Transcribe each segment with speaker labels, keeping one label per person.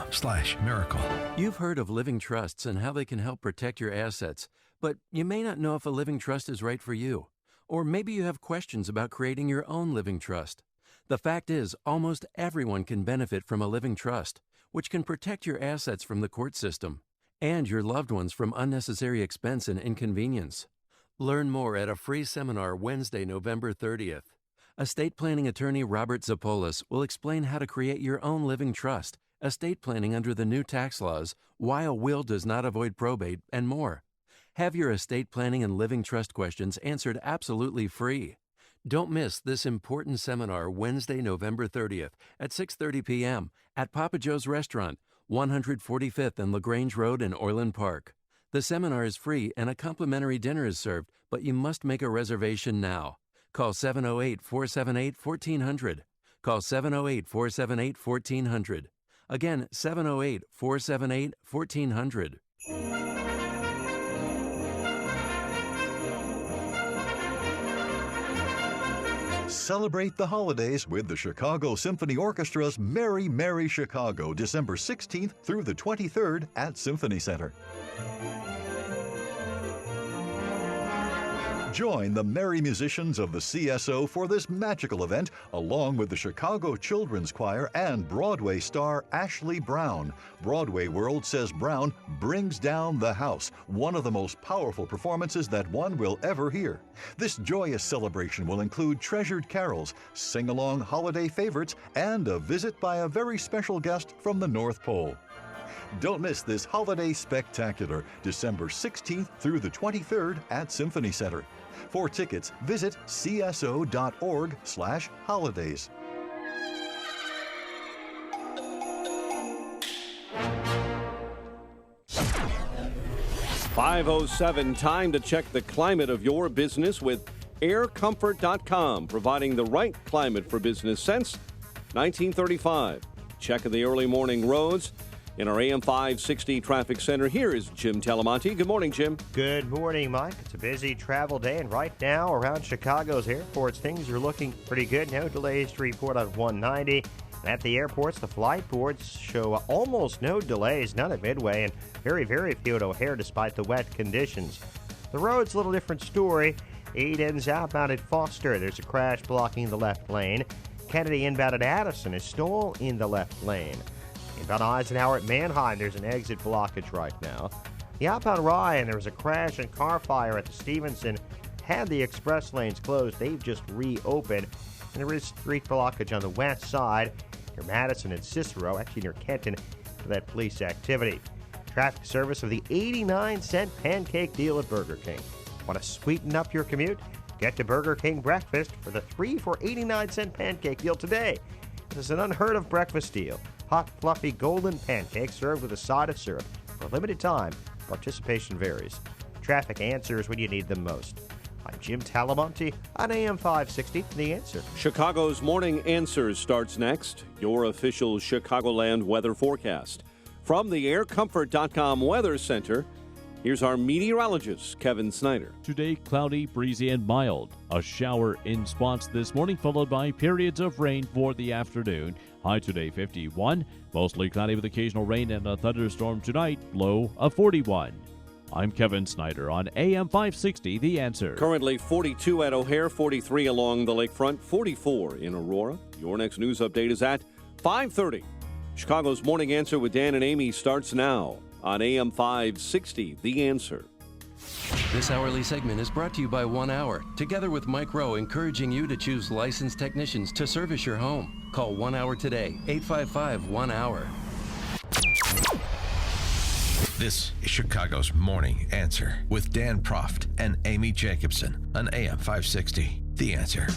Speaker 1: livingtrust.org/miracle.
Speaker 2: You've heard of living trusts and how they can help protect your assets, but you may not know if a living trust is right for you. Or maybe you have questions about creating your own living trust. The fact is, almost everyone can benefit from a living trust, which can protect your assets from the court system and your loved ones from unnecessary expense and inconvenience. Learn more at a free seminar Wednesday, November 30th. Estate planning attorney Robert Zapolis will explain how to create your own living trust, estate planning under the new tax laws, why a will does not avoid probate, and more. Have your estate planning and living trust questions answered absolutely free. Don't miss this important seminar Wednesday, November 30th at 6:30 p.m. at Papa Joe's Restaurant, 145th and LaGrange Road in Orland Park. The seminar is free and a complimentary dinner is served, but you must make a reservation now. Call 708-478-1400. Call 708-478-1400. Again, 708-478-1400.
Speaker 3: Celebrate the holidays with the Chicago Symphony Orchestra's Merry, Merry Chicago, December 16th through the 23rd at Symphony Center. Join the merry musicians of the CSO for this magical event, along with the Chicago Children's Choir and Broadway star Ashley Brown. Broadway World says Brown brings down the house, one of the most powerful performances that one will ever hear. This joyous celebration will include treasured carols, sing-along holiday favorites, and a visit by a very special guest from the North Pole. Don't miss this holiday spectacular, December 16th through the 23rd at Symphony Center. For tickets, visit cso.org/holidays.
Speaker 4: .507, time to check the climate of your business with aircomfort.com, providing the right climate for business since 1935. Checking the early morning roads. In our AM 560 traffic center, here is Jim Talamonte. Good morning, Jim.
Speaker 5: Good morning, Mike. It's a busy travel day, and right now around Chicago's airports, things are looking pretty good. No delays to report on 190. And at the airports, the flight boards show almost no delays, none at Midway, and very, very few at O'Hare despite the wet conditions. The road's a little different story. 8 ends outbound at Foster. There's a crash blocking the left lane. Kennedy inbound at Addison is still in the left lane. Inbound Eisenhower at Manheim, there's an exit blockage right now. The outbound Ryan, there was a crash and car fire at the Stevenson. Had the express lanes closed, they've just reopened. And there is street blockage on the west side near Madison and Cicero, actually near Kenton, for that police activity. Traffic service of the 89-cent pancake deal at Burger King. Want to sweeten up your commute? Get to Burger King breakfast for the 3 for 89-cent pancake deal today. This is an unheard-of breakfast deal. Hot, fluffy, golden pancakes served with a side of syrup. For a limited time, participation varies. Traffic answers when you need them most. I'm Jim Talamonte on AM 560, The Answer.
Speaker 4: Chicago's Morning Answers starts next. Your official Chicagoland weather forecast. From the aircomfort.com Weather Center, here's our meteorologist, Kevin Snyder.
Speaker 6: Today, cloudy, breezy, and mild. A shower in spots this morning, followed by periods of rain for the afternoon. High today, 51. Mostly cloudy with occasional rain and a thunderstorm tonight. Low of 41. I'm Kevin Snyder on AM 560, The Answer.
Speaker 4: Currently 42 at O'Hare, 43 along the lakefront, 44 in Aurora. Your next news update is at 5:30. Chicago's Morning Answer with Dan and Amy starts now on AM 560, The Answer.
Speaker 2: This hourly segment is brought to you by 1 Hour, together with Mike Rowe, encouraging you to choose licensed technicians to service your home. Call 1 Hour today, 855-1-HOUR.
Speaker 1: This is Chicago's Morning Answer with Dan Proft and Amy Jacobson on AM 560, The Answer.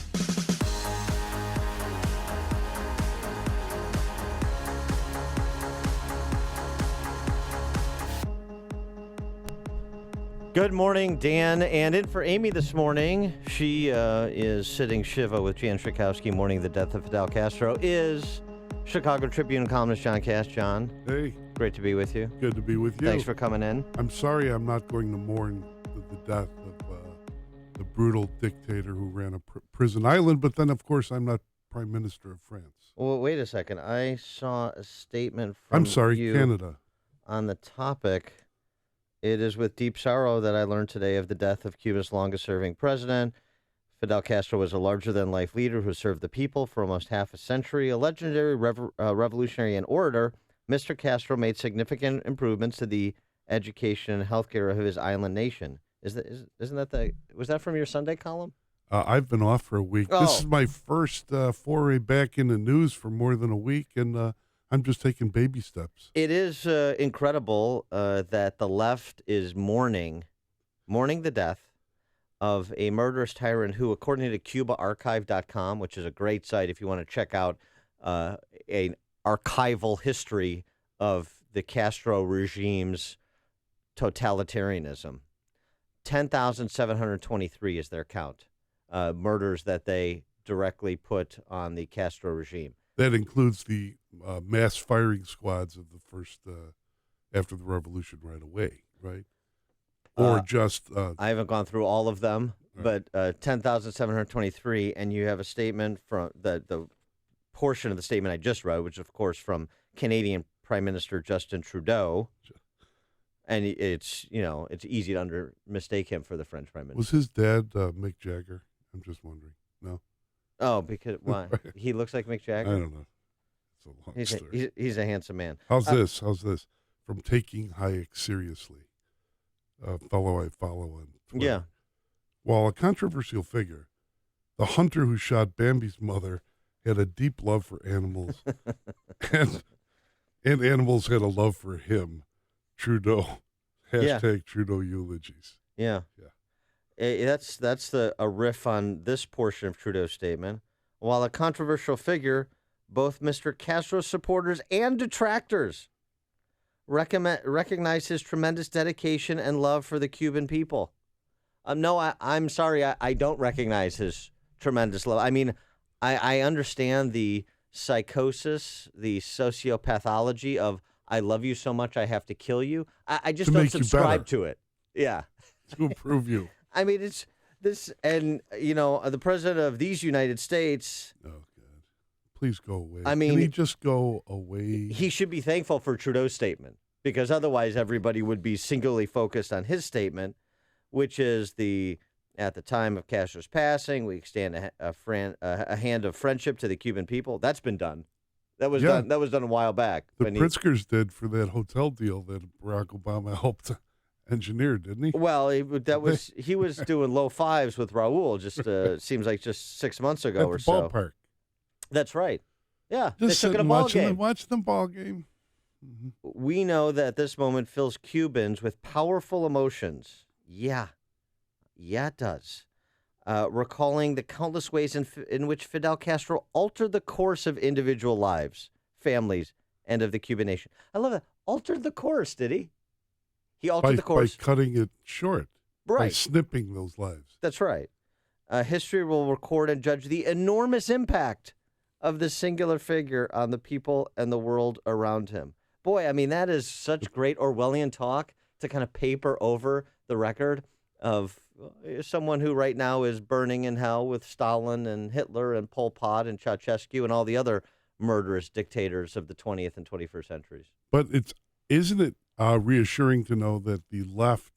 Speaker 5: Good morning, Dan. And in for Amy this morning, she is sitting Shiva with Jan Schakowsky mourning the death of Fidel Castro, is Chicago Tribune columnist John Cass. John.
Speaker 7: Hey.
Speaker 5: Great to be with you.
Speaker 7: Good to be with you.
Speaker 5: Thanks for coming in.
Speaker 7: I'm sorry I'm not going to mourn the death of the brutal dictator who ran a prison island, but then, of course, I'm not Prime Minister of France.
Speaker 5: Well, wait a second. I saw a statement from
Speaker 7: I'm sorry,
Speaker 5: you
Speaker 7: Canada.
Speaker 5: on the topic. It is with deep sorrow that I learned today of the death of Cuba's longest-serving president. Fidel Castro was a larger-than-life leader who served the people for almost half a century. A legendary revolutionary and orator, Mr. Castro made significant improvements to the education and healthcare of his island nation. Was that from your Sunday column?
Speaker 7: I've been off for a week.
Speaker 5: Oh.
Speaker 7: This is my first foray back in the news for more than a week, and I'm just taking baby steps.
Speaker 5: It is incredible that the left is mourning the death of a murderous tyrant who, according to CubaArchive.com, which is a great site if you want to check out an archival history of the Castro regime's totalitarianism, 10,723 is their count. Murders that they directly put on the Castro regime.
Speaker 7: That includes the mass firing squads of the first, after the revolution right away, right? Or just...
Speaker 5: I haven't gone through all of them,
Speaker 7: right.
Speaker 5: but 10,723, and you have a statement from the portion of the statement I just read, which, of course, from Canadian Prime Minister Justin Trudeau. And it's easy to mistake him for the French Prime Minister.
Speaker 7: Was his dad Mick Jagger? I'm just wondering. No?
Speaker 5: Oh, because why? He looks like Mick Jagger?
Speaker 7: I don't know. It's a long story.
Speaker 5: He's a handsome man.
Speaker 7: How's this? From Taking Hayek Seriously, a fellow I follow on Twitter.
Speaker 5: Yeah.
Speaker 7: While a controversial figure, the hunter who shot Bambi's mother had a deep love for animals, and animals had a love for him. Trudeau. Hashtag Trudeau eulogies.
Speaker 5: Yeah. That's a riff on this portion of Trudeau's statement. While a controversial figure, both Mr. Castro's supporters and detractors recognize his tremendous dedication and love for the Cuban people. No, I'm sorry, I don't recognize his tremendous love. I mean, I understand the psychosis, the sociopathology of I love you so much I have to kill you. I just don't subscribe to it. Yeah.
Speaker 7: To improve you.
Speaker 5: I mean, it's this, and, the president of these United States.
Speaker 7: Oh, God. Please go away.
Speaker 5: I mean,
Speaker 7: can he just go away?
Speaker 5: He should be thankful for Trudeau's statement, because otherwise everybody would be singularly focused on his statement, which is at the time of Castro's passing, we extend a hand of friendship to the Cuban people. That's been done. That was done. That was done a while back.
Speaker 7: The Pritzkers did for that hotel deal that Barack Obama helped engineer, didn't he?
Speaker 5: Well, he was doing low fives with Raul. Just seems like just 6 months ago or so.
Speaker 7: Ballpark.
Speaker 5: That's right. Yeah,
Speaker 7: just
Speaker 5: they took it a ball game.
Speaker 7: Watch the ball game. Mm-hmm.
Speaker 5: We know that this moment fills Cubans with powerful emotions. Yeah, it does. Recalling the countless ways in which Fidel Castro altered the course of individual lives, families, and of the Cuban nation. I love that. Altered the course, did he? He altered the course.
Speaker 7: By cutting it short.
Speaker 5: Right.
Speaker 7: By snipping those lives.
Speaker 5: That's right. History will record and judge the enormous impact of this singular figure on the people and the world around him. Boy, I mean, that is such great Orwellian talk to kind of paper over the record of someone who right now is burning in hell with Stalin and Hitler and Pol Pot and Ceausescu and all the other murderous dictators of the 20th and 21st centuries.
Speaker 7: But isn't it reassuring to know that the left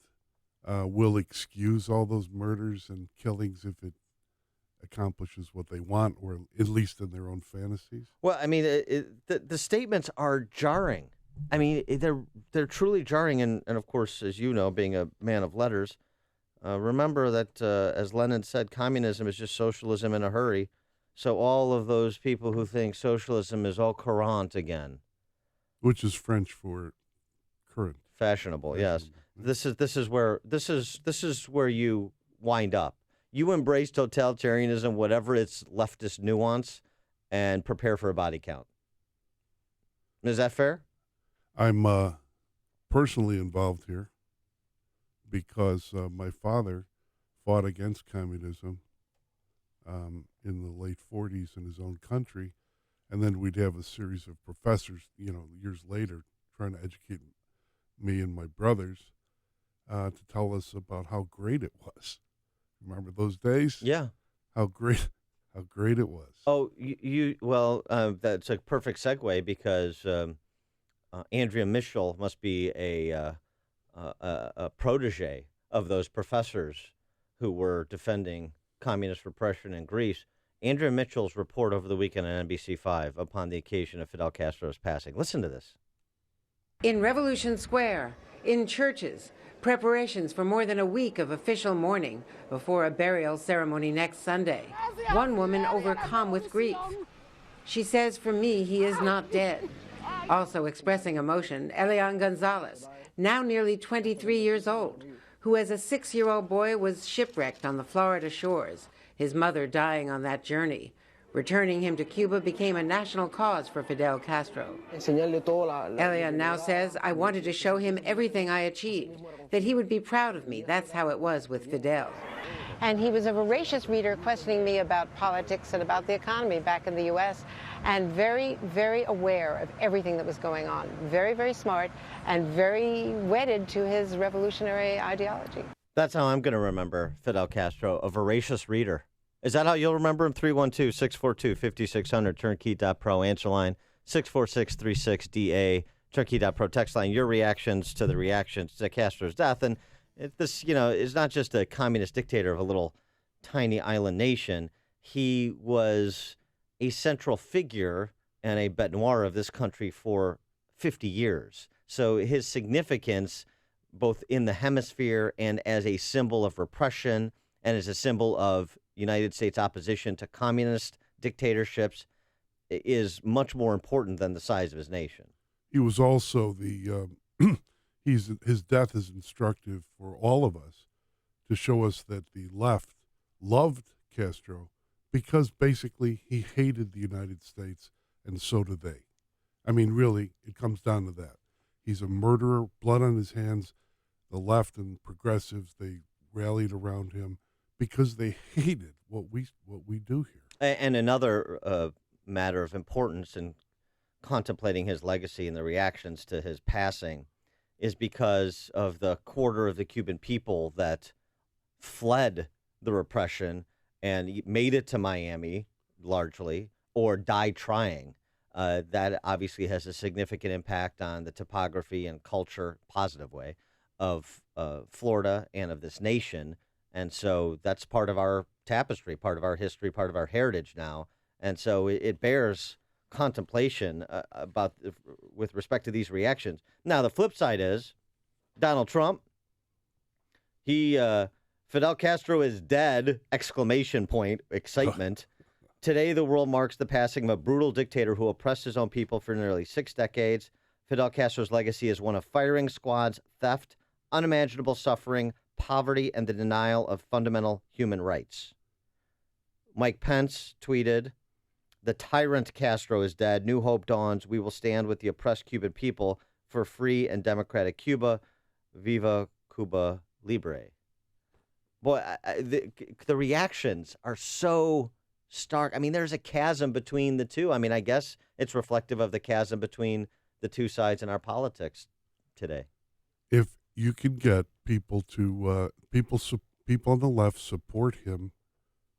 Speaker 7: will excuse all those murders and killings if it accomplishes what they want, or at least in their own fantasies?
Speaker 5: Well, I mean, the statements are jarring. I mean, they're truly jarring. And of course, as you know, being a man of letters, remember that, as Lenin said, communism is just socialism in a hurry. So all of those people who think socialism is au courant again.
Speaker 7: Which is French for current.
Speaker 5: Fashionable, yes. This is where you wind up. You embrace totalitarianism, whatever its leftist nuance, and prepare for a body count. Is that fair?
Speaker 7: I'm personally involved here because my father fought against communism in the late 40s in his own country, and then we'd have a series of professors, years later, trying to educate me and my brothers to tell us about how great it was. Remember those days?
Speaker 5: Yeah.
Speaker 7: How great how great it was.
Speaker 5: Oh, that's a perfect segue because Andrea Mitchell must be a protege of those professors who were defending communist repression in Greece. Andrea Mitchell's report over the weekend on NBC5 upon the occasion of Fidel Castro's passing. Listen to this.
Speaker 8: In Revolution Square, in churches, preparations for more than a week of official mourning before a burial ceremony next Sunday. One woman overcome with grief. She says, "For me, he is not dead." Also expressing emotion, Elian Gonzalez, now nearly 23 years old, who as a 6-year-old boy was shipwrecked on the Florida shores, his mother dying on that journey. Returning him to Cuba became a national cause for Fidel Castro. Elian now says, "I wanted to show him everything I achieved, that he would be proud of me. That's how it was with Fidel."
Speaker 9: And he was a voracious reader, questioning me about politics and about the economy back in the U.S., and very, very aware of everything that was going on. Very, very smart and very wedded to his revolutionary ideology.
Speaker 5: That's how I'm going to remember Fidel Castro, a voracious reader. Is that how you'll remember him? 312-642-5600, turnkey.pro, answer line 64636DA, turnkey.pro, text line, your reactions to the reactions to Castro's death. And this, is not just a communist dictator of a little tiny island nation. He was a central figure and a bête noire of this country for 50 years. So his significance, both in the hemisphere and as a symbol of repression and as a symbol of United States opposition to communist dictatorships, is much more important than the size of his nation.
Speaker 7: He was also his death is instructive for all of us to show us that the left loved Castro because basically he hated the United States, and so do they. I mean, really, it comes down to that. He's a murderer, blood on his hands. The left and progressives, they rallied around him because they hated what we do here.
Speaker 5: And another matter of importance in contemplating his legacy and the reactions to his passing is because of the quarter of the Cuban people that fled the repression and made it to Miami, largely, or died trying. That obviously has a significant impact on the topography and culture, positive way, of Florida and of this nation. And so that's part of our tapestry, part of our history, part of our heritage now. And so it bears contemplation with respect to these reactions. Now, the flip side is Donald Trump. Fidel Castro is dead, ! Excitement. Today, the world marks the passing of a brutal dictator who oppressed his own people for nearly 6 decades. Fidel Castro's legacy is one of firing squads, theft, unimaginable suffering, poverty, and the denial of fundamental human rights. Mike Pence tweeted, "The tyrant Castro is dead. New hope dawns. We will stand with the oppressed Cuban people for free and democratic Cuba. Viva Cuba Libre." Boy, the reactions are so stark. I mean, there's a chasm between the two. I mean, I guess it's reflective of the chasm between the two sides in our politics today.
Speaker 7: If you can get people to people on the left support him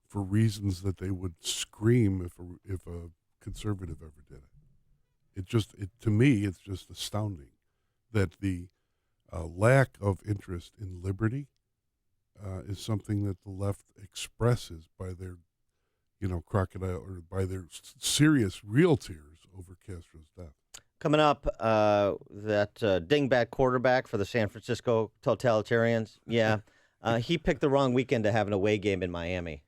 Speaker 7: for reasons that they would scream if a conservative ever did it. To me, it's just astounding that the lack of interest in liberty is something that the left expresses by their, crocodile, or by their serious, real tears over Castro's death.
Speaker 5: Coming up, that dingbat quarterback for the San Francisco Totalitarians, he picked the wrong weekend to have an away game in Miami.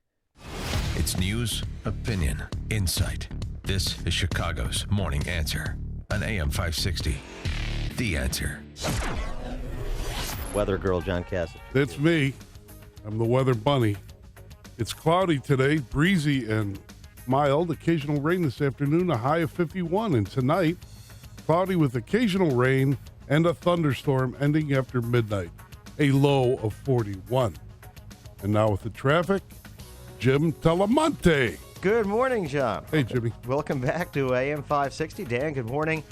Speaker 1: It's news, opinion, insight. This is Chicago's Morning Answer on AM 560. The Answer.
Speaker 5: Weather girl John Cassidy.
Speaker 7: That's me. I'm the weather bunny. It's cloudy today, breezy and mild. Occasional rain this afternoon, a high of 51. And tonight, cloudy with occasional rain and a thunderstorm ending after midnight, a low of 41. And now with the traffic, Jim Telemonte.
Speaker 5: Good morning, John.
Speaker 7: Hey, Jimmy.
Speaker 5: Welcome back to AM 560. Dan, good morning.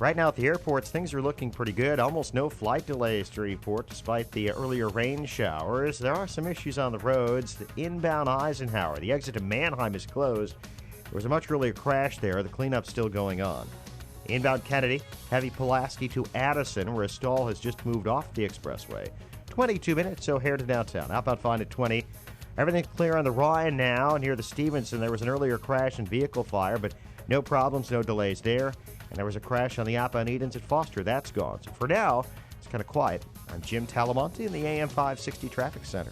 Speaker 5: Right now at the airports, things are looking pretty good. Almost no flight delays to report despite the earlier rain showers. There are some issues on the roads. The inbound Eisenhower, the exit to Mannheim is closed. There was a much earlier crash there. The cleanup's still going on. Inbound Kennedy, heavy Pulaski to Addison, where a stall has just moved off the expressway. 22 minutes, O'Hare to downtown. Outbound fine at 20. Everything's clear on the Ryan now. Near the Stevenson, there was an earlier crash and vehicle fire, but no problems, no delays there. And there was a crash on the outbound Edens at Foster. That's gone. So for now, it's kind of quiet. I'm Jim Talamonte in the AM 560 Traffic Center.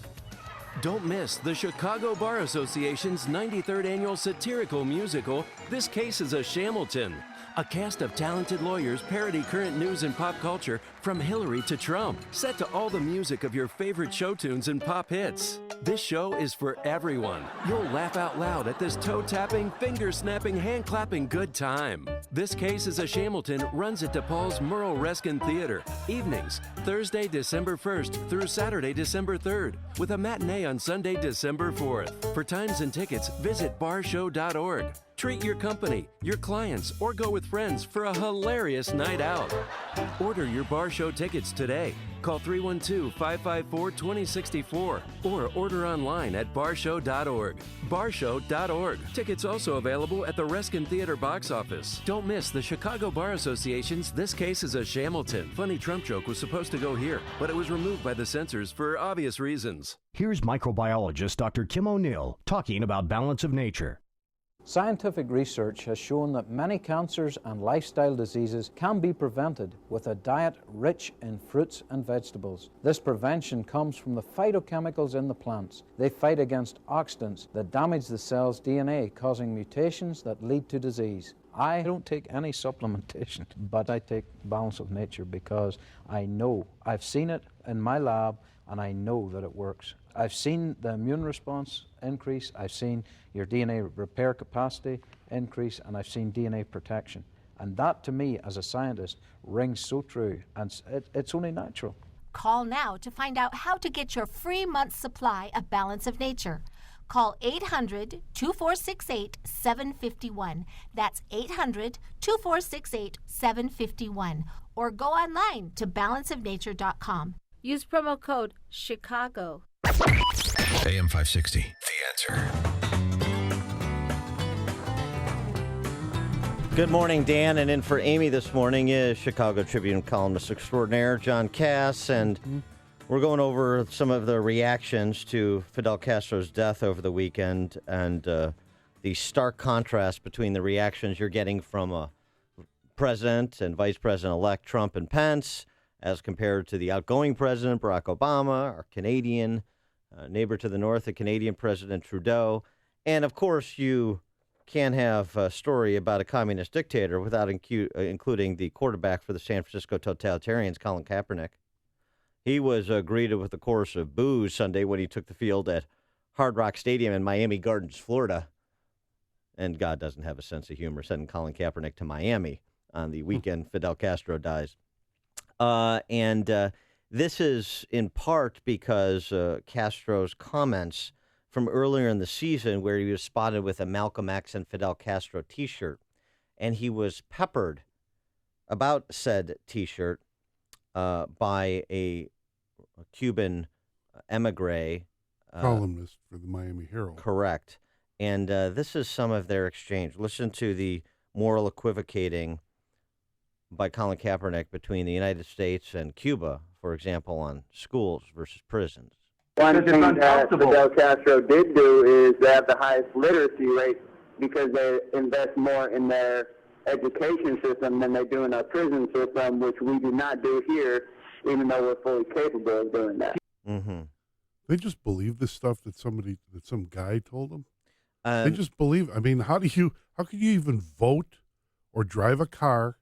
Speaker 2: Don't miss the Chicago Bar Association's 93rd annual satirical musical, This Case is a Shamilton. A cast of talented lawyers parody current news and pop culture from Hillary to Trump, set to all the music of your favorite show tunes and pop hits. This show is for everyone. You'll laugh out loud at this toe-tapping, finger-snapping, hand-clapping good time. This Case is a Shamilton runs at DePaul's Merle Reskin Theater, evenings, Thursday, December 1st through Saturday, December 3rd, with a matinee on Sunday, December 4th. For times and tickets, visit barshow.org. Treat your company, your clients, or go with friends for a hilarious night out. Order your Bar Show tickets today. Call 312-554-2064 or order online at barshow.org. Barshow.org. Tickets also available at the Reskin Theater box office. Don't miss the Chicago Bar Association's This Case is a Shamilton. Funny Trump joke was supposed to go here, but it was removed by the censors for obvious reasons.
Speaker 10: Here's microbiologist Dr. Kim O'Neill talking about balance of nature.
Speaker 11: Scientific research has shown that many cancers and lifestyle diseases can be prevented with a diet rich in fruits and vegetables. This prevention comes from the phytochemicals in the plants. They fight against oxidants that damage the cell's DNA, causing mutations that lead to disease. I don't take any supplementation, but I take Balance of Nature because I know, I've seen it in my lab, and I know that it works. I've seen the immune response increase, I've seen your DNA repair capacity increase, and I've seen DNA protection. And that, to me, as a scientist, rings so true, and it's only natural.
Speaker 12: Call now to find out how to get your free month's supply of Balance of Nature. Call 800-2468-751. That's 800-2468-751. Or go online to balanceofnature.com. Use promo code CHICAGO.
Speaker 1: AM 560, The Answer.
Speaker 5: Good morning, Dan. And in for Amy this morning is Chicago Tribune columnist extraordinaire John Cass. And we're going over some of the reactions to Fidel Castro's death over the weekend and the stark contrast between the reactions you're getting from President and Vice President-elect Trump and Pence as compared to the outgoing President, Barack Obama, our Canadian neighbor to the north, the Canadian President Trudeau. And, of course, you can't have a story about a communist dictator without including the quarterback for the San Francisco Totalitarians, Colin Kaepernick. He was greeted with a chorus of boos Sunday when he took the field at Hard Rock Stadium in Miami Gardens, Florida. And God doesn't have a sense of humor, sending Colin Kaepernick to Miami on the weekend Fidel Castro dies. This is in part because Castro's comments from earlier in the season where he was spotted with a Malcolm X and Fidel Castro T-shirt, and he was peppered about said T-shirt by a Cuban emigre.
Speaker 7: Columnist for the Miami Herald.
Speaker 5: Correct. And this is some of their exchange. Listen to the moral equivocating by Colin Kaepernick between the United States and Cuba, for example, on schools versus prisons.
Speaker 13: One thing that Fidel Castro did do is they have the highest literacy rate because they invest more in their education system than they do in our prison system, which we do not do here, even though we're fully capable of doing that.
Speaker 5: Mm-hmm.
Speaker 7: They just believe this stuff that some guy told them. They just believe. I mean, how could you even vote or drive a car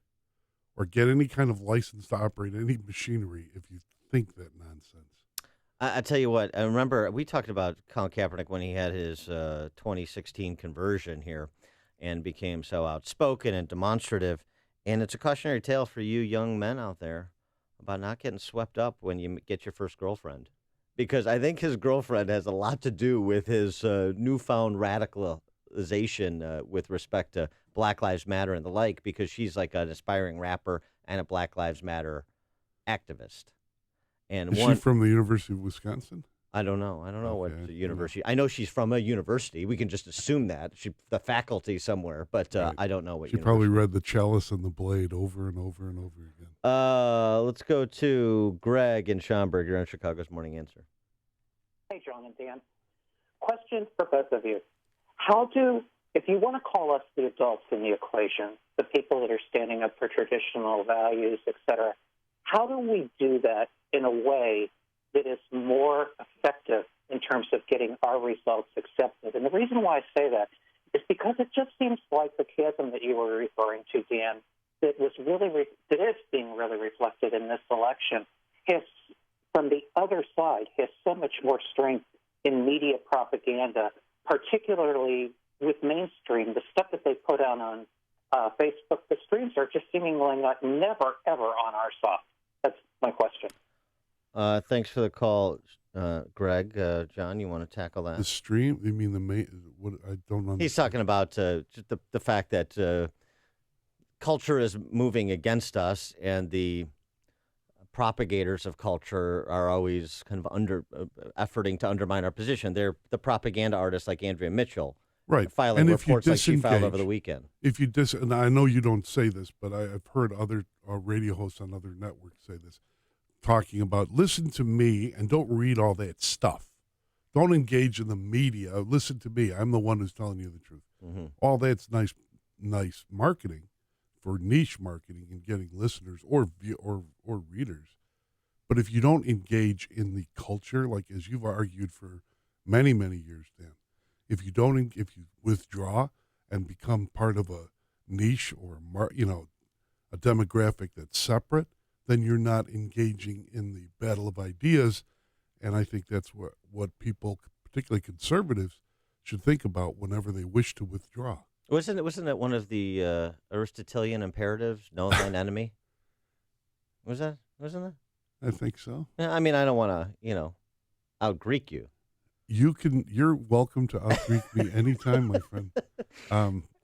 Speaker 7: or get any kind of license to operate any machinery if you think that nonsense?
Speaker 5: I tell you what, I remember we talked about Colin Kaepernick when he had his 2016 conversion here and became so outspoken and demonstrative. And it's a cautionary tale for you young men out there about not getting swept up when you get your first girlfriend. Because I think his girlfriend has a lot to do with his newfound radical
Speaker 14: radicalization with respect to Black Lives Matter and the like, because she's like an aspiring rapper and a Black Lives Matter activist. And
Speaker 7: Is she from the University of Wisconsin?
Speaker 14: I don't know. I don't know what university. I know she's from a university. We can just assume that the faculty somewhere, but I don't know what.
Speaker 7: She probably read The Chalice and the Blade over and over and over again.
Speaker 14: Let's go to Greg in Schaumburg. You're on Chicago's Morning Answer.
Speaker 15: Hey, John and Dan. Question for both of you. If you want to call us the adults in the equation, the people that are standing up for traditional values, et cetera, how do we do that in a way that is more effective in terms of getting our results accepted? And the reason why I say that is because it just seems like the chasm that you were referring to, Dan, that is being really reflected in this election, has, from the other side, has so much more strength in media propaganda, particularly with mainstream. The stuff that they put out on Facebook, the streams are just seemingly never, ever on our side. That's my question.
Speaker 14: Thanks for the call, Greg. John, you want to tackle that?
Speaker 7: The stream? You mean the main? What? I don't understand.
Speaker 14: He's talking about just the fact that culture is moving against us, and the propagators of culture are always kind of efforting to undermine our position. They're the propaganda artists like Andrea Mitchell,
Speaker 7: right?
Speaker 14: Filing reports like she filed over the weekend.
Speaker 7: If you and I know you don't say this, but I've heard other radio hosts on other networks say this, talking about listen to me and don't read all that stuff. Don't engage in the media. Listen to me. I'm the one who's telling you the truth.
Speaker 14: Mm-hmm.
Speaker 7: All that's nice marketing for niche marketing and getting listeners or readers. But if you don't engage in the culture, like as you've argued for many, many years, Dan, if you withdraw and become part of a niche or a demographic that's separate, then you're not engaging in the battle of ideas. And I think that's what people, particularly conservatives, should think about whenever they wish to withdraw.
Speaker 14: Wasn't it one of the Aristotelian imperatives, know thine enemy? Wasn't that?
Speaker 7: I think so.
Speaker 14: I mean, I don't want to, out-Greek you.
Speaker 7: You're welcome to out-Greek me anytime, my friend.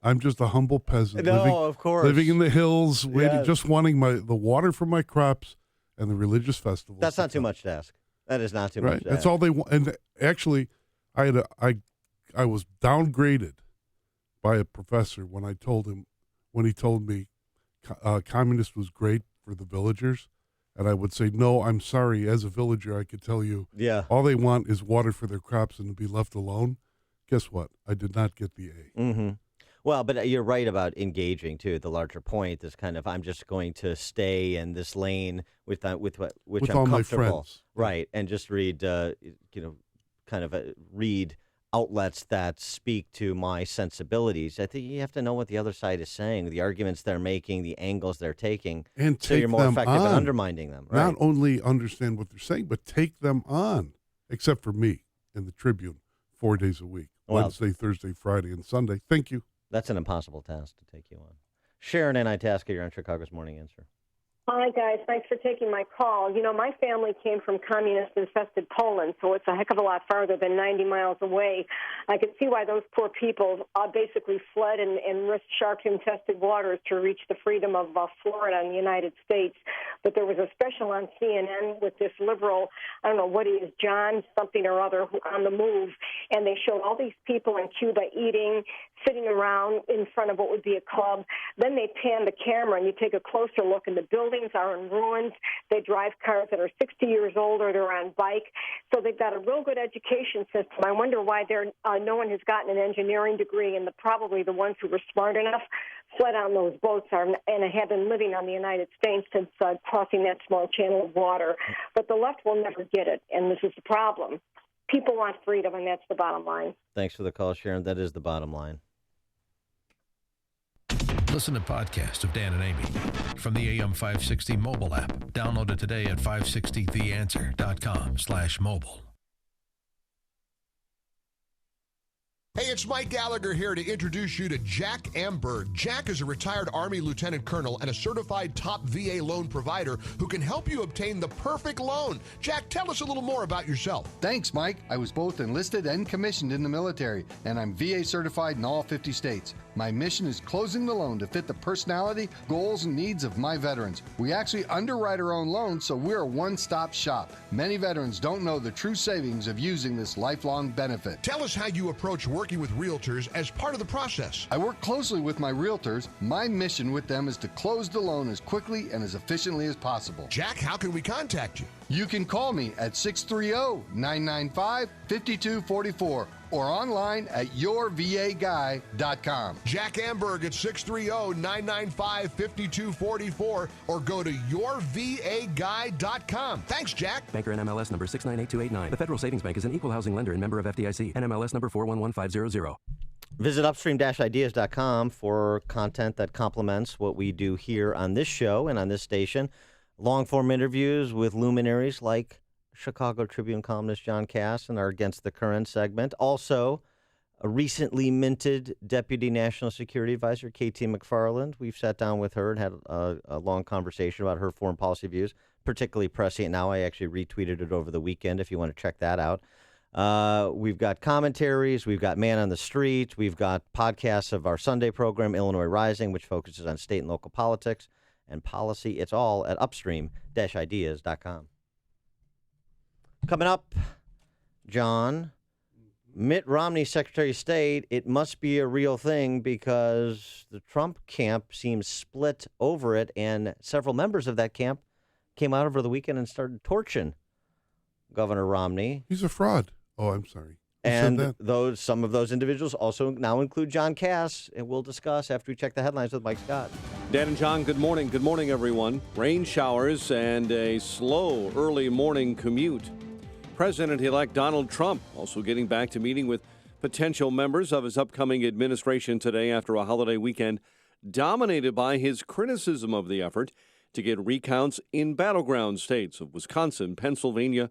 Speaker 7: I'm just a humble peasant.
Speaker 14: Of course.
Speaker 7: Living in the hills, just wanting the water for my crops and the religious festivals.
Speaker 14: That's not too much to ask. That is not too much to
Speaker 7: That's
Speaker 14: ask.
Speaker 7: all they want. And actually, I was downgraded by a professor when he told me communist was great for the villagers. And I would say, no, I'm sorry. As a villager, I could tell you, all they want is water for their crops and to be left alone. Guess what? I did not get the A.
Speaker 14: Mm-hmm. Well, but you're right about engaging, too. The larger point is kind of I'm just going to stay in this lane with which I'm
Speaker 7: all
Speaker 14: comfortable.
Speaker 7: My friends.
Speaker 14: Right, and just read, read outlets that speak to my sensibilities. I think you have to know what the other side is saying, the arguments they're making, the angles they're taking,
Speaker 7: and
Speaker 14: so you're more effective at undermining them. Right?
Speaker 7: Not only understand what they're saying, but take them on, except for me in the Tribune 4 days a week, Wednesday, Thursday, Friday, and Sunday. Thank you.
Speaker 14: That's an impossible task to take you on. Sharon and Itasca, you're on Chicago's Morning Answer.
Speaker 16: Hi, guys. Thanks for taking my call. My family came from communist-infested Poland, so it's a heck of a lot farther than 90 miles away. I could see why those poor people basically fled and risked shark-infested waters to reach the freedom of Florida and the United States. But there was a special on CNN with this liberal, I don't know what he is, John something or other, on the move, and they showed all these people in Cuba eating, sitting around in front of what would be a club. Then they pan the camera, and you take a closer look, and the buildings are in ruins. They drive cars that are 60 years old, or they're on bike. So they've got a real good education system. I wonder why no one has gotten an engineering degree, and probably the ones who were smart enough fled on those boats and have been living on the United States since crossing that small channel of water. But the left will never get it, and this is the problem. People want freedom, and that's the bottom line.
Speaker 14: Thanks for the call, Sharon. That is the bottom line.
Speaker 1: Listen to podcasts of Dan and Amy from the AM 560 mobile app. Download it today at 560theanswer.com/mobile.
Speaker 17: Hey, it's Mike Gallagher here to introduce you to Jack Amberg. Jack is a retired Army Lieutenant Colonel and a certified top VA loan provider who can help you obtain the perfect loan. Jack, tell us a little more about yourself.
Speaker 18: Thanks, Mike. I was both enlisted and commissioned in the military, and I'm VA certified in all 50 states. My mission is closing the loan to fit the personality, goals, and needs of my veterans. We actually underwrite our own loans, so we're a one-stop shop. Many veterans don't know the true savings of using this lifelong benefit.
Speaker 17: Tell us how you approach working with realtors as part of the process.
Speaker 18: I work closely with my realtors. My mission with them is to close the loan as quickly and as efficiently as possible.
Speaker 17: Jack, how can we contact you?
Speaker 18: You can call me at 630-995-5244 or online at yourvaguy.com.
Speaker 17: Jack Amberg at 630-995-5244 or go to yourvaguy.com. Thanks, Jack.
Speaker 2: Banker NMLS number 698289. The Federal Savings Bank is an equal housing lender and member of FDIC. NMLS number 411500.
Speaker 14: Visit upstream-ideas.com for content that complements what we do here on this show and on this station. Long-form interviews with luminaries like Chicago Tribune columnist John Cass in our Against the Current segment. Also, a recently minted Deputy National Security Advisor, KT McFarland. We've sat down with her and had a long conversation about her foreign policy views, particularly prescient now. I actually retweeted it over the weekend if you want to check that out. We've got commentaries. We've got Man on the Street. We've got podcasts of our Sunday program, Illinois Rising, which focuses on state and local politics and policy. It's all at upstream-ideas.com. Coming up, John, Mitt Romney, Secretary of State, it must be a real thing because the Trump camp seems split over it, and several members of that camp came out over the weekend and started torching Governor Romney.
Speaker 7: He's a fraud. Oh, I'm sorry.
Speaker 14: And some of those individuals also now include John Cass, and we'll discuss after we check the headlines with Mike Scott.
Speaker 4: Dan and John, good morning. Good morning, everyone. Rain showers and a slow early morning commute. President-elect Donald Trump also getting back to meeting with potential members of his upcoming administration today after a holiday weekend dominated by his criticism of the effort to get recounts in battleground states of Wisconsin, Pennsylvania,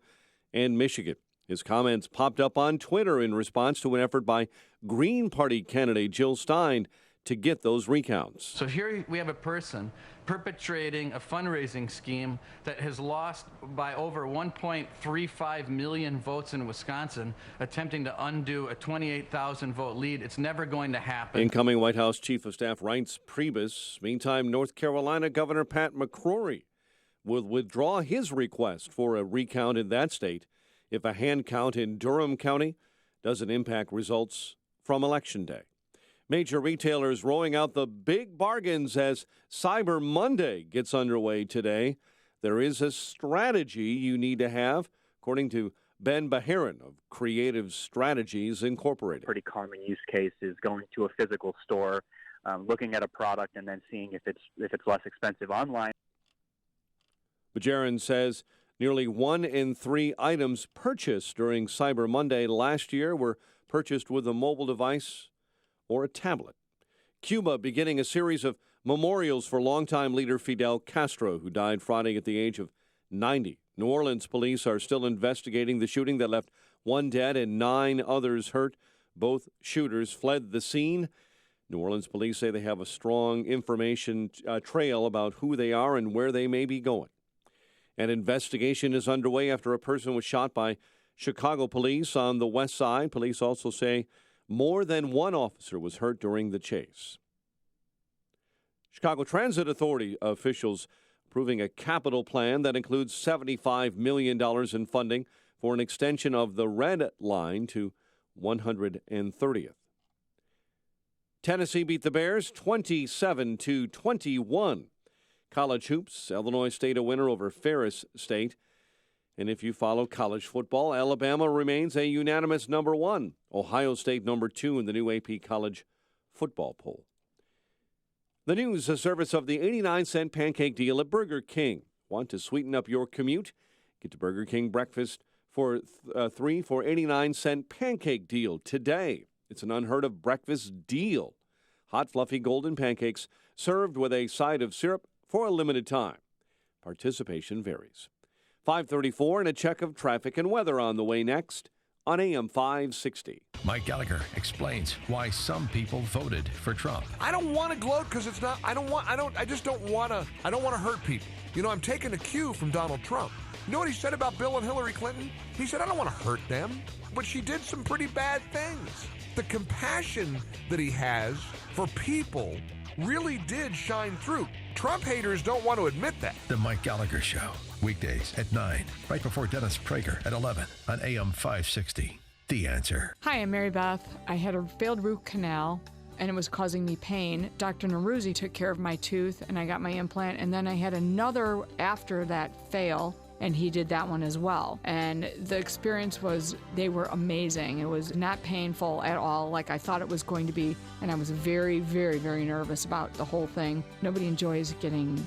Speaker 4: and Michigan. His comments popped up on Twitter in response to an effort by Green Party candidate Jill Stein to get those recounts.
Speaker 19: So here we have a person perpetrating a fundraising scheme that has lost by over 1.35 million votes in Wisconsin, attempting to undo a 28,000 vote lead. It's never going to happen.
Speaker 4: Incoming White House Chief of Staff Reince Priebus. Meantime, North Carolina Governor Pat McCrory will withdraw his request for a recount in that state if a hand count in Durham County doesn't impact results from Election Day. Major retailers rolling out the big bargains as Cyber Monday gets underway today. There is a strategy you need to have, according to Ben Baharin of Creative Strategies Incorporated.
Speaker 20: Pretty common use case is going to a physical store, looking at a product, and then seeing if it's less expensive online.
Speaker 4: Baharin says nearly 1 in 3 items purchased during Cyber Monday last year were purchased with a mobile device or a tablet. Cuba beginning a series of memorials for longtime leader Fidel Castro, who died Friday at the age of 90. New Orleans police are still investigating the shooting that left 1 dead and 9 others hurt. Both shooters fled the scene. New Orleans police say they have a strong information trail about who they are and where they may be going. An investigation is underway after a person was shot by Chicago police on the west side. Police also say more than 1 officer was hurt during the chase. Chicago Transit Authority officials approving a capital plan that includes $75 million in funding for an extension of the Red Line to 130th. Tennessee beat the Bears 27-21. College hoops, Illinois State a winner over Ferris State. And if you follow college football, Alabama remains a unanimous number 1. Ohio State number 2 in the new AP College football poll. The news, a service of the 89-cent pancake deal at Burger King. Want to sweeten up your commute? Get to Burger King breakfast for 3 for 89-cent pancake deal today. It's an unheard of breakfast deal. Hot, fluffy golden pancakes served with a side of syrup for a limited time. Participation varies. 5:34 and a check of traffic and weather on the way next on AM 560.
Speaker 1: Mike Gallagher explains why some people voted for Trump.
Speaker 17: I don't want to gloat because it's not. I don't want to hurt people. You know, I'm taking a cue from Donald Trump. You know what he said about Bill and Hillary Clinton? He said, I don't want to hurt them, but she did some pretty bad things. The compassion that he has for people really did shine through. Trump haters don't want to admit that.
Speaker 1: The Mike Gallagher Show, weekdays at 9, right before Dennis Prager at 11 on AM 560. The Answer.
Speaker 21: Hi, I'm Mary Beth. I had a failed root canal, and it was causing me pain. Dr. Neruzzi took care of my tooth, and I got my implant, and then I had another after that fail, and he did that one as well. And the experience they were amazing. It was not painful at all like I thought it was going to be, and I was very, very, very nervous about the whole thing. Nobody enjoys getting,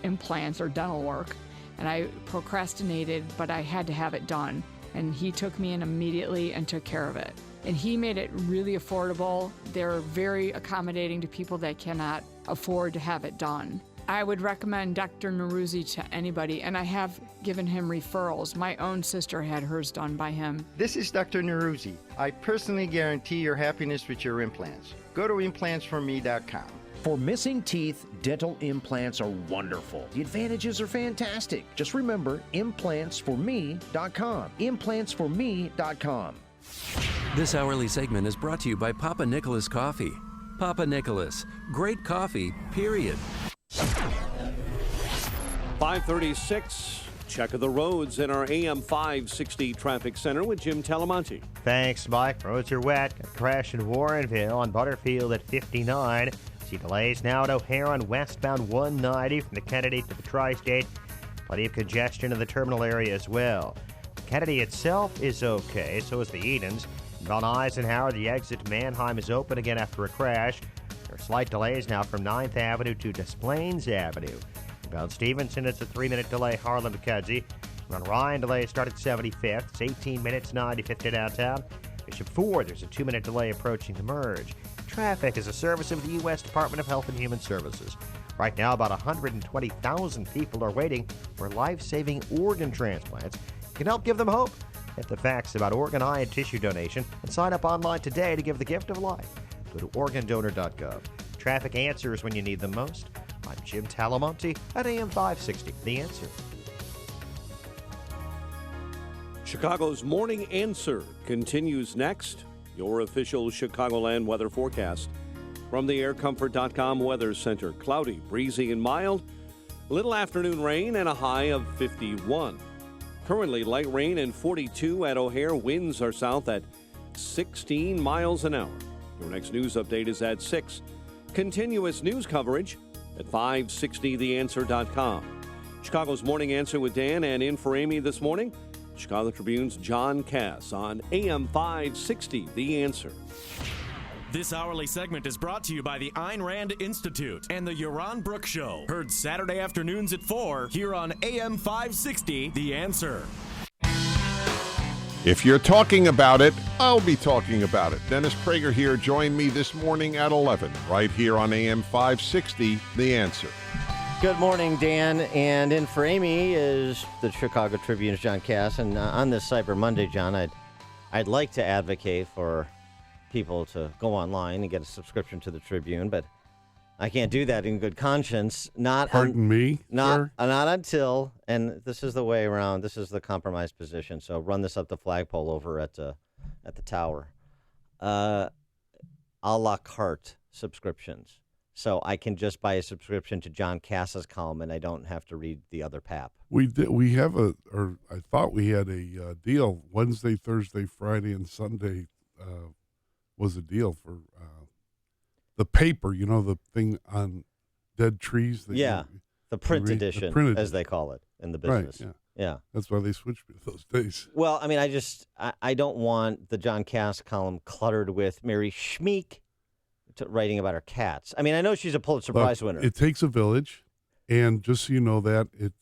Speaker 21: implants or dental work, and I procrastinated, but I had to have it done. And he took me in immediately and took care of it. And he made it really affordable. They're very accommodating to people that cannot afford to have it done. I would recommend Dr. Neruzzi to anybody, and I have given him referrals. My own sister had hers done by him.
Speaker 22: This is Dr. Neruzzi. I personally guarantee your happiness with your implants. Go to implantsforme.com.
Speaker 23: For missing teeth, dental implants are wonderful. The advantages are fantastic. Just remember, implantsforme.com. Implantsforme.com.
Speaker 2: This hourly segment is brought to you by Papa Nicholas Coffee. Papa Nicholas, great coffee, period.
Speaker 4: 536, check of the roads in our AM 560 traffic center with Jim Talamonte.
Speaker 5: Thanks, Mike. Roads are wet. Got a crash in Warrenville on Butterfield at 59. See delays now at O'Hare on westbound 190 from the Kennedy to the Tri-State. Plenty of congestion in the terminal area as well. The Kennedy itself is okay, so is the Edens. On Eisenhower, the exit to Mannheim is open again after a crash. There are slight delays now from 9th Avenue to Des Plaines Avenue. About Stevenson, it's a 3-minute delay, Harlem to Kedzie. On Ryan, delays start at 75th. It's 18 minutes, 95th to downtown. Bishop Ford, there's a 2-minute delay approaching the merge. Traffic is a service of the U.S. Department of Health and Human Services. Right now, about 120,000 people are waiting for life-saving organ transplants. You can help give them hope. Get the facts about organ, eye, and tissue donation and sign up online today to give the gift of life. Go to organdonor.gov. Traffic answers when you need them most. I'm Jim Talamonte at AM 560. The Answer.
Speaker 4: Chicago's Morning Answer continues next. Your official Chicagoland weather forecast. From the aircomfort.com Weather Center. Cloudy, breezy, and mild. Little afternoon rain and a high of 51. Currently light rain and 42 at O'Hare. Winds are south at 16 miles an hour. Your next news update is at 6. Continuous news coverage at 560theanswer.com. Chicago's Morning Answer with Dan and in for Amy this morning. Chicago Tribune's John Cass on AM 560, The Answer.
Speaker 24: This hourly segment is brought to you by the Ayn Rand Institute and the Yaron Brook Show. Heard Saturday afternoons at 4 here on AM 560, The Answer.
Speaker 25: If you're talking about it, I'll be talking about it. Dennis Prager here. Join me this morning at 11, right here on AM 560, The Answer.
Speaker 14: Good morning, Dan. And in for Amy is the Chicago Tribune's John Cass. And on this Cyber Monday, John, I'd like to advocate for people to go online and get a subscription to the Tribune, but I can't do that in good conscience. Not until, and this is the way around. This is the compromise position. So run this up the flagpole over at the tower. A la carte subscriptions. So I can just buy a subscription to John Cass's column, and I don't have to read the other pap.
Speaker 7: I thought we had a deal. Wednesday, Thursday, Friday, and Sunday was a deal for the paper. You know, the thing on dead trees.
Speaker 14: The print edition, as they call it in the business.
Speaker 7: Right,
Speaker 14: yeah.
Speaker 7: That's why they switched me those days.
Speaker 14: Well, I mean, I don't want the John Cass column cluttered with Mary Schmeek writing about her cats. I mean, I know she's a Pulitzer Prize winner.
Speaker 7: It takes a village, and just so you know that, it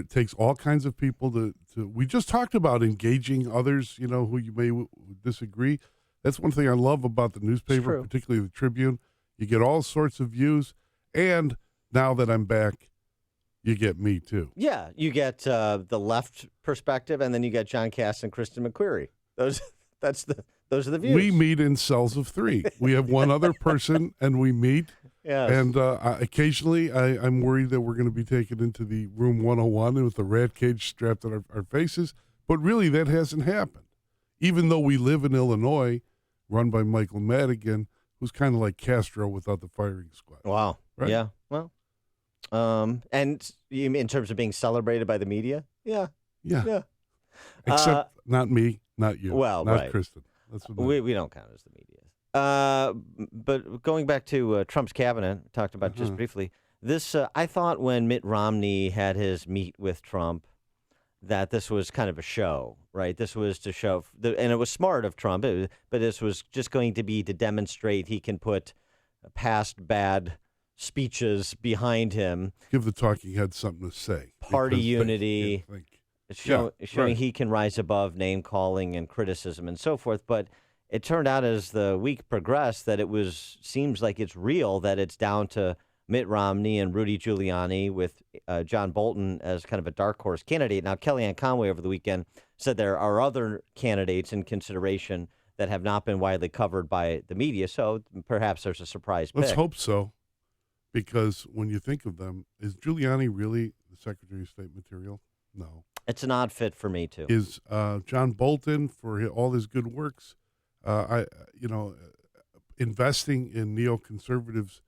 Speaker 7: takes all kinds of people to. We just talked about engaging others, you know, who you may disagree. That's one thing I love about the newspaper, particularly the Tribune. You get all sorts of views, and now that I'm back, you get me too.
Speaker 14: Yeah, you get the left perspective, and then you get John Cass and Kristen McQuarrie. those are the views.
Speaker 7: We meet in cells of 3. We have one other person, and we meet.
Speaker 14: Yes.
Speaker 7: And occasionally, I'm worried that we're going to be taken into the room 101 with a rat cage strapped on our faces. But really, that hasn't happened. Even though we live in Illinois, run by Michael Madigan, who's kind of like Castro without the firing squad.
Speaker 14: Wow.
Speaker 7: Right?
Speaker 14: Yeah. Well, and you mean in terms of being celebrated by the media? Yeah.
Speaker 7: Yeah. Except not me, not you.
Speaker 14: Well,
Speaker 7: not
Speaker 14: right.
Speaker 7: Kristen. That's what
Speaker 14: we don't count as the media. But going back to Trump's cabinet, talked about just briefly. This I thought when Mitt Romney had his meet with Trump, that this was kind of a show, right? This was to show, and it was smart of Trump, but this was just going to be to demonstrate he can put past bad speeches behind him.
Speaker 7: Give the talking head something to say.
Speaker 14: Party unity, showing he can rise above name calling and criticism and so forth. But it turned out as the week progressed that seems like it's real, that it's down to Mitt Romney and Rudy Giuliani with John Bolton as kind of a dark horse candidate. Now, Kellyanne Conway over the weekend said there are other candidates in consideration that have not been widely covered by the media, so perhaps there's a surprise pick.
Speaker 7: Let's hope so, because when you think of them, is Giuliani really the Secretary of State material? No.
Speaker 14: It's an odd fit for me, too.
Speaker 7: Is John Bolton, for all his good works, investing in neoconservatives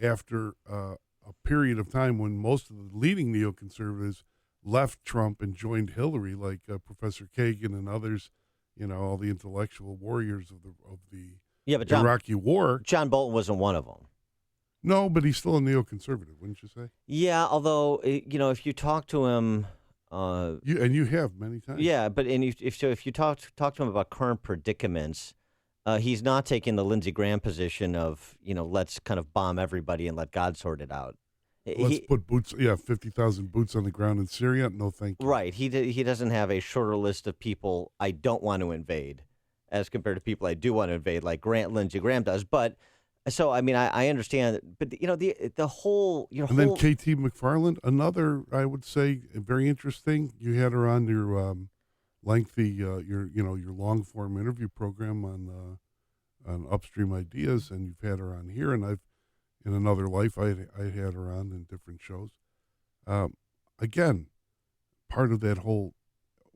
Speaker 7: after a period of time when most of the leading neoconservatives left Trump and joined Hillary, like Professor Kagan and others, all the intellectual warriors of the Iraqi War.
Speaker 14: John Bolton wasn't one of them.
Speaker 7: No, but he's still a neoconservative, wouldn't you say?
Speaker 14: Yeah, although, if you talk to him...
Speaker 7: you have many times.
Speaker 14: Yeah, but if you talk to him about current predicaments, he's not taking the Lindsey Graham position of, let's kind of bomb everybody and let God sort it out.
Speaker 7: Let's put 50,000 boots on the ground in Syria. No, thank you.
Speaker 14: Right. He doesn't have a shorter list of people I don't want to invade as compared to people I do want to invade, like Lindsey Graham does. But so, I understand, but the whole,
Speaker 7: and then KT McFarland, another, I would say, very interesting. You had her on your lengthy, your long form interview program on Upstream Ideas, and you've had her on here, and in another life, I had her on in different shows. Again, part of that whole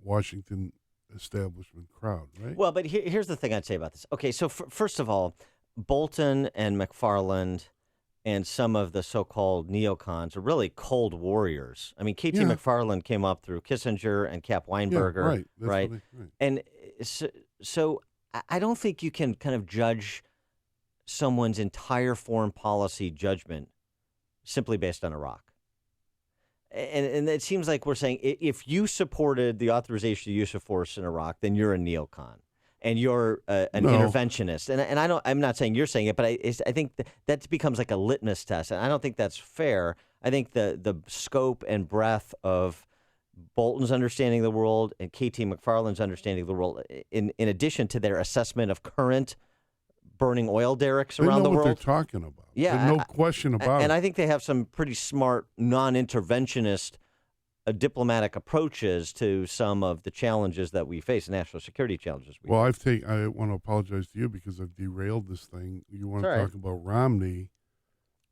Speaker 7: Washington establishment crowd, right?
Speaker 14: Well, but here's the thing I'd say about this. Okay, so first of all, Bolton and McFarland and some of the so-called neocons are really cold warriors. KT McFarland came up through Kissinger and Cap Weinberger, right? And so I don't think you can kind of judge someone's entire foreign policy judgment simply based on Iraq. And it seems like we're saying if you supported the authorization of use of force in Iraq, then you're a neocon and you're an interventionist. And I'm not saying you're saying it, but I think that becomes like a litmus test. And I don't think that's fair. I think the scope and breadth of Bolton's understanding of the world and KT McFarland's understanding of the world, in addition to their assessment of current burning oil derricks around the world.
Speaker 7: They know what they're talking about.
Speaker 14: Yeah,
Speaker 7: there's no question about it.
Speaker 14: And I think they have some pretty smart non-interventionist diplomatic approaches to some of the challenges that we face, national security challenges.
Speaker 7: I want to apologize to you because I've derailed this thing. You want to talk about Romney?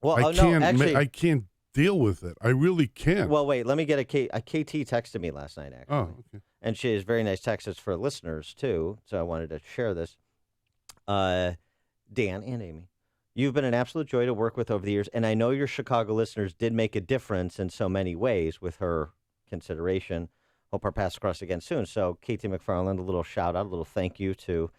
Speaker 14: Well,
Speaker 7: I can't deal with it. I really can't.
Speaker 14: Well, wait. Let me get a KT texted me last night, actually.
Speaker 7: Oh, okay.
Speaker 14: And she has very nice texts for listeners too. So I wanted to share this. Dan and Amy, you've been an absolute joy to work with over the years, and I know your Chicago listeners did make a difference in so many ways with her consideration. Hope our paths cross again soon. So, KT McFarland, a little shout out, a little thank you to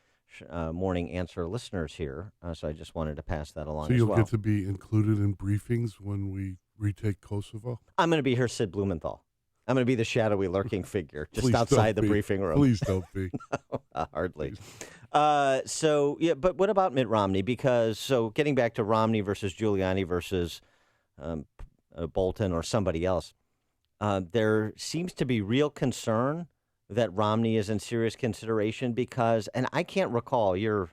Speaker 14: Morning Answer listeners here. So I just wanted to pass that along.
Speaker 7: So you'll
Speaker 14: as well.
Speaker 7: Get to be included in briefings when we retake Kosovo?
Speaker 14: I'm going to be here, Sid Blumenthal. I'm going to be the shadowy lurking figure just outside the briefing room.
Speaker 7: Please don't be.
Speaker 14: No, hardly. But what about Mitt Romney? Because, getting back to Romney versus Giuliani versus Bolton or somebody else, there seems to be real concern that Romney is in serious consideration because, and I can't recall, you're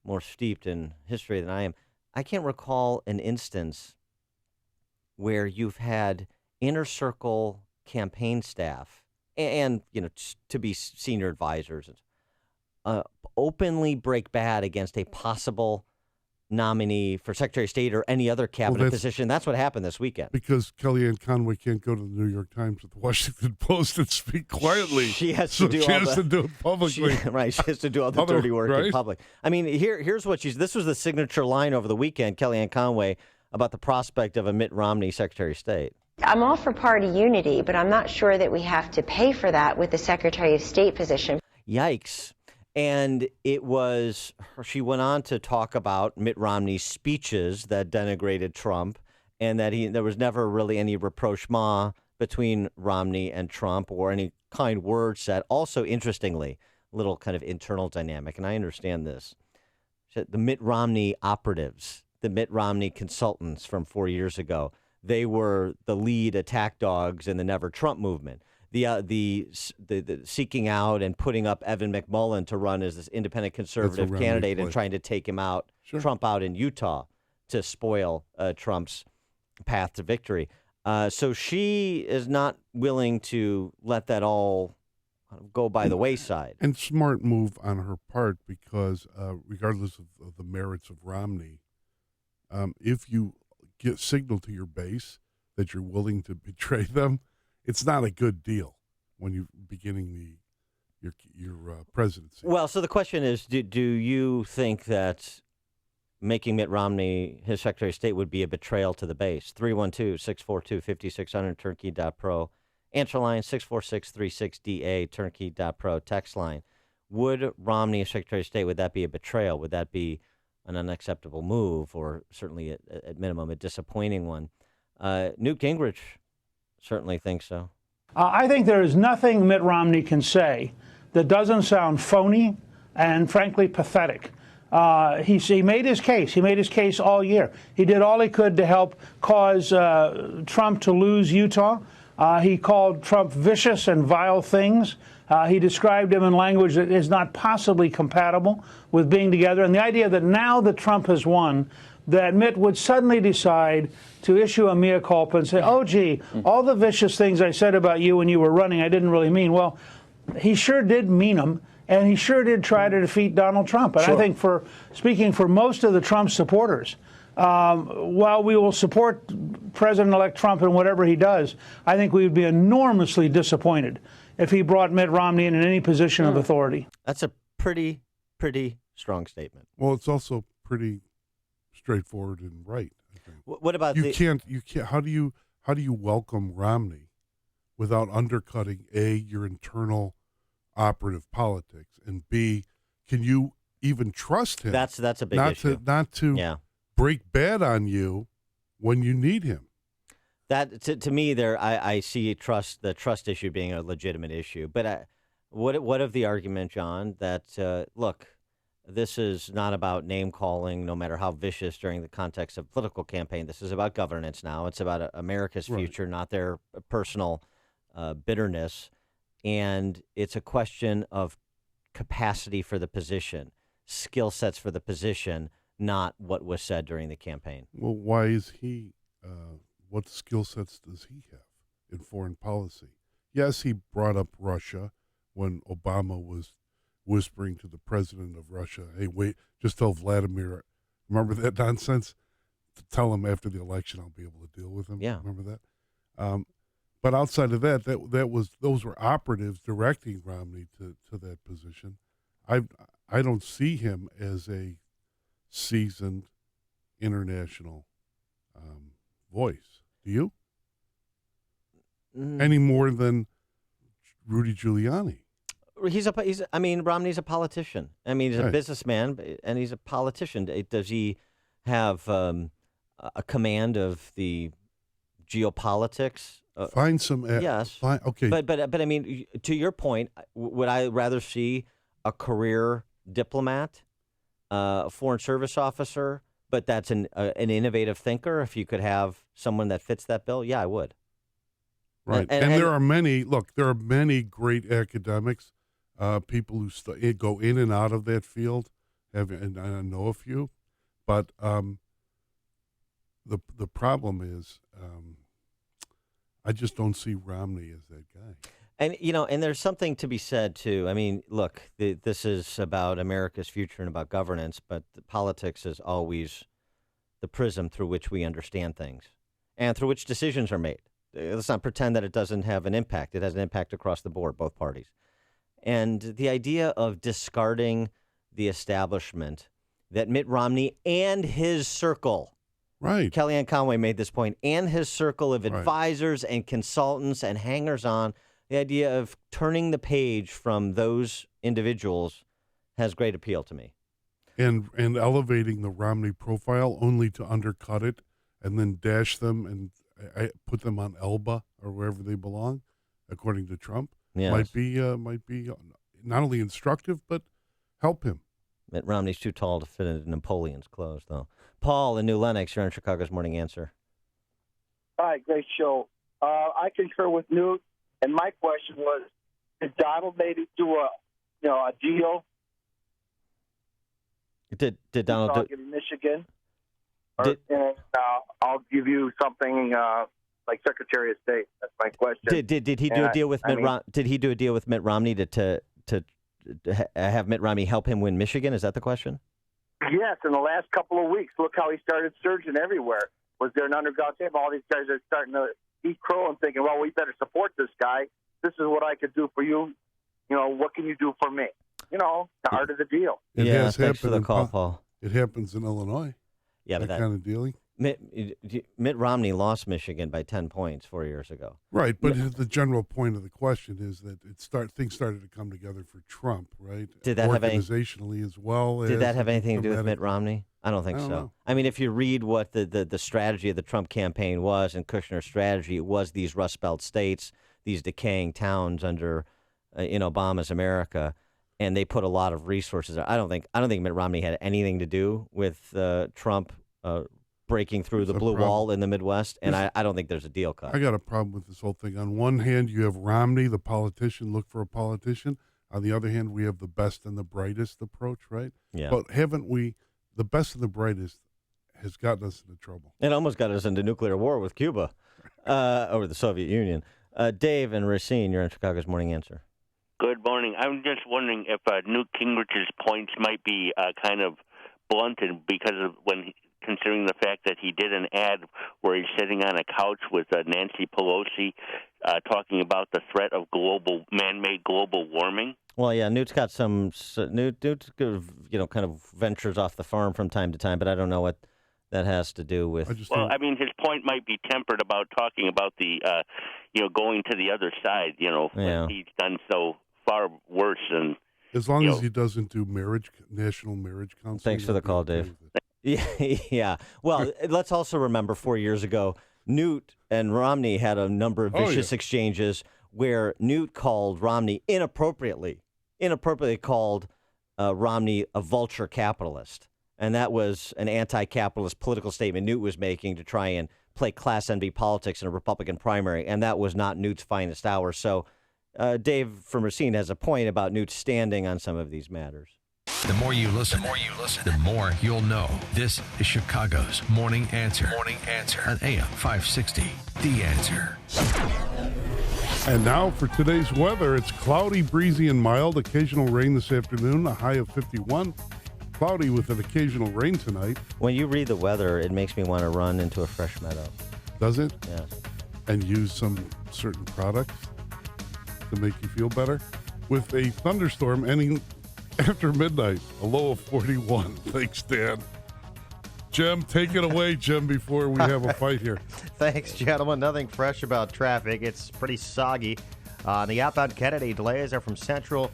Speaker 14: more steeped in history than I am, I can't recall an instance where you've had inner circle campaign staff and to be senior advisors openly break bad against a possible nominee for Secretary of State or any other cabinet position. That's what happened this weekend.
Speaker 7: Because Kellyanne Conway can't go to the New York Times or the Washington Post and speak quietly.
Speaker 14: She has
Speaker 7: to
Speaker 14: do
Speaker 7: she has to do it publicly.
Speaker 14: Right, she has to do all the dirty work in public. I mean, here's what this was the signature line over the weekend, Kellyanne Conway, about the prospect of a Mitt Romney Secretary of State.
Speaker 3: I'm all for party unity, but I'm not sure that we have to pay for that with the Secretary of State position.
Speaker 14: Yikes. And she went on to talk about Mitt Romney's speeches that denigrated Trump, and that there was never really any rapprochement between Romney and Trump or any kind word said. Also, interestingly, a little kind of internal dynamic, and I understand this. The Mitt Romney operatives, the Mitt Romney consultants from 4 years ago, they were the lead attack dogs in the Never Trump movement. The seeking out and putting up Evan McMullin to run as this independent conservative candidate and trying to take him out, Trump out in Utah to spoil Trump's path to victory. So she is not willing to let that all go by the wayside.
Speaker 7: And smart move on her part, because regardless of the merits of Romney, if you signal to your base that you're willing to betray them, it's not a good deal when you're beginning your presidency.
Speaker 14: Well, so the question is, do you think that making Mitt Romney his Secretary of State would be a betrayal to the base? 312-642-5600, turnkey.pro. Answer line 64636DA, turnkey.pro. Text line. Would Romney as Secretary of State, would that be a betrayal? Would that be an unacceptable move, or certainly at minimum a disappointing one? Newt Gingrich certainly thinks so.
Speaker 6: I think there is nothing Mitt Romney can say that doesn't sound phony and, frankly, pathetic. He made his case. He made his case all year. He did all he could to help cause Trump to lose Utah. He called Trump vicious and vile things. He described him in language that is not possibly compatible with being together. And the idea that now that Trump has won, that Mitt would suddenly decide to issue a mea culpa and say, oh, gee, all the vicious things I said about you when you were running, I didn't really mean. Well, he sure did mean them, and he sure did try to defeat Donald Trump. And I think speaking for most of the Trump supporters, while we will support President-elect Trump in whatever he does, I think we would be enormously disappointed if he brought Mitt Romney in any position of authority.
Speaker 14: That's a pretty strong statement.
Speaker 7: Well, it's also pretty straightforward and right. I think.
Speaker 14: What about
Speaker 7: you can't? How do you welcome Romney without undercutting your internal operative politics, and B, can you even trust him?
Speaker 14: That's a big issue.
Speaker 7: Not to break bad on you when you need him.
Speaker 14: That to me, I see the trust issue being a legitimate issue. But what of the argument, John, that look, this is not about name calling, no matter how vicious during the context of political campaign. This is about governance now. It's about America's future, not their personal bitterness. And it's a question of capacity for the position, skill sets for the position, not what was said during the campaign.
Speaker 7: Well, why is he? What skill sets does he have in foreign policy? Yes, he brought up Russia when Obama was whispering to the president of Russia, hey, wait, just tell Vladimir, remember that nonsense? To tell him after the election I'll be able to deal with him.
Speaker 14: Yeah.
Speaker 7: Remember that? But outside of that those were operatives directing Romney to that position. I don't see him as a seasoned international voice. Do you? Any more than Rudy Giuliani?
Speaker 14: Romney's a politician. I mean, he's a businessman, and he's a politician. Does he have a command of the geopolitics?
Speaker 7: Find some.
Speaker 14: Yes.
Speaker 7: Okay.
Speaker 14: But I mean, to your point, would I rather see a career diplomat, a foreign service officer, but that's an innovative thinker? If you could have someone that fits that bill, yeah, I would.
Speaker 7: Right. And there are many. Look, there are many great academics, people who go in and out of that field. And I know a few, but the problem is, I just don't see Romney as that guy.
Speaker 14: And, and there's something to be said, too. I mean, look, this is about America's future and about governance, but politics is always the prism through which we understand things and through which decisions are made. Let's not pretend that it doesn't have an impact. It has an impact across the board, both parties. And the idea of discarding the establishment that Mitt Romney and his circle,
Speaker 7: right?
Speaker 14: Kellyanne Conway made this point, and his circle of advisors and consultants and hangers-on, the idea of turning the page from those individuals has great appeal to me.
Speaker 7: And elevating the Romney profile only to undercut it and then dash them and put them on Elba or wherever they belong, according to Trump, might be not only instructive but help him.
Speaker 14: Mitt Romney's too tall to fit into Napoleon's clothes, though. Paul in New Lenox, you're on Chicago's Morning Answer.
Speaker 8: Hi, great show. I concur with Newt, and my question was, did Donald maybe do a deal?
Speaker 14: Did Donald
Speaker 8: do in Michigan? I'll give you something like Secretary of State. That's my question.
Speaker 14: Did he do a deal with Did he do a deal with Mitt Romney to have Mitt Romney help him win Michigan? Is that the question?
Speaker 8: Yes. In the last couple of weeks, look how he started surging everywhere. Was there an underground table? All these guys are starting to eat crow and thinking, well, we better support this guy. This is what I could do for you. What can you do for me? The art of the deal.
Speaker 14: Thanks for the call, Paul.
Speaker 7: It happens in Illinois.
Speaker 14: Yeah, but
Speaker 7: that kind of dealing.
Speaker 14: Mitt Romney lost Michigan by 10 points 4 years ago.
Speaker 7: Right, but the general point of the question is that things started to come together for Trump, right?
Speaker 14: Did that have
Speaker 7: organizationally as well?
Speaker 14: Did that have anything to do with Mitt Romney? I don't think so.
Speaker 7: Know.
Speaker 14: I mean, if you read what the strategy of the Trump campaign was and Kushner's strategy, it was these Rust Belt states, these decaying towns under in Obama's America, and they put a lot of resources. I don't think Mitt Romney had anything to do with Trump breaking through the blue wall in the Midwest, and I don't think there's a deal cut.
Speaker 7: I got a problem with this whole thing. On one hand, you have Romney, the politician, look for a politician. On the other hand, we have the best and the brightest approach, right?
Speaker 14: Yeah.
Speaker 7: But haven't we, the best and the brightest has gotten us into trouble.
Speaker 14: It almost got us into nuclear war with Cuba or the Soviet Union. Dave and Racine, you're on Chicago's Morning Answer.
Speaker 9: Good morning. I'm just wondering if Newt Gingrich's points might be kind of blunted because of considering the fact that he did an ad where he's sitting on a couch with Nancy Pelosi talking about the threat of man-made global warming.
Speaker 14: Well, yeah, Newt's got Newt kind of ventures off the farm from time to time, but I don't know what that has to do with.
Speaker 9: His point might be tempered about talking about the, going to the other side. When he's done so far worse than.
Speaker 7: As long as he doesn't do national marriage counseling.
Speaker 14: Thanks for the call, Dave. Yeah. Well, let's also remember 4 years ago, Newt and Romney had a number of vicious exchanges where Newt called Romney inappropriately called Romney a vulture capitalist. And that was an anti-capitalist political statement Newt was making to try and play Class envy politics in a Republican primary. And that was not Newt's finest hour. So Dave from Racine has a point about Newt standing on some of these matters.
Speaker 1: The more you listen, the more you'll know. This is Chicago's Morning Answer. Morning Answer on AM 560. The Answer.
Speaker 7: And now for today's weather. It's cloudy, breezy, and mild. Occasional rain this afternoon, a high of 51. Cloudy with an occasional rain tonight.
Speaker 14: When you read the weather, it makes me want to run into a fresh meadow.
Speaker 7: Does it?
Speaker 14: Yes.
Speaker 7: And use some certain products to make you feel better? With a thunderstorm ending after midnight, a low of 41. Thanks, Dan. Jim, take it away, Jim, before we have a fight here.
Speaker 5: Thanks, gentlemen. Nothing fresh about traffic. It's pretty soggy. On the outbound Kennedy, delays are from Central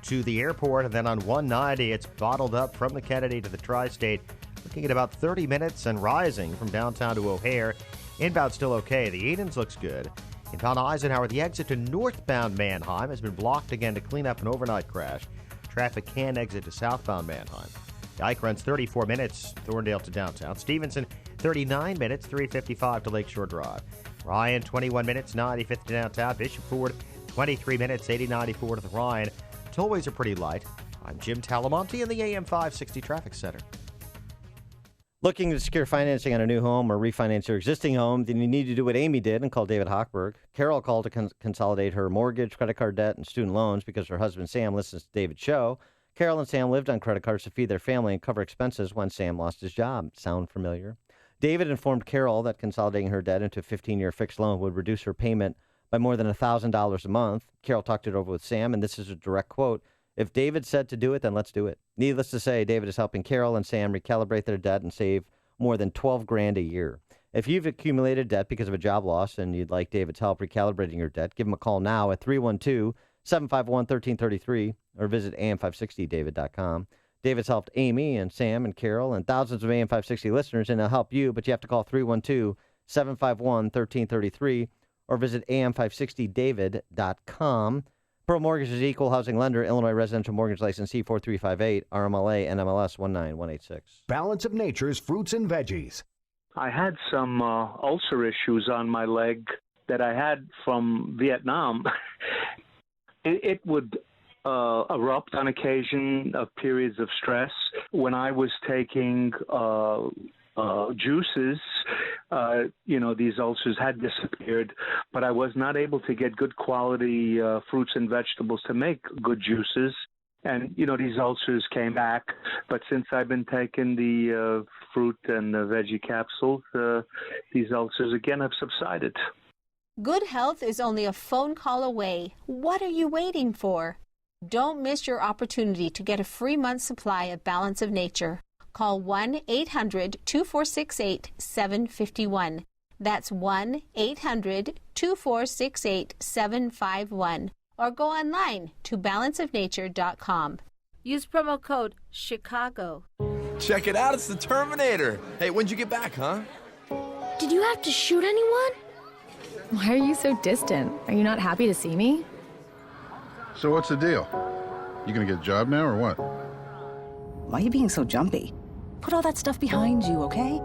Speaker 5: to the airport, and then on 190, it's bottled up from the Kennedy to the Tri-State. Looking at about 30 minutes and rising from downtown to O'Hare. Inbound still okay. The Edens looks good. Inbound Eisenhower, the exit to northbound Manheim has been blocked again to clean up an overnight crash. Traffic can exit to southbound Manheim. The Ike runs 34 minutes, Thorndale to downtown. Stevenson, 39 minutes, 355 to Lakeshore Drive. Ryan, 21 minutes, 95th to downtown. Bishop Ford, 23 minutes, 8094 to the Ryan. Tollways are pretty light. I'm Jim Talamonte in the AM 560 Traffic Center.
Speaker 14: Looking to secure financing on a new home or refinance your existing home, then you need to do what Amy did and call David Hochberg. Carol called to consolidate her mortgage, credit card debt, and student loans because her husband Sam listens to David's show. Carol and Sam lived on credit cards to feed their family and cover expenses when Sam lost his job. Sound familiar? David informed Carol that consolidating her debt into a 15-year fixed loan would reduce her payment by more than $1,000 a month. Carol talked it over with Sam, and this is a direct quote. If David said to do it, then let's do it. Needless to say, David is helping Carol and Sam recalibrate their debt and save more than $12,000 a year. If you've accumulated debt because of a job loss and you'd like David's help recalibrating your debt, give him a call now at 312-751-1333 or visit am560david.com. David's helped Amy and Sam and Carol and thousands of AM560 listeners, and he'll help you, but you have to call 312-751-1333 or visit am560david.com. Pearl Mortgage is equal housing lender, Illinois residential mortgage license C4358, RMLA, NMLS 19186.
Speaker 23: Balance of Nature's fruits and veggies.
Speaker 10: I had some ulcer issues on my leg that I had from Vietnam. It would erupt on occasion of periods of stress. When I was taking juices, these ulcers had disappeared, but I was not able to get good quality fruits and vegetables to make good juices. And, these ulcers came back. But since I've been taking the fruit and the veggie capsules, these ulcers again have subsided.
Speaker 11: Good health is only a phone call away. What are you waiting for? Don't miss your opportunity to get a free month supply of Balance of Nature. Call 1-800-2468-751. That's 1-800-2468-751. Or go online to balanceofnature.com.
Speaker 12: Use promo code Chicago.
Speaker 13: Check it out, it's the Terminator. Hey, when'd you get back, huh?
Speaker 15: Did you have to shoot anyone? Why are you so distant? Are you not happy to see me?
Speaker 26: So what's the deal? You gonna get a job now or what?
Speaker 27: Why are you being so jumpy? Put all that stuff behind you, okay?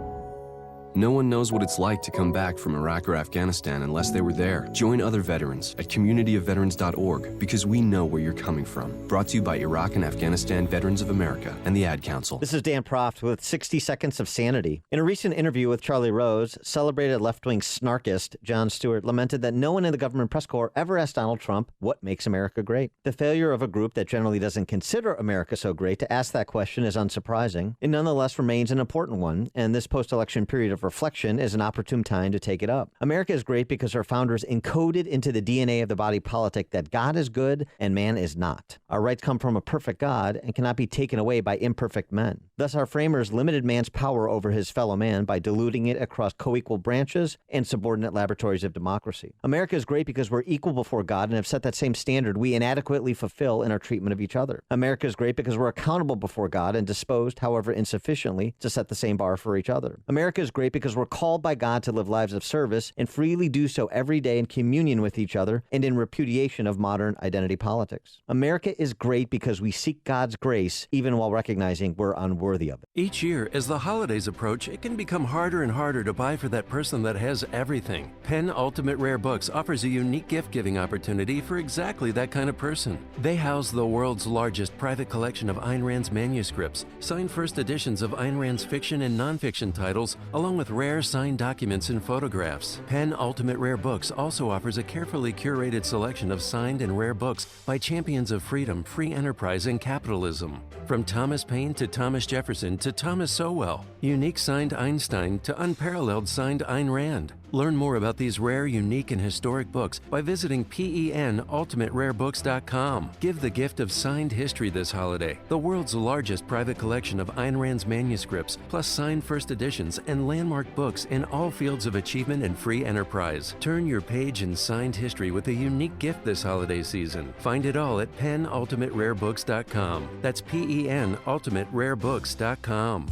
Speaker 28: No one knows what it's like to come back from Iraq or Afghanistan unless they were there. Join other veterans at communityofveterans.org because we know where you're coming from. Brought to you by Iraq and Afghanistan Veterans of America and the Ad Council.
Speaker 14: This is Dan Proft with 60 Seconds of Sanity. In a recent interview with Charlie Rose, celebrated left-wing snarkist Jon Stewart lamented that no one in the government press corps ever asked Donald Trump what makes America great. The failure of a group that generally doesn't consider America so great to ask that question is unsurprising. It nonetheless remains an important one, and this post-election period of reflection is an opportune time to take it up. America is great because our founders encoded into the DNA of the body politic that God is good and man is not. Our rights come from a perfect God and cannot be taken away by imperfect men. Thus, our framers limited man's power over his fellow man by diluting it across co-equal branches and subordinate laboratories of democracy. America is great because we're equal before God and have set that same standard we inadequately fulfill in our treatment of each other. America is great because we're accountable before God and disposed, however insufficiently, to set the same bar for each other. America is great because we're called by God to live lives of service and freely do so every day in communion with each other and in repudiation of modern identity politics. America is great because we seek God's grace even while recognizing we're unworthy of it.
Speaker 2: Each year, as the holidays approach, it can become harder and harder to buy for that person that has everything. Penn Ultimate Rare Books offers a unique gift-giving opportunity for exactly that kind of person. They house the world's largest private collection of Ayn Rand's manuscripts, signed first editions of Ayn Rand's fiction and nonfiction titles, along with rare signed documents and photographs. Penn Ultimate Rare Books also offers a carefully curated selection of signed and rare books by champions of freedom, free enterprise, and capitalism. From Thomas Paine to Thomas Jefferson to Thomas Sowell, unique signed Einstein to unparalleled signed Ayn Rand. Learn more about these rare, unique, and historic books by visiting penultimaterarebooks.com. Give the gift of signed history this holiday. The world's largest private collection of Ayn Rand's manuscripts, plus signed first editions and landmark books in all fields of achievement and free enterprise. Turn your page in signed history with a unique gift this holiday season. Find it all at penultimaterarebooks.com. That's penultimaterarebooks.com.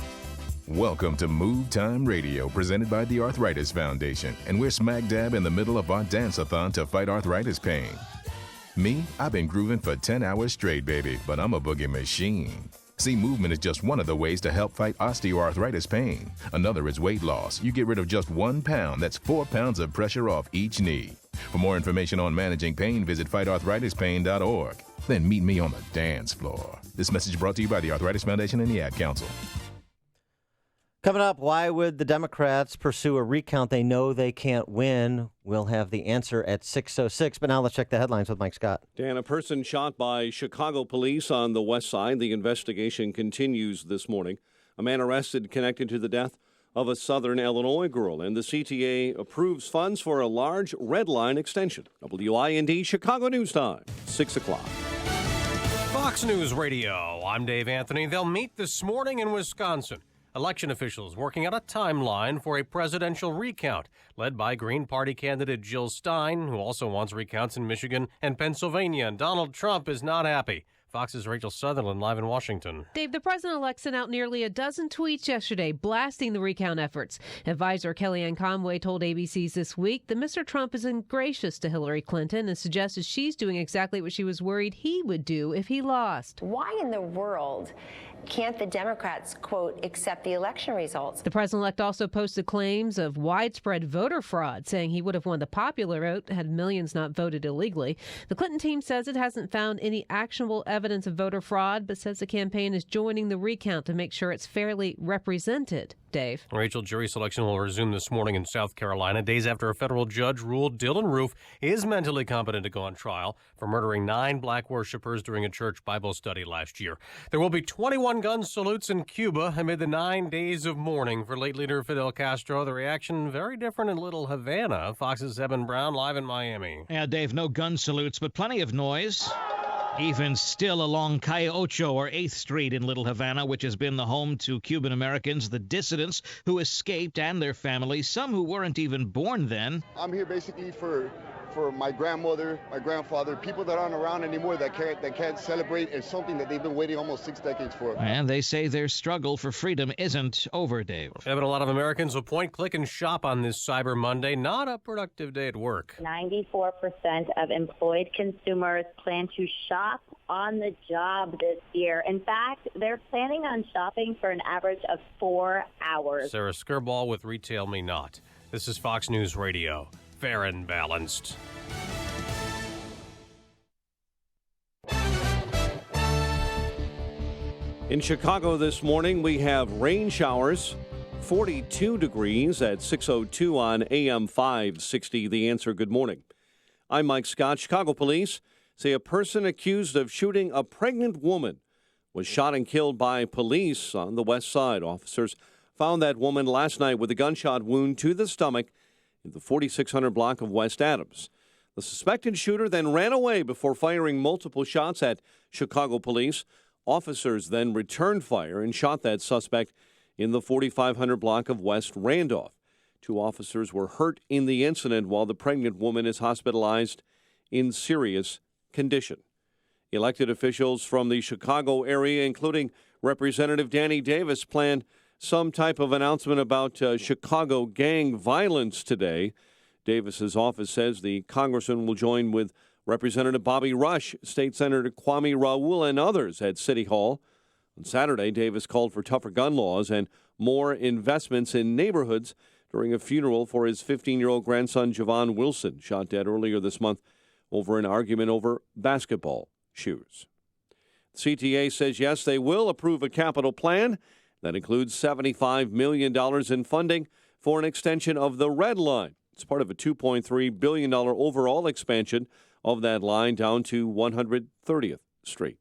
Speaker 29: Welcome to Move Time Radio, presented by the Arthritis Foundation, and we're smack dab in the middle of our dance-a-thon to fight arthritis pain. Me, I've been grooving for 10 hours straight, baby, but I'm a boogie machine. See, movement is just one of the ways to help fight osteoarthritis pain. Another is weight loss. You get rid of just 1 pound. That's 4 pounds of pressure off each knee. For more information on managing pain, visit fightarthritispain.org. Then meet me on the dance floor. This message brought to you by the Arthritis Foundation and the Ad Council.
Speaker 14: Coming up, why would the Democrats pursue a recount they know they can't win? We'll have the answer at 6:06. But now let's check the headlines with Mike Scott.
Speaker 4: Dan, a person shot by Chicago police on the west side. The investigation continues this morning. A man arrested connected to the death of a Southern Illinois girl. And the CTA approves funds for a large red line extension. WIND Chicago News Time, 6 o'clock.
Speaker 16: Fox News Radio. I'm Dave Anthony. They'll meet this morning in Wisconsin. Election officials working out a timeline for a presidential recount, led by Green Party candidate Jill Stein, who also wants recounts in Michigan and Pennsylvania. And Donald Trump is not happy. Fox's Rachel Sutherland live in Washington.
Speaker 17: Dave, the president-elect sent out nearly a dozen tweets yesterday blasting the recount efforts. Advisor Kellyanne Conway told ABC's This Week that Mr. Trump isn't gracious to Hillary Clinton and suggested she's doing exactly what she was worried he would do if he lost.
Speaker 3: Why in the world can't the Democrats, quote, accept the election results?
Speaker 17: The president-elect also posted claims of widespread voter fraud, saying he would have won the popular vote had millions not voted illegally. The Clinton team says it hasn't found any actionable evidence of voter fraud, but says the campaign is joining the recount to make sure it's fairly represented. Dave.
Speaker 16: Rachel, jury selection will resume this morning in South Carolina, days after a federal judge ruled Dylan Roof is mentally competent to go on trial for murdering 9 black worshipers during a church Bible study last year. There will be 21 gun salutes in Cuba amid the 9 days of mourning for late leader Fidel Castro. The reaction very different in Little Havana. Fox's Evan Brown live in Miami.
Speaker 18: Yeah, Dave, no gun salutes, but plenty of noise. Even still along Calle Ocho or 8th Street in Little Havana, which has been the home to Cuban Americans, the dissidents who escaped and their families, some who weren't even born then.
Speaker 19: I'm here basically for my grandmother, my grandfather, people that aren't around anymore that can't celebrate. It's something that they've been waiting almost 6 decades for.
Speaker 18: And they say their struggle for freedom isn't over, Dave.
Speaker 16: Yeah, but a lot of Americans will point, click, and shop on this Cyber Monday. Not a productive day at work.
Speaker 20: 94% of employed consumers plan to shop on the job this year. In fact, they're planning on shopping for an average of 4 hours.
Speaker 16: Sarah Skirball with Retail Me Not. This is Fox News Radio. Fair and balanced.
Speaker 4: In Chicago this morning, we have rain showers, 42 degrees at 6:02 on AM 560. The Answer, good morning. I'm Mike Scott. Chicago police say a person accused of shooting a pregnant woman was shot and killed by police on the west side. Officers found that woman last night with a gunshot wound to the stomach in the 4600 block of West Adams. The suspected shooter then ran away before firing multiple shots at Chicago police. Officers then returned fire and shot that suspect in the 4500 block of West Randolph. 2 officers were hurt in the incident while the pregnant woman is hospitalized in serious condition. Elected officials from the Chicago area, including Representative Danny Davis, plan some type of announcement about Chicago gang violence today. Davis's office says the congressman will join with Representative Bobby Rush, State Senator Kwame Raoul, and others at City Hall. On Saturday, Davis called for tougher gun laws and more investments in neighborhoods during a funeral for his 15-year-old grandson, Javon Wilson, shot dead earlier this month over an argument over basketball shoes. CTA says, yes, they will approve a capital plan that includes $75 million in funding for an extension of the Red Line. It's part of a $2.3 billion overall expansion of that line down to 130th Street.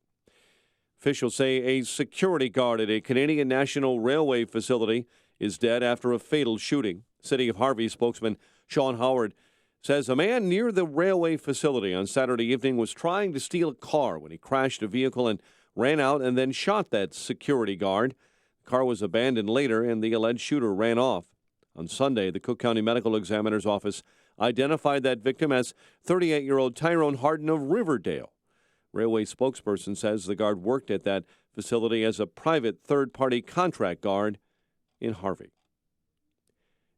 Speaker 4: Officials say a security guard at a Canadian National Railway facility is dead after a fatal shooting. City of Harvey spokesman Sean Howard says a man near the railway facility on Saturday evening was trying to steal a car when he crashed a vehicle and ran out and then shot that security guard. The car was abandoned later and the alleged shooter ran off. On Sunday, the Cook County Medical Examiner's Office identified that victim as 38-year-old Tyrone Harden of Riverdale. Railway spokesperson says the guard worked at that facility as a private third-party contract guard in Harvey.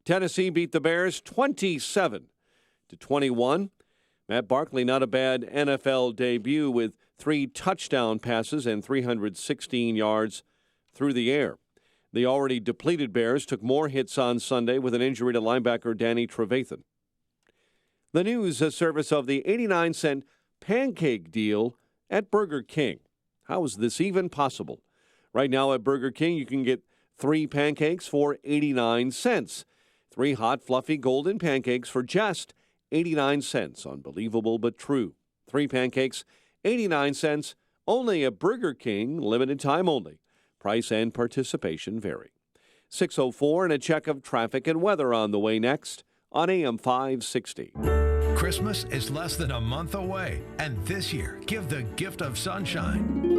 Speaker 4: Tennessee beat the Bears 27-21. Matt Barkley, not a bad NFL debut with 3 touchdown passes and 316 yards through the air. The already depleted Bears took more hits on Sunday with an injury to linebacker Danny Trevathan. The news, a service of the 89-cent pancake deal at Burger King. How is this even possible? Right now at Burger King, you can get 3 pancakes for 89 cents. 3 hot, fluffy golden pancakes for just 89 cents. Unbelievable but true. 3 pancakes, 89 cents, only at Burger King, limited time only. Price and participation vary. 6:04 and a check of traffic and weather on the way next on AM 560.
Speaker 1: Christmas is less than a month away, and this year, give the gift of sunshine.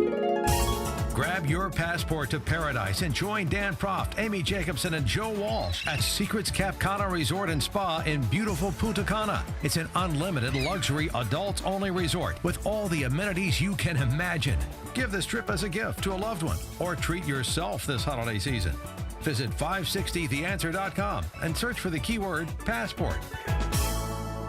Speaker 1: Grab your passport to paradise and join Dan Proft, Amy Jacobson, and Joe Walsh at Secrets Cap Cana Resort and Spa in beautiful Punta Cana. It's an unlimited luxury adults-only resort with all the amenities you can imagine. Give this trip as a gift to a loved one or treat yourself this holiday season. Visit 560theanswer.com and search for the keyword passport.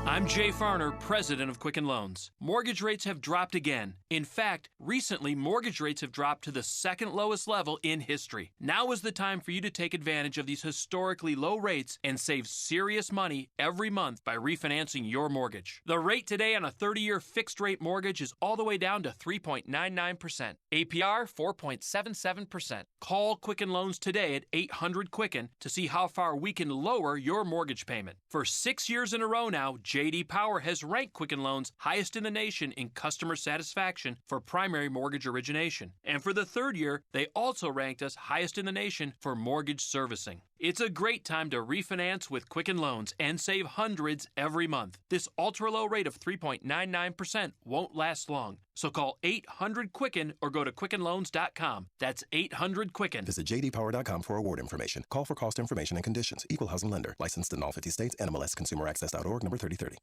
Speaker 6: I'm Jay Farner, president of Quicken Loans. Mortgage rates have dropped again. In fact, recently, mortgage rates have dropped to the second lowest level in history. Now is the time for you to take advantage of these historically low rates and save serious money every month by refinancing your mortgage. The rate today on a 30-year fixed-rate mortgage is all the way down to 3.99%. APR, 4.77%. Call Quicken Loans today at 800-QUICKEN to see how far we can lower your mortgage payment. For 6 years in a row now, J.D. Power has ranked Quicken Loans highest in the nation in customer satisfaction for primary mortgage origination. And for the third year, they also ranked us highest in the nation for mortgage servicing. It's a great time to refinance with Quicken Loans and save hundreds every month. This ultra-low rate of 3.99% won't last long. So call 800-QUICKEN or go to QuickenLoans.com. That's 800-QUICKEN.
Speaker 7: Visit jdpower.com for award information. Call for cost information and conditions. Equal housing lender. Licensed in all 50 states. NMLS ConsumerAccess.org, number 3030.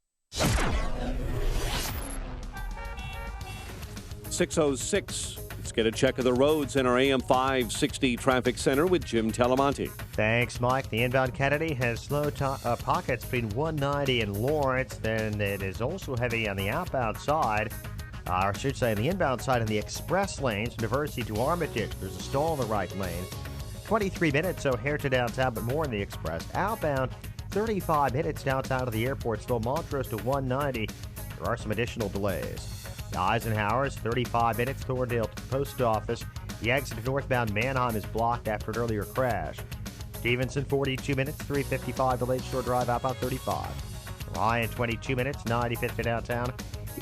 Speaker 4: 6:06. Let's get a check of the roads in our AM 560 traffic center with Jim Talamonte.
Speaker 5: Thanks, Mike. The inbound Kennedy has slow pockets between 190 and Lawrence. Then it is also heavy on the outbound side. Or I should say on the inbound side in the express lanes from Diversey to Armitage. There's a stall in the right lane. 23 minutes O'Hare to downtown, but more in the express. Outbound, 35 minutes downtown to the airport. Still Montrose to 190. There are some additional delays. The Eisenhower's 35 minutes Thorndale to the post office. The exit to northbound Mannheim is blocked after an earlier crash. Stevenson 42 minutes, 355 to Lakeshore Drive outbound 35. Ryan 22 minutes, 95th to downtown.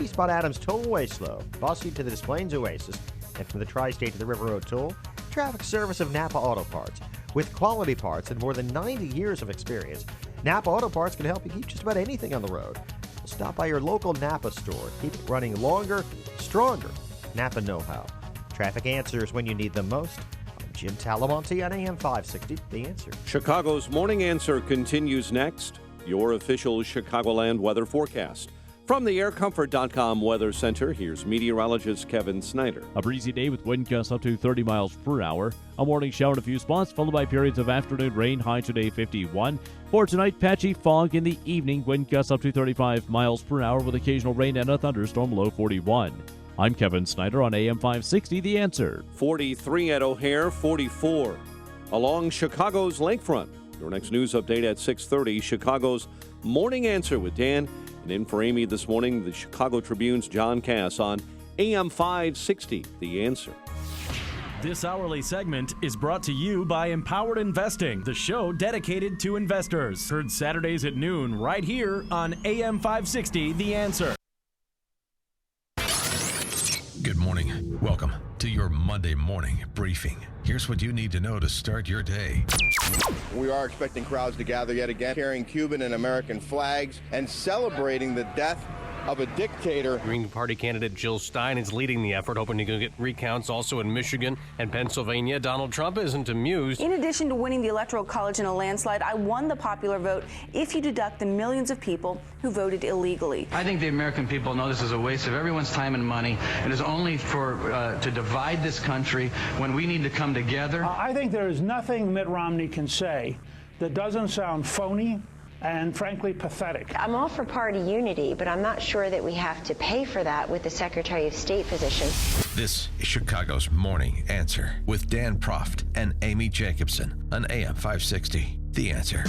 Speaker 5: Eastbound Adams tollway slow. Busing to the Des Plaines Oasis and from the Tri-State to the River Road Toll. Traffic service of Napa Auto Parts. With quality parts and more than 90 years of experience, Napa Auto Parts can help you keep just about anything on the road. Stop by your local Napa store. Keep it running longer, stronger. Napa know-how. Traffic answers when you need them most. I'm Jim Talamonte on AM 560, The Answer.
Speaker 4: Chicago's Morning Answer continues next. Your official Chicagoland weather forecast. From the AirComfort.com Weather Center, here's meteorologist Kevin Snyder.
Speaker 8: A breezy day with wind gusts up to 30 miles per hour. A morning shower in a few spots, followed by periods of afternoon rain, high today 51. For tonight, patchy fog in the evening, wind gusts up to 35 miles per hour with occasional rain and a thunderstorm, low 41. I'm Kevin Snyder on AM 560, The Answer.
Speaker 4: 43 at O'Hare, 44 along Chicago's lakefront. Your next news update at 6:30, Chicago's Morning Answer with Dan. And in for Amy this morning, the Chicago Tribune's John Cass on AM 560, The Answer.
Speaker 9: This hourly segment is brought to you by Empowered Investing, the show dedicated to investors. Heard Saturdays at noon right here on AM 560, The Answer.
Speaker 1: Good morning. Welcome to your Monday morning briefing. Here's what you need to know to start your day.
Speaker 21: We are expecting crowds to gather yet again, carrying Cuban and American flags and celebrating the death of a dictator.
Speaker 16: Green Party candidate Jill Stein is leading the effort, hoping to get recounts also in Michigan and Pennsylvania. Donald Trump isn't amused.
Speaker 22: In addition to winning the Electoral College in a landslide, I won the popular vote if you deduct the millions of people who voted illegally.
Speaker 24: I think the American people know this is a waste of everyone's time and money. It is only to divide this country when we need to come together.
Speaker 25: I think there is nothing Mitt Romney can say that doesn't sound phony and frankly pathetic.
Speaker 3: I'm all for party unity, but I'm not sure that we have to pay for that with the Secretary of State position.
Speaker 1: This is Chicago's Morning Answer with Dan Proft and Amy Jacobson on AM 560, The Answer.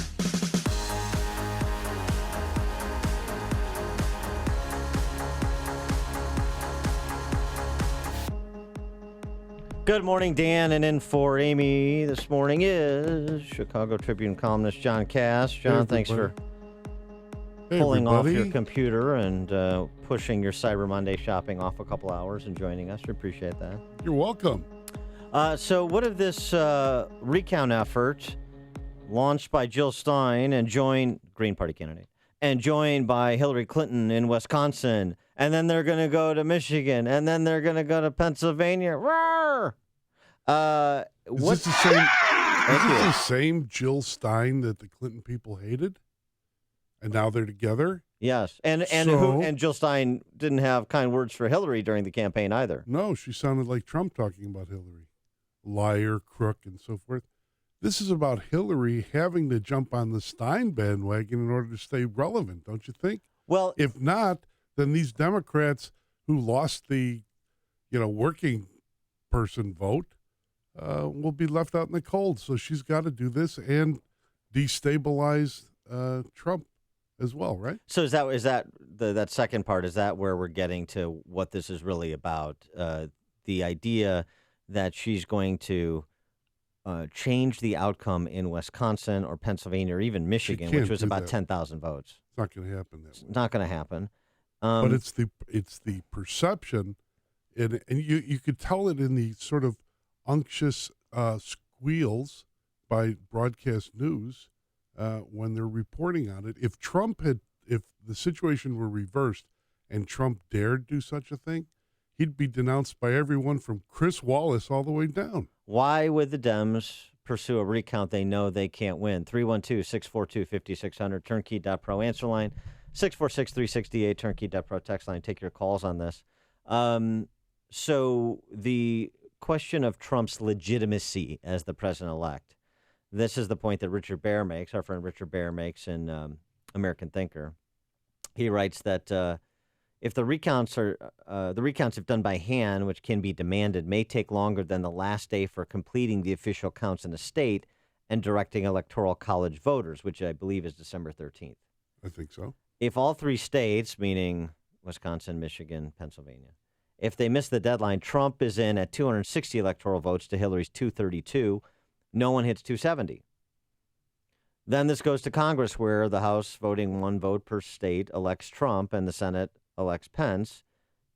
Speaker 14: Good morning, Dan, and in for Amy this morning is Chicago Tribune columnist John Cass. John, thanks for pulling off your computer and pushing your Cyber Monday shopping off a couple hours and joining us. We appreciate that.
Speaker 10: You're welcome.
Speaker 14: So what of this recount effort launched by Jill Stein and Green Party candidate, and joined by Hillary Clinton in Wisconsin, and then they're going to go to Michigan, and then they're going to go to Pennsylvania. Roar!
Speaker 10: Is this the same Jill Stein that the Clinton people hated? And now they're together?
Speaker 14: Yes. And Jill Stein didn't have kind words for Hillary during the campaign either.
Speaker 10: No, she sounded like Trump talking about Hillary. Liar, crook, and so forth. This is about Hillary having to jump on the Stein bandwagon in order to stay relevant, don't you think?
Speaker 14: Well,
Speaker 10: if not, then these Democrats who lost the, working person vote will be left out in the cold. So she's got to do this and destabilize Trump as well, right?
Speaker 14: So is that that second part? Is that where we're getting to what this is really about? The idea that she's going to change the outcome in Wisconsin or Pennsylvania or even Michigan, which was about 10,000 votes.
Speaker 10: It's not going to happen.
Speaker 14: It's not going to happen.
Speaker 10: But it's the perception, and you could tell it in the sort of unctuous squeals by broadcast news when they're reporting on it. If the situation were reversed and Trump dared do such a thing, he'd be denounced by everyone from Chris Wallace all the way down.
Speaker 14: Why would the Dems pursue a recount they know they can't win? 312-642-5600, turnkey.pro answer line, 646-368, turnkey.pro text line. Take your calls on this. So the question of Trump's legitimacy as the president-elect, this is the point that Richard Baer makes, our friend Richard Baer makes in American Thinker. He writes that if the recounts if done by hand, which can be demanded, may take longer than the last day for completing the official counts in the state and directing electoral college voters, which I believe is December 13th.
Speaker 10: I think so.
Speaker 14: If all three states, meaning Wisconsin, Michigan, Pennsylvania, if they miss the deadline, Trump is in at 260 electoral votes to Hillary's 232. No one hits 270. Then this goes to Congress, where the House, voting one vote per state, elects Trump, and the Senate elects Pence.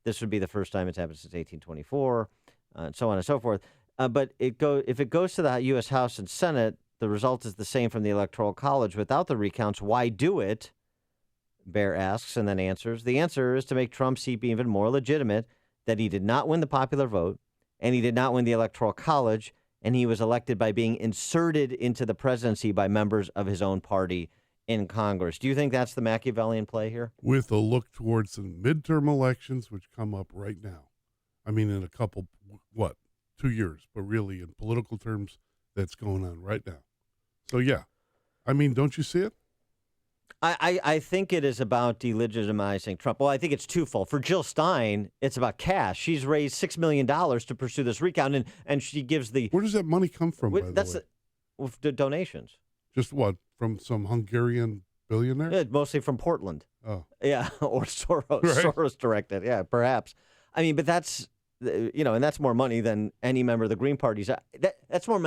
Speaker 14: This would be the first time it's happened since 1824, and so on and so forth. But if it goes to the U.S. House and Senate, the result is the same from the Electoral College. Without the recounts, why do it? Baer asks and then answers. The answer is to make Trump seem even more legitimate that he did not win the popular vote, and he did not win the Electoral College, and he was elected by being inserted into the presidency by members of his own party in Congress. Do you think that's the Machiavellian play here?
Speaker 10: With a look towards the midterm elections, which come up right now. I mean, in a couple, 2 years, but really in political terms, that's going on right now. So, yeah. I mean, don't you see it?
Speaker 14: I think it is about delegitimizing Trump. Well, I think it's twofold. For Jill Stein, it's about cash. She's raised $6 million to pursue this recount, and she gives the...
Speaker 10: Where does that money come from, by the way?
Speaker 14: The donations.
Speaker 10: Just what? From some Hungarian billionaire?
Speaker 14: Yeah, mostly from Portland.
Speaker 10: Oh.
Speaker 14: Yeah, or Soros.
Speaker 10: Right.
Speaker 14: Soros directed. Yeah, perhaps. I mean, but that's, and that's more money than any member of the Green Party's. That's more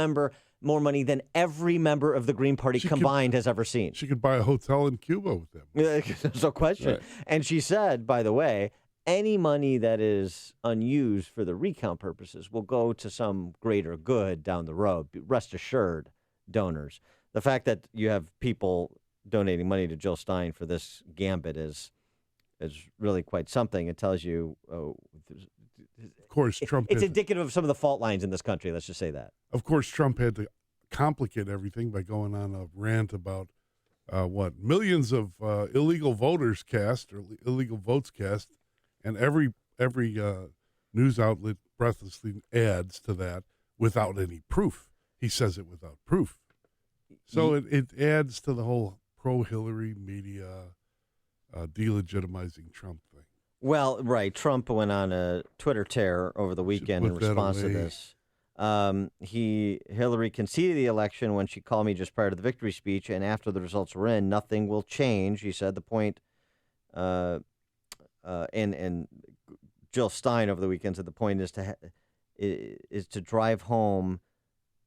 Speaker 14: money than every member of the Green Party combined has ever seen.
Speaker 10: She could buy a hotel in Cuba with them.
Speaker 14: There's no question.
Speaker 10: Right.
Speaker 14: And she said, by the way, any money that is unused for the recount purposes will go to some greater good down the road. Rest assured, donors. The fact that you have people donating money to Jill Stein for this gambit is really quite something. It tells you,
Speaker 10: of course, Trump.
Speaker 14: It's indicative of some of the fault lines in this country. Let's just say that.
Speaker 10: Of course, Trump had to complicate everything by going on a rant about millions of illegal voters cast or illegal votes cast, and every news outlet breathlessly adds to that without any proof. He says it without proof. So it adds to the whole pro-Hillary media delegitimizing Trump thing.
Speaker 14: Well, right. Trump went on a Twitter tear over the weekend in response to this. Hillary conceded the election when she called me just prior to the victory speech, and after the results were in, nothing will change. He said the point, and Jill Stein over the weekend said the point is is to drive home.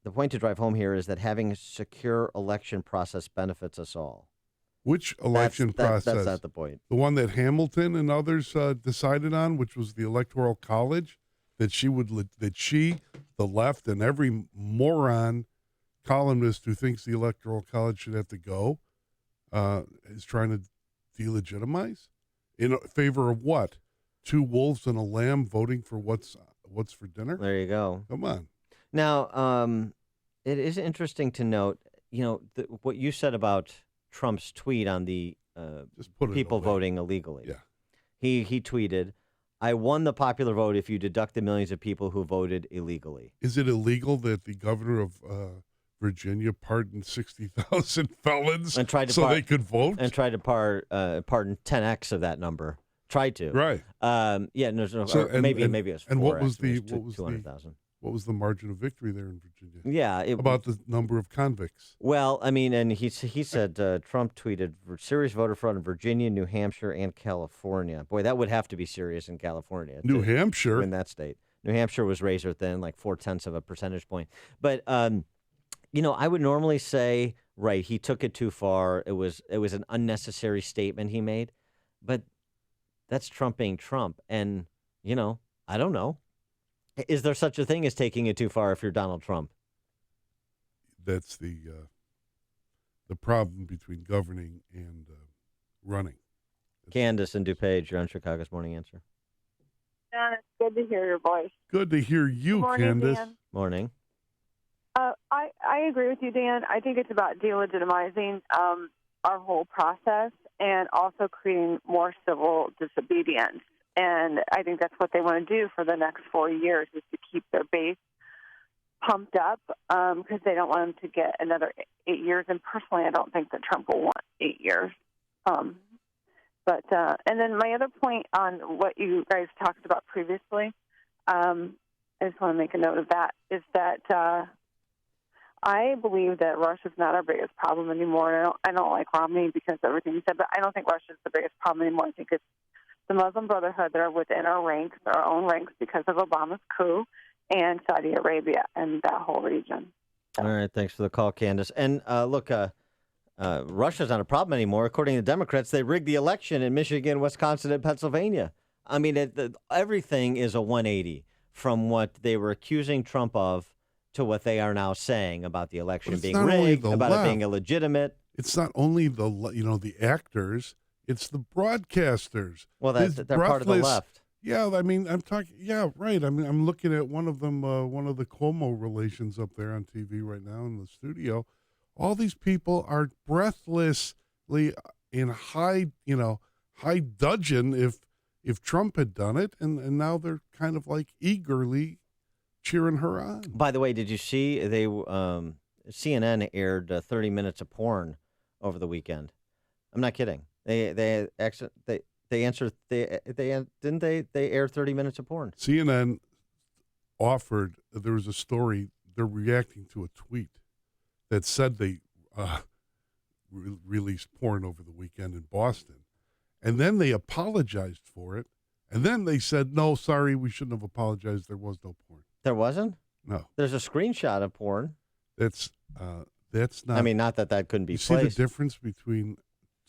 Speaker 14: The point to drive home here is that having a secure election process benefits us all.
Speaker 10: Which election process?
Speaker 14: That's not the point.
Speaker 10: The one that Hamilton and others decided on, which was the Electoral College, that the left, and every moron columnist who thinks the Electoral College should have to go is trying to delegitimize in favor of what? 2 wolves and a lamb voting for what's for dinner?
Speaker 14: There you go.
Speaker 10: Come on.
Speaker 14: Now, it is interesting to note, what you said about Trump's tweet on the people voting illegally.
Speaker 10: Yeah.
Speaker 14: He tweeted, "I won the popular vote if you deduct the millions of people who voted illegally."
Speaker 10: Is it illegal that the governor of Virginia pardoned 60,000 felons
Speaker 14: and tried to
Speaker 10: they could vote?
Speaker 14: And tried to pardon 10x of that number. Tried to.
Speaker 10: Right.
Speaker 14: Maybe it was 4x.
Speaker 10: And what was
Speaker 14: 200,000.
Speaker 10: What was the margin of victory there in Virginia?
Speaker 14: Yeah.
Speaker 10: About the number of convicts.
Speaker 14: Well, I mean, and he said Trump tweeted serious voter fraud in Virginia, New Hampshire, and California. Boy, that would have to be serious in California.
Speaker 10: New Hampshire?
Speaker 14: In that state. New Hampshire was razor thin, like 0.4 of a percentage point. But, I would normally say, right, he took it too far. It was an unnecessary statement he made. But that's Trump being Trump. And, I don't know. Is there such a thing as taking it too far if you're Donald Trump?
Speaker 10: That's the problem between governing and running.
Speaker 14: Candace and DuPage, you're on Chicago's Morning Answer.
Speaker 2: Dan, it's good to hear your voice.
Speaker 10: Good to hear you,
Speaker 2: Good morning,
Speaker 10: Candace.
Speaker 2: Dan.
Speaker 14: Morning.
Speaker 2: I agree with you, Dan. I think it's about delegitimizing our whole process and also creating more civil disobedience. And I think that's what they want to do for the next 4 years, is to keep their base pumped up because they don't want them to get another 8 years. And personally, I don't think that Trump will want 8 years. And then my other point on what you guys talked about previously, I just want to make a note of that, is that I believe that Russia's not our biggest problem anymore. I don't like Romney because of everything he said, but I don't think Russia's the biggest problem anymore. I think it's the Muslim Brotherhood that are within our ranks, our own ranks, because of Obama's coup, and Saudi Arabia and that whole region.
Speaker 14: All right, thanks for the call, Candace. And look, Russia's not a problem anymore. According to Democrats, they rigged the election in Michigan, Wisconsin, and Pennsylvania. I mean, everything is a 180 from what they were accusing Trump of to what they are now saying about the election being rigged, about it being illegitimate.
Speaker 10: It's not only the actors. It's the broadcasters.
Speaker 14: Well, they're part of the left.
Speaker 10: Yeah, I mean, I'm talking. Yeah, right. I mean, I'm looking at one of them, one of the Cuomo relations up there on TV right now in the studio. All these people are breathlessly in high dudgeon if Trump had done it, and now they're kind of like eagerly cheering her on.
Speaker 14: By the way, did you see CNN aired 30 minutes of porn over the weekend? I'm not kidding. They aired 30 minutes of porn.
Speaker 10: CNN offered, there was a story, they're reacting to a tweet that said they released porn over the weekend in Boston. And then they apologized for it. And then they said, no, sorry, we shouldn't have apologized. There was no porn.
Speaker 14: There wasn't?
Speaker 10: No.
Speaker 14: There's a screenshot of porn.
Speaker 10: That's not.
Speaker 14: I mean, not that couldn't be
Speaker 10: you
Speaker 14: placed.
Speaker 10: See the difference between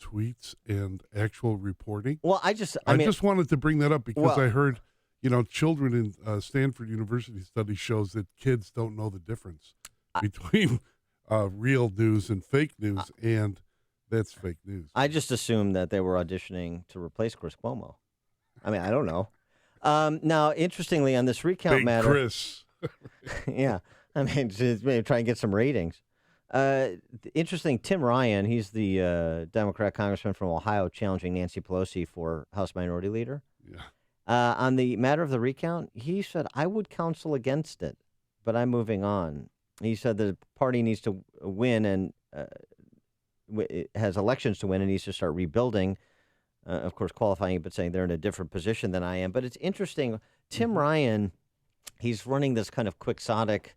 Speaker 10: tweets and actual reporting?
Speaker 14: Well, I just
Speaker 10: wanted to bring that up because I heard, children in Stanford University study shows that kids don't know the difference between real news and fake news, and that's fake news.
Speaker 14: I just assumed that they were auditioning to replace Chris Cuomo. I mean, I don't know. Now, interestingly, on this recount
Speaker 10: Big
Speaker 14: matter,
Speaker 10: Chris.
Speaker 14: yeah, I mean, maybe try and get some ratings. Interesting, Tim Ryan, he's the Democrat congressman from Ohio challenging Nancy Pelosi for House Minority Leader.
Speaker 10: Yeah.
Speaker 14: On the matter of the recount, he said, I would counsel against it, but I'm moving on. He said the party needs to win and it has elections to win and needs to start rebuilding, of course, qualifying it, but saying they're in a different position than I am. But it's interesting, Tim Ryan, he's running this kind of quixotic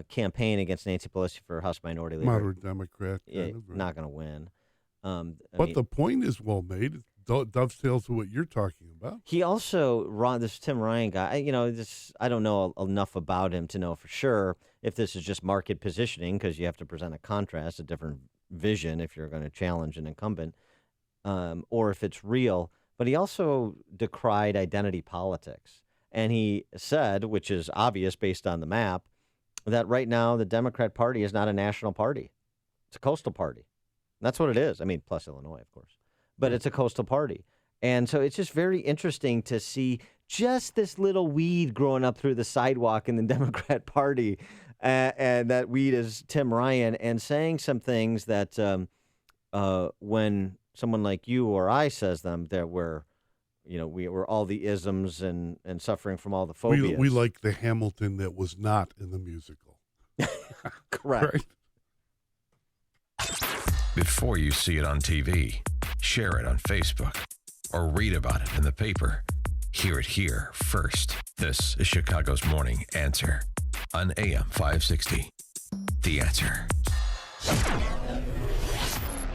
Speaker 14: campaign against Nancy Pelosi for House Minority Leader.
Speaker 10: Moderate Democrat.
Speaker 14: Yeah, not going to win.
Speaker 10: But the point is well made. dovetails to what you're talking about.
Speaker 14: He also, this Tim Ryan guy, I don't know enough about him to know for sure if this is just market positioning, because you have to present a contrast, a different vision if you're going to challenge an incumbent, or if it's real. But he also decried identity politics. And he said, which is obvious based on the map, that right now the Democrat Party is not a national party. It's a coastal party. And that's what it is. I mean, plus Illinois, of course. But it's a coastal party. And so it's just very interesting to see just this little weed growing up through the sidewalk in the Democrat Party. And that weed is Tim Ryan, and saying some things that when someone like you or I says them, that we're all the isms and suffering from all the phobias.
Speaker 10: We like the Hamilton that was not in the musical.
Speaker 14: Correct.
Speaker 10: Right?
Speaker 1: Before you see it on TV, share it on Facebook, or read about it in the paper. Hear it here first. This is Chicago's Morning Answer on AM 560. The Answer.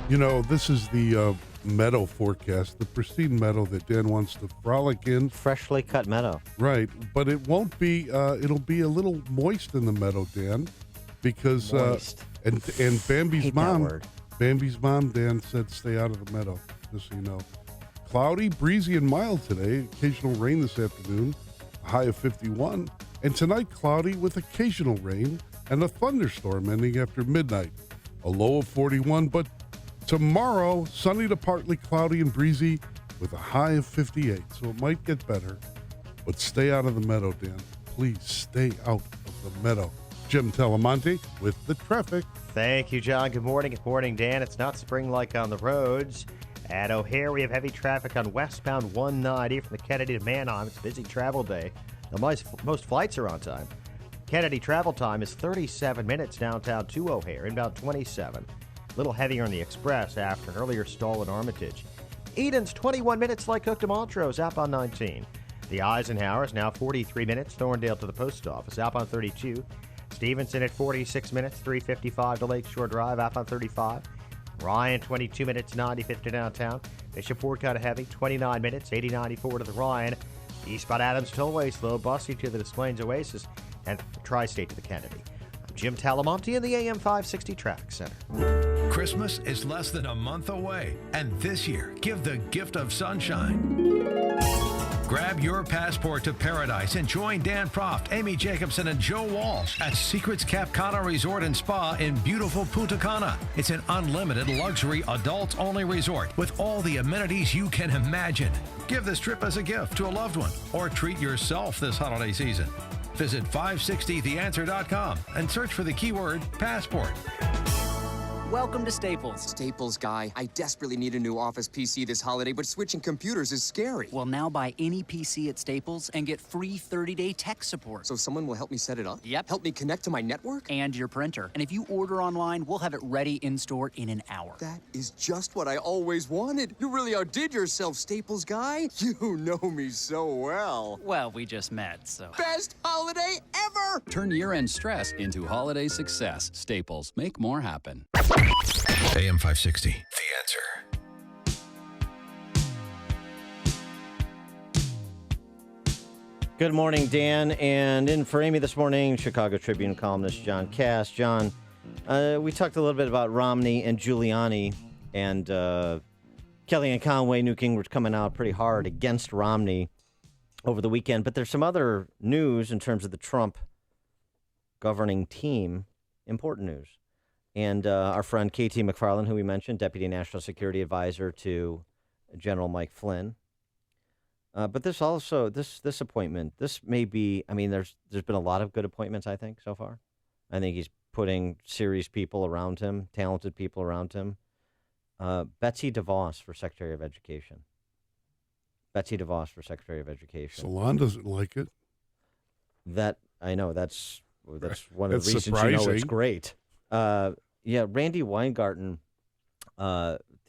Speaker 10: This is the meadow forecast, the pristine meadow that Dan wants to frolic in.
Speaker 14: Freshly cut meadow.
Speaker 10: Right, but it won't be, it'll be a little moist in the meadow, Dan, because, and Bambi's mom, Dan, said stay out of the meadow, just so you know. Cloudy, breezy, and mild today. Occasional rain this afternoon, a high of 51. And tonight, cloudy with occasional rain and a thunderstorm ending after midnight, a low of 41. But tomorrow, sunny to partly cloudy and breezy with a high of 58. So it might get better, but stay out of the meadow, Dan. Please stay out of the meadow. Jim Telemonte with the traffic.
Speaker 5: Thank you, John. Good morning. Good morning, Dan. It's not spring-like on the roads. At O'Hare, we have heavy traffic on westbound 190 from the Kennedy to Manheim. It's a busy travel day. Most flights are on time. Kennedy travel time is 37 minutes downtown to O'Hare, inbound 27. A little heavier on the express after an earlier stall in Armitage. Eden's 21 minutes like Cook to Montrose, outbound 19. The Eisenhower is now 43 minutes, Thorndale to the post office, outbound 32. Stevenson at 46 minutes, 3:55 to Lakeshore Drive, outbound 35. Ryan, 22 minutes, 95th to downtown. Bishop Ford kind of heavy, 29 minutes, 80-94 to the Ryan. Eastbound Adams Tollway, slow busting to the Des Plaines Oasis, and Tri-State to the Kennedy. I'm Jim Talamonte in the AM 560 Traffic Center.
Speaker 1: Christmas is less than a month away, and this year, give the gift of sunshine. Grab your passport to paradise and join Dan Proft, Amy Jacobson, and Joe Walsh at Secrets Cap Cana Resort and Spa in beautiful Punta Cana. It's an unlimited luxury adults-only resort with all the amenities you can imagine. Give this trip as a gift to a loved one or treat yourself this holiday season. Visit 560theanswer.com and search for the keyword passport.
Speaker 11: Welcome to Staples. Staples guy, I desperately need a new office PC this holiday, but switching computers is scary. Well, now buy any PC at Staples and get free 30-day tech support. So someone will help me set it up? Yep. Help me connect to my network? And your printer. And if you order online, we'll have it ready in store in an hour. That is just what I always wanted. You really outdid yourself, Staples guy. You know me so well. Well, we just met, so. Best holiday ever!
Speaker 12: Turn year-end stress into holiday success. Staples. Make more happen.
Speaker 1: AM 560, The Answer.
Speaker 14: Good morning, Dan. And in for Amy this morning, Chicago Tribune columnist John Cass. John, we talked a little bit about Romney and Giuliani, and Kellyanne Conway, Newt Gingrich coming out pretty hard against Romney over the weekend. But there's some other news in terms of the Trump governing team, important news. And our friend K.T. McFarland, who we mentioned, Deputy National Security Advisor to General Mike Flynn. But this also, this appointment, this may be, I mean, there's been a lot of good appointments, I think, so far. I think he's putting serious people around him, talented people around him. Betsy DeVos for Secretary of Education. Betsy DeVos for Secretary of Education.
Speaker 10: Salon doesn't like it.
Speaker 14: That, I know, that's one of the
Speaker 10: That's
Speaker 14: reasons
Speaker 10: surprising.
Speaker 14: you know it's great. Yeah, Randy Weingarten,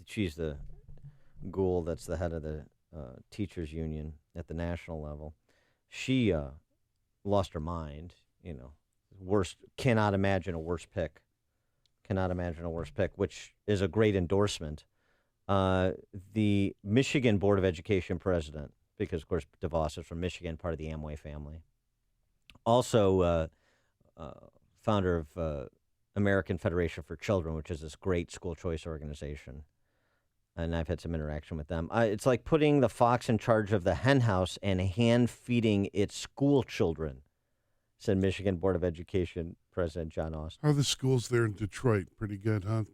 Speaker 14: she's the ghoul that's the head of the teachers union at the national level. She lost her mind, cannot imagine a worse pick, which is a great endorsement the Michigan Board of Education president, because, of course, DeVos is from Michigan, part of the Amway family. Also, founder of American Federation for Children, which is this great school choice organization. And I've had some interaction with them. It's like putting the fox in charge of the hen house and hand-feeding its school children, said Michigan Board of Education President John Austin.
Speaker 10: How are the schools there in Detroit? Pretty good, huh?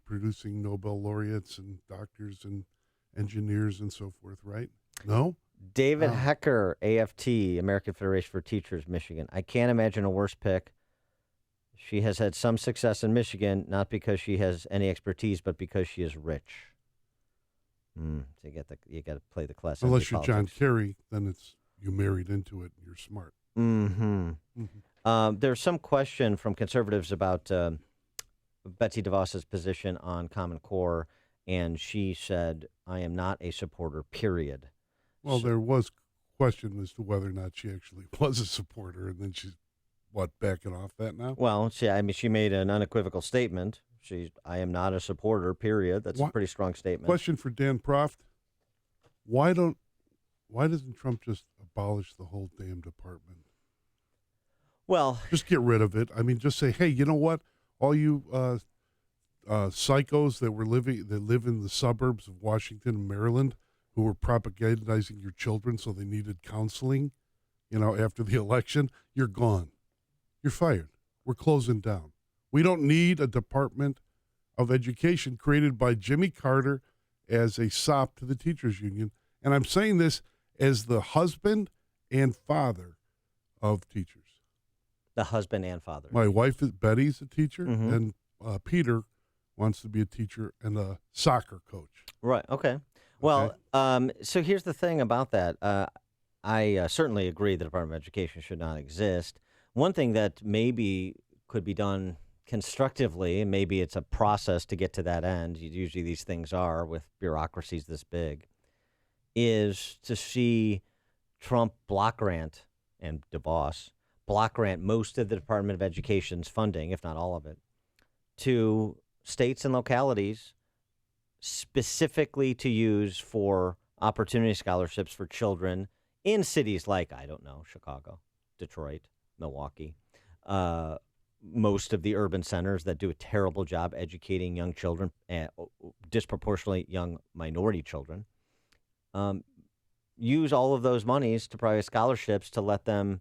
Speaker 10: Producing Nobel laureates and doctors and engineers and so forth, right? No?
Speaker 14: David Hecker, AFT, American Federation for Teachers, Michigan. I can't imagine a worse pick. She has had some success in Michigan, not because she has any expertise, but because she is rich. So you got to play the class.
Speaker 10: Unless you're John Kerry, then it's you married into it and you're smart.
Speaker 14: There's some question from conservatives about Betsy DeVos's position on Common Core, and she said, "I am not a supporter, period."
Speaker 10: Well, there was question as to whether or not she actually was a supporter, and then she's, backing off that now?
Speaker 14: Well, she made an unequivocal statement. I am not a supporter, period. That's a pretty strong statement.
Speaker 10: Question for Dan Proft. Why doesn't Trump just abolish the whole damn department?
Speaker 14: Well,
Speaker 10: just get rid of it. I mean, just say, hey, you know what? All you psychos that live in the suburbs of Washington and Maryland who were propagandizing your children so they needed counseling, after the election, you're gone. You're fired. We're closing down. We don't need a Department of Education created by Jimmy Carter as a sop to the teachers union. And I'm saying this as the husband and father of teachers.
Speaker 14: The husband and father.
Speaker 10: My wife, Betty's a teacher, and Peter wants to be a teacher and a soccer coach.
Speaker 14: Right. Okay. Well, so here's the thing about that. I certainly agree the Department of Education should not exist. One thing that maybe could be done constructively, and maybe it's a process to get to that end, usually these things are with bureaucracies this big, is to see Trump block grant, and DeVos block grant most of the Department of Education's funding, if not all of it, to states and localities specifically to use for opportunity scholarships for children in cities like, I don't know, Chicago, Detroit, Milwaukee, most of the urban centers that do a terrible job educating young children, disproportionately young minority children, use all of those monies to provide scholarships to let them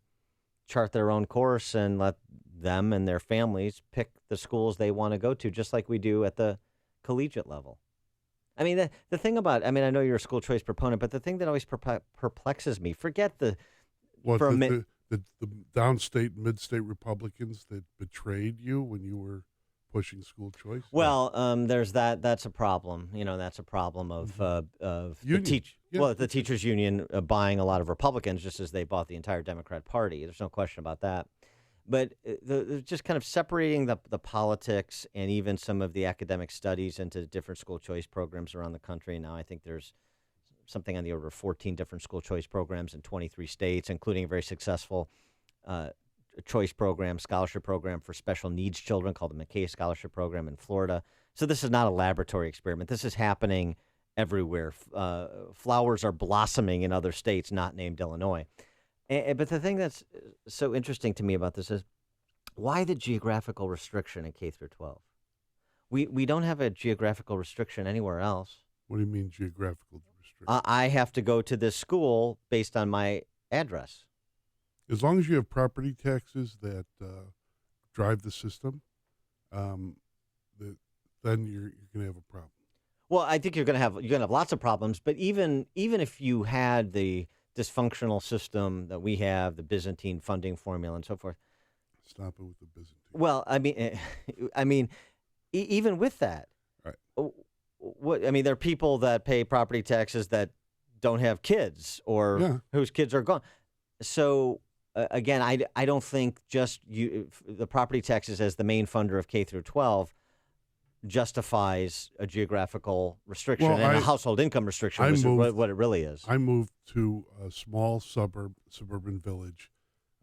Speaker 14: chart their own course and let them and their families pick the schools they want to go to, just like we do at the collegiate level. I mean, the thing about, I know you're a school choice proponent, but the thing that always perplexes me, forget the
Speaker 10: downstate, mid-state Republicans that betrayed you when you were pushing school choice?
Speaker 14: Well, there's that. That's a problem. That's a problem of the teachers union buying a lot of Republicans, just as they bought the entire Democrat Party. There's no question about that. But just kind of separating the politics and even some of the academic studies into different school choice programs around the country. Now I think there's something on the order of 14 different school choice programs in 23 states, including a very successful choice program, scholarship program for special needs children called the McKay Scholarship Program in Florida. So this is not a laboratory experiment. This is happening everywhere. Flowers are blossoming in other states not named Illinois. But the thing that's so interesting to me about this is why the geographical restriction in K through 12? We don't have a geographical restriction anywhere else.
Speaker 10: What do you mean geographical restriction?
Speaker 14: I have to go to this school based on my address.
Speaker 10: As long as you have property taxes that drive the system, then you're going to have a problem.
Speaker 14: Well, I think you're going to have lots of problems. But even if you had the dysfunctional system that we have, the Byzantine funding formula and so forth.
Speaker 10: Stop it with the Byzantine.
Speaker 14: Well, even with that,
Speaker 10: right.
Speaker 14: There are people that pay property taxes that don't have kids or whose kids are gone. So again, I don't think just the property taxes as the main funder of K through 12 justifies a geographical restriction and a household income restriction, which is what it really is.
Speaker 10: I moved to a small suburban village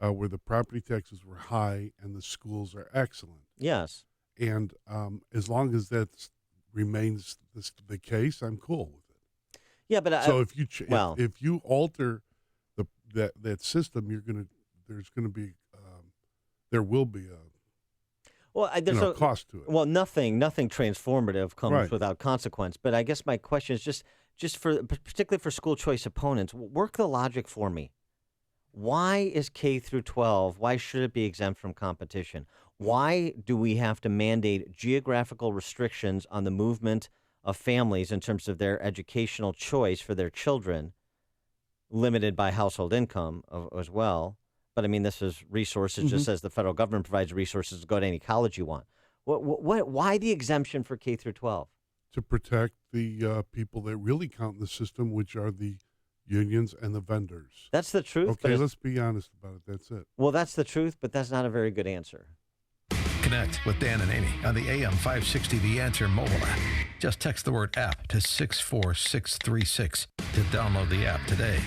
Speaker 10: where the property taxes were high and the schools are excellent.
Speaker 14: Yes.
Speaker 10: And as long as that's remains the case, I'm cool with it.
Speaker 14: Yeah, but
Speaker 10: so if you if you alter that system, there will be there's a cost to it.
Speaker 14: Well, nothing transformative comes without consequence. But I guess my question is just for particularly for school choice opponents, work the logic for me. Why is K through 12? Why should it be exempt from competition? Why do we have to mandate geographical restrictions on the movement of families in terms of their educational choice for their children, limited by household income as well? But I mean, this is resources, just as the federal government provides resources to go to any college you want. Why the exemption for K through 12?
Speaker 10: To protect the people that really count in the system, which are the unions and the vendors.
Speaker 14: That's the truth.
Speaker 10: Okay, let's be honest about it. That's it.
Speaker 14: Well, that's the truth, but that's not a very good answer.
Speaker 1: Connect with Dan and Amy on the AM 560 The Answer mobile app. Just text the word app to 64636 to download the app today.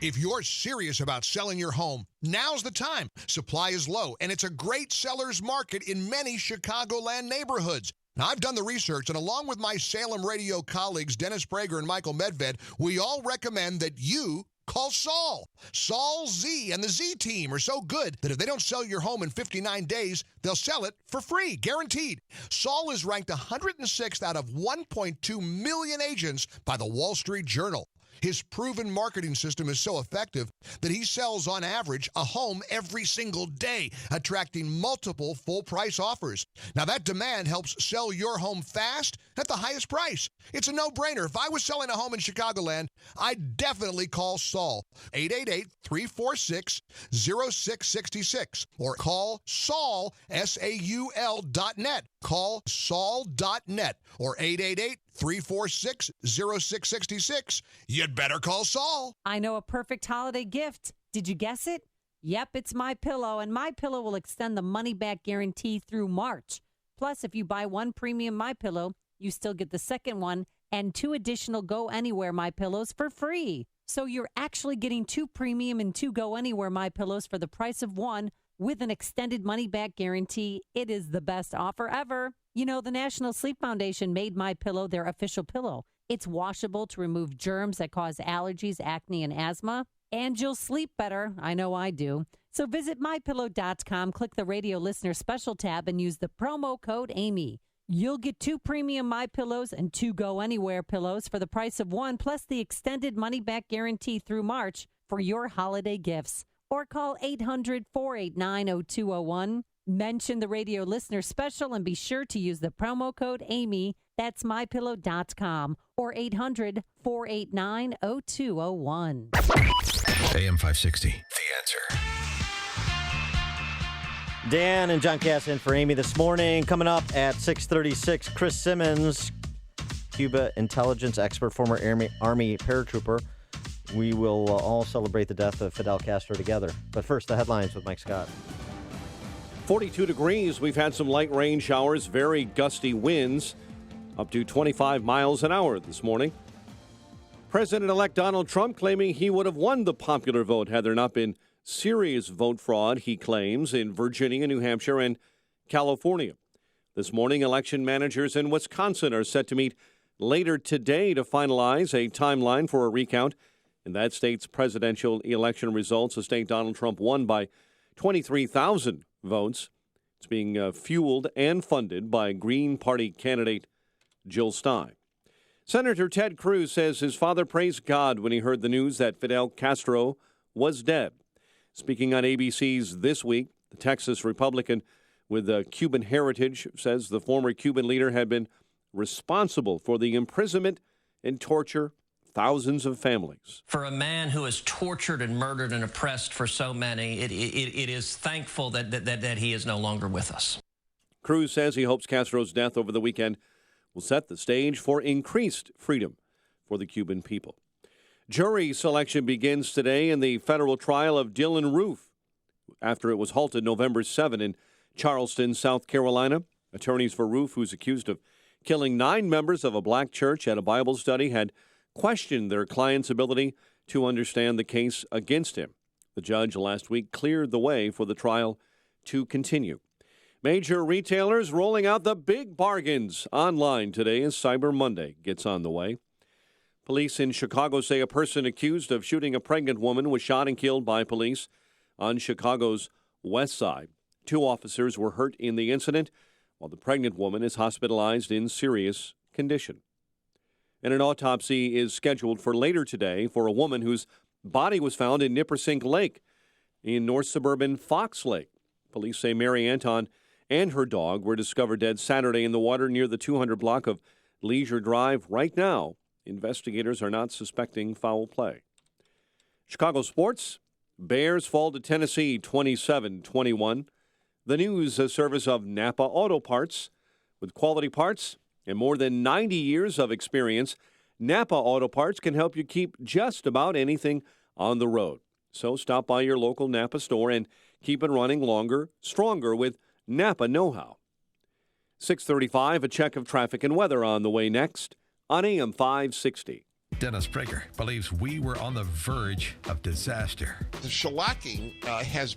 Speaker 13: If you're serious about selling your home, now's the time. Supply is low, and it's a great seller's market in many Chicagoland neighborhoods. Now, I've done the research, and along with my Salem radio colleagues, Dennis Prager and Michael Medved, we all recommend that you call Saul. Saul Z and the Z team are so good that if they don't sell your home in 59 days, they'll sell it for free, guaranteed. Saul is ranked 106th out of 1.2 million agents by the Wall Street Journal. His proven marketing system is so effective that he sells on average a home every single day, attracting multiple full-price offers. Now, that demand helps sell your home fast at the highest price. It's a no-brainer. If I was selling a home in Chicagoland, I'd definitely call Saul. 888-346-0666 or call Saul, SAUL.net. Call Saul.net or 888-346-0666. You'd better call Saul.
Speaker 15: I know a perfect holiday gift. Did you guess it? Yep, it's MyPillow, and MyPillow will extend the money-back guarantee through March. Plus, if you buy one premium MyPillow, you still get the second one and 2 additional Go Anywhere MyPillows for free. So you're actually getting 2 premium and 2 Go Anywhere MyPillows for the price of one with an extended money-back guarantee. It is the best offer ever. You know, the National Sleep Foundation made MyPillow their official pillow. It's washable to remove germs that cause allergies, acne, and asthma. And you'll sleep better. I know I do. So visit MyPillow.com, click the radio listener special tab, and use the promo code Amy. You'll get 2 premium MyPillows and 2 Go Anywhere pillows for the price of one, plus the extended money-back guarantee through March for your holiday gifts. Or call 800-489-0201. Mention the radio listener special and be sure to use the promo code Amy. That's MyPillow.com or 800-489-0201.
Speaker 1: AM 560, The Answer.
Speaker 14: Dan and John Cass in for Amy this morning. Coming up at 6:36, Chris Simmons, Cuba intelligence expert, former Army paratrooper. We will all celebrate the death of Fidel Castro together. But first, the headlines with Mike Scott.
Speaker 4: 42 degrees. We've had some light rain showers, very gusty winds, up to 25 miles an hour this morning. President-elect Donald Trump claiming he would have won the popular vote had there not been serious vote fraud, he claims, in Virginia, New Hampshire, and California. This morning, election managers in Wisconsin are set to meet later today to finalize a timeline for a recount in that state's presidential election results. The state Donald Trump won by 23,000 votes. It's being fueled and funded by Green Party candidate Jill Stein. Senator Ted Cruz says his father praised God when he heard the news that Fidel Castro was dead. Speaking on ABC's This Week, the Texas Republican with Cuban heritage says the former Cuban leader had been responsible for the imprisonment and torture thousands of families.
Speaker 17: For a man who has tortured and murdered and oppressed for so many, it is thankful that he is no longer with us.
Speaker 4: Cruz says he hopes Castro's death over the weekend will set the stage for increased freedom for the Cuban people. Jury selection begins today in the federal trial of Dylan Roof after it was halted November 7 in Charleston, South Carolina. Attorneys for Roof, who's accused of killing 9 members of a black church at a Bible study, had questioned their client's ability to understand the case against him. The judge last week cleared the way for the trial to continue. Major retailers rolling out the big bargains online today as Cyber Monday gets on the way. Police in Chicago say a person accused of shooting a pregnant woman was shot and killed by police on Chicago's west side. 2 officers were hurt in the incident, while the pregnant woman is hospitalized in serious condition. And an autopsy is scheduled for later today for a woman whose body was found in Nippersink Lake in north suburban Fox Lake. Police say Mary Anton and her dog were discovered dead Saturday in the water near the 200 block of Leisure Drive. Right now, investigators are not suspecting foul play. Chicago sports. Bears fall to Tennessee 27-21. The news, a service of Napa Auto Parts. With quality parts and more than 90 years of experience, Napa Auto Parts can help you keep just about anything on the road. So stop by your local Napa store and keep it running longer, stronger with Napa know-how. 6:35, a check of traffic and weather on the way next on AM 560.
Speaker 1: Dennis Prager believes we were on the verge of disaster.
Speaker 6: The shellacking has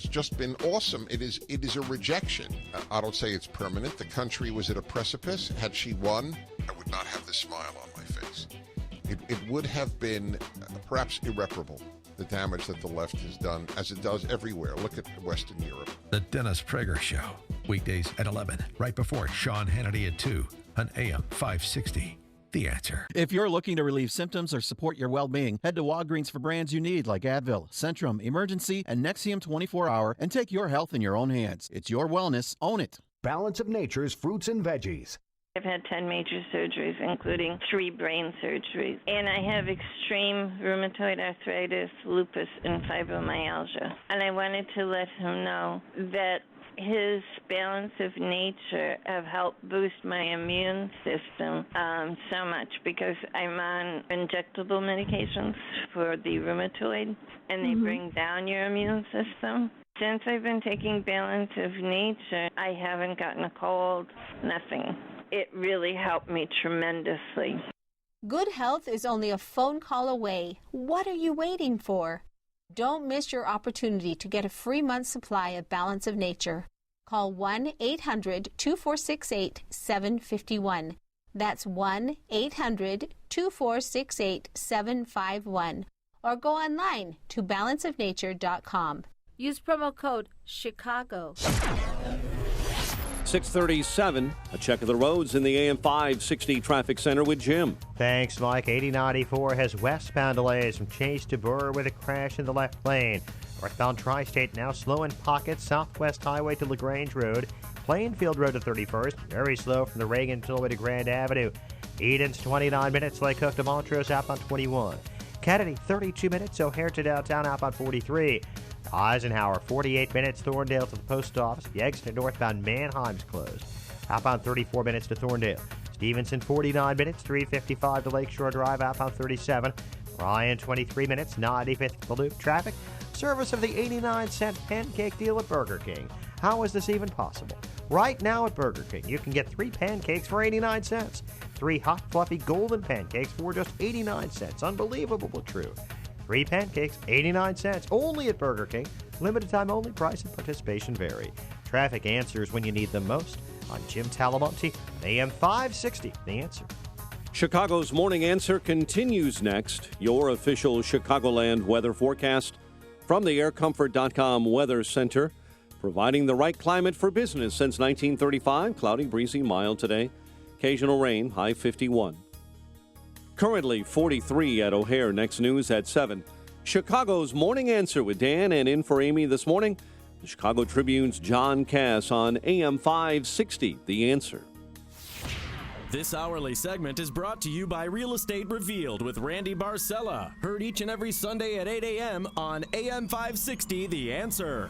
Speaker 6: just been awesome. It is a rejection. I don't say it's permanent. The country was at a precipice. Had she won, I would not have this smile on my face. It would have been perhaps irreparable, the damage that the left has done, as it does everywhere. Look at Western Europe.
Speaker 1: The Dennis Prager Show, weekdays at 11, right before Sean Hannity at 2 on AM 560. The Answer.
Speaker 18: If you're looking to relieve symptoms or support your well-being, head to Walgreens for brands you need like Advil, Centrum, Emergency, and Nexium 24-Hour, and take your health in your own hands. It's your wellness. Own it.
Speaker 19: Balance of Nature's fruits and veggies.
Speaker 20: I've had 10 major surgeries, including 3 brain surgeries. And I have extreme rheumatoid arthritis, lupus, and fibromyalgia. And I wanted to let him know that his balance of nature have helped boost my immune system so much, because I'm on injectable medications for the rheumatoid, and they bring down your immune system. Since I've been taking balance of nature, I haven't gotten a cold, nothing. It really helped me tremendously.
Speaker 23: Good health is only a phone call away. What are you waiting for? Don't miss your opportunity to get a free month supply of Balance of Nature. Call 1-800-2468-751. That's 1-800-2468-751. Or go online to balanceofnature.com. Use promo code CHICAGO.
Speaker 4: 6:37, a check of the roads in the AM 560 traffic center with Jim.
Speaker 5: Thanks, Mike. 8094 has westbound delays from Chase to Burr with a crash in the left lane. Northbound Tri-State now slow in pockets. Southwest Highway to LaGrange Road. Plainfield Road to 31st. Very slow from the Reagan Tollway to Grand Avenue. Eden's 29 minutes. Lake Hook to Montrose outbound 21. Kennedy 32 minutes. O'Hare to downtown outbound 43. Eisenhower 48 minutes. Thorndale to the post office. The exit to northbound Mannheim's closed. Outbound 34 minutes to Thorndale. Stevenson 49 minutes. 355 to Lakeshore Drive outbound 37. Ryan 23 minutes. 95th to the Loop. Traffic. Service of the 89-cent pancake deal at Burger King. How is this even possible? Right now at Burger King, you can get 3 pancakes for 89 cents. 3 hot, fluffy, golden pancakes for just 89 cents. Unbelievable but true. 3 pancakes, 89 cents, only at Burger King. Limited time only, price and participation vary. Traffic answers when you need them most. I'm Jim Talamonte, AM 560, The Answer.
Speaker 4: Chicago's Morning Answer continues next. Your official Chicagoland weather forecast from the aircomfort.com Weather Center. Providing the right climate for business since 1935. Cloudy, breezy, mild today. Occasional rain, high 51. Currently 43 at O'Hare. Next news at 7. Chicago's Morning Answer with Dan, and in for Amy this morning, the Chicago Tribune's John Cass on AM 560, The Answer.
Speaker 9: This hourly segment is brought to you by Real Estate Revealed with Randy Barcella. Heard each and every Sunday at 8 a.m. on AM 560, The Answer.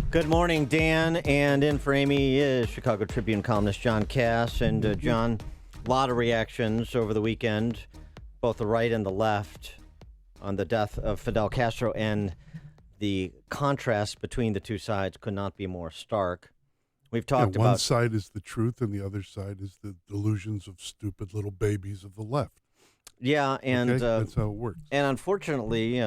Speaker 14: Good morning, Dan, and in for Amy is Chicago Tribune columnist John Cass. And John, a lot of reactions over the weekend, both the right and the left, on the death of Fidel Castro, and the contrast between the two sides could not be more stark. We've talked about...
Speaker 10: One side is the truth, and the other side is the delusions of stupid little babies of the left.
Speaker 14: Yeah, and...
Speaker 10: Okay? That's how it works.
Speaker 14: And unfortunately...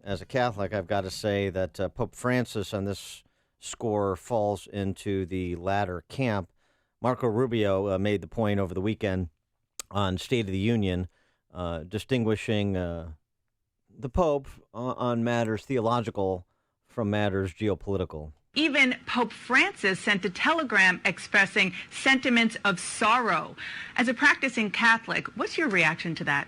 Speaker 14: as a Catholic, I've got to say that Pope Francis on this score falls into the latter camp. Marco Rubio made the point over the weekend on State of the Union, distinguishing the Pope on matters theological from matters geopolitical.
Speaker 7: Even Pope Francis sent a telegram expressing sentiments of sorrow. As a practicing Catholic, what's your reaction to that?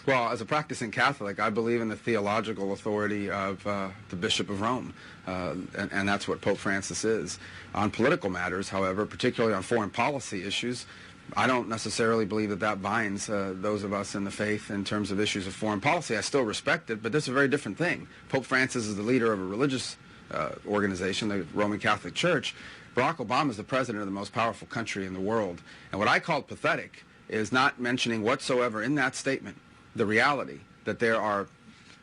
Speaker 8: Well, as a practicing Catholic, I believe in the theological authority of the Bishop of Rome, and that's what Pope Francis is. On political matters, however, particularly on foreign policy issues, I don't necessarily believe that that binds those of us in the faith in terms of issues of foreign policy. I still respect it, but that's a very different thing. Pope Francis is the leader of a religious organization, the Roman Catholic Church. Barack Obama is the president of the most powerful country in the world. And what I call pathetic is not mentioning whatsoever in that statement the reality that there are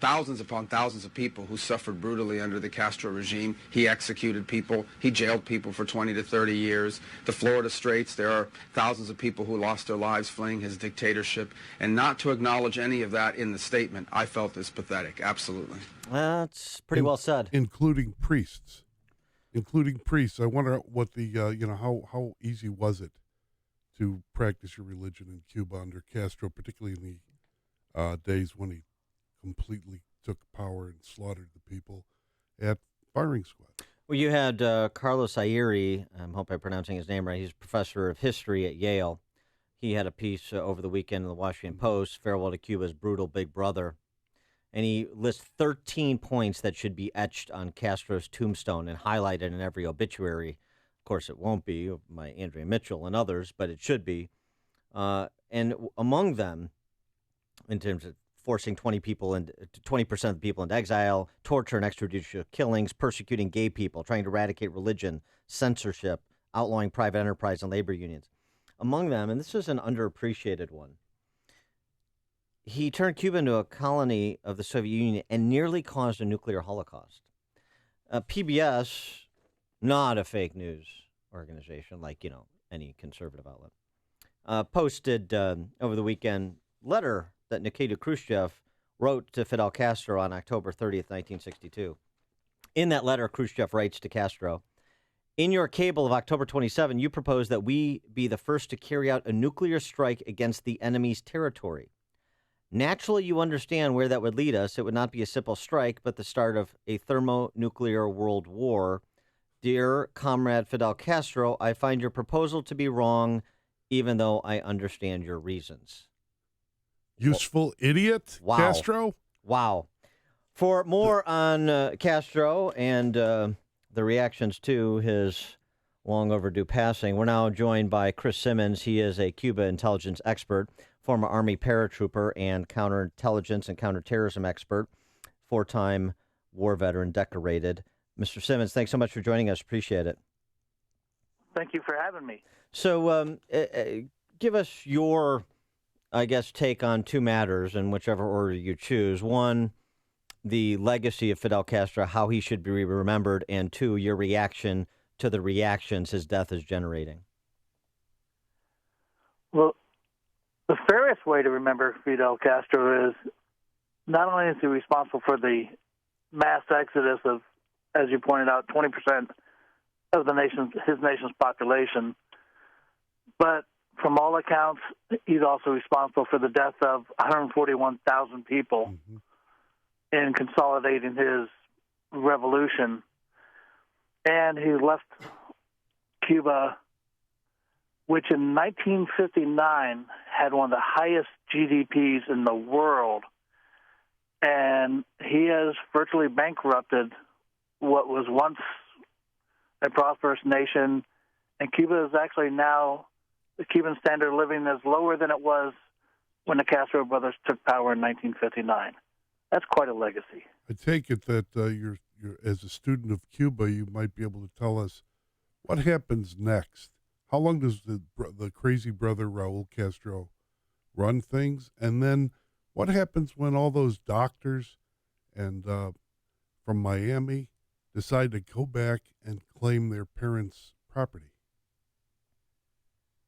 Speaker 8: thousands upon thousands of people who suffered brutally under the Castro regime. He executed people. He jailed people for 20 to 30 years. The Florida Straits, there are thousands of people who lost their lives fleeing his dictatorship. And not to acknowledge any of that in the statement, I felt is pathetic. Absolutely.
Speaker 14: That's pretty well said.
Speaker 10: Including priests. I wonder what the, how easy was it to practice your religion in Cuba under Castro, particularly in the days when he completely took power and slaughtered the people at firing squad.
Speaker 14: Well, you had Carlos Aguirre, I hope I'm pronouncing his name right, he's a professor of history at Yale. He had a piece over the weekend in the Washington Post, Farewell to Cuba's Brutal Big Brother, and he lists 13 points that should be etched on Castro's tombstone and highlighted in every obituary. Of course, it won't be by Andrea Mitchell and others, but it should be. And among them, in terms of forcing 20% of the people into exile, torture and extrajudicial killings, persecuting gay people, trying to eradicate religion, censorship, outlawing private enterprise and labor unions. Among them, and this is an underappreciated one, he turned Cuba into a colony of the Soviet Union and nearly caused a nuclear holocaust. PBS, not a fake news organization like, any conservative outlet, posted over the weekend letter that Nikita Khrushchev wrote to Fidel Castro on October 30th, 1962. In that letter, Khrushchev writes to Castro, "In your cable of October 27, you propose that we be the first to carry out a nuclear strike against the enemy's territory. Naturally, you understand where that would lead us. It would not be a simple strike, but the start of a thermonuclear world war. Dear Comrade Fidel Castro, I find your proposal to be wrong, even though I understand your reasons."
Speaker 10: Useful idiot,
Speaker 14: wow.
Speaker 10: Castro?
Speaker 14: Wow. For more on Castro and the reactions to his long overdue passing, we're now joined by Chris Simmons. He is a Cuba intelligence expert, former Army paratrooper and counterintelligence and counterterrorism expert, four-time war veteran, decorated. Mr. Simmons, thanks so much for joining us. Appreciate it.
Speaker 16: Thank you for having me.
Speaker 14: So give us your take on two matters in whichever order you choose. One, the legacy of Fidel Castro, how he should be remembered, and two, your reaction to the reactions his death is generating.
Speaker 16: Well, the fairest way to remember Fidel Castro is not only is he responsible for the mass exodus of, as you pointed out, 20% of his nation's population, but from all accounts, he's also responsible for the death of 141,000 people in consolidating his revolution. And he left Cuba, which in 1959 had one of the highest GDPs in the world. And he has virtually bankrupted what was once a prosperous nation. And Cuba is actually now, the Cuban standard of living is lower than it was when the Castro brothers took power in 1959. That's quite a legacy.
Speaker 10: I take it that you're as a student of Cuba, you might be able to tell us what happens next. How long does the crazy brother Raul Castro run things? And then what happens when all those doctors and from Miami decide to go back and claim their parents' property?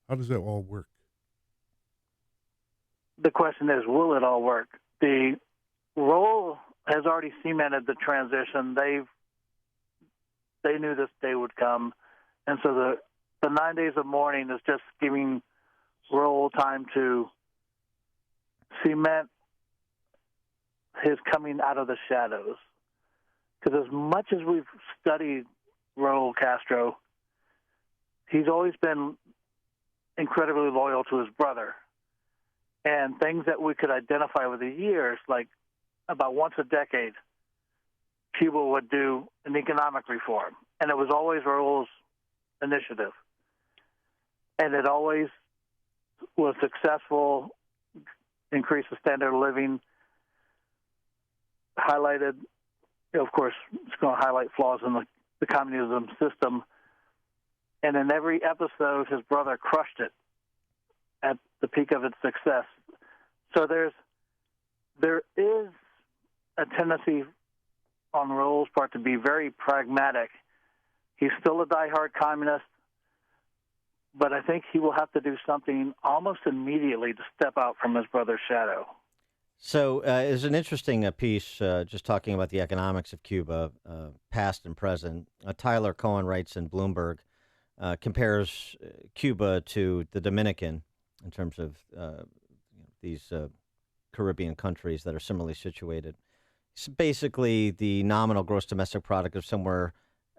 Speaker 10: How does that all work?
Speaker 16: The question is, will it all work? The Raul has already cemented the transition. They knew this day would come, and so the 9 days of mourning is just giving rural time to cement his coming out of the shadows. Because as much as we've studied Raul Castro, he's always been incredibly loyal to his brother. And things that we could identify over the years, like about once a decade, Cuba would do an economic reform. And it was always Raul's initiative. And it always was successful, increased the standard of living, highlighted, of course, it's going to highlight flaws in the communism system. And in every episode, his brother crushed it at the peak of its success. So there is a tendency on Raul's part to be very pragmatic. He's still a diehard communist, but I think he will have to do something almost immediately to step out from his brother's shadow.
Speaker 14: So it's an interesting piece just talking about the economics of Cuba, past and present. Tyler Cohen writes in Bloomberg, compares Cuba to the Dominican in terms of these Caribbean countries that are similarly situated. It's basically, the nominal gross domestic product of somewhere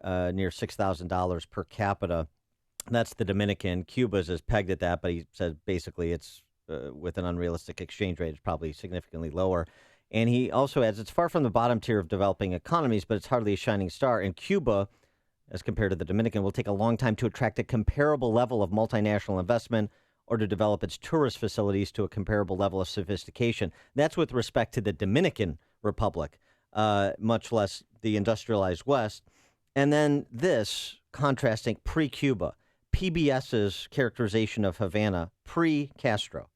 Speaker 14: near $6,000 per capita. That's the Dominican. Cuba's is pegged at that, but he said basically it's with an unrealistic exchange rate, it's probably significantly lower. And he also adds, it's far from the bottom tier of developing economies, but it's hardly a shining star. And Cuba, as compared to the Dominican, will take a long time to attract a comparable level of multinational investment or to develop its tourist facilities to a comparable level of sophistication. That's with respect to the Dominican Republic, much less the industrialized West. And then this, contrasting pre-Cuba, PBS's characterization of Havana pre-Castro.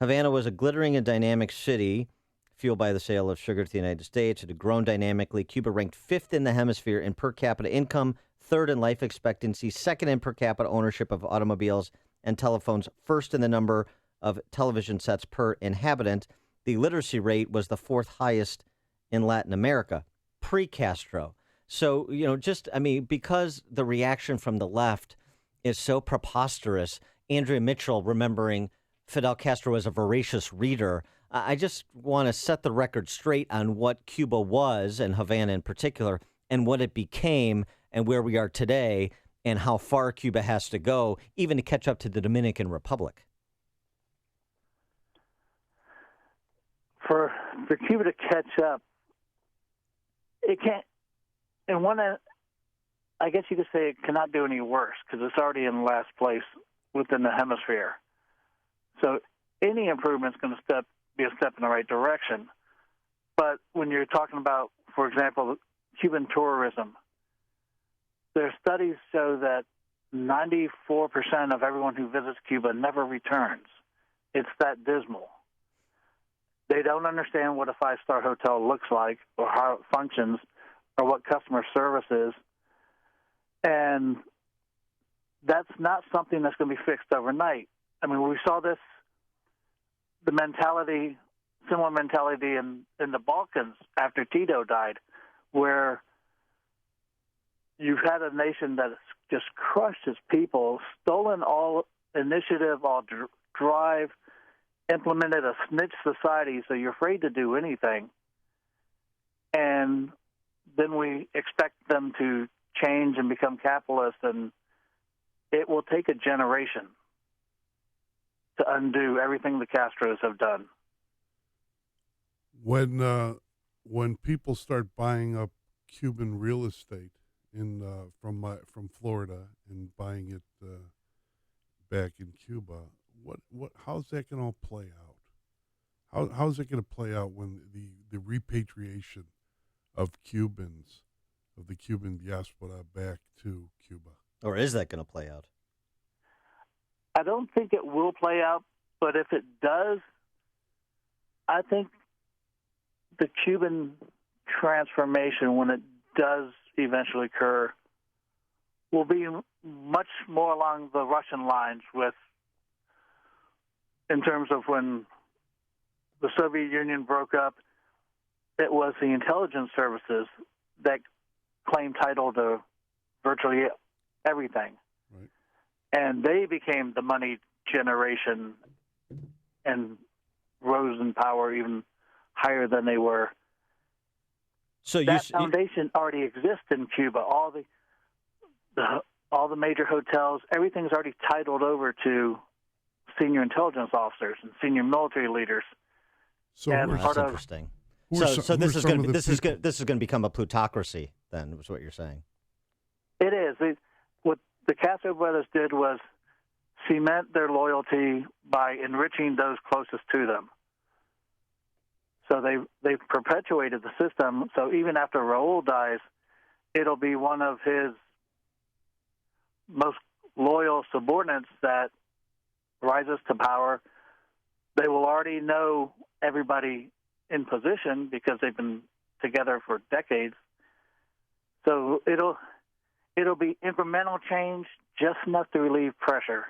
Speaker 14: Havana was a glittering and dynamic city fueled by the sale of sugar to the United States. It had grown dynamically. Cuba ranked 5th in the hemisphere in per capita income, 3rd in life expectancy, 2nd in per capita ownership of automobiles and telephones, 1st in the number of television sets per inhabitant. The literacy rate was the 4th highest in Latin America, pre-Castro. So, because the reaction from the left is so preposterous, Andrea Mitchell remembering Fidel Castro as a voracious reader, I just want to set the record straight on what Cuba was, and Havana in particular, and what it became, and where we are today, and how far Cuba has to go, even to catch up to the Dominican Republic.
Speaker 16: For Cuba to catch up, it can't. And I guess you could say it cannot do any worse because it's already in last place within the hemisphere. So any improvement is going to be a step in the right direction. But when you're talking about, for example, Cuban tourism, their studies show that 94% of everyone who visits Cuba never returns. It's that dismal. They don't understand what a five-star hotel looks like or how it functions or what customer service is. And that's not something that's going to be fixed overnight. I mean, we saw this, similar mentality in the Balkans after Tito died, where you've had a nation that has just crushed its people, stolen all initiative, all drive, implemented a snitch society, so you're afraid to do anything. And then we expect them to change and become capitalist, and it will take a generation to undo everything the Castros have done.
Speaker 10: When people start buying up Cuban real estate from Florida and buying it back in Cuba, how's that going to play out? How's it going to play out when the repatriation of Cubans, of the Cuban diaspora back to Cuba?
Speaker 14: Or is that going to play out?
Speaker 16: I don't think it will play out, but if it does, I think the Cuban transformation, when it does eventually occur, will be much more along the Russian lines in terms of when the Soviet Union broke up, it was the intelligence services that claimed title to virtually everything.
Speaker 10: Right.
Speaker 16: And they became the money generation and rose in power even higher than they were.
Speaker 14: So
Speaker 16: that foundation already exists in Cuba. All the major hotels, everything's already titled over to senior intelligence officers and senior military leaders.
Speaker 10: So
Speaker 16: and
Speaker 14: that's interesting. So this is going to become a plutocracy. Then is what you're saying.
Speaker 16: It is. What the Castro brothers did was cement their loyalty by enriching those closest to them. So they perpetuated the system. So even after Raul dies, it'll be one of his most loyal subordinates that rises to power. They will already know everybody in position because they've been together for decades. So it'll be incremental change, just enough to relieve pressure.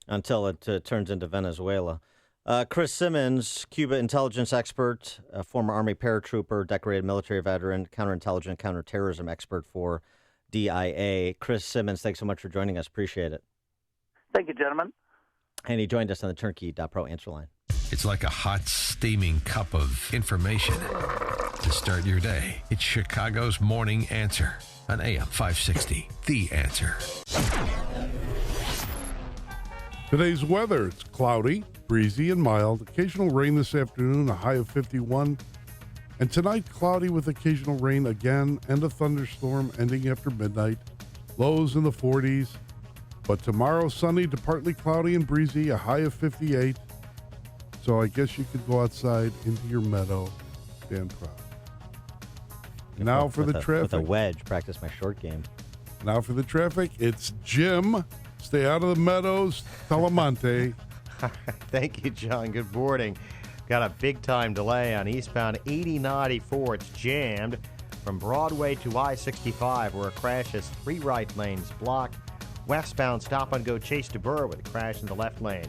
Speaker 14: Until it turns into Venezuela. Chris Simmons, Cuba intelligence expert, former Army paratrooper, decorated military veteran, counterintelligence, counterterrorism expert for DIA. Chris Simmons, thanks so much for joining us. Appreciate it.
Speaker 16: Thank you, gentlemen.
Speaker 14: And he joined us on the Turnkey.pro answer line.
Speaker 1: It's like a hot, steaming cup of information to start your day. It's Chicago's Morning Answer on AM 560. The Answer.
Speaker 10: Today's weather, it's cloudy, breezy, and mild. Occasional rain this afternoon, a high of 51. And tonight, cloudy with occasional rain again and a thunderstorm ending after midnight. Lows in the 40s. But tomorrow, sunny to partly cloudy and breezy, a high of 58. So I guess you could go outside into your meadow, stand proud. Now for the traffic.
Speaker 14: With a wedge, practice my short game.
Speaker 10: Now for the traffic, it's Jim. Stay out of the meadows, Telemonte.
Speaker 5: Thank you, John. Good morning. Got a big-time delay on eastbound 8094. It's jammed from Broadway to I-65, where a crash has 3 right lanes blocked. Westbound stop-and-go Chase to Burr with a crash in the left lane.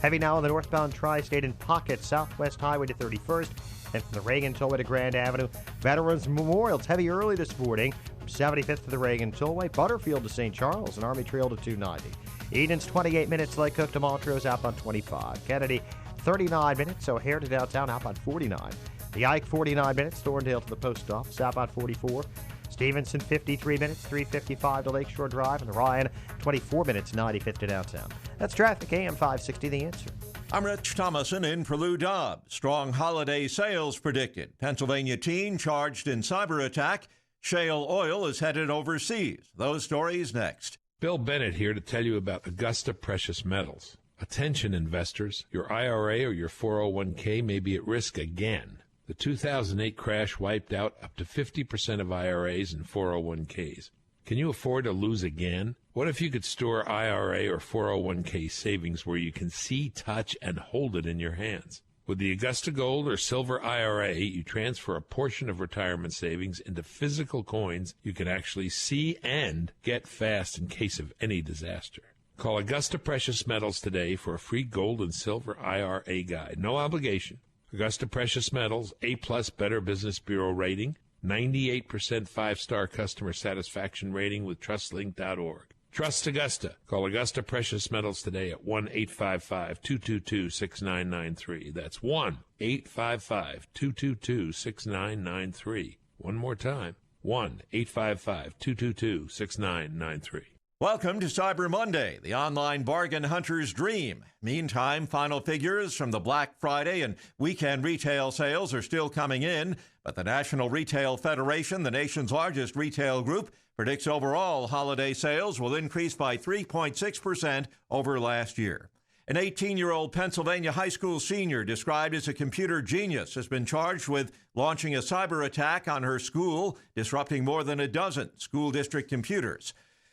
Speaker 5: Heavy now on the northbound Tri-State in Pocket, Southwest Highway to 31st, and from the Reagan Tollway to Grand Avenue. Veterans Memorial, it's heavy early this morning from 75th to the Reagan Tollway, Butterfield to St. Charles, and Army Trail to 290. Eden's 28 minutes, Lake Cook to Montrose, outbound 25. Kennedy, 39 minutes, O'Hare to downtown, outbound 49. The Ike, 49 minutes, Thorndale to the post office, outbound 44. Stevenson, 53 minutes, 355 to Lakeshore Drive, and the Ryan, 24 minutes, 95th to downtown. That's traffic, AM 560, The Answer.
Speaker 3: I'm Rich Thomason in for Lou Dobbs. Strong holiday sales predicted. Pennsylvania teen charged in cyber attack. Shale oil is headed overseas. Those stories next.
Speaker 21: Bill Bennett here to tell you about Augusta Precious Metals. Attention, investors. Your IRA or your 401k may be at risk again. The 2008 crash wiped out up to 50% of IRAs and 401ks. Can you afford to lose again? What if you could store IRA or 401k savings where you can see, touch, and hold it in your hands? With the Augusta Gold or Silver IRA, you transfer a portion of retirement savings into physical coins you can actually see and get fast in case of any disaster. Call Augusta Precious Metals today for a free gold and silver IRA guide. No obligation. Augusta Precious Metals, A-plus Better Business Bureau rating, 98% 5-star customer satisfaction rating with TrustLink.org. Trust Augusta. Call Augusta Precious Metals today at 1-855-222-6993. That's 1-855-222-6993. One more time, 1-855-222-6993.
Speaker 3: Welcome to Cyber Monday, the online bargain hunter's dream. Meantime, final figures from the Black Friday and weekend retail sales are still coming in, but the National Retail Federation, the nation's largest retail group, predicts overall holiday sales will increase by 3.6% over last year. An 18-year-old Pennsylvania high school senior described as a computer genius has been charged with launching a cyber attack on her school, disrupting more than a dozen school district computers.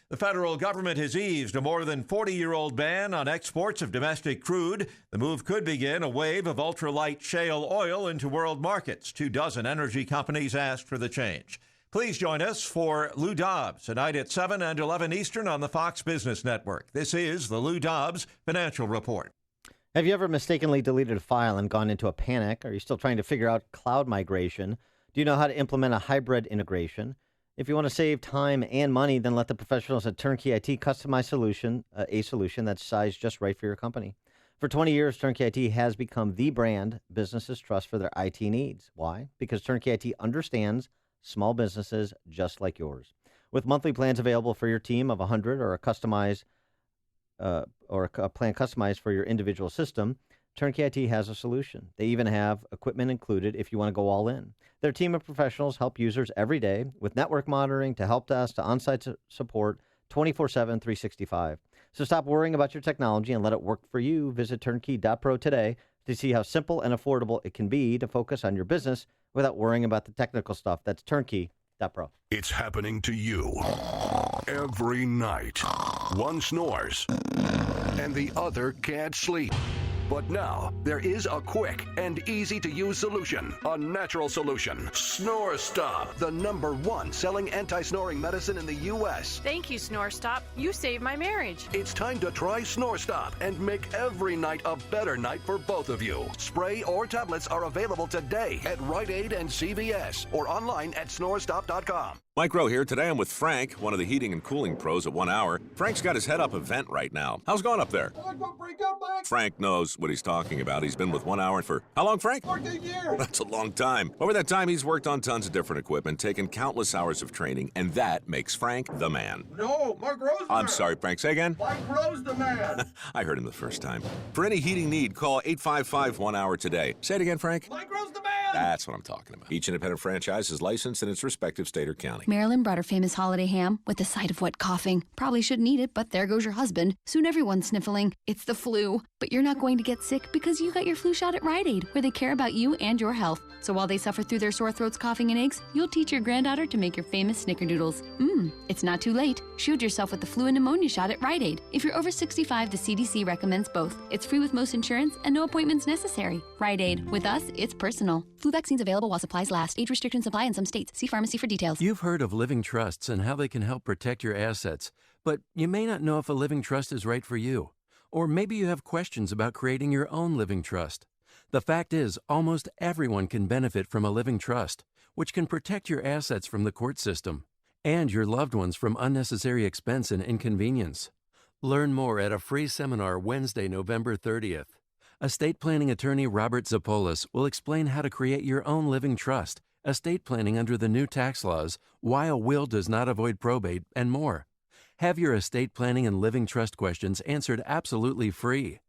Speaker 3: The federal government has eased a more than 40-year-old ban on exports of domestic crude. The move could begin a wave of ultralight shale oil into world markets. 24 energy companies asked for the change. Please join us for Lou Dobbs tonight at 7 and 11 Eastern on the Fox Business Network. This is the Lou Dobbs Financial Report.
Speaker 14: Have you ever mistakenly deleted a file and gone into a panic? Are you still trying to figure out cloud migration? Do you know how to implement a hybrid integration? If you want to save time and money, then let the professionals at Turnkey IT customize a solution that's sized just right for your company. For 20 years, Turnkey IT has become the brand businesses trust for their IT needs. Why? Because Turnkey IT understands small businesses just like yours. With monthly plans available for your team of 100 or a plan customized for your individual system, Turnkey IT has a solution. They even have equipment included if you want to go all in. Their team of professionals help users every day with network monitoring to help desk to on-site support 24/7, 365. So stop worrying about your technology and let it work for you. Visit turnkey.pro today to see how simple and affordable it can be to focus on your business without worrying about the technical stuff. That's turnkey.pro.
Speaker 2: It's happening to you every night. One snores and the other can't sleep. But now, there is a quick and easy-to-use solution. A natural solution. Snore Stop, the #1 selling anti-snoring medicine in the U.S.
Speaker 11: Thank you, Snore Stop. You saved my marriage.
Speaker 2: It's time to try Snore Stop and make every night a better night for both of you. Spray or tablets are available today at Rite Aid and CVS or online at snorestop.com.
Speaker 22: Mike Rowe here. Today I'm with Frank, one of the heating and cooling pros at 1 Hour. Frank's got his head up a vent right now. How's it going up there? Frank knows what he's talking about. He's been with 1 Hour for how long, Frank?
Speaker 24: 14 years.
Speaker 22: That's a long time. Over that time, he's worked on tons of different equipment, taken countless hours of training, and that makes Frank the man.
Speaker 24: No, Mark Rowe's the man.
Speaker 22: I'm sorry, Frank. Say again?
Speaker 24: Mike Rowe's the man.
Speaker 22: I heard him the first time. For any heating need, call 855-1 Hour today. Say it again, Frank.
Speaker 24: Mike Rowe's the man.
Speaker 22: That's what I'm talking about. Each independent franchise is licensed in its respective state or county.
Speaker 25: Marilyn brought her famous holiday ham with a side of wet coughing. Probably shouldn't eat it, but there goes your husband. Soon everyone's sniffling. It's the flu. But you're not going to get sick because you got your flu shot at Rite Aid, where they care about you and your health. So while they suffer through their sore throats, coughing, and aches, you'll teach your granddaughter to make your famous snickerdoodles. It's not too late. Shield yourself with the flu and pneumonia shot at Rite Aid. If you're over 65, the CDC recommends both. It's free with most insurance and no appointments necessary. Rite Aid. With us, it's personal. Flu vaccines available while supplies last. Age restrictions apply in some states. See pharmacy for details.
Speaker 26: You've heard of living trusts and how they can help protect your assets, but you may not know if a living trust is right for you. Or maybe you have questions about creating your own living trust. The fact is, almost everyone can benefit from a living trust, which can protect your assets from the court system and your loved ones from unnecessary expense and inconvenience. Learn more at a free seminar Wednesday, November 30th. Estate planning attorney Robert Zapolis will explain how to create your own living trust, estate planning under the new tax laws, why a will does not avoid probate, and more. Have your estate planning and living trust questions answered absolutely free.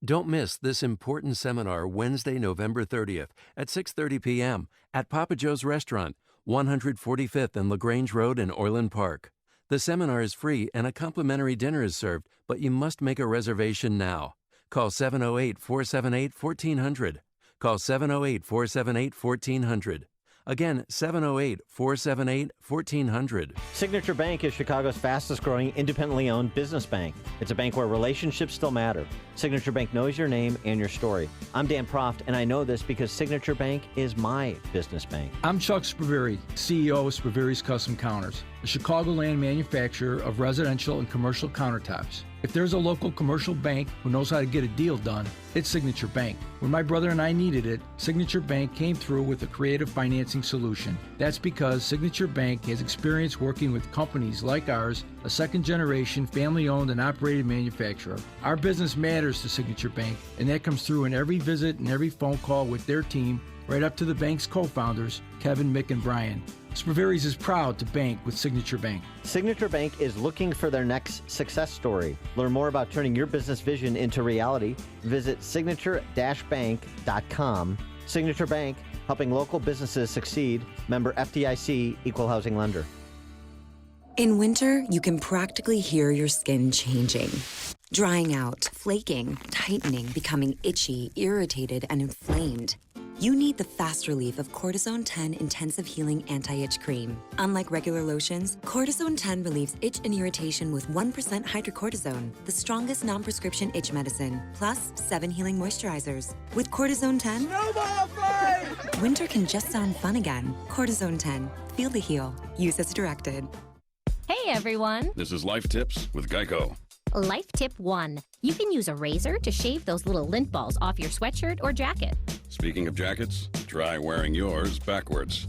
Speaker 26: Don't miss this important seminar Wednesday, November 30th at 6:30 p.m. at Papa Joe's Restaurant, 145th and LaGrange Road in Orland Park. The seminar is free and a complimentary dinner is served, but you must make a reservation now. Call 708-478-1400. Call 708-478-1400. Again, 708-478-1400.
Speaker 14: Signature Bank is Chicago's fastest growing independently owned business bank. It's a bank where relationships still matter. Signature Bank knows your name and your story. I'm Dan Proft, and I know this because Signature Bank is my business bank.
Speaker 27: I'm Chuck Spaveri, CEO of Spaveri's Custom Counters, a Chicagoland manufacturer of residential and commercial countertops. If there's a local commercial bank who knows how to get a deal done, it's Signature Bank. When my brother and I needed it, Signature Bank came through with a creative financing solution. That's because Signature Bank has experience working with companies like ours, a second-generation, family-owned and operated manufacturer. Our business matters to Signature Bank, and that comes through in every visit and every phone call with their team, right up to the bank's co-founders, Kevin, Mick, and Brian. Spaveri's is proud to bank with Signature Bank.
Speaker 14: Signature Bank is looking for their next success story. Learn more about turning your business vision into reality. Visit signature-bank.com. Signature Bank, helping local businesses succeed. Member FDIC, Equal Housing Lender.
Speaker 28: In winter, you can practically hear your skin changing. Drying out, flaking, tightening, becoming itchy, irritated, and inflamed. You need the fast relief of Cortisone 10 Intensive Healing Anti-Itch Cream. Unlike regular lotions, Cortisone 10 relieves itch and irritation with 1% hydrocortisone, the strongest non-prescription itch medicine, plus 7 healing moisturizers. With Cortisone 10,
Speaker 24: Snowball fight!
Speaker 28: winter can just sound fun again. Cortisone 10. Feel the heal. Use as directed.
Speaker 29: Hey, everyone.
Speaker 30: This is Life Tips with Geico.
Speaker 6: Life tip 1. You can use a razor to shave those little lint balls off your sweatshirt or jacket.
Speaker 12: Speaking of jackets, try wearing yours backwards.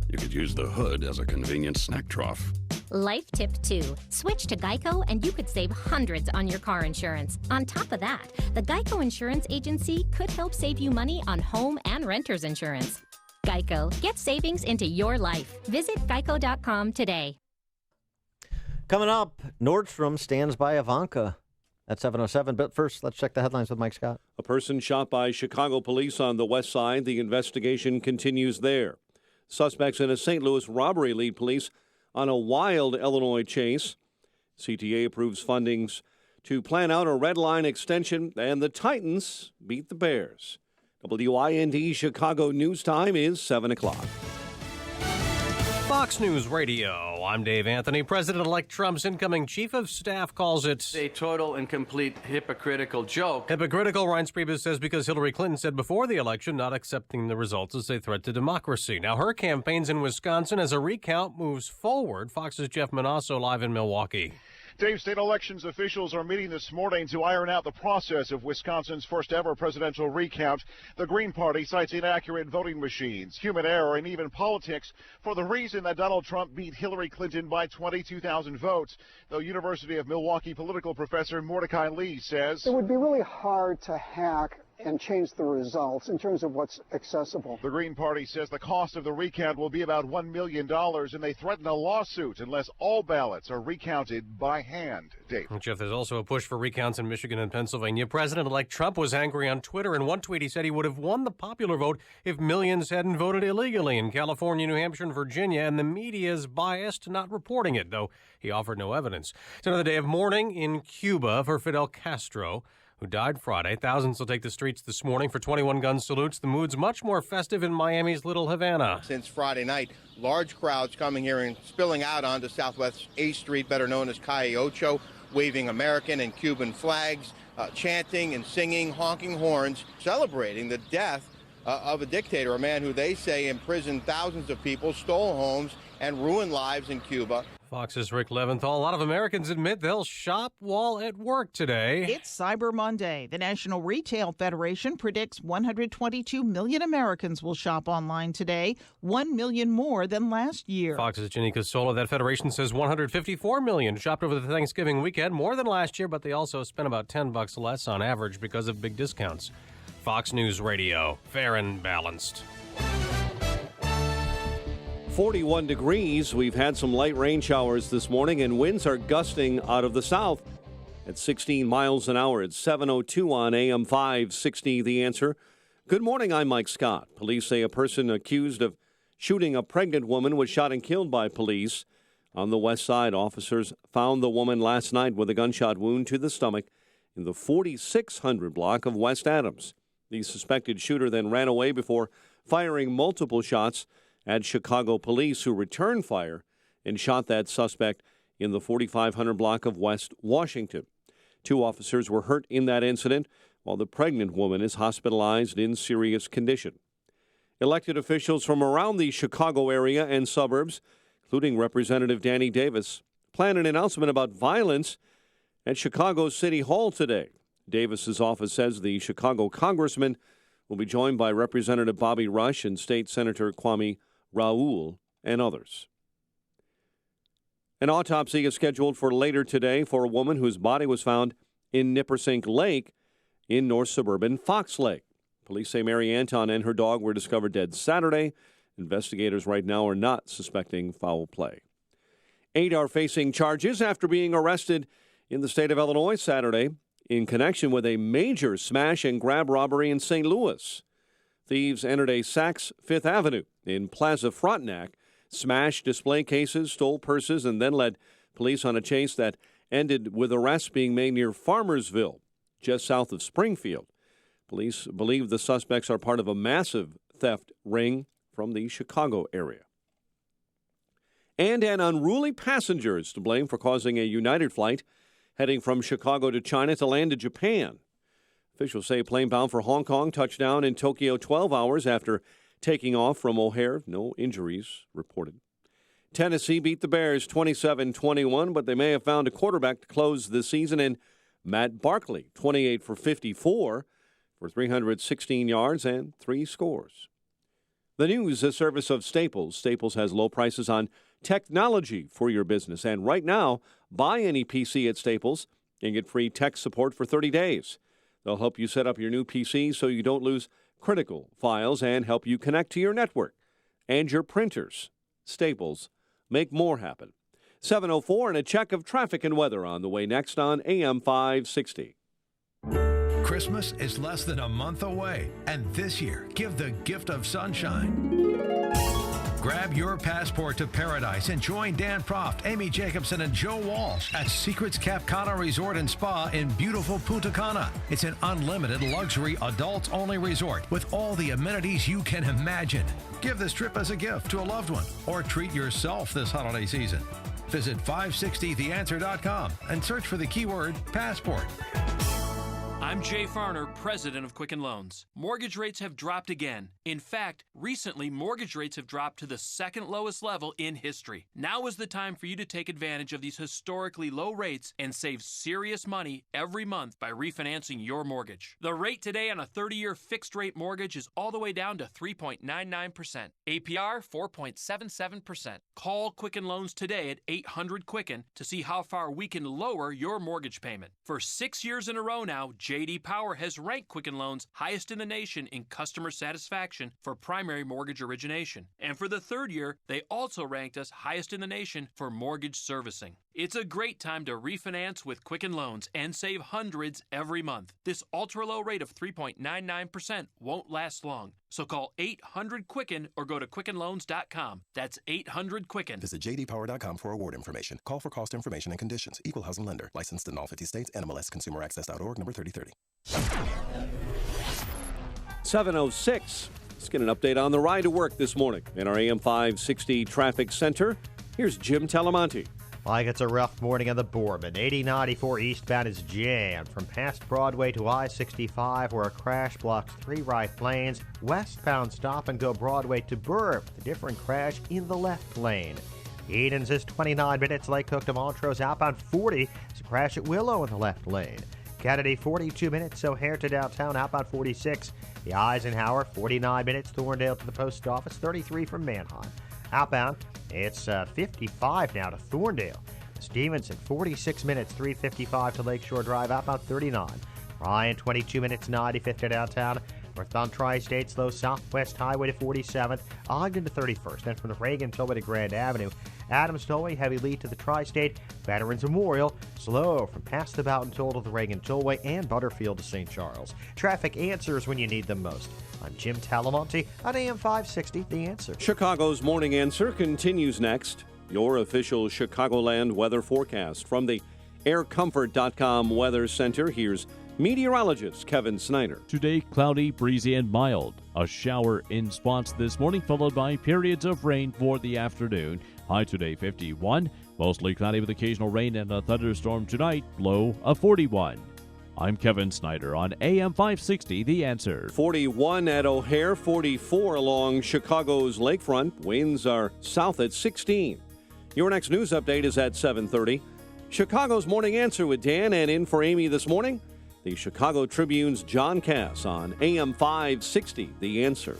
Speaker 12: You could use the hood as a convenient snack trough.
Speaker 6: Life tip 2. Switch to Geico and you could save hundreds on your car insurance. On top of that, the Geico Insurance Agency could help save you money on home and renter's insurance. Geico. Get savings into your life. Visit geico.com today.
Speaker 14: Coming up, Nordstrom stands by Ivanka at 7:07. But first, let's check the headlines with Mike Scott.
Speaker 4: A person shot by Chicago police on the west side. The investigation continues there. Suspects in a St. Louis robbery lead police on a wild Illinois chase. CTA approves fundings to plan out a red line extension, and the Titans beat the Bears. WIND Chicago News Time is 7 o'clock.
Speaker 13: Fox News Radio. I'm Dave Anthony. President-elect Trump's incoming chief of staff calls it
Speaker 15: a total and complete hypocritical joke.
Speaker 13: Hypocritical, Reince Priebus says, because Hillary Clinton said before the election not accepting the results is a threat to democracy. Now, her campaign's in Wisconsin as a recount moves forward. Fox's Jeff Manasso live in Milwaukee.
Speaker 17: Dave, state elections officials are meeting this morning to iron out the process of Wisconsin's first ever presidential recount. The Green Party cites inaccurate voting machines, human error, and even politics for the reason that Donald Trump beat Hillary Clinton by 22,000 votes. Though University of Milwaukee political professor Mordecai Lee says
Speaker 18: it would be really hard to hack and change the results in terms of what's accessible.
Speaker 17: The Green Party says the cost of the recount will be about $1 million, and they threaten a lawsuit unless all ballots are recounted by hand. Dave.
Speaker 13: Jeff, there's also a push for recounts in Michigan and Pennsylvania. President-elect Trump was angry on Twitter. In one tweet, he said he would have won the popular vote if millions hadn't voted illegally in California, New Hampshire, and Virginia, and the media is biased, not reporting it, though he offered no evidence. It's another day of mourning in Cuba for Fidel Castro, who died Friday. Thousands will take the streets this morning for 21 gun salutes. The mood's much more festive in Miami's Little Havana.
Speaker 19: Since Friday night, large crowds coming here and spilling out onto Southwest A Street, better known as Calle Ocho, waving American and Cuban flags, chanting and singing, honking horns, celebrating the death of a dictator, a man who they say imprisoned thousands of people, stole homes, and ruined lives in Cuba.
Speaker 13: Fox's Rick Leventhal. A lot of Americans admit they'll shop while at work today.
Speaker 20: It's Cyber Monday. The National Retail Federation predicts 122 million Americans will shop online today, 1 million more than last year.
Speaker 13: Fox's Ginny Casola. That federation says 154 million shopped over the Thanksgiving weekend, more than last year, but they also spent about $10 less on average because of big discounts. Fox News Radio, fair and balanced.
Speaker 4: 41 degrees. We've had some light rain showers this morning, and winds are gusting out of the south at 16 miles an hour. It's 7:02 on AM 560. The Answer. Good morning. I'm Mike Scott. Police say a person accused of shooting a pregnant woman was shot and killed by police. On the west side, officers found the woman last night with a gunshot wound to the stomach in the 4600 block of West Adams. The suspected shooter then ran away before firing multiple shots at Chicago police, who returned fire and shot that suspect in the 4500 block of West Washington. 2 officers were hurt in that incident, while the pregnant woman is hospitalized in serious condition. Elected officials from around the Chicago area and suburbs, including Representative Danny Davis, plan an announcement about violence at Chicago City Hall today. Davis's office says the Chicago congressman will be joined by Representative Bobby Rush and State Senator Kwame Raoul, and others. An autopsy is scheduled for later today for a woman whose body was found in Nippersink Lake in north suburban Fox Lake. Police say Mary Anton and her dog were discovered dead Saturday. Investigators right now are not suspecting foul play. 8 are facing charges after being arrested in the state of Illinois Saturday in connection with a major smash and grab robbery in St. Louis. Thieves entered a Saks Fifth Avenue in Plaza Frontenac, smashed display cases, stole purses, and then led police on a chase that ended with arrests being made near Farmersville, just south of Springfield. Police believe the suspects are part of a massive theft ring from the Chicago area. And an unruly passenger is to blame for causing a United flight heading from Chicago to China to land in Japan. Officials say a plane bound for Hong Kong touched down in Tokyo 12 hours after taking off from O'Hare. No injuries reported. Tennessee beat the Bears 27-21, but they may have found a quarterback to close the season in Matt Barkley, 28 for 54 for 316 yards and 3 scores. The news, a service of Staples. Staples has low prices on technology for your business. And right now, buy any PC at Staples and get free tech support for 30 days. They'll help you set up your new PC so you don't lose critical files and help you connect to your network and your printers. Staples, make more happen. 7:04 and a check of traffic and weather on the way next on AM 560.
Speaker 1: Christmas is less than a month away, and this year, give the gift of sunshine. Grab your passport to paradise and join Dan Proft, Amy Jacobson, and Joe Walsh at Secrets Cap Cana Resort and Spa in beautiful Punta Cana. It's an unlimited luxury adults-only resort with all the amenities you can imagine. Give this trip as a gift to a loved one or treat yourself this holiday season. Visit 560theanswer.com and search for the keyword passport.
Speaker 5: I'm Jay Farner, president of Quicken Loans. Mortgage rates have dropped again. In fact, recently, mortgage rates have dropped to the second lowest level in history. Now is the time for you to take advantage of these historically low rates and save serious money every month by refinancing your mortgage. The rate today on a 30-year fixed-rate mortgage is all the way down to 3.99%. APR, 4.77%. Call Quicken Loans today at 800-QUICKEN to see how far we can lower your mortgage payment. For 6 years in a row now, J.D. Power has ranked Quicken Loans highest in the nation in customer satisfaction for primary mortgage origination. And for the third year, they also ranked us highest in the nation for mortgage servicing. It's a great time to refinance with Quicken Loans and save hundreds every month. This ultra-low rate of 3.99% won't last long. So call 800-QUICKEN or go to QuickenLoans.com. That's 800-QUICKEN.
Speaker 7: Visit jdpower.com for award information. Call for cost information and conditions. Equal housing lender. Licensed in all 50 states. NMLS ConsumerAccess.org, number 3030.
Speaker 4: 7:06. Let's get an update on the ride to work this morning in our AM 560 Traffic Center. Here's Jim Talamonte.
Speaker 8: Mike, it's a rough morning on the Boardman. 8094 eastbound is jammed from past Broadway to I-65 where a crash blocks 3 right lanes. Westbound stop and go Broadway to Burr with a different crash in the left lane. Edens is 29 minutes. Lake Cook to Montrose outbound 40. It's a crash at Willow in the left lane. Kennedy 42 minutes. O'Hare to downtown outbound 46. The Eisenhower 49 minutes. Thorndale to the post office 33 from Manheim. Outbound, it's 55 now to Thorndale. Stevenson, 46 minutes, 3:55 to Lakeshore Drive, outbound 39. Ryan, 22 minutes, 95th to downtown. North on Tri-State, slow Southwest Highway to 47th, Ogden to 31st. Then from the Reagan Tollway to Grand Avenue. Adams Tollway, heavy lead to the Tri-State. Veterans Memorial, slow from past the Boughton Toll to the Reagan Tollway and Butterfield to St. Charles. Traffic answers when you need them most. I'm Jim Talamonte on AM 560, The Answer.
Speaker 4: Chicago's Morning Answer continues next. Your official Chicagoland weather forecast from the aircomfort.com Weather Center. Here's meteorologist Kevin Snyder.
Speaker 9: Today, cloudy, breezy, and mild. A shower in spots this morning, followed by periods of rain for the afternoon. High today, 51. Mostly cloudy with occasional rain and a thunderstorm tonight. Low of 41. I'm Kevin Snyder on AM 560, The Answer.
Speaker 4: 41 at O'Hare, 44 along Chicago's lakefront. Winds are south at 16. Your next news update is at 7:30. Chicago's Morning Answer with Dan, and in for Amy this morning, the Chicago Tribune's John Cass on AM 560, The Answer.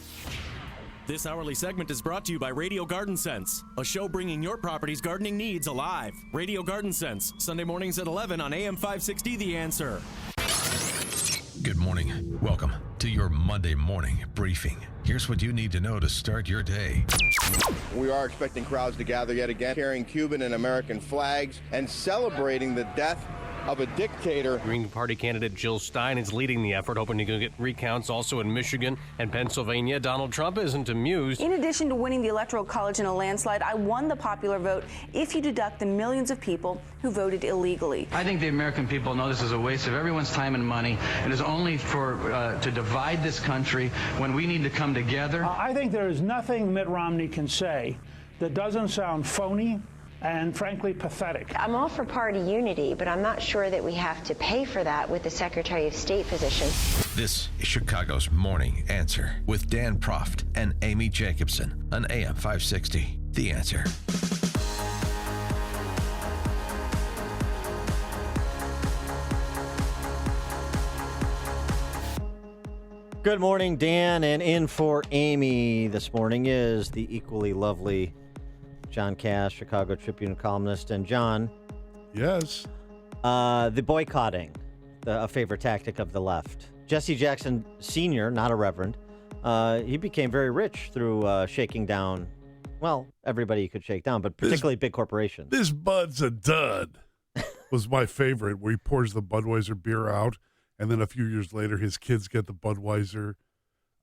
Speaker 10: This hourly segment is brought to you by Radio Garden Sense, a show bringing your property's gardening needs alive. Radio Garden Sense, Sunday mornings at 11 on AM 560, The Answer.
Speaker 1: Good morning. Welcome to your Monday morning briefing. Here's what you need to know to start your day.
Speaker 19: We are expecting crowds to gather yet again, carrying Cuban and American flags and celebrating the death of a dictator.
Speaker 13: Green Party candidate Jill Stein is leading the effort, hoping to get recounts also in Michigan and Pennsylvania. Donald Trump isn't amused.
Speaker 16: In addition to winning the Electoral College in a landslide, I won the popular vote if you deduct the millions of people who voted illegally.
Speaker 23: I think the American people know this is a waste of everyone's time and money. It is only to divide this country when we need to come together.
Speaker 29: I think there is nothing Mitt Romney can say that doesn't sound phony and frankly pathetic.
Speaker 30: I'm all for party unity, but I'm not sure that we have to pay for that with the Secretary of State position.
Speaker 1: This is Chicago's Morning Answer with Dan Proft and Amy Jacobson on AM 560, The Answer.
Speaker 14: Good morning, Dan, and in for Amy this morning is the equally lovely John Cass, Chicago Tribune columnist. And John.
Speaker 2: Yes.
Speaker 14: The boycotting, a favorite tactic of the left. Jesse Jackson Sr., not a reverend, he became very rich through shaking down, well, everybody you could shake down, but particularly big corporations.
Speaker 2: This Bud's a dud was my favorite, where he pours the Budweiser beer out, and then a few years later, his kids get the Budweiser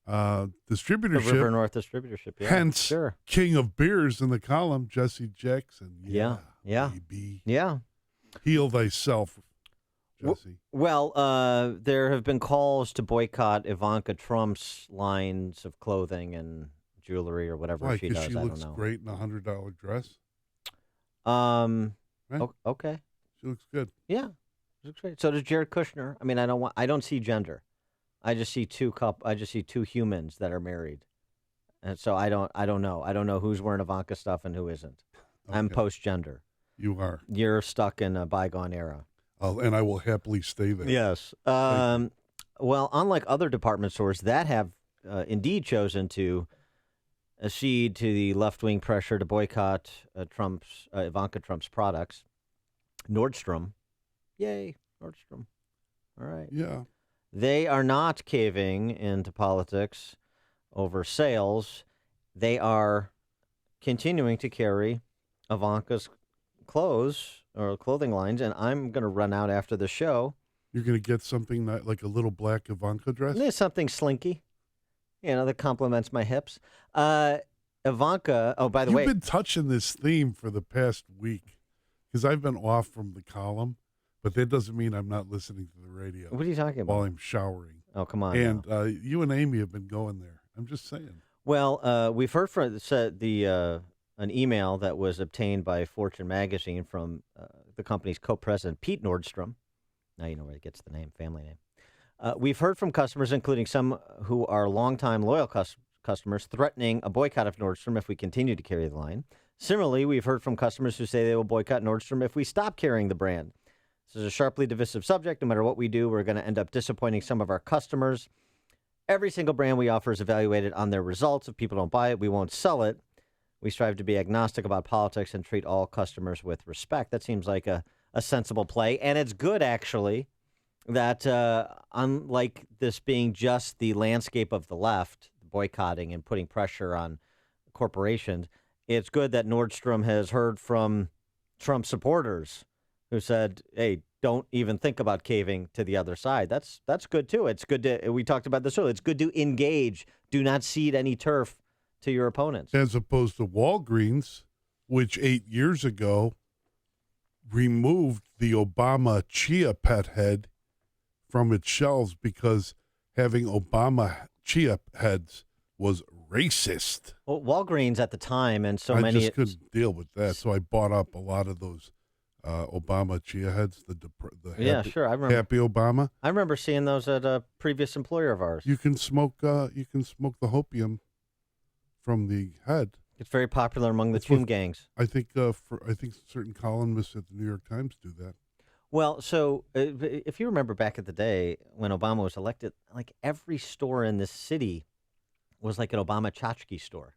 Speaker 2: distributorship.
Speaker 14: The River North distributorship, yeah.
Speaker 2: Hence,
Speaker 14: sure.
Speaker 2: King of Beers in the column, Jesse Jackson.
Speaker 14: Yeah.
Speaker 2: Baby.
Speaker 14: Yeah.
Speaker 2: Heal thyself, Jesse.
Speaker 14: Well, there have been calls to boycott Ivanka Trump's lines of clothing and jewelry or whatever she does.
Speaker 2: She
Speaker 14: I
Speaker 2: looks
Speaker 14: don't know.
Speaker 2: great in a $100 dress.
Speaker 14: Right? Okay.
Speaker 2: She looks good.
Speaker 14: Yeah, she looks great. So does Jared Kushner. I mean, I don't see gender. I just see two humans that are married, and so I don't know. I don't know who's wearing Ivanka stuff and who isn't. Okay. I'm post-gender.
Speaker 2: You are.
Speaker 14: You're stuck in a bygone era.
Speaker 2: And I will happily stay there.
Speaker 14: Yes. Well, unlike other department stores that have indeed chosen to accede to the left-wing pressure to boycott Ivanka Trump's products, Nordstrom, yay, Nordstrom. All right.
Speaker 2: Yeah.
Speaker 14: They are not caving into politics over sales. They are continuing to carry Ivanka's clothes or clothing lines, and I'm going to run out after the show.
Speaker 2: You're going to get something like a little black Ivanka dress?
Speaker 14: There's something slinky, that complements my hips. Ivanka, oh, by the way.
Speaker 2: You've been touching this theme for the past week because I've been off from the column, but that doesn't mean I'm not listening to the radio.
Speaker 14: What are you talking about?
Speaker 2: While I'm showering.
Speaker 14: Oh, come on.
Speaker 2: And you and Amy have been going there. I'm just saying.
Speaker 14: Well, we've heard from an email that was obtained by Fortune magazine from the company's co-president, Pete Nordstrom. Now you know where it gets the name, family name. We've heard from customers, including some who are longtime loyal customers, threatening a boycott of Nordstrom if we continue to carry the line. Similarly, we've heard from customers who say they will boycott Nordstrom if we stop carrying the brand. This is a sharply divisive subject. No matter what we do, we're going to end up disappointing some of our customers. Every single brand we offer is evaluated on their results. If people don't buy it, we won't sell it. We strive to be agnostic about politics and treat all customers with respect. That seems like a sensible play. And it's good, actually, that unlike this being just the landscape of the left, boycotting and putting pressure on corporations, it's good that Nordstrom has heard from Trump supporters who said, hey, don't even think about caving to the other side. That's good, too. It's good to, we talked about this earlier, it's good to engage. Do not cede any turf to your opponents.
Speaker 2: As opposed to Walgreens, which 8 years ago removed the Obama Chia Pet head from its shelves because having Obama Chia heads was racist.
Speaker 14: Well, Walgreens at the time and
Speaker 2: I just couldn't deal with that, so I bought up a lot of those Obama Chia heads.
Speaker 14: Sure. I remember
Speaker 2: Happy Obama.
Speaker 14: I remember seeing those at a previous employer of ours.
Speaker 2: You can smoke the hopium from the head.
Speaker 14: It's very popular among the tomb gangs.
Speaker 2: I think certain columnists at the New York Times do that.
Speaker 14: Well, so if you remember back at the day when Obama was elected, like every store in this city was like an Obama tchotchke store.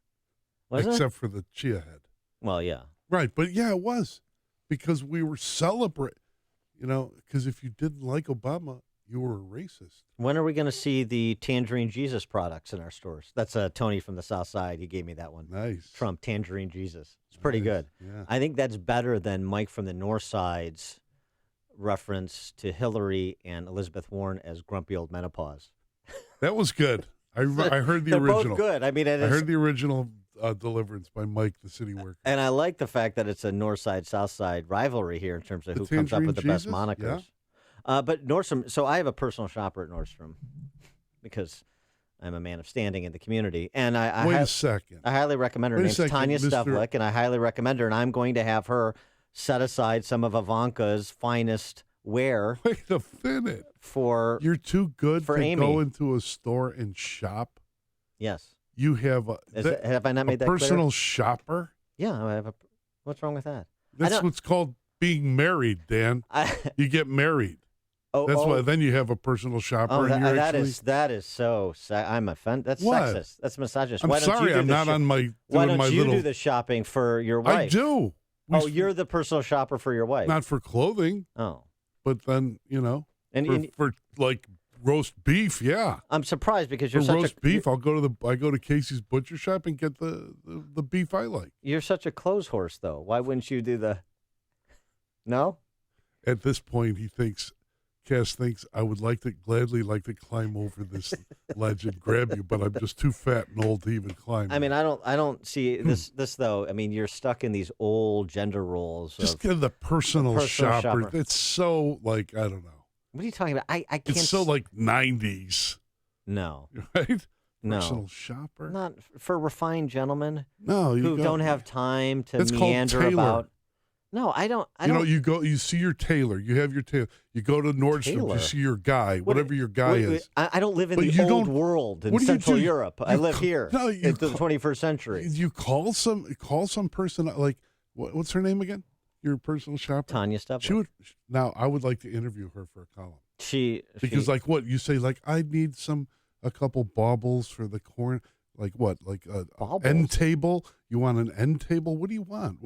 Speaker 2: Except for the Chia head.
Speaker 14: Well, yeah.
Speaker 2: Right, but yeah, it was. Because we were celebrating, because if you didn't like Obama, you were a racist.
Speaker 14: When are we going to see the Tangerine Jesus products in our stores? That's Tony from the South Side. He gave me that one.
Speaker 2: Nice.
Speaker 14: Trump, Tangerine Jesus. It's pretty good.
Speaker 2: Yeah.
Speaker 14: I think that's better than Mike from the North Side's reference to Hillary and Elizabeth Warren as grumpy old menopause.
Speaker 2: That was good. I heard the
Speaker 14: They're
Speaker 2: original.
Speaker 14: Both good. I mean,
Speaker 2: I heard the original Deliverance by Mike, the city worker.
Speaker 14: And I like the fact that it's a North Side, South Side rivalry here in terms of who comes up with the best monikers.
Speaker 2: Yeah.
Speaker 14: But Nordstrom, so I have a personal shopper at Nordstrom because I'm a man of standing in the community. And
Speaker 2: Wait a second.
Speaker 14: I highly recommend her. Her name's Tanya Stuvlik, and I highly recommend her. And I'm going to have her set aside some of Ivanka's finest wear.
Speaker 2: Wait a minute.
Speaker 14: You're
Speaker 2: too good
Speaker 14: for
Speaker 2: to
Speaker 14: Amy.
Speaker 2: Go into a store and shop?
Speaker 14: Yes.
Speaker 2: You have
Speaker 14: have I not made that
Speaker 2: personal
Speaker 14: clear?
Speaker 2: shopper?
Speaker 14: Yeah, I have what's wrong with that?
Speaker 2: That's what's called being married, Dan. You get married. That's why then you have a personal shopper.
Speaker 14: Oh,
Speaker 2: and
Speaker 14: that is so. I'm offended. That's
Speaker 2: what?
Speaker 14: Sexist. That's misogynist.
Speaker 2: I'm sorry, I'm not on my.
Speaker 14: Why don't you do the shopping for your wife?
Speaker 2: I do.
Speaker 14: You're the personal shopper for your wife.
Speaker 2: Not for clothing.
Speaker 14: Oh,
Speaker 2: but then for like roast beef, yeah.
Speaker 14: I'm surprised because you're
Speaker 2: for
Speaker 14: such
Speaker 2: roast beef. I go to Casey's butcher shop and get the beef I like.
Speaker 14: You're such a clothes horse, though. Why wouldn't you do the? No.
Speaker 2: At this point, Cass thinks I would gladly like to climb over this ledge and grab you, but I'm just too fat and old to even climb.
Speaker 14: I mean, I don't see this though. I mean, you're stuck in these old gender roles.
Speaker 2: Just get the personal shopper. It's so like I don't know.
Speaker 14: What are you talking about? I can't.
Speaker 2: It's so like 90s.
Speaker 14: No.
Speaker 2: Right?
Speaker 14: No.
Speaker 2: Personal shopper.
Speaker 14: Not for refined gentlemen.
Speaker 2: No,
Speaker 14: who don't have time to
Speaker 2: That's
Speaker 14: meander
Speaker 2: called
Speaker 14: about. No, I don't.
Speaker 2: You see your tailor. You have your tailor. You go to Nordstrom.
Speaker 14: Tailor?
Speaker 2: You see your guy, whatever your guy is.
Speaker 14: I don't live in the old world in Central Europe. I live here in the 21st century.
Speaker 2: You call some person like what's her name again? Your personal shopper,
Speaker 14: Tanya Stepler.
Speaker 2: Now I would like to interview her for a column. Because like what you say, like I need a couple baubles for the corn. Like what? Like a end table? You want an end table? What do you want?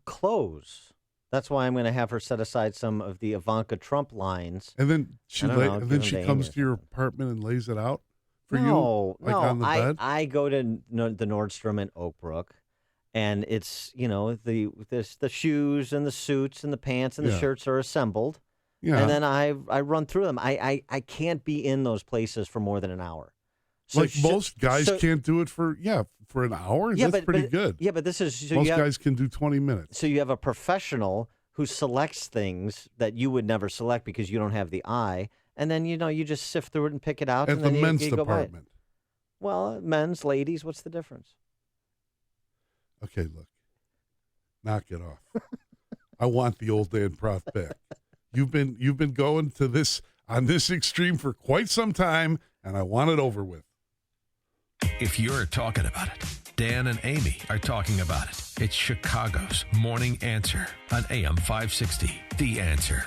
Speaker 14: Clothes. That's why I'm going to have her set aside some of the Ivanka Trump lines.
Speaker 2: And then she comes to your apartment and lays it out for you, on the bed.
Speaker 14: I go to the Nordstrom in Oak Brook, and it's the shoes and the suits and the pants and the shirts are assembled. Yeah. And then I run through them. I can't be in those places for more than an hour. So
Speaker 2: most guys can't do it for an hour. That's pretty good.
Speaker 14: Yeah, but this is
Speaker 2: most guys can do 20 minutes.
Speaker 14: So you have a professional who selects things that you would never select because you don't have the eye, and then you just sift through it and pick it out.
Speaker 2: At the men's department.
Speaker 14: Well, men's, ladies, what's the difference?
Speaker 2: Okay, look, knock it off. I want the old Dan Prof back. You've been going to this on this extreme for quite some time, and I want it over with.
Speaker 1: If you're talking about it, Dan and Amy are talking about it. It's Chicago's Morning Answer on AM 560. The Answer.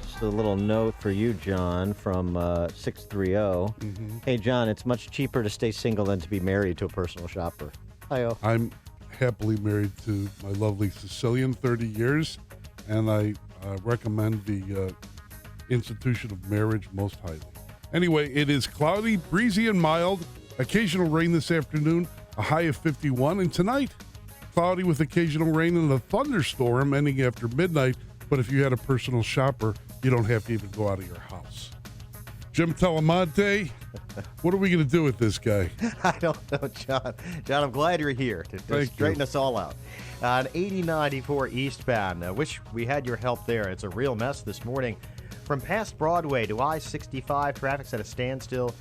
Speaker 14: Just a little note for you, John, from 630. Mm-hmm. Hey, John, it's much cheaper to stay single than to be married to a personal shopper. Hi-oh.
Speaker 2: I'm happily married to my lovely Sicilian, 30 years, and I recommend the institution of marriage most highly. Anyway, it is cloudy, breezy, and mild. Occasional rain this afternoon, a high of 51. And tonight, cloudy with occasional rain and a thunderstorm ending after midnight. But if you had a personal shopper, you don't have to even go out of your house. Jim Telemonte, what are we going to do with this guy?
Speaker 8: I don't know, John. John, I'm glad you're here to straighten us all out. On 8094 eastbound, I wish we had your help there. It's a real mess this morning. From past Broadway to I-65, traffic's at a standstill.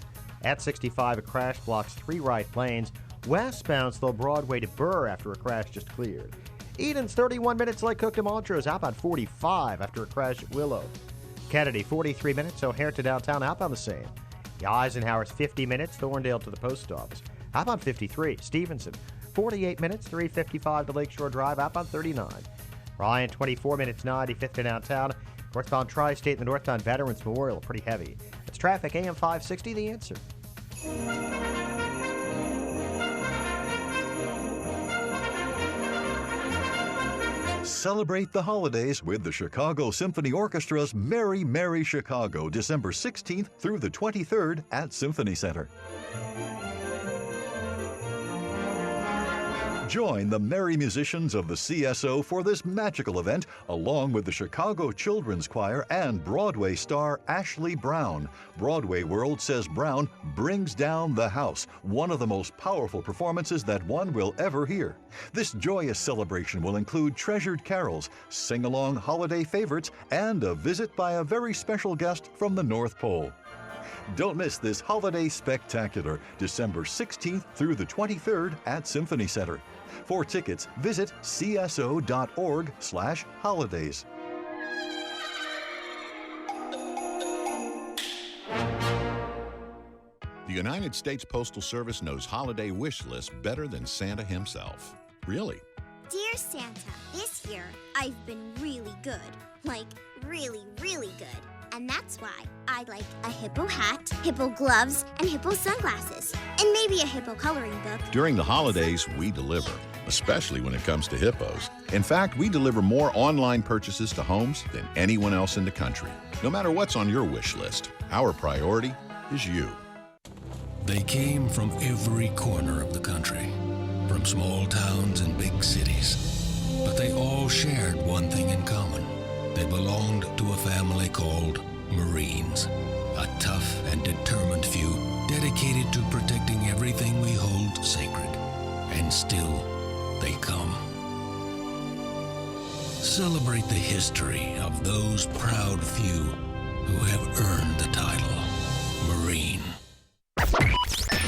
Speaker 8: At 65, a crash blocks 3 right lanes. Westbound, still Broadway to Burr after a crash just cleared. Eden's 31 minutes like Cook to Montrose, outbound 45 after a crash at Willow. Kennedy, 43 minutes, O'Hare to downtown, outbound the same. The Eisenhower's 50 minutes, Thorndale to the post office. Outbound 53, Stevenson, 48 minutes, 355 to Lakeshore Drive, outbound 39. Ryan, 24 minutes, 95th to downtown. Northbound Tri-State and the northbound Veterans Memorial, pretty heavy. It's traffic, AM 560, The Answer.
Speaker 3: Celebrate the holidays with the Chicago Symphony Orchestra's Merry, Merry Chicago, December 16th through the 23rd at Symphony Center. Join the merry musicians of the CSO for this magical event, along with the Chicago Children's Choir and Broadway star Ashley Brown. Broadway World says Brown brings down the house, one of the most powerful performances that one will ever hear. This joyous celebration will include treasured carols, sing-along holiday favorites, and a visit by a very special guest from the North Pole. Don't miss this holiday spectacular, December 16th through the 23rd at Symphony Center. For tickets, visit cso.org/holidays.
Speaker 11: The United States Postal Service knows holiday wish lists better than Santa himself. Really?
Speaker 6: Dear Santa, this year I've been really good. Like, really, really good. And that's why I like a hippo hat, hippo gloves, and hippo sunglasses. And maybe a hippo coloring book.
Speaker 11: During the holidays, we deliver, especially when it comes to hippos. In fact, we deliver more online purchases to homes than anyone else in the country. No matter what's on your wish list, our priority is you.
Speaker 12: They came from every corner of the country, from small towns and big cities. But they all shared one thing in common. They belonged to a family called Marines, a tough and determined few dedicated to protecting everything we hold sacred. And still, they come. Celebrate the history of those proud few who have earned the title Marine.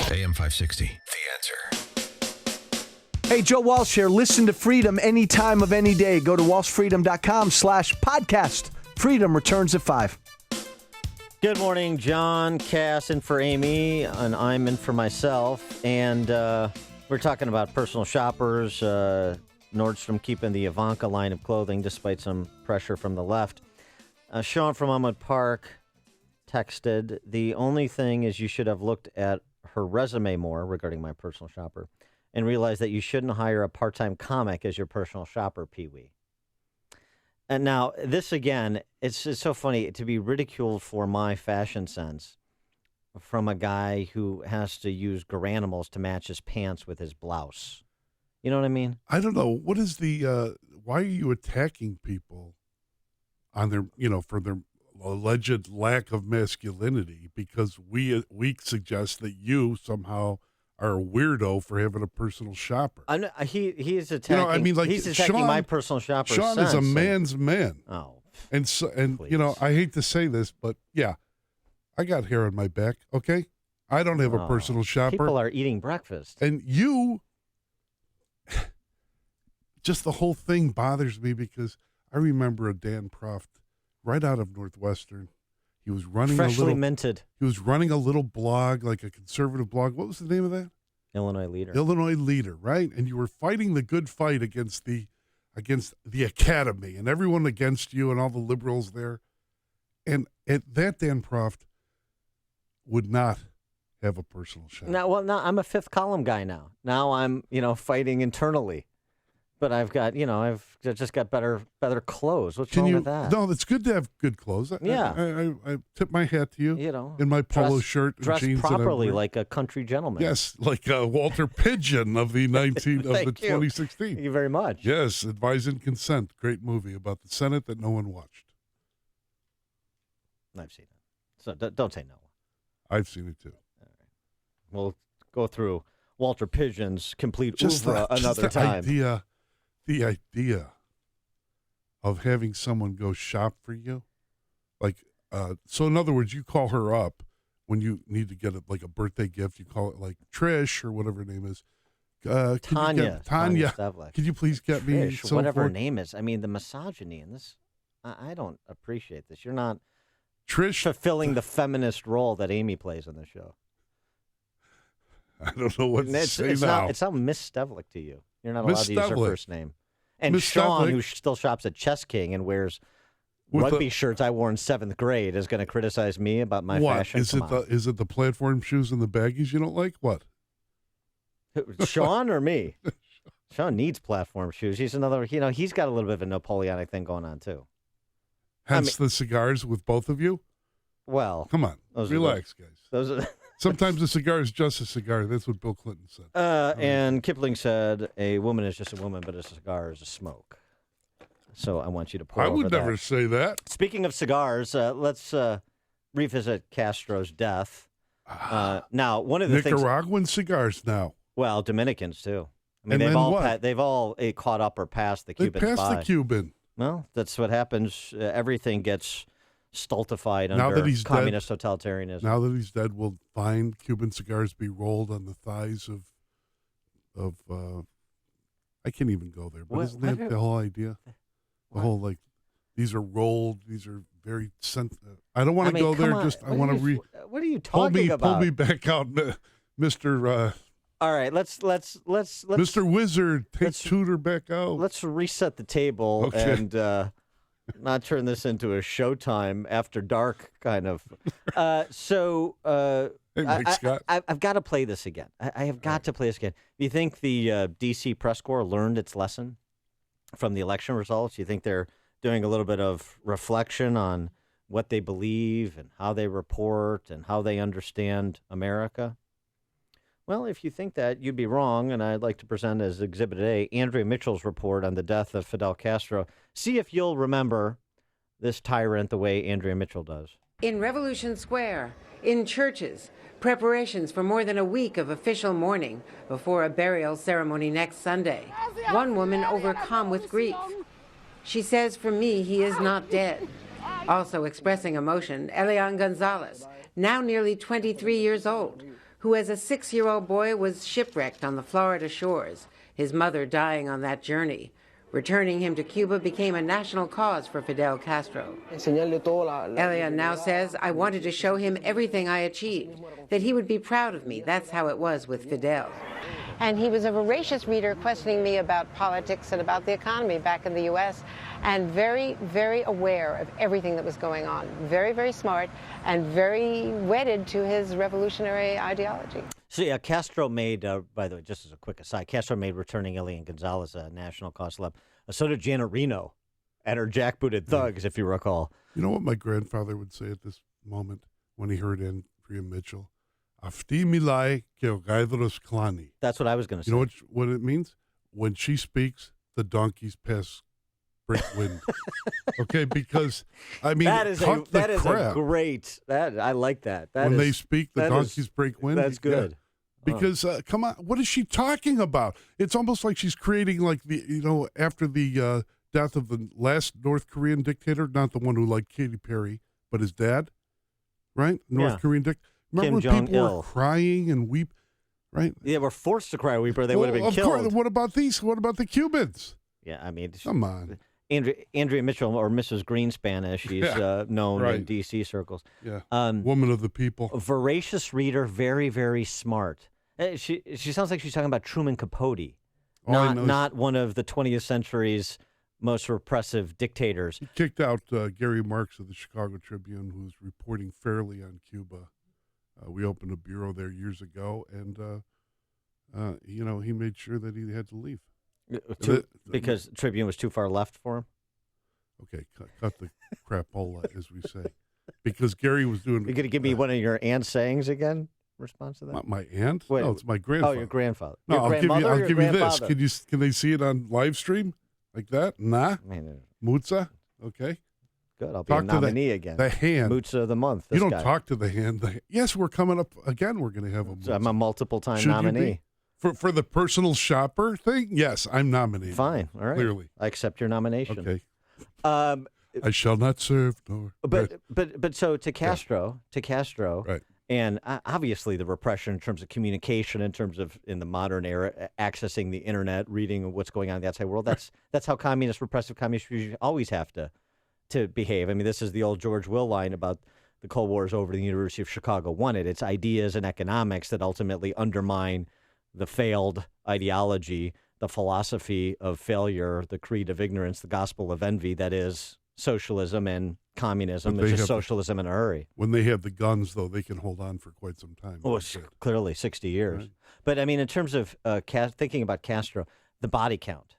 Speaker 1: AM 560, The Answer.
Speaker 21: Hey, Joe Walsh here. Listen to Freedom any time of any day. Go to walshfreedom.com/podcast. Freedom returns at 5.
Speaker 14: Good morning, John, Cass, in for Amy, and I'm in for myself. And we're talking about personal shoppers, Nordstrom keeping the Ivanka line of clothing despite some pressure from the left. Sean from Elmwood Park texted, the only thing is you should have looked at her resume more regarding my personal shopper and realized that you shouldn't hire a part-time comic as your personal shopper, Pee-wee. And now, this again, it's so funny to be ridiculed for my fashion sense from a guy who has to use garanimals to match his pants with his blouse. You know what I mean?
Speaker 2: I don't know. What is the, why are you attacking people on their, for their alleged lack of masculinity? Because we suggest that you somehow are a weirdo for having a personal shopper.
Speaker 14: He is attacking. He's attacking
Speaker 2: Sean,
Speaker 14: my personal shopper.
Speaker 2: Sean is a man's man.
Speaker 14: Oh,
Speaker 2: and I hate to say this, but yeah, I got hair on my back. Okay, I don't have a personal shopper.
Speaker 14: People are eating breakfast,
Speaker 2: and you. Just the whole thing bothers me because I remember a Dan Proft right out of Northwestern. He was running
Speaker 14: freshly minted.
Speaker 2: He was running a little blog, like a conservative blog. What was the name of that?
Speaker 14: Illinois Leader.
Speaker 2: Illinois Leader, right? And you were fighting the good fight against the academy and everyone against you and all the liberals there. And that Dan Proft would not have a personal shop.
Speaker 14: Now I'm a fifth column guy now. Now I'm, fighting internally. But I've got, I've just got better clothes. What's wrong with that?
Speaker 2: No, it's good to have good clothes.
Speaker 14: Yeah.
Speaker 2: I tip my hat to you. In my polo shirt and
Speaker 14: dress
Speaker 2: jeans.
Speaker 14: Properly like a country gentleman.
Speaker 2: Yes, like Walter Pidgeon of the 2016.
Speaker 14: Thank you very much.
Speaker 2: Yes, Advise and Consent. Great movie about the Senate that no one watched.
Speaker 14: I've seen it. So don't say no.
Speaker 2: I've seen it too.
Speaker 14: All right. We'll go through Walter Pidgeon's complete oeuvre another time.
Speaker 2: The idea of having someone go shop for you, so in other words, you call her up when you need to get a birthday gift. You call it like Trish or whatever her name is.
Speaker 14: Tanya Stevlik.
Speaker 2: Could you please get
Speaker 14: Trish,
Speaker 2: me
Speaker 14: whatever her name is? I mean, the misogyny in this. I don't appreciate this. You're not
Speaker 2: Trish
Speaker 14: fulfilling the feminist role that Amy plays on the show.
Speaker 2: I don't know what to say now.
Speaker 14: It's not Miss Stevlik to you. You're not allowed to use her first name. And
Speaker 2: Ms.
Speaker 14: Sean,
Speaker 2: Stevlik,
Speaker 14: who still shops at Chess King and wears rugby shirts I wore in 7th grade, is going to criticize me about my fashion.
Speaker 2: Is it the platform shoes and the baggies you don't like? What?
Speaker 14: Sean or me? Sean needs platform shoes. He's another. He's got a little bit of a Napoleonic thing going on too.
Speaker 2: Hence the cigars with both of you.
Speaker 14: Well,
Speaker 2: come on, relax, guys.
Speaker 14: Those are.
Speaker 2: Sometimes a cigar is just a cigar. That's what Bill Clinton said.
Speaker 14: And Kipling said, a woman is just a woman, but a cigar is a smoke. So I want you to pour over that.
Speaker 2: I would never say that.
Speaker 14: Speaking of cigars, let's revisit Castro's death. Now, one of the
Speaker 2: Nicaraguan cigars now.
Speaker 14: Well, Dominicans, too. I mean, they've all caught up or passed the Cuban
Speaker 2: They passed the Cuban.
Speaker 14: Well, that's what happens. Everything gets stultified under communist totalitarianism.
Speaker 2: Now that he's dead, we'll find Cuban cigars be rolled on the thighs of I can't even go there, but isn't that the whole idea? The whole these are rolled, these are very I don't want to go there. I want to
Speaker 14: What are you talking about?
Speaker 2: Pull me back out, Mr.
Speaker 14: All right, let's
Speaker 2: Mr. Wizard, take Tudor back out.
Speaker 14: Let's reset the table and not turn this into a Showtime after dark kind of.
Speaker 2: Hey, Mike Scott.
Speaker 14: I've got to play this again. I have got to play this again. Do you think the D.C. press corps learned its lesson from the election results? Do you think they're doing a little bit of reflection on what they believe and how they report and how they understand America? Well, if you think that, you'd be wrong, and I'd like to present as Exhibit A, Andrea Mitchell's report on the death of Fidel Castro. See if you'll remember this tyrant the way Andrea Mitchell does.
Speaker 15: In Revolution Square, in churches, preparations for more than a week of official mourning before a burial ceremony next Sunday. One woman overcome with grief. She says, "For me, he is not dead." Also expressing emotion, Elian Gonzalez, now nearly 23 years old, who as a 6-year-old boy was shipwrecked on the Florida shores, his mother dying on that journey. Returning him to Cuba became a national cause for Fidel Castro. Elian now says, "I wanted to show him everything I achieved, that he would be proud of me. That's how it was with Fidel."
Speaker 30: And he was a voracious reader, questioning me about politics and about the economy back in the U.S., and very, very aware of everything that was going on. Very, very smart and very wedded to his revolutionary ideology.
Speaker 14: So, yeah, Castro made, by the way, just as a quick aside, Castro made returning Elian Gonzalez a national cause celeb. So did Janet Reno and her jackbooted thugs, if you recall.
Speaker 2: You know what my grandfather would say at this moment when he heard Andrea Mitchell? Afti milai ke gaidros klani.
Speaker 14: That's what I was going to say.
Speaker 2: You know what it means? When she speaks, the donkeys pass break wind. Okay, because I mean,
Speaker 14: that is a great. I like that.
Speaker 2: They speak, the donkeys break wind.
Speaker 14: That's good.
Speaker 2: Yeah. Because come on, what is she talking about? It's almost like she's creating like after the death of the last North Korean dictator, not the one who liked Katy Perry, but his dad, right? North Korean dictator. Remember when people were crying and weep, right?
Speaker 14: Yeah, were forced to cry or weep, or they would have been killed.
Speaker 2: Course. What about these? What about the Cubans?
Speaker 14: Yeah, I mean,
Speaker 2: come on.
Speaker 14: Andrea Mitchell, or Mrs. Greenspan, as she's known in D.C. circles.
Speaker 2: Yeah, woman of the people.
Speaker 14: A voracious reader, very, very smart. She sounds like she's talking about Truman Capote, not one of the 20th century's most repressive dictators.
Speaker 2: He kicked out Gary Marks of the Chicago Tribune, who's reporting fairly on Cuba. We opened a bureau there years ago, and he made sure that he had to leave.
Speaker 14: Because Tribune was too far left for him?
Speaker 2: Okay, cut the crapola, as we say. Because Gary was doing...
Speaker 14: You're going to give me one of your aunt's sayings again? Response to that?
Speaker 2: My aunt?
Speaker 14: Wait,
Speaker 2: no, it's my grandfather.
Speaker 14: Oh, your grandfather.
Speaker 2: No,
Speaker 14: Your
Speaker 2: I'll give you this. Can they see it on live stream? Like that? Nah? Mutza? Okay.
Speaker 14: Good, I'll be a nominee again.
Speaker 2: The hand.
Speaker 14: Mutza of the month.
Speaker 2: You don't talk to the hand. Yes, we're coming up again. We're going to have a Mutza.
Speaker 14: So I'm a multiple-time nominee.
Speaker 2: For the personal shopper thing, yes, I'm nominated.
Speaker 14: Fine, all right.
Speaker 2: Clearly,
Speaker 14: I accept your nomination.
Speaker 2: Okay. I shall not serve. No.
Speaker 14: But so to Castro,
Speaker 2: right.
Speaker 14: And obviously the repression in terms of communication, in terms of in the modern era, accessing the internet, reading what's going on in the outside world. That's how repressive communists always have to behave. I mean, this is the old George Will line about the Cold War is over. The University of Chicago won it. It's ideas and economics that ultimately undermine the failed ideology, the philosophy of failure, the creed of ignorance, the gospel of envy that is socialism and communism. It's just socialism in a hurry.
Speaker 2: When they have the guns, though, they can hold on for quite some time.
Speaker 14: Oh, clearly 60 years. Right. But, I mean, in terms of thinking about Castro, the body count,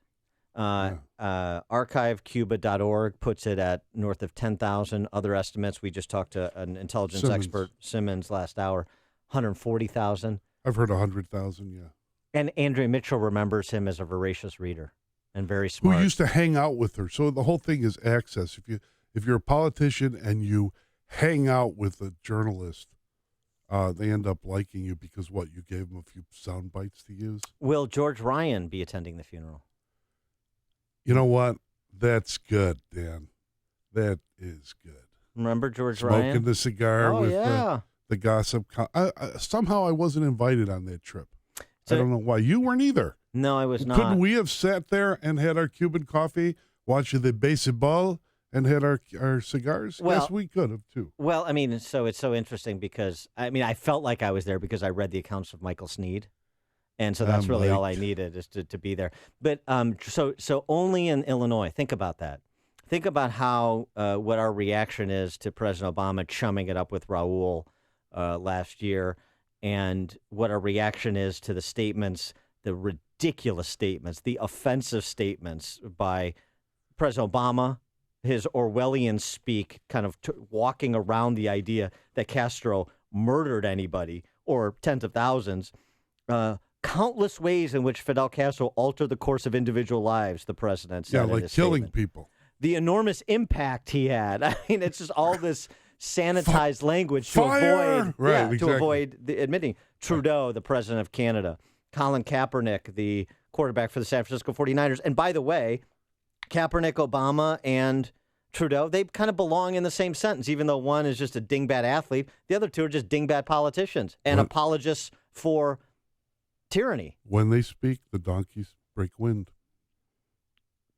Speaker 14: archivecuba.org puts it at north of 10,000. Other estimates, we just talked to an intelligence expert, Simmons, last hour, 140,000.
Speaker 2: I've heard 100,000, yeah.
Speaker 14: And Andrea Mitchell remembers him as a voracious reader and very smart.
Speaker 2: Who used to hang out with her. So the whole thing is access. If you're a politician and you hang out with a journalist, they end up liking you because you gave them a few sound bites to use.
Speaker 14: Will George Ryan be attending the funeral?
Speaker 2: You know what? That's good, Dan. That is good.
Speaker 14: Remember George Ryan?
Speaker 2: Smoking the cigar with the gossip. Somehow I wasn't invited on that trip. I don't know why. You weren't either.
Speaker 14: No, I was not.
Speaker 2: Couldn't we have sat there and had our Cuban coffee, watched the baseball, and had our cigars?
Speaker 14: Well,
Speaker 2: yes, we could have, too.
Speaker 14: Well, I mean, so it's so interesting because, I mean, I felt like I was there because I read the accounts of Michael Sneed. And so that's really all I needed is to be there. But so only in Illinois. Think about that. Think about how what our reaction is to President Obama chumming it up with Raul last year, and what our reaction is to the statements, the ridiculous statements, the offensive statements by President Obama, his Orwellian speak, kind of walking around the idea that Castro murdered anybody or tens of thousands. Countless ways in which Fidel Castro altered the course of individual lives, the president said.
Speaker 2: Yeah, like killing people.
Speaker 14: The enormous impact he had. I mean, it's just all this sanitized language to avoid admitting. Trudeau, the president of Canada. Colin Kaepernick, the quarterback for the San Francisco 49ers. And by the way, Kaepernick, Obama, and Trudeau, they kind of belong in the same sentence, even though one is just a dingbat athlete. The other two are just dingbat politicians and apologists for tyranny.
Speaker 2: When they speak, the donkeys break wind.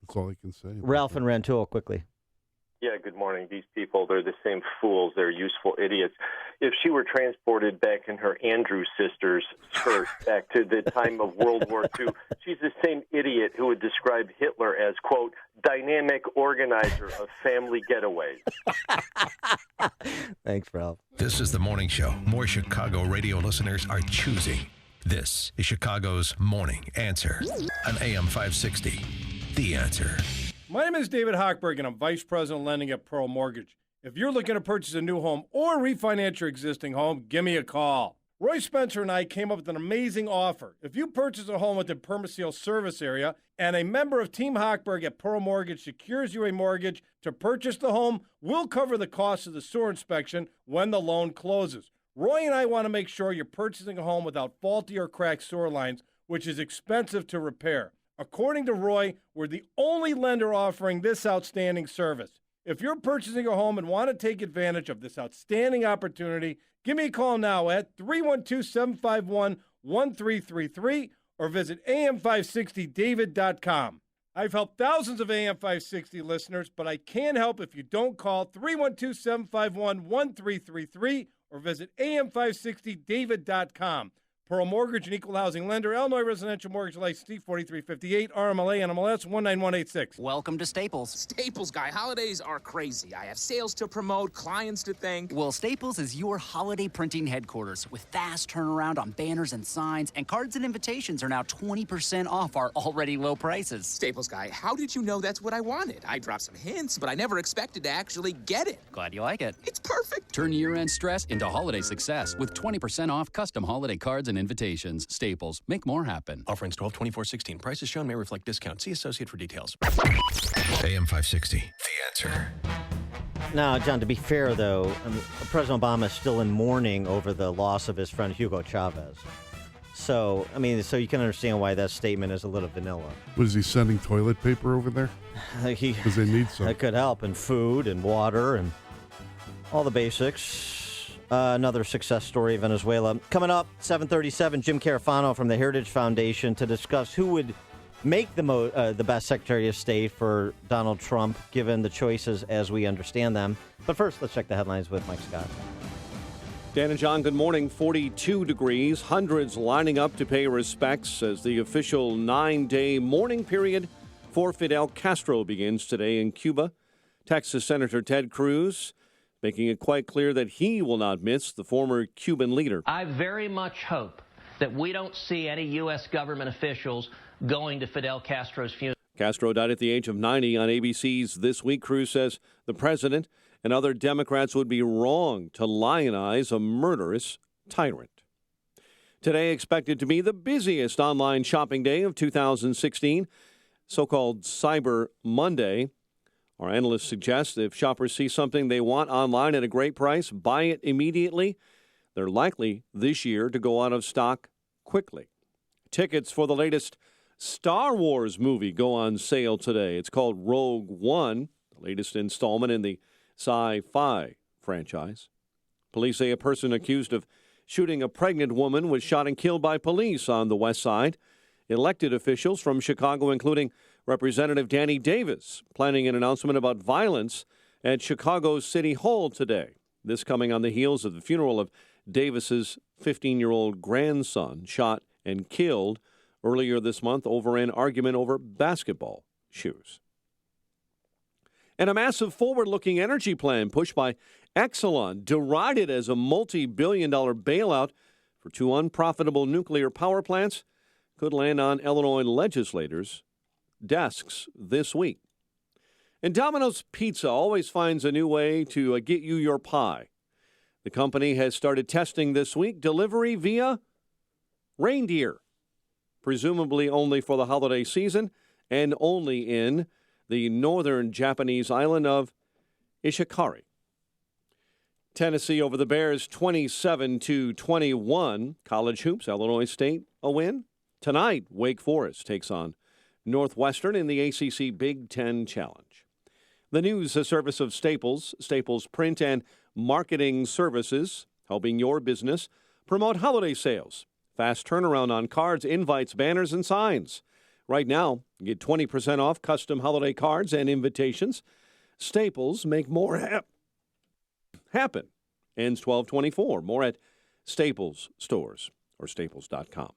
Speaker 2: That's all I can say.
Speaker 14: Ralph and Rantoul, quickly.
Speaker 5: Yeah, good morning. These people, they're the same fools. They're useful idiots. If she were transported back in her Andrew sister's skirt back to the time of World War II, she's the same idiot who would describe Hitler as, quote, dynamic organizer of family getaways.
Speaker 14: Thanks, Ralph.
Speaker 1: This is the morning show more Chicago radio listeners are choosing. This is Chicago's Morning Answer on AM 560. The Answer.
Speaker 17: My name is David Hochberg, and I'm Vice President of Lending at Pearl Mortgage. If you're looking to purchase a new home or refinance your existing home, give me a call. Roy Spencer and I came up with an amazing offer. If you purchase a home within Permaseal service area and a member of Team Hochberg at Pearl Mortgage secures you a mortgage to purchase the home, we'll cover the cost of the sewer inspection when the loan closes. Roy and I want to make sure you're purchasing a home without faulty or cracked sewer lines, which is expensive to repair. According to Roy, we're the only lender offering this outstanding service. If you're purchasing a home and want to take advantage of this outstanding opportunity, give me a call now at 312-751-1333 or visit am560david.com. I've helped thousands of AM560 listeners, but I can't help if you don't call 312-751-1333 or visit am560david.com. Pearl Mortgage and Equal Housing Lender, Illinois Residential Mortgage License D4358, RMLA, NMLS 19186.
Speaker 18: Welcome to Staples. Staples, guy. Holidays are crazy. I have sales to promote, clients to thank. Well, Staples is your holiday printing headquarters with fast turnaround on banners and signs, and cards and invitations are now 20% off our already low prices. Staples, guy, how did you know that's what I wanted? I dropped some hints, but I never expected to actually get it. Glad you like it. It's perfect.
Speaker 20: Turn year-end stress into holiday success with 20% off custom holiday cards and invitations. Staples. Make more happen.
Speaker 10: Offer ends 12/24/16. Prices shown may reflect discount. See associate for details.
Speaker 1: AM 560. The Answer.
Speaker 14: Now, John, to be fair, though, President Obama is still in mourning over the loss of his friend Hugo Chavez. So, so you can understand why that statement is a little vanilla.
Speaker 2: Was he sending toilet paper over there? Because they need some.
Speaker 14: That could help, and food and water and all the basics. Another success story of Venezuela. Coming up, 7:37, Jim Carafano from the Heritage Foundation to discuss who would make the best Secretary of State for Donald Trump, given the choices as we understand them. But first, let's check the headlines with Mike Scott.
Speaker 4: Dan and John, good morning. 42 degrees, hundreds lining up to pay respects as the official 9-day mourning period for Fidel Castro begins today in Cuba. Texas Senator Ted Cruz making it quite clear that he will not miss the former Cuban leader.
Speaker 22: I very much hope that we don't see any U.S. government officials going to Fidel Castro's funeral.
Speaker 4: Castro died at the age of 90 on ABC's This Week. Cruz says the president and other Democrats would be wrong to lionize a murderous tyrant. Today expected to be the busiest online shopping day of 2016, so-called Cyber Monday. Our analysts suggest if shoppers see something they want online at a great price, buy it immediately. They're likely this year to go out of stock quickly. Tickets for the latest Star Wars movie go on sale today. It's called Rogue One, the latest installment in the sci-fi franchise. Police say a person accused of shooting a pregnant woman was shot and killed by police on the west side. Elected officials from Chicago, including Representative Danny Davis, planning an announcement about violence at Chicago's City Hall today. This coming on the heels of the funeral of Davis's 15-year-old grandson shot and killed earlier this month over an argument over basketball shoes. And a massive forward-looking energy plan pushed by Exelon, derided as a multi-billion-dollar bailout for 2 unprofitable nuclear power plants, could land on Illinois legislators' desks this week. And Domino's Pizza always finds a new way to get you your pie. The company has started testing this week delivery via reindeer, presumably only for the holiday season and only in the northern Japanese island of Ishikari. Tennessee over the Bears 27-21. College hoops, Illinois State a win. Tonight, Wake Forest takes on Northwestern in the ACC Big Ten Challenge. The news, a service of Staples, Staples Print and Marketing Services, helping your business promote holiday sales. Fast turnaround on cards, invites, banners, and signs. Right now, get 20% off custom holiday cards and invitations. Staples, make more happen. Ends 12/24. More at Staples stores or staples.com.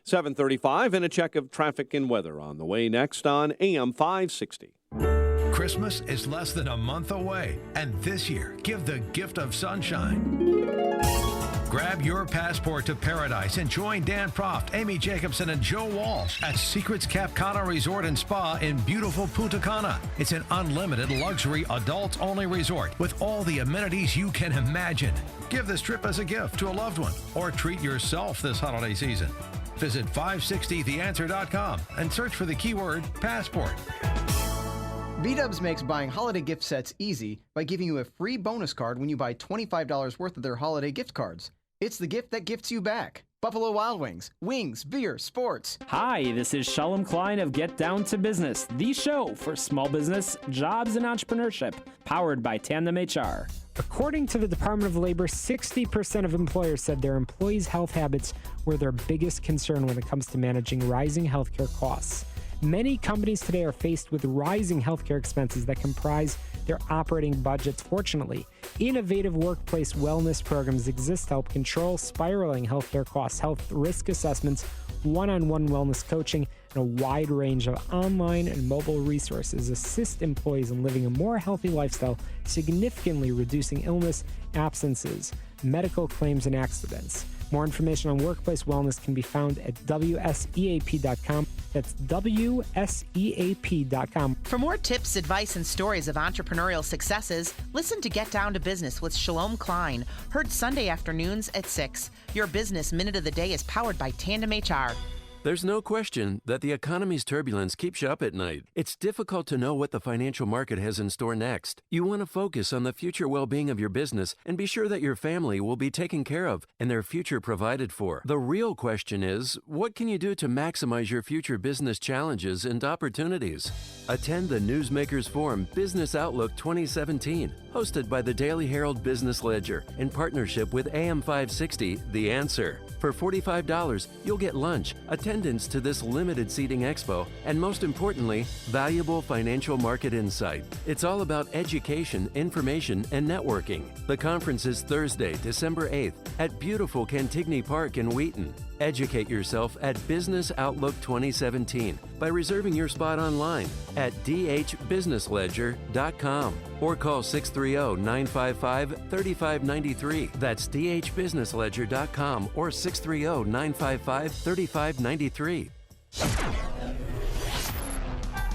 Speaker 4: 7:35 and a check of traffic and weather on the way next on AM 560.
Speaker 1: Christmas is less than a month away, and this year, give the gift of sunshine. Grab your passport to paradise and join Dan Proft, Amy Jacobson, and Joe Walsh at Secrets Cap Cana Resort and Spa in beautiful Punta Cana. It's an unlimited luxury adults-only resort with all the amenities you can imagine. Give this trip as a gift to a loved one or treat yourself this holiday season. Visit 560theanswer.com and search for the keyword passport.
Speaker 7: B-Dubs makes buying holiday gift sets easy by giving you a free bonus card when you buy $25 worth of their holiday gift cards. It's the gift that gifts you back. Buffalo Wild Wings, wings, beer, sports.
Speaker 9: Hi, this is Shalom Klein of Get Down to Business, the show for small business, jobs, and entrepreneurship, powered by Tandem HR. According to the Department of Labor, 60% of employers said their employees' health habits were their biggest concern when it comes to managing rising healthcare costs. Many companies today are faced with rising healthcare expenses that comprise their operating budgets. Fortunately, innovative workplace wellness programs exist to help control spiraling healthcare costs. Health risk assessments, one-on-one wellness coaching, and a wide range of online and mobile resources assist employees in living a more healthy lifestyle, significantly reducing illness, absences, medical claims, and accidents. More information on workplace wellness can be found at WSEAP.com. That's WSEAP.com.
Speaker 13: For more tips, advice, and stories of entrepreneurial successes, listen to Get Down to Business with Shalom Klein, heard Sunday afternoons at 6. Your Business Minute of the Day is powered by Tandem HR.
Speaker 16: There's no question that the economy's turbulence keeps you up at night. It's difficult to know what the financial market has in store next. You want to focus on the future well-being of your business and be sure that your family will be taken care of and their future provided for. The real question is, what can you do to maximize your future business challenges and opportunities? Attend the Newsmakers Forum Business Outlook 2017, hosted by the Daily Herald Business Ledger in partnership with AM 560, The Answer. For $45, you'll get lunch, attendance to this limited seating expo, and most importantly, valuable financial market insight. It's all about education, information, and networking. The conference is Thursday, December 8th at beautiful Cantigny Park in Wheaton. Educate yourself at Business Outlook 2017 by reserving your spot online at dhbusinessledger.com or call 630-955-3593. That's dhbusinessledger.com or 630-955-3593.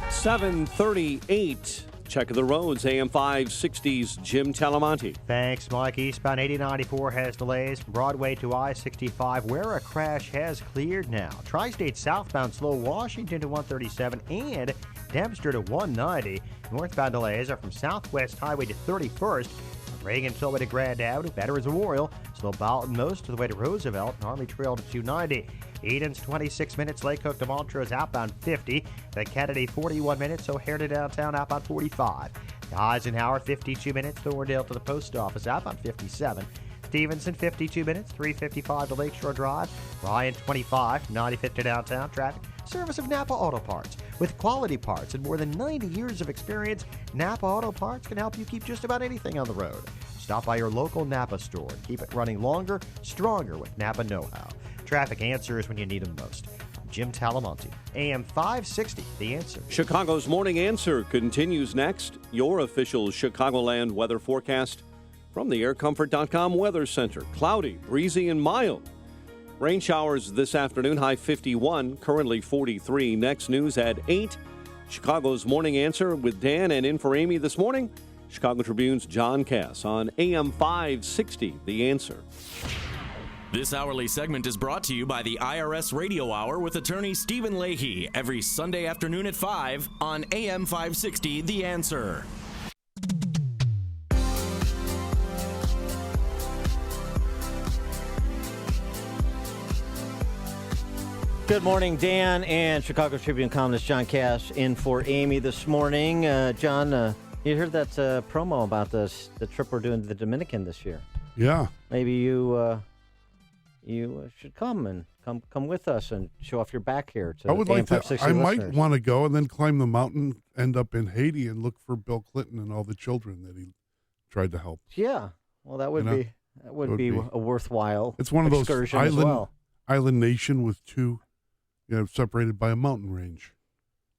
Speaker 4: 7:38. Check of the roads, AM 560's Jim Talamonte.
Speaker 8: Thanks, Mike. Eastbound 8094 has delays from Broadway to I-65, where a crash has cleared now. Tri-State southbound slow Washington to 137 and Dempster to 190. Northbound delays are from Southwest Highway to 31st, from Reagan Tollway to Grand Avenue, Veterans Memorial, slow Bolton most of the way to Roosevelt, and Army Trail to 290. Eden's 26 minutes, Lake Cook to Montrose outbound 50. The Kennedy 41 minutes, O'Hare to downtown outbound 45. The Eisenhower 52 minutes, Thorndale to the post office outbound 57. Stevenson 52 minutes, 355 to Lakeshore Drive. Ryan 25, 95 to downtown traffic. Service of Napa Auto Parts. With quality parts and more than 90 years of experience, Napa Auto Parts can help you keep just about anything on the road. Stop by your local Napa store and keep it running longer, stronger with Napa know-how. traffic answers when you need them most. Jim Talamonte, AM 560, The Answer.
Speaker 4: Chicago's Morning Answer continues next. Your official Chicagoland weather forecast from the aircomfort.com Weather Center. Cloudy, breezy, and mild. Rain showers this afternoon, high 51, currently 43. Next news at 8. Chicago's Morning Answer with Dan, and in for Amy this morning, Chicago Tribune's John Cass on AM 560, The Answer.
Speaker 10: This hourly segment is brought to you by the IRS Radio Hour with attorney Stephen Leahy every Sunday afternoon at 5 on AM 560, The Answer.
Speaker 14: Good morning, Dan, and Chicago Tribune columnist John Cass in for Amy this morning. John, you heard that promo about the trip we're doing to the Dominican this year.
Speaker 2: Yeah.
Speaker 14: Maybe you should come with us and show off your back here. To
Speaker 2: I would like to. I might
Speaker 14: listeners.
Speaker 2: want to go and then climb the mountain, end up in Haiti, and look for Bill Clinton and all the children that he tried to help.
Speaker 14: Yeah, well, that would be a worthwhile.
Speaker 2: It's one of those
Speaker 14: excursion as well.
Speaker 2: island nation with two, separated by a mountain range,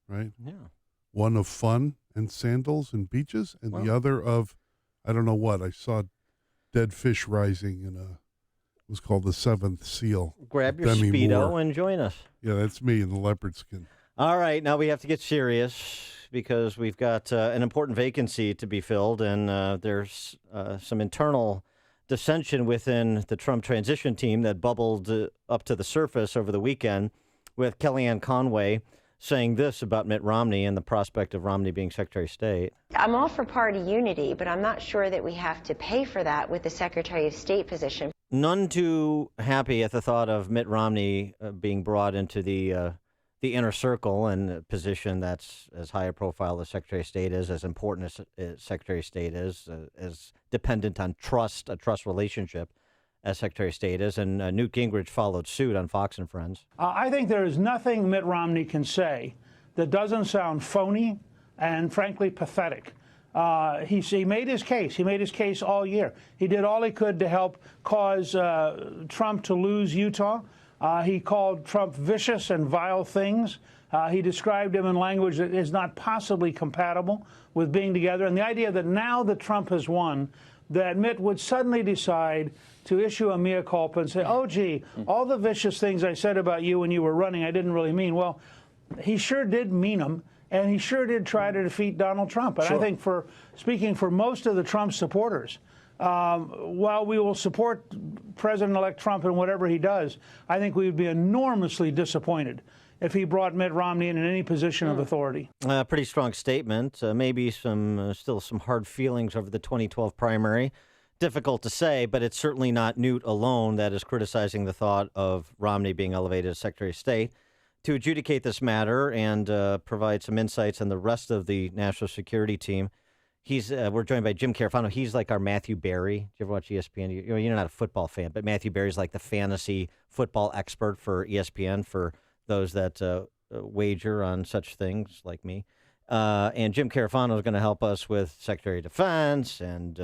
Speaker 2: right?
Speaker 14: Yeah.
Speaker 2: One of fun and sandals and beaches, and the other of, I don't know what. I saw dead fish rising in a. It was called the Seventh Seal.
Speaker 14: Grab your
Speaker 2: Demi
Speaker 14: Speedo
Speaker 2: Moore.
Speaker 14: and join us.
Speaker 2: Yeah, that's me in the leopard skin.
Speaker 14: All right, now we have to get serious because we've got an important vacancy to be filled, and there's some internal dissension within the Trump transition team that bubbled up to the surface over the weekend, with Kellyanne Conway saying this about Mitt Romney and the prospect of Romney being Secretary of State.
Speaker 3: I'm all for party unity, but I'm not sure that we have to pay for that with the Secretary of State position.
Speaker 14: None too happy at the thought of Mitt Romney being brought into the inner circle and a position that's as high a profile as Secretary of State is, as important as Secretary of State is, as dependent on trust, a trust relationship as Secretary of State is. And Newt Gingrich followed suit on Fox and Friends.
Speaker 6: I think there is nothing Mitt Romney can say that doesn't sound phony and, frankly, pathetic. He made his case. He made his case all year. He did all he could to help cause Trump to lose Utah. He called Trump vicious and vile things. He described him in language that is not possibly compatible with being together. And the idea that now that Trump has won, that Mitt would suddenly decide to issue a mea culpa and say, oh, gee, all the vicious things I said about you when you were running, I didn't really mean. Well, he sure did mean them. And he sure did try to defeat Donald Trump. And I think speaking for most of the Trump supporters, while we will support President-elect Trump in whatever he does, I think we would be enormously disappointed if he brought Mitt Romney in any position of authority.
Speaker 14: Pretty strong statement. Maybe still some hard feelings over the 2012 primary. Difficult to say, but it's certainly not Newt alone that is criticizing the thought of Romney being elevated as Secretary of State. To adjudicate this matter and provide some insights on the rest of the national security team, we're joined by Jim Carafano. He's like our Matthew Berry. Do you ever watch ESPN? You're not a football fan, but Matthew Berry's like the fantasy football expert for ESPN for those that wager on such things like me. And Jim Carafano is going to help us with Secretary of Defense and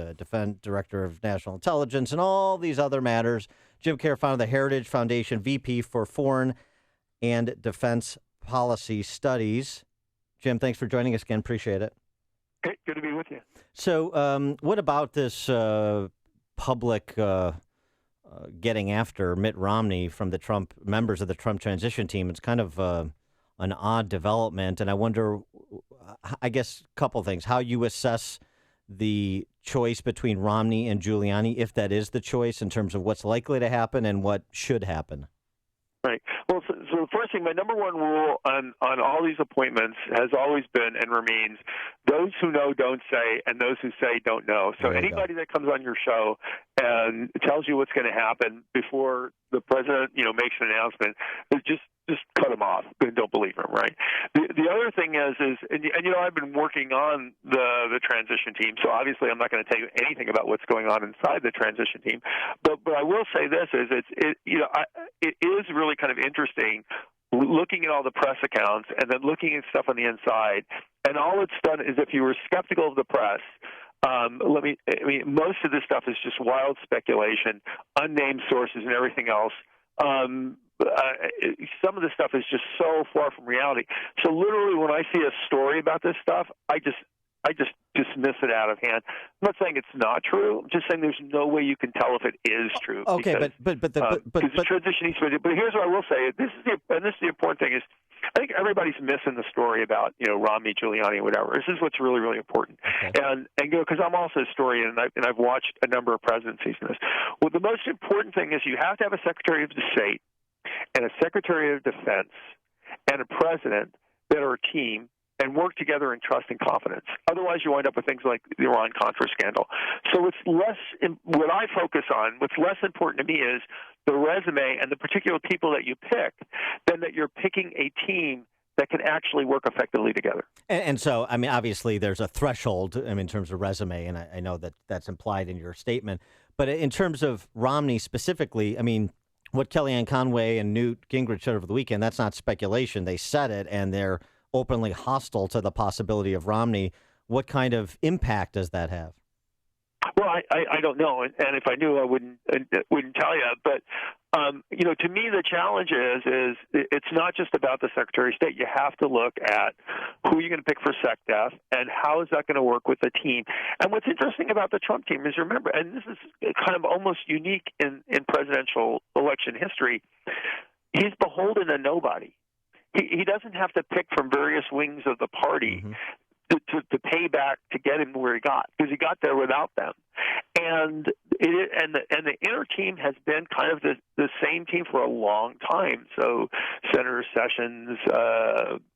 Speaker 14: Director of National Intelligence and all these other matters. Jim Carafano, the Heritage Foundation VP for Foreign and Defense Policy Studies. Jim, thanks for joining us again. Appreciate it.
Speaker 19: Hey, good to be with you.
Speaker 14: So what about this public getting after Mitt Romney from the Trump members of the Trump transition team? It's kind of an odd development, and I wonder, I guess, a couple things. How you assess the choice between Romney and Giuliani, if that is the choice, in terms of what's likely to happen and what should happen.
Speaker 19: Right. Well, so the first thing, my number one rule on all these appointments has always been and remains, those who know don't say, and those who say don't know. So anybody that comes on your show and tells you what's going to happen before the president, makes an announcement, is just cut them off and don't believe him, right? The other thing is I've been working on the transition team, so obviously I'm not going to tell you anything about what's going on inside the transition team. But I will say this is it is really kind of interesting looking at all the press accounts and then looking at stuff on the inside. And all it's done is, if you were skeptical of the press, most of this stuff is just wild speculation, unnamed sources, and everything else. some of this stuff is just so far from reality. So literally, when I see a story about this stuff, I just dismiss it out of hand. I'm not saying it's not true. I'm just saying there's no way you can tell if it is true.
Speaker 14: Okay,
Speaker 19: because,
Speaker 14: but
Speaker 19: the transition needs to be. But here's what I will say: this is the important thing is, I think everybody's missing the story about Romney, Giuliani, whatever. This is what's really, really important. Okay. And because I'm also a historian and I've watched a number of presidencies in this. Well, the most important thing is you have to have a Secretary of State and a Secretary of Defense and a president that are a team and work together in trust and confidence. Otherwise, you wind up with things like the Iran-Contra scandal. So what I focus on, what's less important to me is the resume and the particular people that you pick, than that you're picking a team that can actually work effectively together.
Speaker 14: And so, I mean, obviously there's a threshold in terms of resume, and I know that that's implied in your statement. But in terms of Romney specifically, I mean, what Kellyanne Conway and Newt Gingrich said over the weekend, that's not speculation. They said it, and they're openly hostile to the possibility of Romney. What kind of impact does that have?
Speaker 19: Well, I don't know, and if I knew, I wouldn't tell you. But to me, the challenge is it's not just about the Secretary of State. You have to look at who you're going to pick for SecDef and how is that going to work with the team. And what's interesting about the Trump team is, remember, and this is kind of almost unique in presidential election history, he's beholden to nobody. He doesn't have to pick from various wings of the party to pay back to get him where he got, because he got there without them. And the inner team has been kind of the same team for a long time. So Senator Sessions,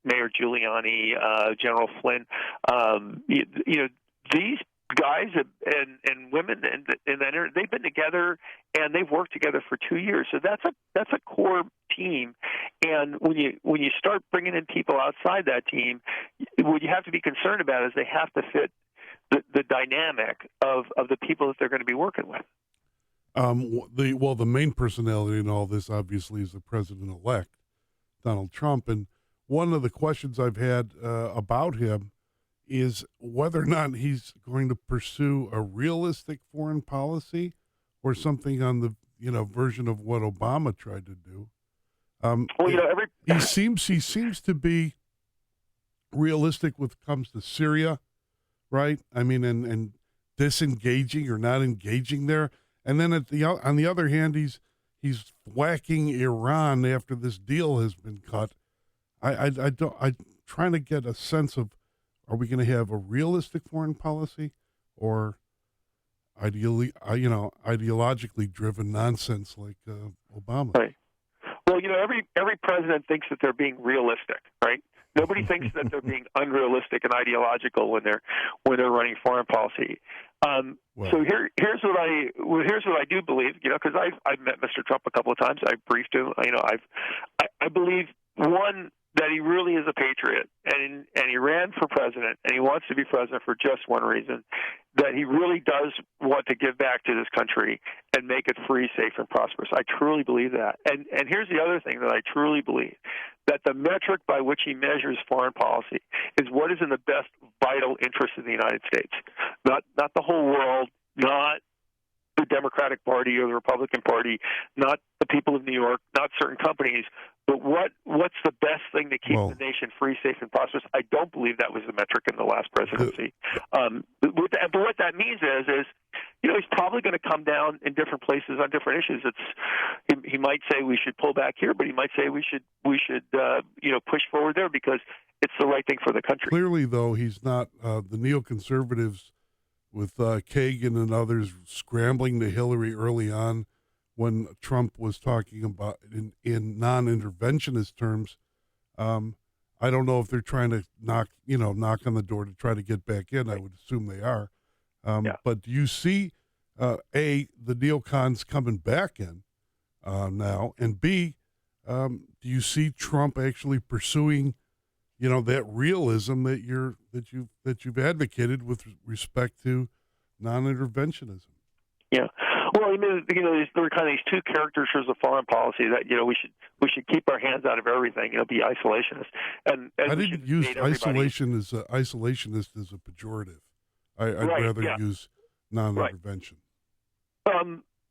Speaker 19: Mayor Giuliani, General Flynn, these guys and women and they've been together and they've worked together for 2 years. So that's a core team. And when you start bringing in people outside that team, what you have to be concerned about is they have to fit the dynamic of the people that they're going to be working with.
Speaker 2: The main personality in all this obviously is the president-elect, Donald Trump. And one of the questions I've had about him is whether or not he's going to pursue a realistic foreign policy or something on the version of what Obama tried to do. He seems to be realistic when it comes to Syria, right? I mean, and disengaging or not engaging there. And then on the other hand, he's whacking Iran after this deal has been cut. I'm trying to get a sense of, are we going to have a realistic foreign policy or ideologically driven nonsense like Obama?
Speaker 19: Right. Well, every president thinks that they're being realistic, right? Nobody thinks that they're being unrealistic and ideological when they're running foreign policy. So here's what I do believe, because I've met Mr. Trump a couple of times. I've briefed him. I believe, one, that he really is a patriot, and he ran for president, and he wants to be president for just one reason, that he really does want to give back to this country and make it free, safe, and prosperous. I truly believe that. And here's the other thing that I truly believe, that the metric by which he measures foreign policy is what is in the best vital interest of the United States, not the whole world, not the Democratic Party or the Republican Party, not the people of New York, not certain companies, but what's the best thing to keep the nation free, safe, and prosperous? I don't believe that was the metric in the last presidency. But what that means is he's probably going to come down in different places on different issues. He might say we should pull back here, but he might say we should push forward there because it's the right thing for the country.
Speaker 2: Clearly, though, he's not the neoconservatives with Kagan and others scrambling to Hillary early on when Trump was talking about in non-interventionist terms. I don't know if they're trying to knock on the door to try to get back in. I would assume they are. But do you see, A, the neocons coming back in now, and B, do you see Trump actually pursuing that realism that you've advocated with respect to non-interventionism?
Speaker 19: Yeah. Well, there are kind of these two caricatures of foreign policy that we should keep our hands out of everything. Be isolationist. And
Speaker 2: I didn't use isolationist as a pejorative. I'd rather use non-intervention.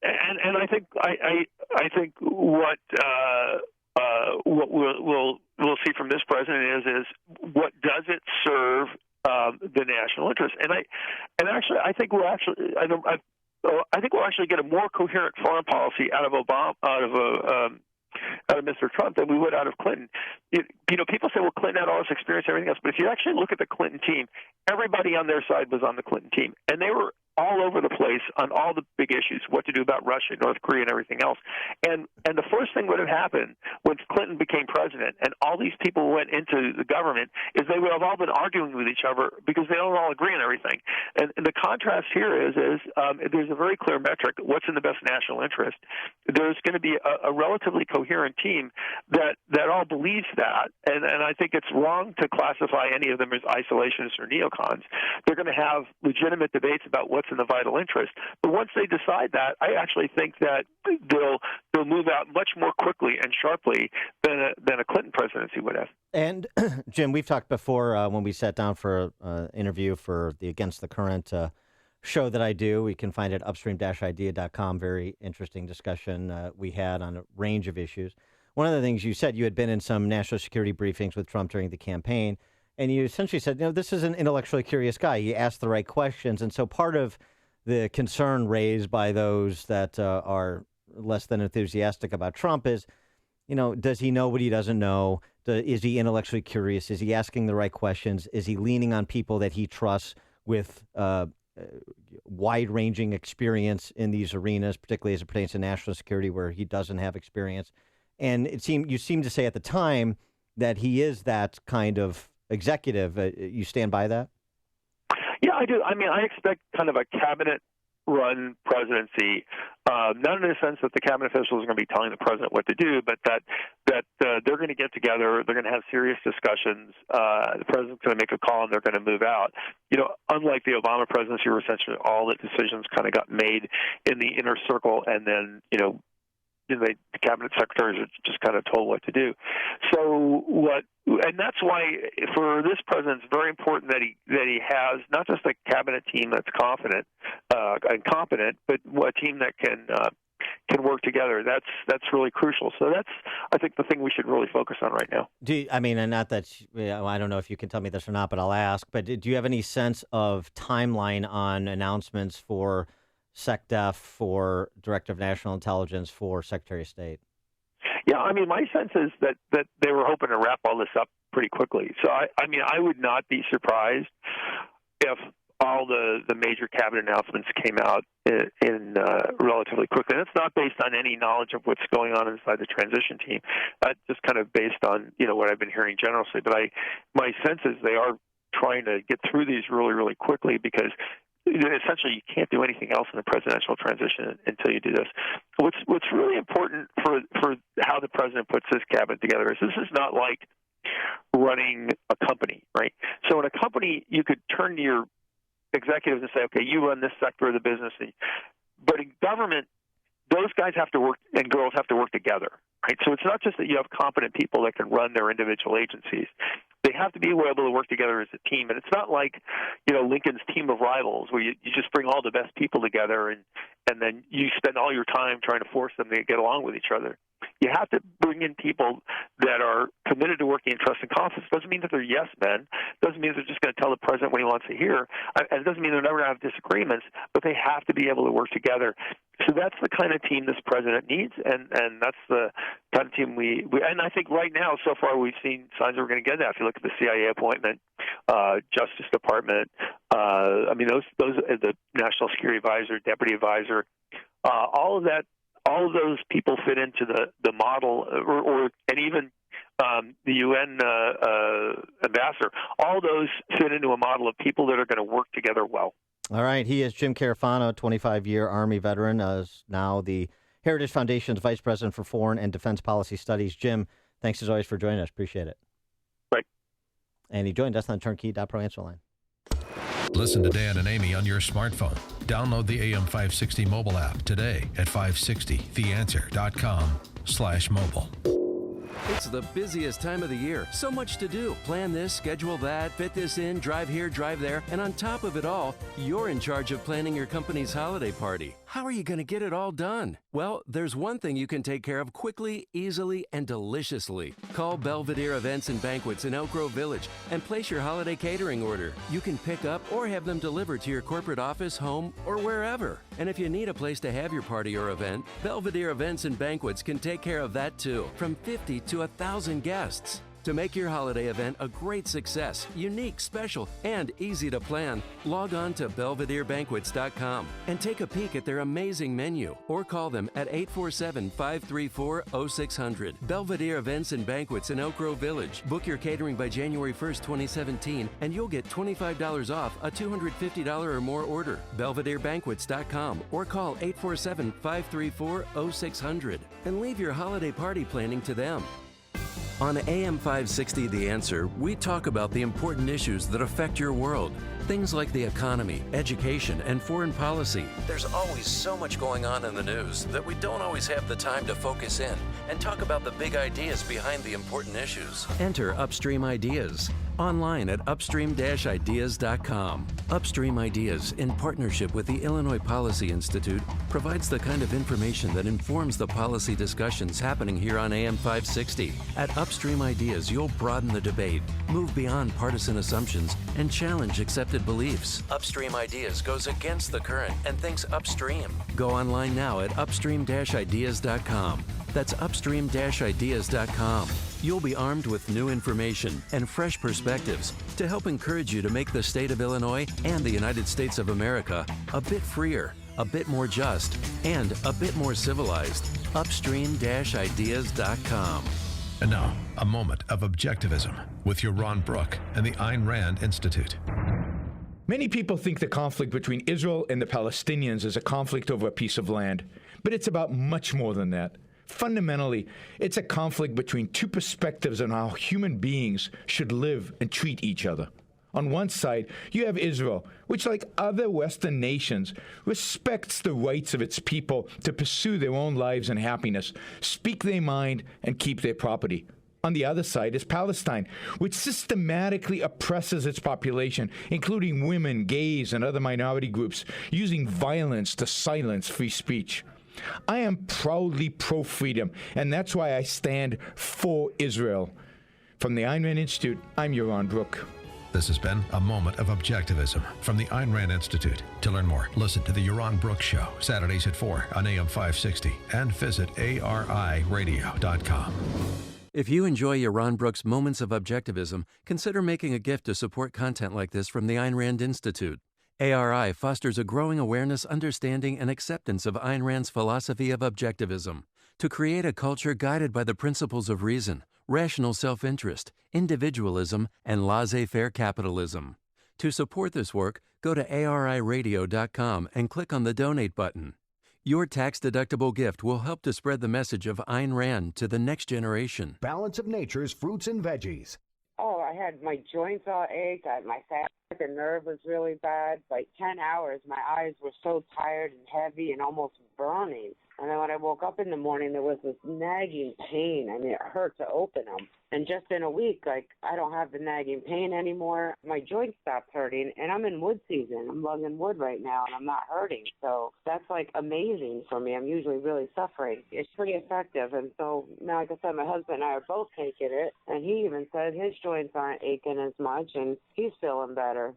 Speaker 19: and I think I think what we'll see from this president is what does it serve the national interest? And I think we'll actually get a more coherent foreign policy out of Mr. Trump than we would out of Clinton. People say, well, Clinton had all this experience and everything else, but if you actually look at the Clinton team, everybody on their side was on the Clinton team, and they were all over the place on all the big issues, what to do about Russia, North Korea, and everything else. And the first thing would have happened when Clinton became president and all these people went into the government is they would have all been arguing with each other because they don't all agree on everything. And the contrast here is there's a very clear metric, what's in the best national interest. There's going to be a relatively coherent team that all believes that, and I think it's wrong to classify any of them as isolationists or neocons. They're going to have legitimate debates about what's in the vital interest. But once they decide that, I actually think that they'll move out much more quickly and sharply than a Clinton presidency would have.
Speaker 14: And Jim, we've talked before when we sat down for an interview for the Against the Current show that I do. We can find it at upstream-idea.com. Very interesting discussion we had on a range of issues. One of the things you said, you had been in some national security briefings with Trump during the campaign, and you essentially said, this is an intellectually curious guy. He asked the right questions. And so part of the concern raised by those that are less than enthusiastic about Trump is, does he know what he doesn't know? Is he intellectually curious? Is he asking the right questions? Is he leaning on people that he trusts with wide-ranging experience in these arenas, particularly as it pertains to national security where he doesn't have experience? And you seemed to say at the time that he is that kind of executive. You stand by that?
Speaker 19: Yeah, I do. I mean, I expect kind of a cabinet-run presidency, not in the sense that the cabinet officials are going to be telling the president what to do, but that they're going to get together, they're going to have serious discussions, the president's going to make a call, and they're going to move out. Unlike the Obama presidency, where essentially all the decisions kind of got made in the inner circle, and then, the cabinet secretaries are just kind of told what to do. And that's why for this president, it's very important that he has not just a cabinet team that's confident and competent, but a team that can work together. That's really crucial. So that's, I think, the thing we should really focus on right now.
Speaker 14: And not that I don't know if you can tell me this or not, but I'll ask. But do you have any sense of timeline on announcements for SecDef, for Director of National Intelligence, for Secretary of State?
Speaker 19: Yeah, I mean, my sense is that they were hoping to wrap all this up pretty quickly. So, I would not be surprised if all the major cabinet announcements came out in relatively quickly. And it's not based on any knowledge of what's going on inside the transition team. Just kind of based on, what I've been hearing generously. But my sense is they are trying to get through these really, really quickly because essentially you can't do anything else in the presidential transition until you do this. What's really important for how the president puts his cabinet together is this is not like running a company, right? So in a company, you could turn to your executives and say, okay, you run this sector of the business. But in government, those guys have to work and girls have to work together, right? So it's not just that you have competent people that can run their individual agencies. They have to be able to work together as a team. And it's not like, Lincoln's team of rivals where you just bring all the best people together and then you spend all your time trying to force them to get along with each other. You have to bring in people that are committed to working in trust and confidence. Doesn't mean that they're yes men. Doesn't mean they're just going to tell the president what he wants to hear. And it doesn't mean they're never going to have disagreements, but they have to be able to work together. So that's the kind of team this president needs, and that's the kind of team we and I think right now, so far, we've seen signs that we're going to get that. If you look at the CIA appointment, Justice Department, those the National Security Advisor, Deputy Advisor, all of those people fit into the model, and even the UN ambassador. All those fit into a model of people that are going to work together well.
Speaker 14: All right. He is Jim Carafano, 25-year Army veteran, is now the Heritage Foundation's Vice President for Foreign and Defense Policy Studies. Jim, thanks as always for joining us. Appreciate it.
Speaker 19: Right.
Speaker 14: And he joined us on Turnkey.Pro answer line.
Speaker 1: Listen to Dan and Amy on your smartphone. Download the AM560 mobile app today at 560theanswer.com/mobile.
Speaker 16: It's the busiest time of the year. So much to do. Plan this, schedule that, fit this in, drive here, drive there. And on top of it all, you're in charge of planning your company's holiday party. How are you going to get it all done? Well, there's one thing you can take care of quickly, easily, and deliciously. Call Belvedere Events and Banquets in Elk Grove Village and place your holiday catering order. You can pick up or have them delivered to your corporate office, home, or wherever. And if you need a place to have your party or event, Belvedere Events and Banquets can take care of that too, from 50 to 1,000 guests. To make your holiday event a great success, unique, special, and easy to plan, log on to belvederebanquets.com and take a peek at their amazing menu or call them at 847-534-0600. Belvedere Events and Banquets in Elk Grove Village. Book your catering by January 1st, 2017, and you'll get $25 off a $250 or more order. belvederebanquets.com or call 847-534-0600 and leave your holiday party planning to them. On AM 560 The Answer, we talk about the important issues that affect your world. Things like the economy, education, and foreign policy. There's always so much going on in the news that we don't always have the time to focus in and talk about the big ideas behind the important issues. Enter Upstream Ideas online at upstream-ideas.com. Upstream Ideas, in partnership with the Illinois Policy Institute, provides the kind of information that informs the policy discussions happening here on AM 560. At Upstream Ideas, you'll broaden the debate, move beyond partisan assumptions, and challenge accepted beliefs. Upstream Ideas goes against the current and thinks upstream. Go online now at upstream-ideas.com. That's upstream-ideas.com. You'll be armed with new information and fresh perspectives to help encourage you to make the state of Illinois and the United States of America a bit freer, a bit more just, and a bit more civilized. Upstream-ideas.com.
Speaker 1: And now, a moment of objectivism with Yaron Brook and the Ayn Rand Institute.
Speaker 11: Many people think the conflict between Israel and the Palestinians is a conflict over a piece of land, but it's about much more than that. Fundamentally, it's a conflict between two perspectives on how human beings should live and treat each other. On one side, you have Israel, which, like other Western nations, respects the rights of its people to pursue their own lives and happiness, speak their mind, and keep their property. On the other side is Palestine, which systematically oppresses its population, including women, gays, and other minority groups, using violence to silence free speech. I am proudly pro-freedom, and that's why I stand for Israel. From the Ayn Rand Institute, I'm Yaron Brook.
Speaker 1: This has been a moment of objectivism from the Ayn Rand Institute. To learn more, listen to the Yaron Brook Show, Saturdays at 4 on AM 560, and visit ariradio.com.
Speaker 16: If you enjoy Yaron Brook's Moments of Objectivism, consider making a gift to support content like this from the Ayn Rand Institute. ARI fosters a growing awareness, understanding, and acceptance of Ayn Rand's philosophy of objectivism to create a culture guided by the principles of reason, rational self-interest, individualism, and laissez-faire capitalism. To support this work, go to ariradio.com and click on the Donate button. Your tax-deductible gift will help to spread the message of Ayn Rand to the next generation.
Speaker 12: Balance of Nature's fruits and veggies.
Speaker 21: Oh, I had my joints all ached. My sciatic nerve was really bad. Like 10 hours, my eyes were so tired and heavy and almost burning. And then when I woke up in the morning, there was this nagging pain. I mean, it hurt to open them. And just in a week, like, I don't have the nagging pain anymore. My joints stopped hurting, and I'm in wood season. I'm lugging wood right now, and I'm not hurting. So that's, like, amazing for me. I'm usually really suffering. It's pretty effective. And so now, like I said, my husband and I are both taking it, and he even said his joints aren't aching as much, and he's feeling better.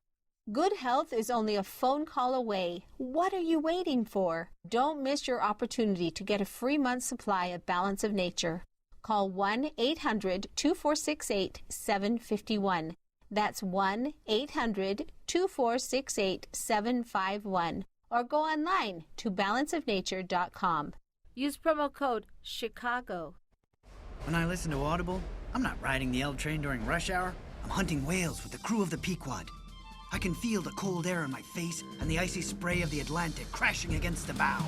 Speaker 23: Good health is only a phone call away. What are you waiting for? Don't miss your opportunity to get a free month's supply of Balance of Nature. Call 1-800-2468-751. That's 1-800-2468-751. Or go online to balanceofnature.com. Use promo code CHICAGO.
Speaker 24: When I listen to Audible, I'm not riding the L train during rush hour. I'm hunting whales with the crew of the Pequod. I can feel the cold air in my face and the icy spray of the Atlantic crashing against the bow.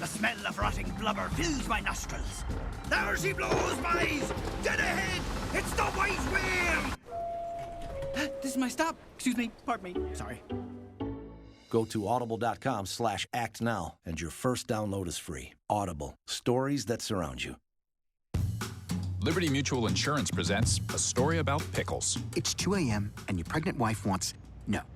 Speaker 24: The smell of rotting blubber fills my nostrils. There she blows, boys! Dead ahead! It's the White Whale! This is my stop. Excuse me. Pardon me. Sorry.
Speaker 25: Go to audible.com/actnow and your first download is free. Audible. Stories that surround you.
Speaker 26: Liberty Mutual Insurance presents a story about pickles.
Speaker 27: It's 2 a.m. and your pregnant wife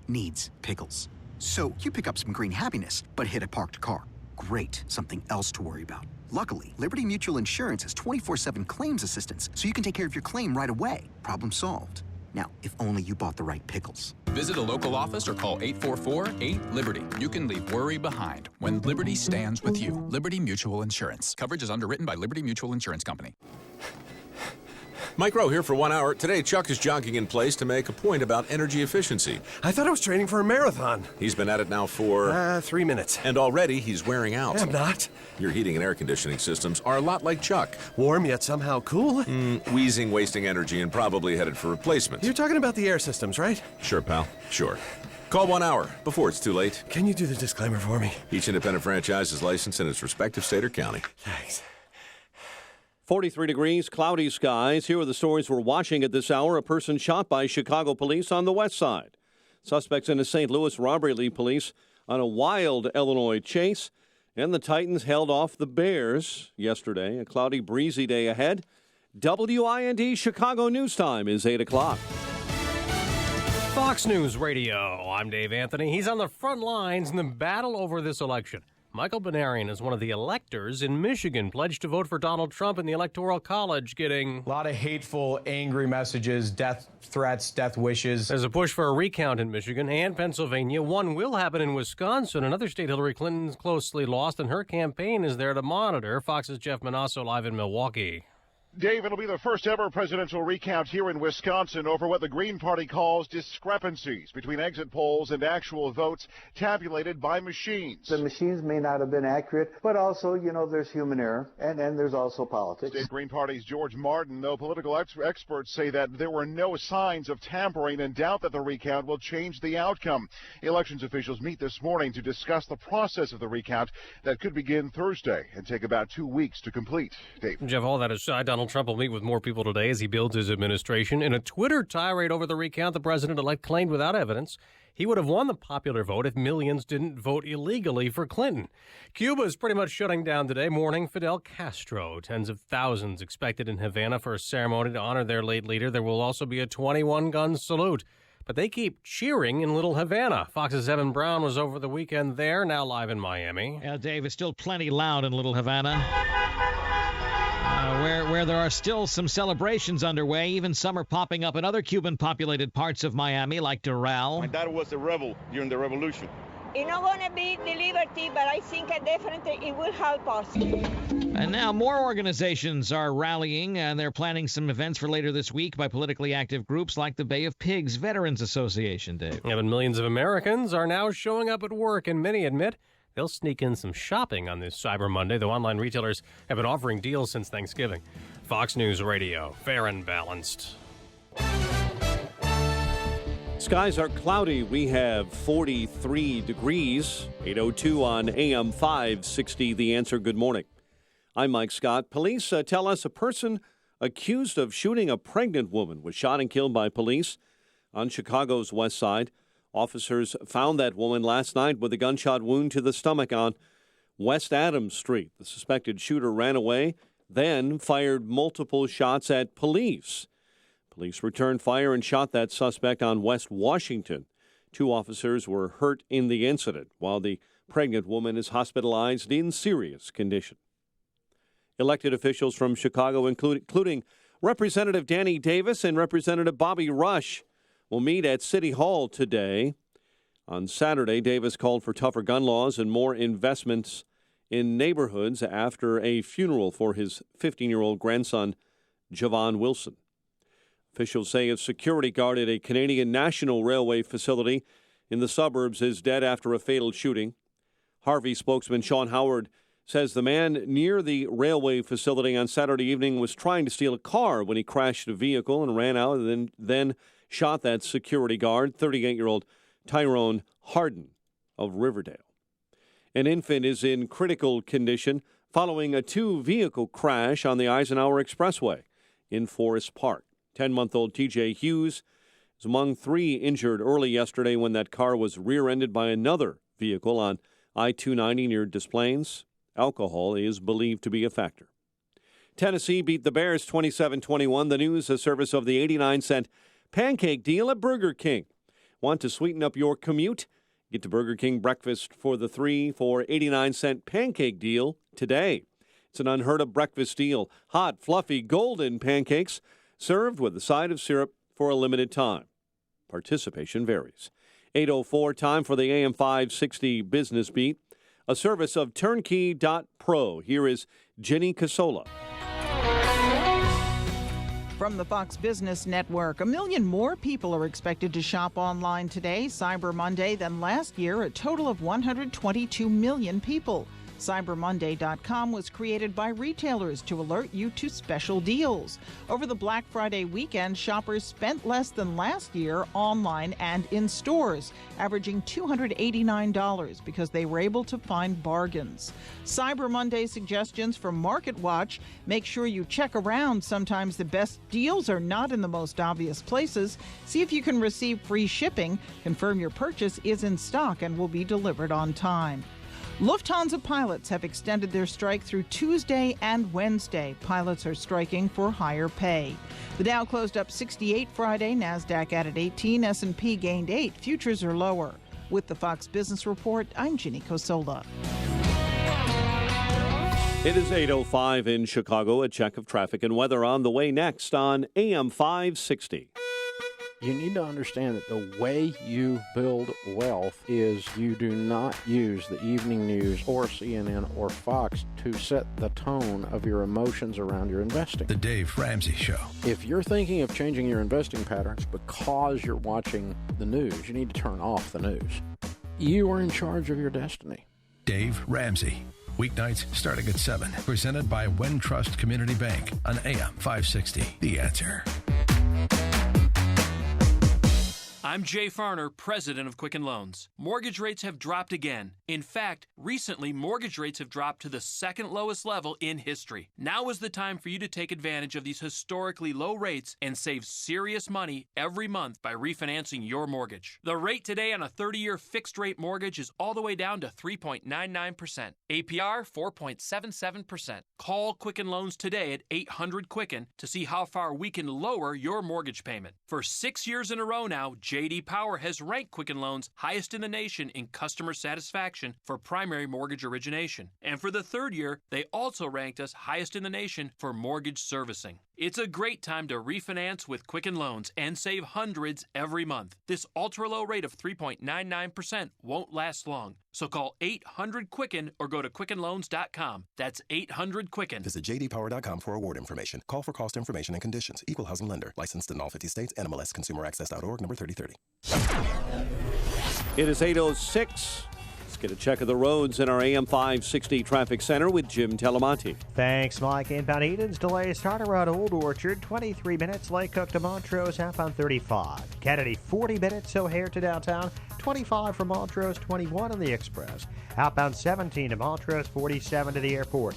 Speaker 27: needs pickles. So you pick up some green happiness, but hit a parked car. Great, something else to worry about. Luckily, Liberty Mutual Insurance has 24/7 claims assistance, so you can take care of your claim right away. Problem solved. Now, if only you bought the right pickles.
Speaker 26: Visit a local office or call 844-8-LIBERTY. You can leave worry behind when Liberty stands with you. Liberty Mutual Insurance. Coverage is underwritten by Liberty Mutual Insurance Company.
Speaker 5: Mike Rowe here for 1 hour. Today, Chuck is jogging in place to make a point about energy efficiency.
Speaker 7: I thought I was training for a marathon.
Speaker 5: He's been at it now for...
Speaker 7: 3 minutes.
Speaker 5: And already he's wearing out.
Speaker 7: I'm not.
Speaker 5: Your heating and air conditioning systems are a lot like Chuck.
Speaker 7: Warm yet somehow cool?
Speaker 5: Wheezing, wasting energy, and probably headed for replacement.
Speaker 7: You're talking about the air systems, right?
Speaker 5: Sure, pal. Sure. Call 1 hour before it's too late.
Speaker 7: Can you do the disclaimer for me?
Speaker 5: Each independent franchise is licensed in its respective state or county.
Speaker 7: Thanks.
Speaker 4: 43 degrees, cloudy skies. Here are the stories we're watching at this hour. A person shot by Chicago police on the west side. Suspects in a St. Louis robbery lead police on a wild Illinois chase. And the Titans held off the Bears yesterday. A cloudy, breezy day ahead. WIND Chicago News Time is 8 o'clock.
Speaker 15: Fox News Radio. I'm Dave Anthony. He's on the front lines in the battle over this election. Michael Banarian is one of the electors in Michigan, pledged to vote for Donald Trump in the Electoral College, getting
Speaker 17: a lot of hateful, angry messages, death threats, death wishes.
Speaker 15: There's a push for a recount in Michigan and Pennsylvania. One will happen in Wisconsin, another state Hillary Clinton's closely lost, and her campaign is there to monitor. Fox's Jeff Manasso live in Milwaukee.
Speaker 18: Dave, it'll be the first ever presidential recount here in Wisconsin over what the Green Party calls discrepancies between exit polls and actual votes tabulated by machines.
Speaker 20: The machines may not have been accurate, but also, you know, there's human error, and there's also politics.
Speaker 18: State Green Party's George Martin, though political experts say that there were no signs of tampering and doubt that the recount will change the outcome. Elections officials meet this morning to discuss the process of the recount that could begin Thursday and take about 2 weeks to complete. Dave.
Speaker 15: Jeff, all that aside, Donald Trump will meet with more people today as he builds his administration. In a Twitter tirade over the recount, the president-elect claimed without evidence he would have won the popular vote if millions didn't vote illegally for Clinton. Cuba is pretty much shutting down today, mourning Fidel Castro. Tens of thousands expected in Havana for a ceremony to honor their late leader. There will also be a 21-gun salute. But they keep cheering in Little Havana. Fox's Evan Brown was over the weekend there, now live in Miami.
Speaker 22: Yeah, Dave, it's still plenty loud in Little Havana. Where there are still some celebrations underway. Even some are popping up in other Cuban-populated parts of Miami, like Doral.
Speaker 28: My dad was a rebel during the revolution.
Speaker 29: It's not going to be the liberty, but I think definitely it will help us.
Speaker 22: And now more organizations are rallying, and they're planning some events for later this week by politically active groups like the Bay of Pigs Veterans Association, Dave.
Speaker 15: Yeah, but millions of Americans are now showing up at work, and many admit they'll sneak in some shopping on this Cyber Monday, though online retailers have been offering deals since Thanksgiving. Fox News Radio, fair and balanced.
Speaker 4: Skies are cloudy. We have 43 degrees, 8:02 on AM 560. The Answer. Good morning. I'm Mike Scott. Police tell us a person accused of shooting a pregnant woman was shot and killed by police on Chicago's west side. Officers found that woman last night with a gunshot wound to the stomach on West Adams Street. The suspected shooter ran away, then fired multiple shots at police. Police returned fire and shot that suspect on West Washington. 2 officers were hurt in the incident, while the pregnant woman is hospitalized in serious condition. Elected officials from Chicago, including Representative Danny Davis and Representative Bobby Rush, will meet at City Hall today. On Saturday, Davis called for tougher gun laws and more investments in neighborhoods after a funeral for his 15-year-old grandson, Javon Wilson. Officials say a security guard at a Canadian National Railway facility in the suburbs is dead after a fatal shooting. Harvey spokesman Sean Howard says the man near the railway facility on Saturday evening was trying to steal a car when he crashed a vehicle and ran out and then shot that security guard, 38-year-old Tyrone Harden of Riverdale. An infant is in critical condition following a 2-vehicle crash on the Eisenhower Expressway in Forest Park. 10-month-old TJ Hughes is among 3 injured early yesterday when that car was rear-ended by another vehicle on I-290 near Des Plaines. Alcohol is believed to be a factor. Tennessee beat the Bears 27-21. The news, a service of the 89-cent pancake deal at Burger King. Want to sweeten up your commute? Get to Burger King breakfast for the 3 for 89-cent pancake deal today. It's an unheard-of breakfast deal. Hot, fluffy, golden pancakes served with a side of syrup for a limited time. Participation varies. 8:04, time for the AM 560 Business Beat, a service of Turnkey.pro. Here is Jenny Casola.
Speaker 2: From the Fox Business Network, 1 million more people are expected to shop online today, Cyber Monday, than last year, a total of 122 million people. CyberMonday.com was created by retailers to alert you to special deals. Over the Black Friday weekend, shoppers spent less than last year online and in stores, averaging $289 because they were able to find bargains. Cyber Monday suggestions from MarketWatch: make sure you check around. Sometimes the best deals are not in the most obvious places. See if you can receive free shipping. Confirm your purchase is in stock and will be delivered on time. Lufthansa pilots have extended their strike through Tuesday and Wednesday. Pilots are striking for higher pay. The Dow closed up 68 Friday. NASDAQ added 18. S&P gained 8. Futures are lower. With the Fox Business Report, I'm Ginny Cosola.
Speaker 4: It is 8:05 in Chicago. A check of traffic and weather on the way next on AM 560.
Speaker 3: You need to understand that the way you build wealth is you do not use the evening news or CNN or Fox to set the tone of your emotions around your investing.
Speaker 1: The Dave Ramsey Show.
Speaker 3: If you're thinking of changing your investing patterns because you're watching the news, you need to turn off the news. You are in charge of your destiny.
Speaker 1: Dave Ramsey. Weeknights starting at 7. Presented by Wintrust Community Bank on AM 560. The Answer.
Speaker 6: I'm Jay Farner, president of Quicken Loans. Mortgage rates have dropped again. In fact, recently, mortgage rates have dropped to the second lowest level in history. Now is the time for you to take advantage of these historically low rates and save serious money every month by refinancing your mortgage. The rate today on a 30-year fixed-rate mortgage is all the way down to 3.99%. APR, 4.77%. Call Quicken Loans today at 800-QUICKEN to see how far we can lower your mortgage payment. For 6 years in a row now, J.D. Power has ranked Quicken Loans highest in the nation in customer satisfaction for primary mortgage origination. And for the third year, they also ranked us highest in the nation for mortgage servicing. It's a great time to refinance with Quicken Loans and save hundreds every month. This ultra-low rate of 3.99% won't last long. So call 800-QUICKEN or go to QuickenLoans.com. That's 800-QUICKEN.
Speaker 8: Visit jdpower.com for award information. Call for cost information and conditions. Equal housing lender. Licensed in all 50 states. NMLS ConsumerAccess.org, number 3030.
Speaker 4: It is 8:06. Let's get a check of the roads in our AM 560 Traffic Center with Jim Telemonte.
Speaker 9: Thanks, Mike. Inbound Eden's delays start around Old Orchard, 23 minutes. Lake Cook to Montrose, outbound 35. Kennedy, 40 minutes. O'Hare to downtown, 25 from Montrose, 21 on the Express. Outbound 17 to Montrose, 47 to the airport.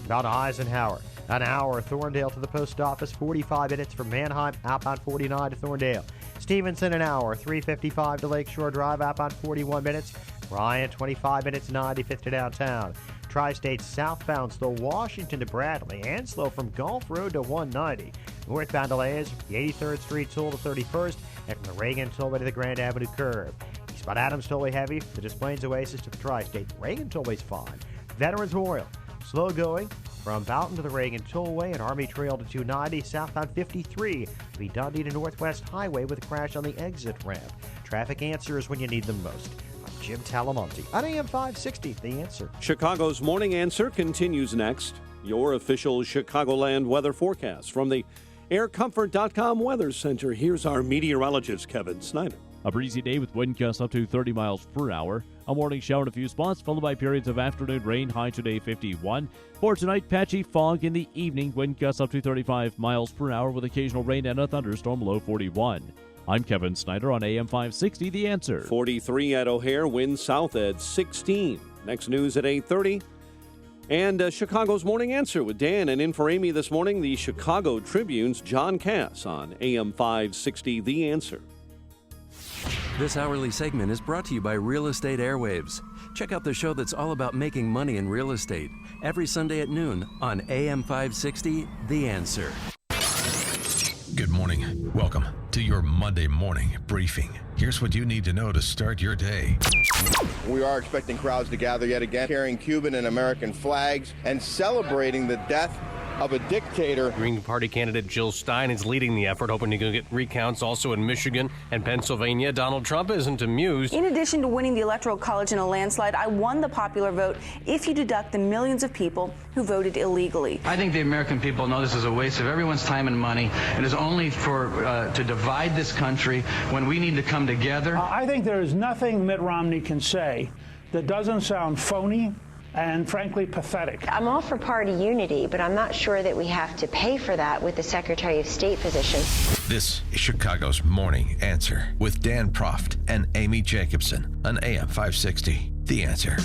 Speaker 9: About Eisenhower, an hour. Thorndale to the post office, 45 minutes from Manheim, outbound 49 to Thorndale. Stevenson, an hour. 3:55 to Lakeshore Drive, outbound 41 minutes. Ryan, 25 minutes, 95th to downtown. Tri-State southbound slow Washington to Bradley and slow from Gulf Road to 190. Northbound delays, the 83rd Street toll to 31st and from the Reagan Tollway to the Grand Avenue curve. Eastbound Adams Tollway heavy, the Des Plaines Oasis to the Tri-State. Reagan Tollway's fine. Veterans Memorial, slow going from Boughton to the Reagan Tollway and Army Trail to 290. Southbound 53 to be Dundee to Northwest Highway with a crash on the exit ramp. Traffic answers when you need them most. I'm Jim Talamonte on AM 560, The Answer.
Speaker 4: Chicago's Morning Answer continues next. Your official Chicagoland weather forecast from the AirComfort.com Weather Center. Here's our meteorologist, Kevin Snyder.
Speaker 10: A breezy day with wind gusts up to 30 miles per hour. A morning shower in a few spots, followed by periods of afternoon rain. High today 51. For tonight, patchy fog in the evening. Wind gusts up to 35 miles per hour with occasional rain and a thunderstorm. Low 41. I'm Kevin Snyder on AM 560, The Answer.
Speaker 4: 43 at O'Hare. Wind south at 16. Next news at 8:30. And Chicago's Morning Answer with Dan. And in for Amy this morning, the Chicago Tribune's John Cass on AM 560, The Answer.
Speaker 16: This hourly segment is brought to you by Real Estate Airwaves. Check out the show that's all about making money in real estate every Sunday at noon on AM 560, The Answer.
Speaker 1: Good morning. Welcome. to your Monday morning briefing. Here's what you need to know to start your day.
Speaker 11: We are expecting crowds to gather yet again, carrying Cuban and American flags and celebrating the death of a dictator.
Speaker 15: Green Party candidate Jill Stein is leading the effort, hoping to get recounts also in Michigan and Pennsylvania. Donald Trump isn't amused.
Speaker 12: In addition to winning the Electoral College in a landslide, I won the popular vote if you deduct the millions of people who voted illegally.
Speaker 13: I think the American people know this is a waste of everyone's time and money. It is only to divide this country when we need to come together.
Speaker 14: I think there is nothing Mitt Romney can say that doesn't sound phony and frankly pathetic.
Speaker 19: I'm all for party unity, but I'm not sure that we have to pay for that with the Secretary of State position.
Speaker 1: This is Chicago's Morning Answer with Dan Proft and Amy Jacobson on AM 560. The Answer.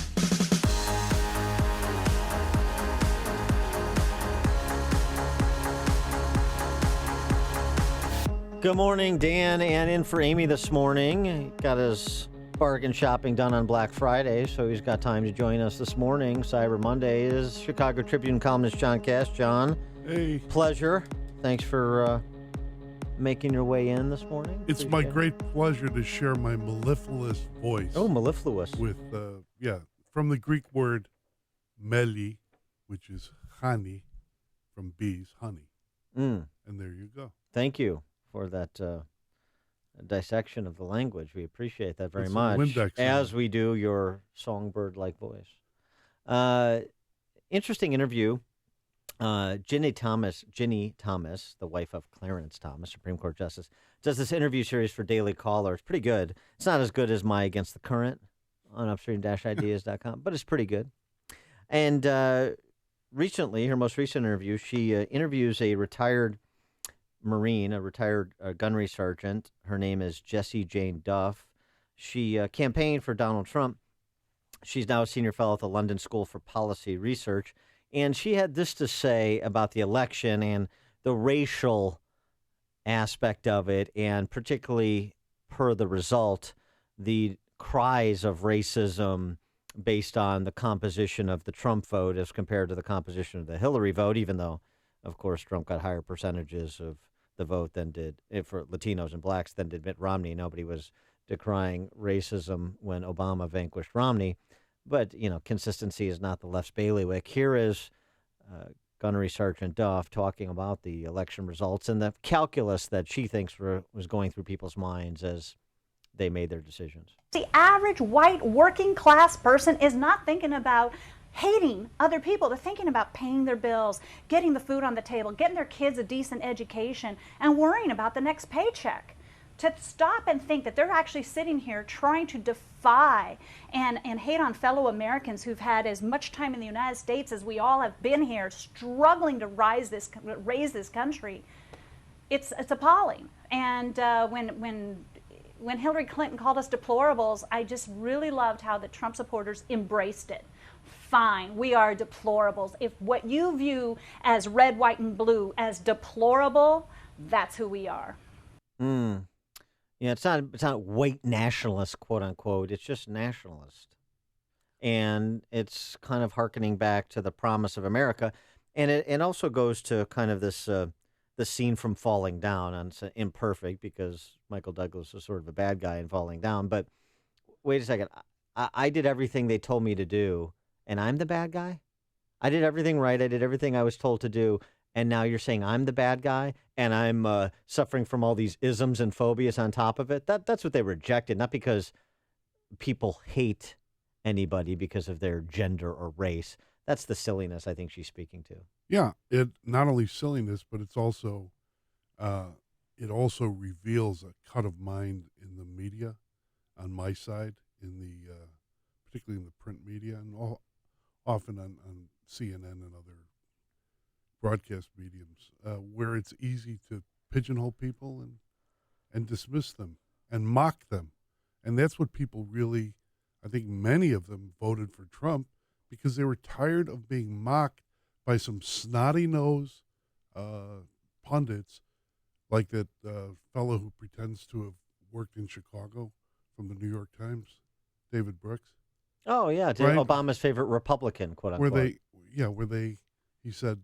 Speaker 21: Good morning, Dan, and in for Amy this morning. He got his bargain shopping done on Black Friday, so he's got time to join us this morning. Cyber Monday is Chicago Tribune columnist John Cash. John,
Speaker 23: hey,
Speaker 21: pleasure. Thanks for making your way in this morning.
Speaker 23: It's my great pleasure to share my mellifluous voice.
Speaker 21: Oh, mellifluous.
Speaker 23: With, from the Greek word meli, which is honey, from bees, honey. And there you go.
Speaker 21: Thank you for that dissection of the language. We appreciate that very
Speaker 23: It's
Speaker 21: much, as we do your songbird-like voice. Interesting interview. Ginny Thomas, the wife of Clarence Thomas, Supreme Court Justice, does this interview series for Daily Caller. It's pretty good. It's not as good as my Against the Current on upstream-ideas.com, but it's pretty good. And recently, her most recent interview, she interviews a retired Marine, a retired gunnery sergeant. Her name is Jessie Jane Duff. She campaigned for Donald Trump. She's now a senior fellow at the London School for Policy Research. And she had this to say about the election and the racial aspect of it, and particularly per the result, the cries of racism based on the composition of the Trump vote as compared to the composition of the Hillary vote, even though, of course, Trump got higher percentages of the vote than did, for Latinos and blacks, than did Mitt Romney. Nobody was decrying racism when Obama vanquished Romney. But, consistency is not the left's bailiwick. Here is Gunnery Sergeant Duff talking about the election results and the calculus that she thinks was going through people's minds as they made their decisions.
Speaker 24: The average white working class person is not thinking about hating other people. They're thinking about paying their bills, getting the food on the table, getting their kids a decent education, and worrying about the next paycheck. To stop and think that they're actually sitting here trying to defy and hate on fellow Americans who've had as much time in the United States as we all have been here, struggling to raise this country, it's appalling. And when Hillary Clinton called us deplorables, I just really loved how the Trump supporters embraced it. Fine, we are deplorables. If what you view as red, white, and blue as deplorable, that's who we are.
Speaker 21: Yeah, it's not white nationalist, quote unquote. It's just nationalist, and it's kind of hearkening back to the promise of America, and it also goes to kind of this the scene from Falling Down. And it's imperfect because Michael Douglas is sort of a bad guy in Falling Down. But wait a second, I did everything they told me to do, and I'm the bad guy? I did everything right. I did everything I was told to do. And now you're saying I'm the bad guy and I'm suffering from all these isms and phobias on top of it? That's what they rejected, not because people hate anybody because of their gender or race. That's the silliness I think she's speaking to.
Speaker 23: Yeah, it not only silliness, but it's also it also reveals a cut of mind in the media on my side, in the particularly in the print media, and often on CNN and other broadcast mediums, where it's easy to pigeonhole people and dismiss them and mock them. And that's what people really, I think many of them voted for Trump because they were tired of being mocked by some snotty-nosed pundits like that fellow who pretends to have worked in Chicago from the New York Times, David Brooks.
Speaker 21: Oh, yeah, right? Obama's favorite Republican, quote unquote.
Speaker 23: He said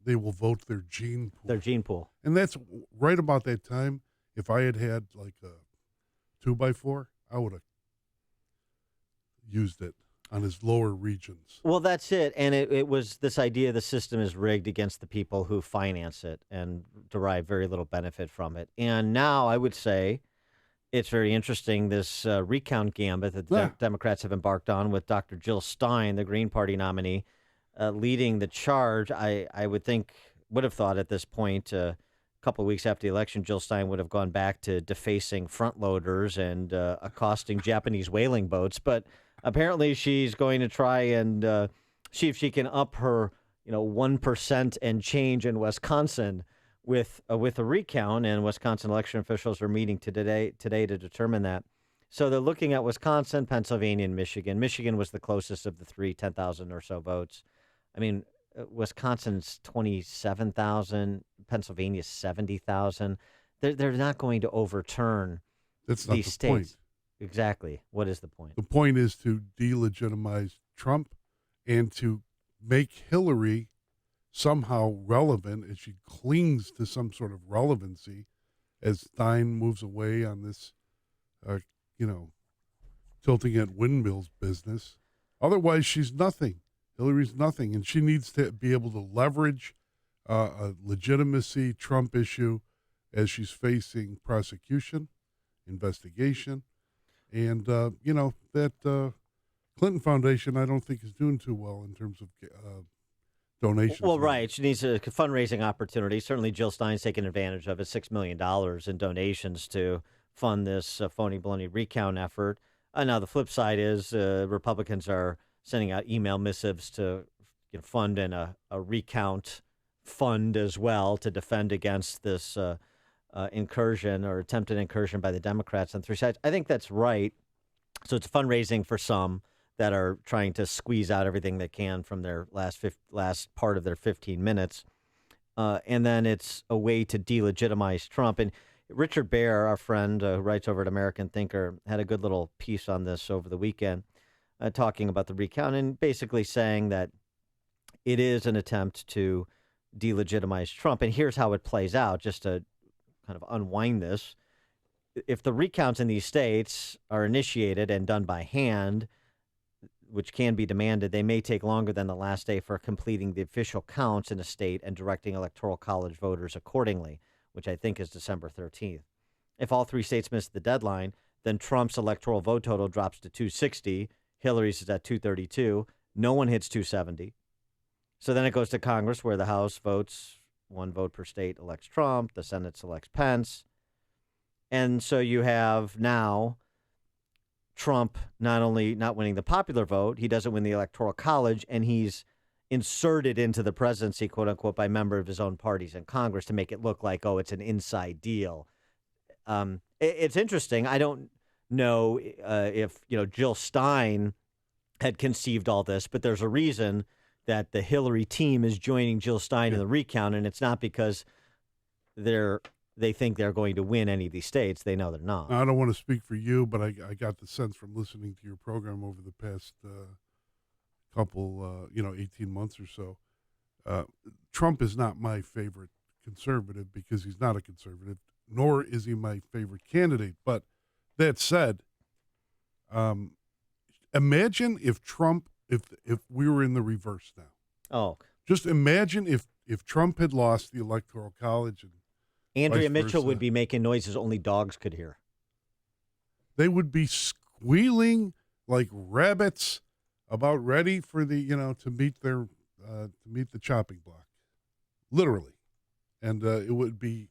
Speaker 23: they will vote their gene pool.
Speaker 21: Their gene pool.
Speaker 23: And that's right about that time. if I had like a 2x4, I would have used it on his lower regions.
Speaker 21: Well, that's it. And it was this idea the system is rigged against the people who finance it and derive very little benefit from it. And now I would say it's very interesting, this recount gambit that the Democrats have embarked on with Dr. Jill Stein, the Green Party nominee, leading the charge. I would have thought at this point, a couple of weeks after the election, Jill Stein would have gone back to defacing front loaders and accosting Japanese whaling boats. But apparently she's going to try and see if she can up her 1% and change in Wisconsin with a recount, and Wisconsin election officials are meeting today to determine that. So they're looking at Wisconsin, Pennsylvania, and Michigan. Michigan was the closest of the three, 10,000 or so votes. I mean, Wisconsin's 27,000, Pennsylvania's 70,000. They're not going to overturn these states.
Speaker 23: Point.
Speaker 21: Exactly. What is the point?
Speaker 23: The point is to delegitimize Trump and to make Hillary somehow relevant, as she clings to some sort of relevancy as Stein moves away on this, tilting at windmills business. Otherwise, she's nothing. Hillary's nothing, and she needs to be able to leverage a legitimacy Trump issue as she's facing prosecution, investigation, and, that Clinton Foundation I don't think is doing too well in terms of donations.
Speaker 21: Well, right. She needs a fundraising opportunity. Certainly Jill Stein's taken advantage of it, $6 million in donations to fund this phony baloney recount effort. Now, the flip side is Republicans are sending out email missives to fund in a recount fund as well to defend against this incursion or attempted incursion by the Democrats on three sides. I think that's right. So it's fundraising for some that are trying to squeeze out everything they can from their last part of their 15 minutes. And then it's a way to delegitimize Trump. And Richard Baer, our friend who writes over at American Thinker, had a good little piece on this over the weekend, talking about the recount and basically saying that it is an attempt to delegitimize Trump. And here's how it plays out, just to kind of unwind this. If the recounts in these states are initiated and done by hand, which can be demanded, they may take longer than the last day for completing the official counts in a state and directing Electoral College voters accordingly, which I think is December 13th. If all three states miss the deadline, then Trump's electoral vote total drops to 260. Hillary's is at 232. No one hits 270. So then it goes to Congress, where the House votes, one vote per state elects Trump. The Senate selects Pence. And so you have now Trump not only not winning the popular vote, he doesn't win the Electoral College, and he's inserted into the presidency, quote unquote, by member of his own parties in Congress to make it look like, oh, it's an inside deal. It's interesting. I don't know if Jill Stein had conceived all this, but there's a reason that the Hillary team is joining Jill Stein in the recount, and it's not because they think they're going to win any of these states. They know they're not.
Speaker 23: I don't want to speak for you, but I got the sense from listening to your program over the past couple, 18 months or so. Trump is not my favorite conservative because he's not a conservative, nor is he my favorite candidate. But that said, imagine if Trump, if we were in the reverse now.
Speaker 21: Oh.
Speaker 23: Just imagine if Trump had lost the Electoral College and
Speaker 21: Andrea Mitchell would be making noises only dogs could hear.
Speaker 23: They would be squealing like rabbits, about ready for the to meet the chopping block, literally, and it would be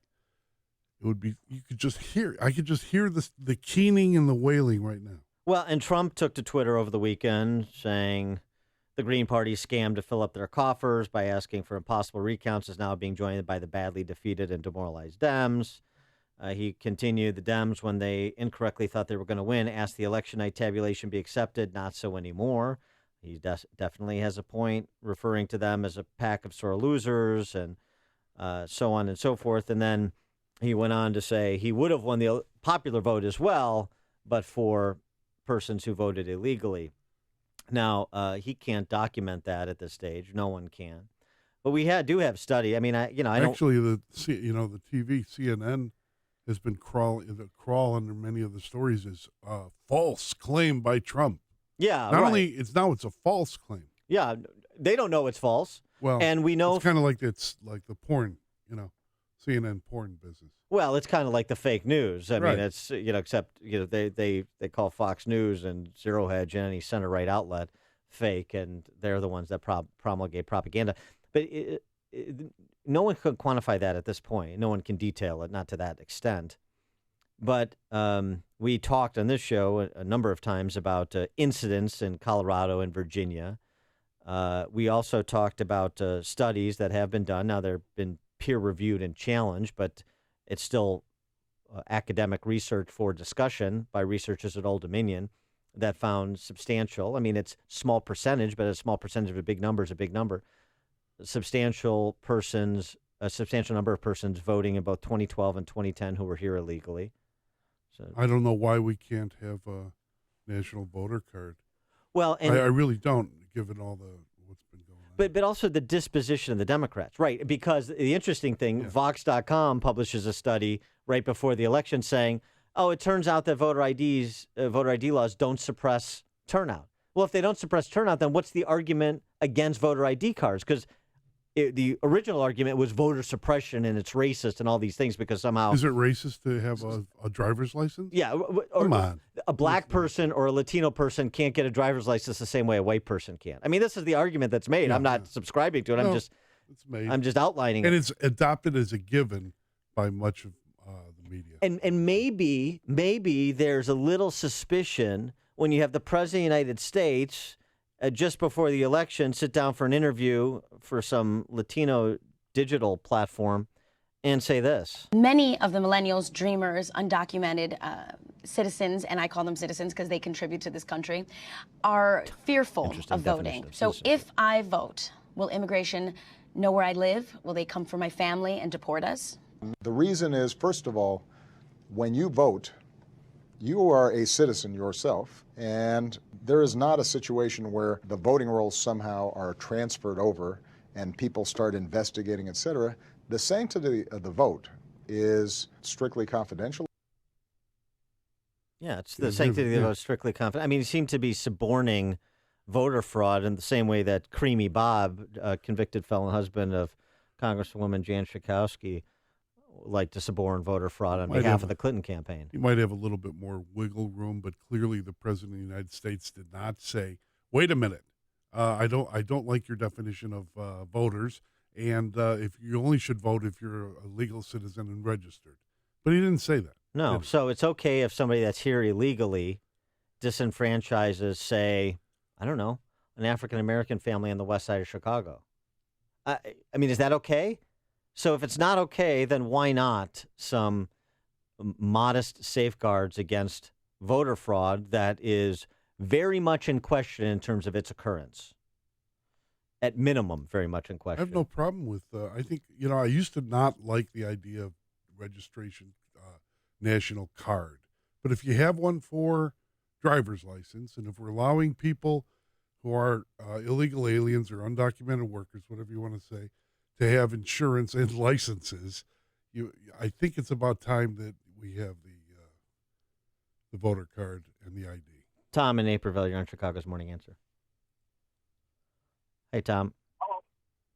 Speaker 23: you could just hear. I could just hear the keening and the wailing right now.
Speaker 21: Well, and Trump took to Twitter over the weekend saying the Green Party scam to fill up their coffers by asking for impossible recounts is now being joined by the badly defeated and demoralized Dems. He continued, the Dems, when they incorrectly thought they were going to win, asked the election night tabulation be accepted. Not so anymore. He definitely has a point, referring to them as a pack of sore losers and so on and so forth. And then he went on to say he would have won the popular vote as well, but for persons who voted illegally. Now, he can't document that at this stage. No one can. But we do have study. I mean, I don't...
Speaker 23: Actually, the TV, CNN, has been crawl under many of the stories is false claim by Trump.
Speaker 21: Yeah,
Speaker 23: Not
Speaker 21: right.
Speaker 23: only it's a false claim.
Speaker 21: Yeah, they don't know it's false.
Speaker 23: Well,
Speaker 21: and we know
Speaker 23: it's kind of like the porn, CNN porn business.
Speaker 21: Well, it's kind of like the fake news. I
Speaker 23: Right.
Speaker 21: mean, it's except they call Fox News and Zero Hedge and any center right outlet fake, and they're the ones that promulgate propaganda. But no one can quantify that at this point. No one can detail it, not to that extent. But we talked on this show a number of times about incidents in Colorado and Virginia. We also talked about studies that have been done. Now, they've been peer-reviewed and challenged, but it's still academic research for discussion by researchers at Old Dominion that found substantial. I mean, it's small percentage, but a small percentage of a big number is a big number. A substantial number of persons voting in both 2012 and 2010 who were here illegally. So
Speaker 23: I don't know why we can't have a national voter card.
Speaker 21: Well, and
Speaker 23: I really don't, given all what's been going on.
Speaker 21: But also the disposition of the Democrats, right? Because the interesting thing, Vox.com publishes a study right before the election saying, "Oh, it turns out that voter ID laws don't suppress turnout." Well, if they don't suppress turnout, then what's the argument against voter ID cards? Because the original argument was voter suppression and it's racist and all these things because somehow...
Speaker 23: Is it racist to have a driver's license?
Speaker 21: Yeah.
Speaker 23: Come on.
Speaker 21: A black person or a Latino person can't get a driver's license the same way a white person can. I mean, this is the argument that's made. I'm not subscribing to it.
Speaker 23: No, it's made.
Speaker 21: I'm just outlining
Speaker 23: and
Speaker 21: it.
Speaker 23: it's adopted as a given by much of the media.
Speaker 21: And maybe there's a little suspicion when you have the President of the United States just before the election sit down for an interview for some Latino digital platform and say this.
Speaker 5: Many of the millennials, dreamers, undocumented citizens, and I call them citizens because they contribute to this country, are fearful of voting. So if I vote, will immigration know where I live? Will they come for my family and deport us?
Speaker 7: The reason is, first of all, when you vote, you are a citizen yourself, and there is not a situation where the voting rolls somehow are transferred over and people start investigating, et cetera. The sanctity of the vote is strictly confidential.
Speaker 21: Yeah, it's the sanctity of the vote, strictly confidential. I mean, you seem to be suborning voter fraud in the same way that Creamy Bob, convicted felon husband of Congresswoman Jan Schakowsky, like to suborn voter fraud on behalf of the Clinton campaign.
Speaker 23: You might have a little bit more wiggle room, but clearly the President of the United States did not say, wait a minute, I don't like your definition of voters, and if you only should vote if you're a legal citizen and registered. But he didn't say that.
Speaker 21: No, so it's okay if somebody that's here illegally disenfranchises, say, I don't know, an African-American family on the west side of Chicago. I mean, is that okay? So if it's not okay, then why not some modest safeguards against voter fraud that is very much in question in terms of its occurrence? At minimum, very much in question.
Speaker 23: I have no problem with, I think, I used to not like the idea of registration national card. But if you have one for driver's license, and if we're allowing people who are illegal aliens or undocumented workers, whatever you want to say, to have insurance and licenses, I think it's about time that we have the voter card and the ID.
Speaker 21: Tom in Naperville, you're on Chicago's Morning Answer. Hey, Tom.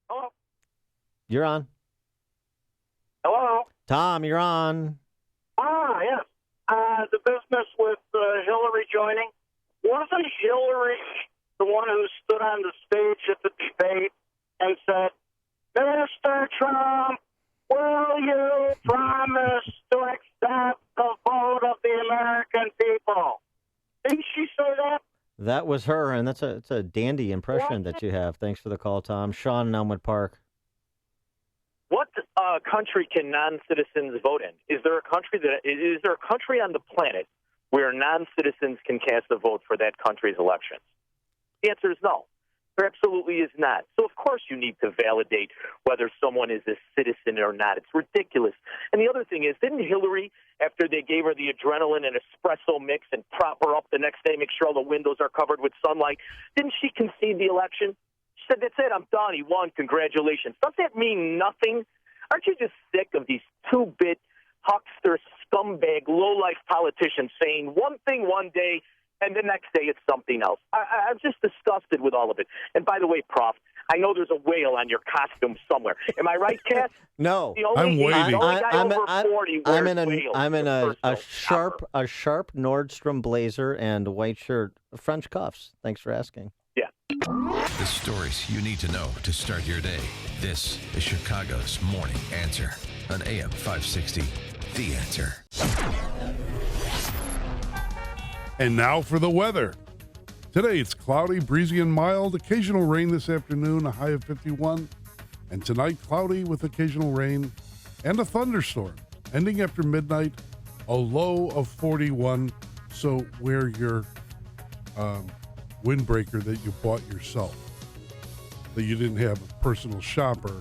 Speaker 17: Hello.
Speaker 21: You're on.
Speaker 17: Hello.
Speaker 21: Tom, you're on.
Speaker 17: Yes. The business with Hillary joining. Wasn't Hillary the one who stood on the stage at the debate and said, Mr. Trump, will you promise to accept the vote of the American people? Didn't she say that?
Speaker 21: That was her, and it's a dandy impression that you have. Thanks for the call, Tom. Sean in Elmwood Park.
Speaker 18: What country can non-citizens vote in? Is there a country on the planet where non-citizens can cast a vote for that country's elections? The answer is no. There absolutely is not. So, of course, you need to validate whether someone is a citizen or not. It's ridiculous. And the other thing is, didn't Hillary, after they gave her the adrenaline and espresso mix and prop her up the next day, make sure all the windows are covered with sunlight, didn't she concede the election? She said, that's it, I'm done. He won. Congratulations. Does that mean nothing? Aren't you just sick of these two-bit huckster scumbag, low-life politicians saying one thing one day and the next day it's something else. I'm just disgusted with all of it. And by the way, Prof, I know there's a whale on your costume somewhere. Am I right, Kat?
Speaker 21: No,
Speaker 23: I'm waiting.
Speaker 21: I'm in a sharp Nordstrom blazer and white shirt, French cuffs. Thanks for asking.
Speaker 18: Yeah.
Speaker 1: The stories you need to know to start your day. This is Chicago's Morning Answer on AM 560. The Answer.
Speaker 23: And now for the weather. Today it's cloudy, breezy, and mild. Occasional rain this afternoon, a high of 51. And tonight, cloudy with occasional rain and a thunderstorm. Ending after midnight, a low of 41. So wear your windbreaker that you bought yourself, that you didn't have a personal shopper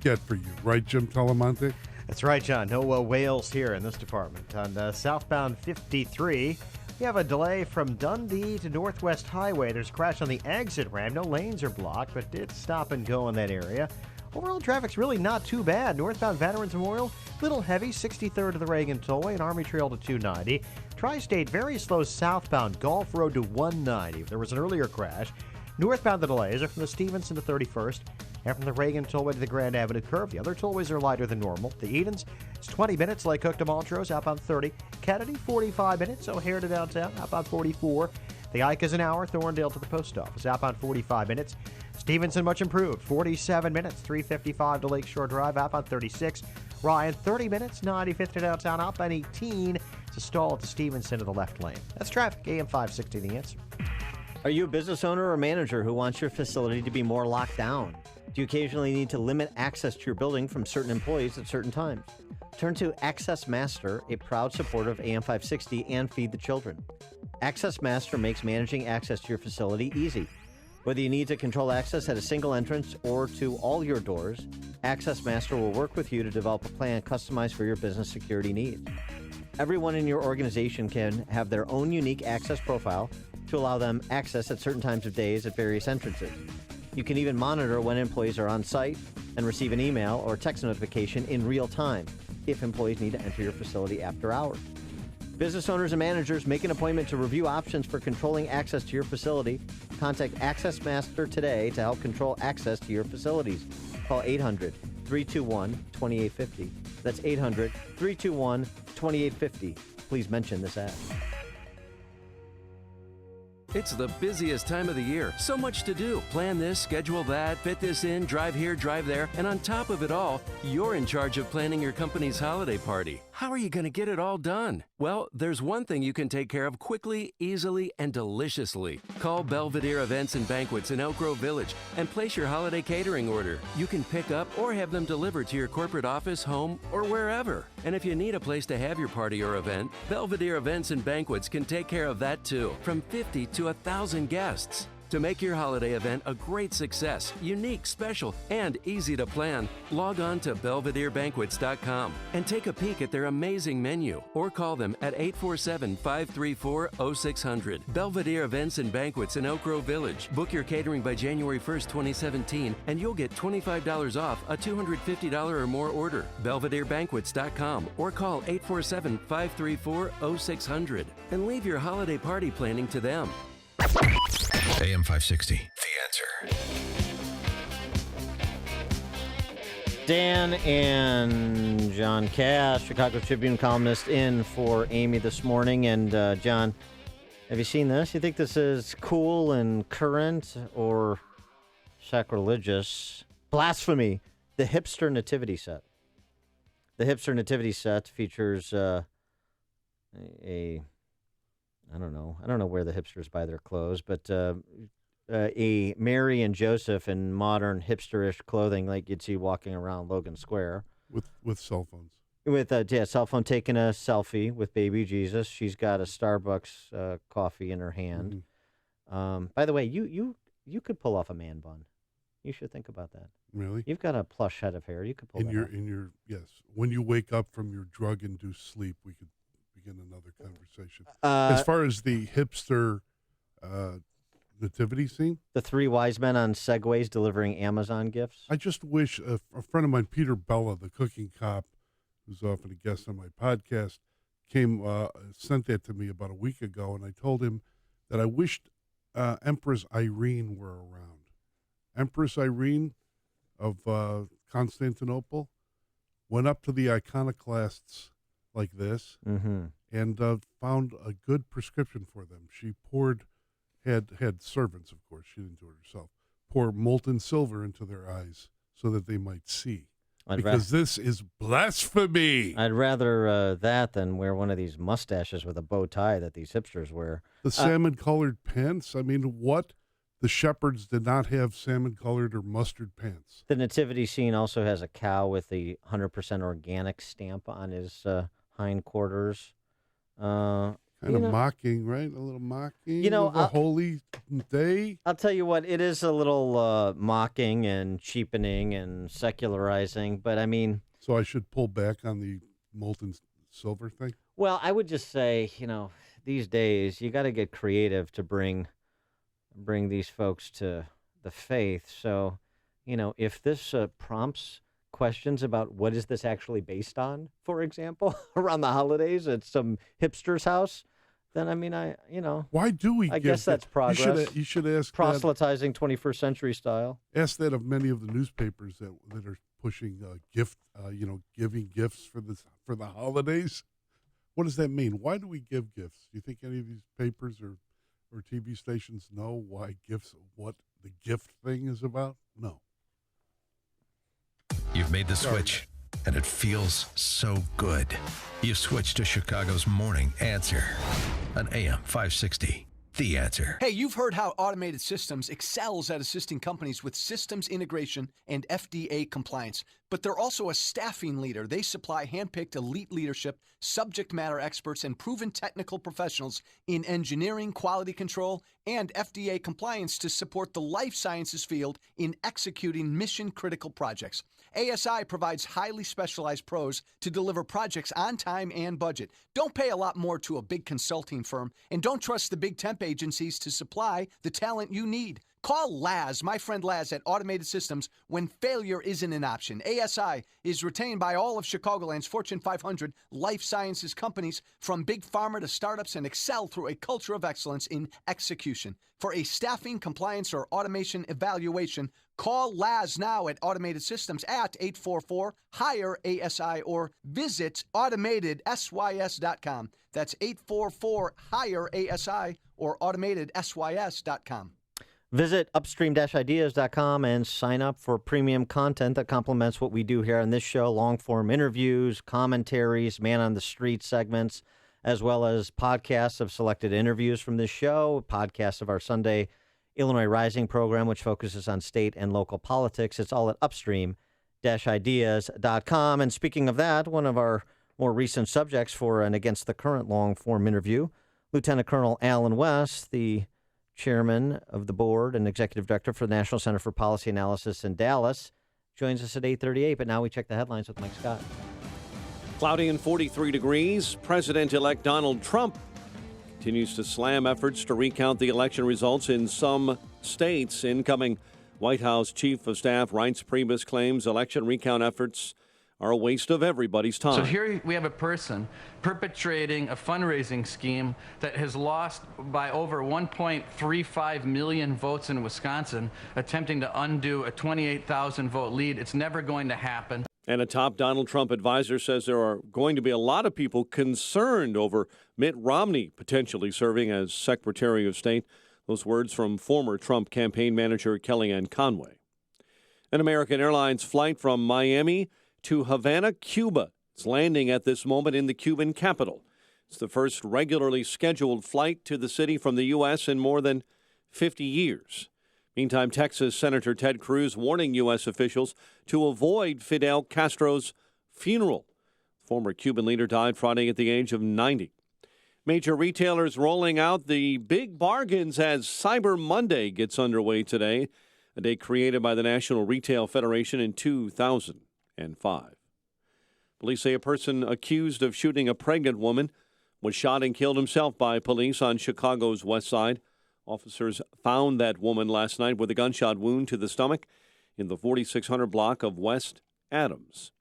Speaker 23: get for you. Right, Jim Talamonte?
Speaker 9: That's right, John. No whales here in this department. On southbound 53, we have a delay from Dundee to Northwest Highway. There's a crash on the exit ramp. No lanes are blocked, but did stop and go in that area. Overall, traffic's really not too bad. Northbound Veterans Memorial, little heavy, 63rd to the Reagan Tollway and Army Trail to 290. Tri-State, very slow southbound, Gulf Road to 190. There was an earlier crash. Northbound, the delays are from the Stevenson to 31st and from the Reagan Tollway to the Grand Avenue Curve. The other tollways are lighter than normal. The Edens, it's 20 minutes. Lake Cook to Montrose, outbound 30. Kennedy, 45 minutes. O'Hare to downtown, outbound 44. The Ike is an hour. Thorndale to the post office, outbound 45 minutes. Stevenson, much improved, 47 minutes. 355 to Lakeshore Drive, outbound 36. Ryan, 30 minutes. 95th to downtown, outbound 18. It's a stall at the Stevenson to the left lane. That's traffic, AM 560, The Answer.
Speaker 21: Are you a business owner or manager who wants your facility to be more locked down? Do you occasionally need to limit access to your building from certain employees at certain times? Turn to Access Master, a proud supporter of AM 560 and Feed the Children. Access Master makes managing access to your facility easy. Whether you need to control access at a single entrance or to all your doors, Access Master will work with you to develop a plan customized for your business security needs. Everyone in your organization can have their own unique access profile to allow them access at certain times of days at various entrances. You can even monitor when employees are on site and receive an email or text notification in real time if employees need to enter your facility after hours. Business owners and managers, make an appointment to review options for controlling access to your facility. Contact Access Master today to help control access to your facilities. Call 800-321-2850. That's 800-321-2850. Please mention this ad.
Speaker 16: It's the busiest time of the year. So much to do. Plan this, schedule that, fit this in, drive here, drive there. And on top of it all, you're in charge of planning your company's holiday party. How are you going to get it all done? Well, there's one thing you can take care of quickly, easily, and deliciously. Call Belvedere Events and Banquets in Elk Grove Village and place your holiday catering order. You can pick up or have them delivered to your corporate office, home, or wherever. And if you need a place to have your party or event, Belvedere Events and Banquets can take care of that too. From 50 to 1,000 guests. To make your holiday event a great success, unique, special, and easy to plan, log on to belvederebanquets.com and take a peek at their amazing menu or call them at 847-534-0600. Belvedere Events and Banquets in Elk Grove Village. Book your catering by January 1st, 2017, and you'll get $25 off a $250 or more order. belvederebanquets.com or call 847-534-0600 and leave your holiday party planning to them.
Speaker 1: AM 560, The Answer.
Speaker 21: Dan and John Cass, Chicago Tribune columnist, in for Amy this morning. And John, have you seen this? You think this is cool and current or sacrilegious? Blasphemy. The hipster nativity set. The hipster nativity set features I don't know where the hipsters buy their clothes, but a Mary and Joseph in modern hipsterish clothing like you'd see walking around Logan Square.
Speaker 23: With cell phones.
Speaker 21: With cell phone, taking a selfie with baby Jesus. She's got a Starbucks coffee in her hand. Mm-hmm. By the way, you could pull off a man bun. You should think about that.
Speaker 23: Really?
Speaker 21: You've got a plush head of hair. You could pull that off.
Speaker 23: Yes. When you wake up from your drug-induced sleep, we could begin another conversation. As far as the hipster nativity scene,
Speaker 21: the three wise men on Segways delivering Amazon gifts.
Speaker 23: I just wish a friend of mine, Peter Bella, the cooking cop, who's often a guest on my podcast, sent that to me about a week ago, and I told him that I wished Empress Irene were around. Empress Irene of Constantinople went up to the iconoclasts like this and found a good prescription for them. She had servants, of course, she didn't do it herself, pour molten silver into their eyes so that they might see. Because this is blasphemy.
Speaker 21: I'd rather that than wear one of these mustaches with a bow tie that these hipsters wear.
Speaker 23: The salmon-colored pants? I mean, what? The shepherds did not have salmon-colored or mustard pants.
Speaker 21: The nativity scene also has a cow with the 100% organic stamp on his hindquarters.
Speaker 23: Kind of mocking, right? A little mocking of a holy day.
Speaker 21: I'll tell you what, it is a little mocking and cheapening and secularizing, but I mean...
Speaker 23: So I should pull back on the molten silver thing?
Speaker 21: Well, I would just say, these days, you got to get creative to bring these folks to the faith. So, if this prompts questions about what is this actually based on, for example, around the holidays at some hipster's house, then
Speaker 23: why do we?
Speaker 21: I guess that's progress.
Speaker 23: You should ask
Speaker 21: proselytizing 21st century style.
Speaker 23: Ask that of many of the newspapers that are pushing giving gifts for the holidays. What does that mean? Why do we give gifts? Do you think any of these papers or TV stations know why gifts, what the gift thing is about? No.
Speaker 1: You've made the switch, and it feels so good. You switched to Chicago's Morning Answer on AM 560. The Answer.
Speaker 2: Hey, you've heard how Automated Systems excels at assisting companies with systems integration and FDA compliance. But they're also a staffing leader. They supply handpicked elite leadership, subject matter experts, and proven technical professionals in engineering, quality control, and FDA compliance to support the life sciences field in executing mission-critical projects. ASI provides highly specialized pros to deliver projects on time and budget. Don't pay a lot more to a big consulting firm, and don't trust the big temp agencies to supply the talent you need. Call Laz, my friend Laz at Automated Systems, when failure isn't an option. ASI is retained by all of Chicagoland's Fortune 500 life sciences companies, from big pharma to startups, and excel through a culture of excellence in execution. For a staffing, compliance, or automation evaluation, call Laz now at Automated Systems at 844-HIRE-ASI or visit AutomatedSYS.com. That's 844-HIRE-ASI or AutomatedSYS.com.
Speaker 21: Visit upstream-ideas.com and sign up for premium content that complements what we do here on this show, long-form interviews, commentaries, man-on-the-street segments, as well as podcasts of selected interviews from this show, podcasts of our Sunday Illinois Rising program, which focuses on state and local politics. It's all at upstream-ideas.com. And speaking of that, one of our more recent subjects for and against the current long-form interview, Lieutenant Colonel Alan West, the chairman of the board and executive director for the National Center for Policy Analysis in Dallas, joins us at 8:38. But now we check the headlines with Mike Scott.
Speaker 4: Cloudy and 43 degrees. President-elect Donald Trump continues to slam efforts to recount the election results in some states. Incoming White House Chief of Staff Reince Priebus claims election recount efforts are a waste of everybody's time.
Speaker 3: So here we have a person perpetrating a fundraising scheme that has lost by over 1.35 million votes in Wisconsin, attempting to undo a 28,000 vote lead. It's never going to happen.
Speaker 4: And a top Donald Trump advisor says there are going to be a lot of people concerned over Mitt Romney potentially serving as Secretary of State. Those words from former Trump campaign manager Kellyanne Conway. An American Airlines flight from Miami to Havana, Cuba. It's landing at this moment in the Cuban capital. It's the first regularly scheduled flight to the city from the U.S. in more than 50 years. Meantime, Texas Senator Ted Cruz warning U.S. officials to avoid Fidel Castro's funeral. Former Cuban leader died Friday at the age of 90. Major retailers rolling out the big bargains as Cyber Monday gets underway today, a day created by the National Retail Federation in 2005. Police say a person accused of shooting a pregnant woman was shot and killed himself by police on Chicago's west side. Officers found that woman last night with a gunshot wound to the stomach in the 4600 block of West Adams.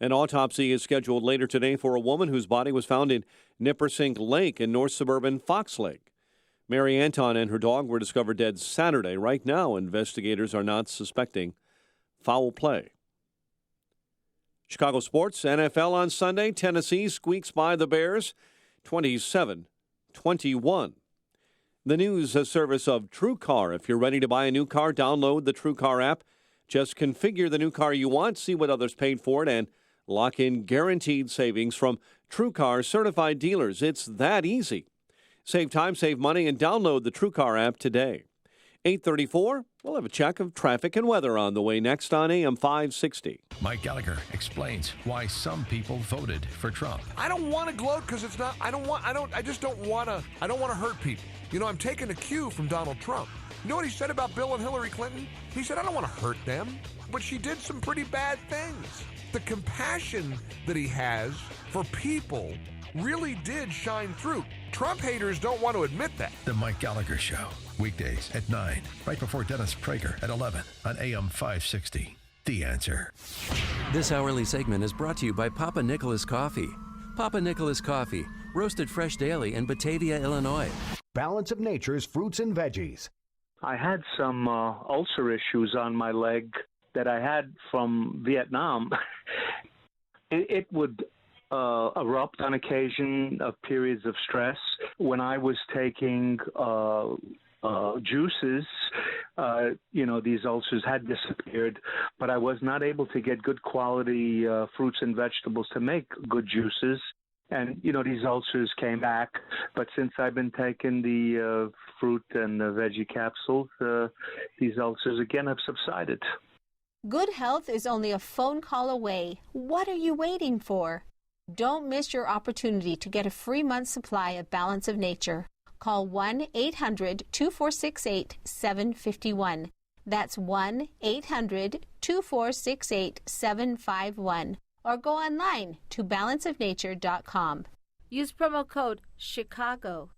Speaker 4: An autopsy is scheduled later today for a woman whose body was found in Nippersink Lake in north suburban Fox Lake. Mary Anton and her dog were discovered dead Saturday. Right now, investigators are not suspecting foul play. Chicago sports, NFL on Sunday. Tennessee squeaks by the Bears 27-21. The news service of TrueCar. If you're ready to buy a new car, download the TrueCar app. Just configure the new car you want, see what others paid for it, and lock in guaranteed savings from TrueCar certified dealers. It's that easy. Save time, save money, and download the TrueCar app today. 8:34, we'll have a check of traffic and weather on the way next on AM 560.
Speaker 1: Mike Gallagher explains why some people voted for Trump.
Speaker 6: I don't want to gloat because it's not, I don't want to hurt people. You know, I'm taking a cue from Donald Trump. You know what he said about Bill and Hillary Clinton? He said, I don't want to hurt them, but she did some pretty bad things. The compassion that he has for people really did shine through. Trump haters don't want to admit that.
Speaker 1: The Mike Gallagher Show, weekdays at 9, right before Dennis Prager at 11 on AM 560. The Answer.
Speaker 16: This hourly segment is brought to you by Papa Nicholas Coffee. Papa Nicholas Coffee, roasted fresh daily in Batavia, Illinois.
Speaker 8: Balance of Nature's fruits and veggies.
Speaker 20: I had some ulcer issues on my leg that I had from Vietnam. It would erupt on occasion of periods of stress. When I was taking juices, these ulcers had disappeared, but I was not able to get good quality fruits and vegetables to make good juices. And, these ulcers came back. But since I've been taking the fruit and the veggie capsules, these ulcers again have subsided.
Speaker 22: Good health is only a phone call away. What are you waiting for? Don't miss your opportunity to get a free month's supply of Balance of Nature. Call 1-800-2468-751. That's 1-800-2468-751. Or go online to balanceofnature.com. Use promo code CHICAGO.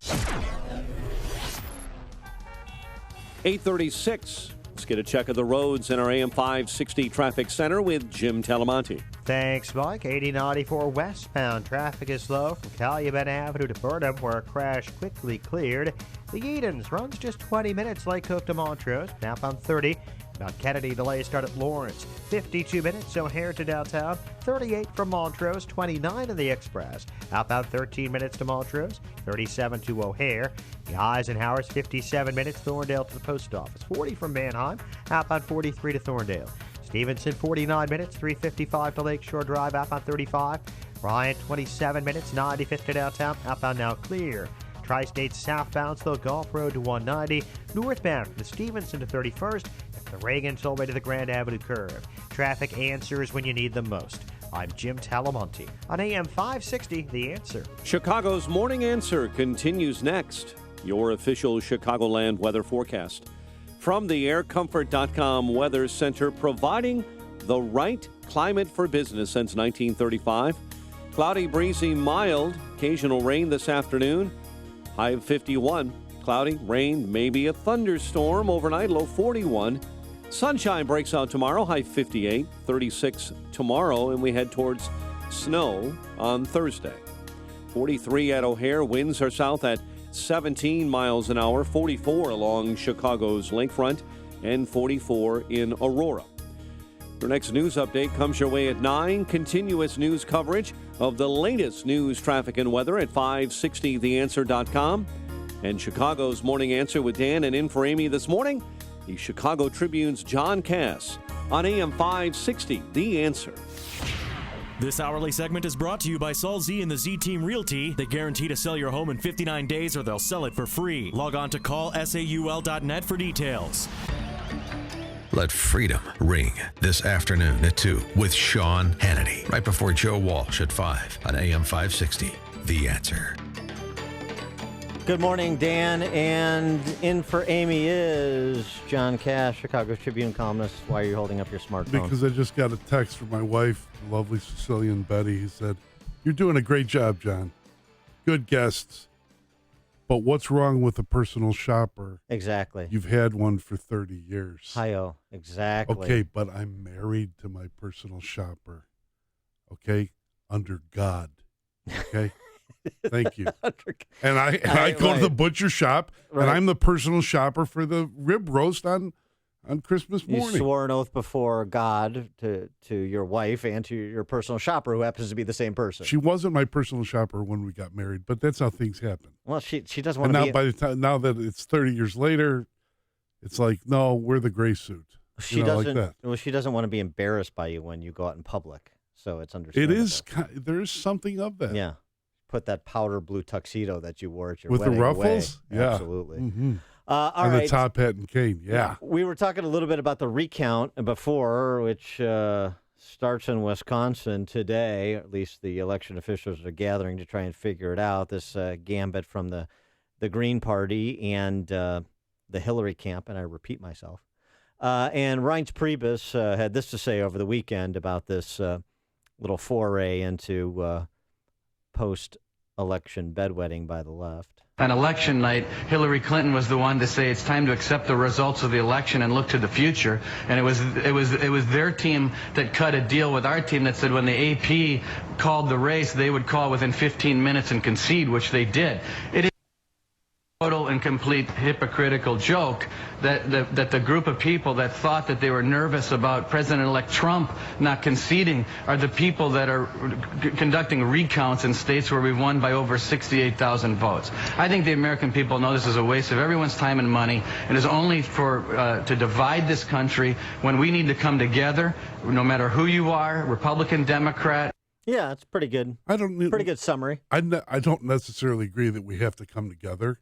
Speaker 4: 8:36. Let's get a check of the roads in our AM 560 traffic center with Jim Talamonte.
Speaker 9: Thanks, Mike. 8094 westbound traffic is slow from Calumet Avenue to Burnham, where a crash quickly cleared. The Edens runs just 20 minutes, Lake Cook to Montrose. Southbound 30. Mount Kennedy delays start at Lawrence. 52 minutes O'Hare to downtown. 38 from Montrose. 29 in the Express. Outbound 13 minutes to Montrose. 37 to O'Hare. The Eisenhower's 57 minutes. Thorndale to the post office. 40 from Manheim. Outbound 43 to Thorndale. Stevenson 49 minutes. 355 to Lakeshore Drive. Outbound 35. Bryant 27 minutes. 95th to downtown. Outbound now clear. Tri-State southbound still Gulf Road to 190. Northbound from the Stevenson to 31st. The Reagan Tollway to the Grand Avenue curve. Traffic answers when you need them most. I'm Jim Talamonte on AM 560, The Answer.
Speaker 4: Chicago's Morning Answer continues next. Your official Chicagoland weather forecast. From the aircomfort.com Weather Center, providing the right climate for business since 1935. Cloudy, breezy, mild. Occasional rain this afternoon. High of 51. Cloudy, rain, maybe a thunderstorm overnight, low 41. Sunshine breaks out tomorrow, high 58, 36 tomorrow, and we head towards snow on Thursday. 43 at O'Hare, winds are south at 17 miles an hour, 44 along Chicago's lakefront, and 44 in Aurora. Your next news update comes your way at 9. Continuous news coverage of the latest news, traffic, and weather at 560theanswer.com. And Chicago's Morning Answer with Dan and in for Amy this morning, the Chicago Tribune's John Cass on AM 560, The Answer.
Speaker 25: This hourly segment is brought to you by Saul Z and the Z-Team Realty. They guarantee to sell your home in 59 days or they'll sell it for free. Log on to callsaul.net for details.
Speaker 1: Let freedom ring this afternoon at 2 with Sean Hannity, right before Joe Walsh at 5 on AM 560, The Answer.
Speaker 21: Good morning, Dan, and in for Amy is John Cash, Chicago Tribune columnist. Why are you holding up your smartphone?
Speaker 23: Because I just got a text from my wife, the lovely Sicilian Betty, who said, "You're doing a great job, John. Good guests. But what's wrong with a personal shopper?
Speaker 21: Exactly.
Speaker 23: You've had one for 30 years.
Speaker 21: Hi-oh, exactly.
Speaker 23: Okay, but I'm married to my personal shopper. okay, under God. Okay? Thank you. And I go to the butcher shop, and I'm the personal shopper for the rib roast on Christmas morning.
Speaker 21: You swore an oath before God to your wife and to your personal shopper, who happens to be the same person.
Speaker 23: She wasn't my personal shopper when we got married, but that's how things happen.
Speaker 21: Well, she doesn't want
Speaker 23: to
Speaker 21: be...
Speaker 23: by the time, now that it's 30 years later, it's like, no, we're the gray suit.
Speaker 21: She doesn't.
Speaker 23: Like that.
Speaker 21: Well, she doesn't want to be embarrassed by you when you go out in public, so it's understandable.
Speaker 23: It is. There is something of that.
Speaker 21: Yeah. Put that powder blue tuxedo that you wore at your
Speaker 23: with
Speaker 21: wedding
Speaker 23: the ruffles.
Speaker 21: Away.
Speaker 23: Yeah,
Speaker 21: absolutely.
Speaker 23: Mm-hmm.
Speaker 21: All
Speaker 23: and
Speaker 21: right.
Speaker 23: the top hat and cane. Yeah.
Speaker 21: We were talking a little bit about the recount before, which starts in Wisconsin today. At least the election officials are gathering to try and figure it out. This gambit from the Green Party and the Hillary camp, and I repeat myself. And Reince Priebus had this to say over the weekend about this little foray into post-election bedwetting by the left.
Speaker 3: On election night, Hillary Clinton was the one to say it's time to accept the results of the election and look to the future. And it was their team that cut a deal with our team that said when the AP called the race, they would call within 15 minutes and concede, which they did. It is a total and complete hypocritical joke that the group of people that thought that they were nervous about President-elect Trump not conceding are the people that are conducting recounts in states where we've won by over 68,000 votes. I think the American people know this is a waste of everyone's time and money. It is only for to divide this country when we need to come together, no matter who you are, Republican, Democrat.
Speaker 21: Yeah, it's pretty good. Pretty good summary.
Speaker 23: I don't necessarily agree that we have to come together,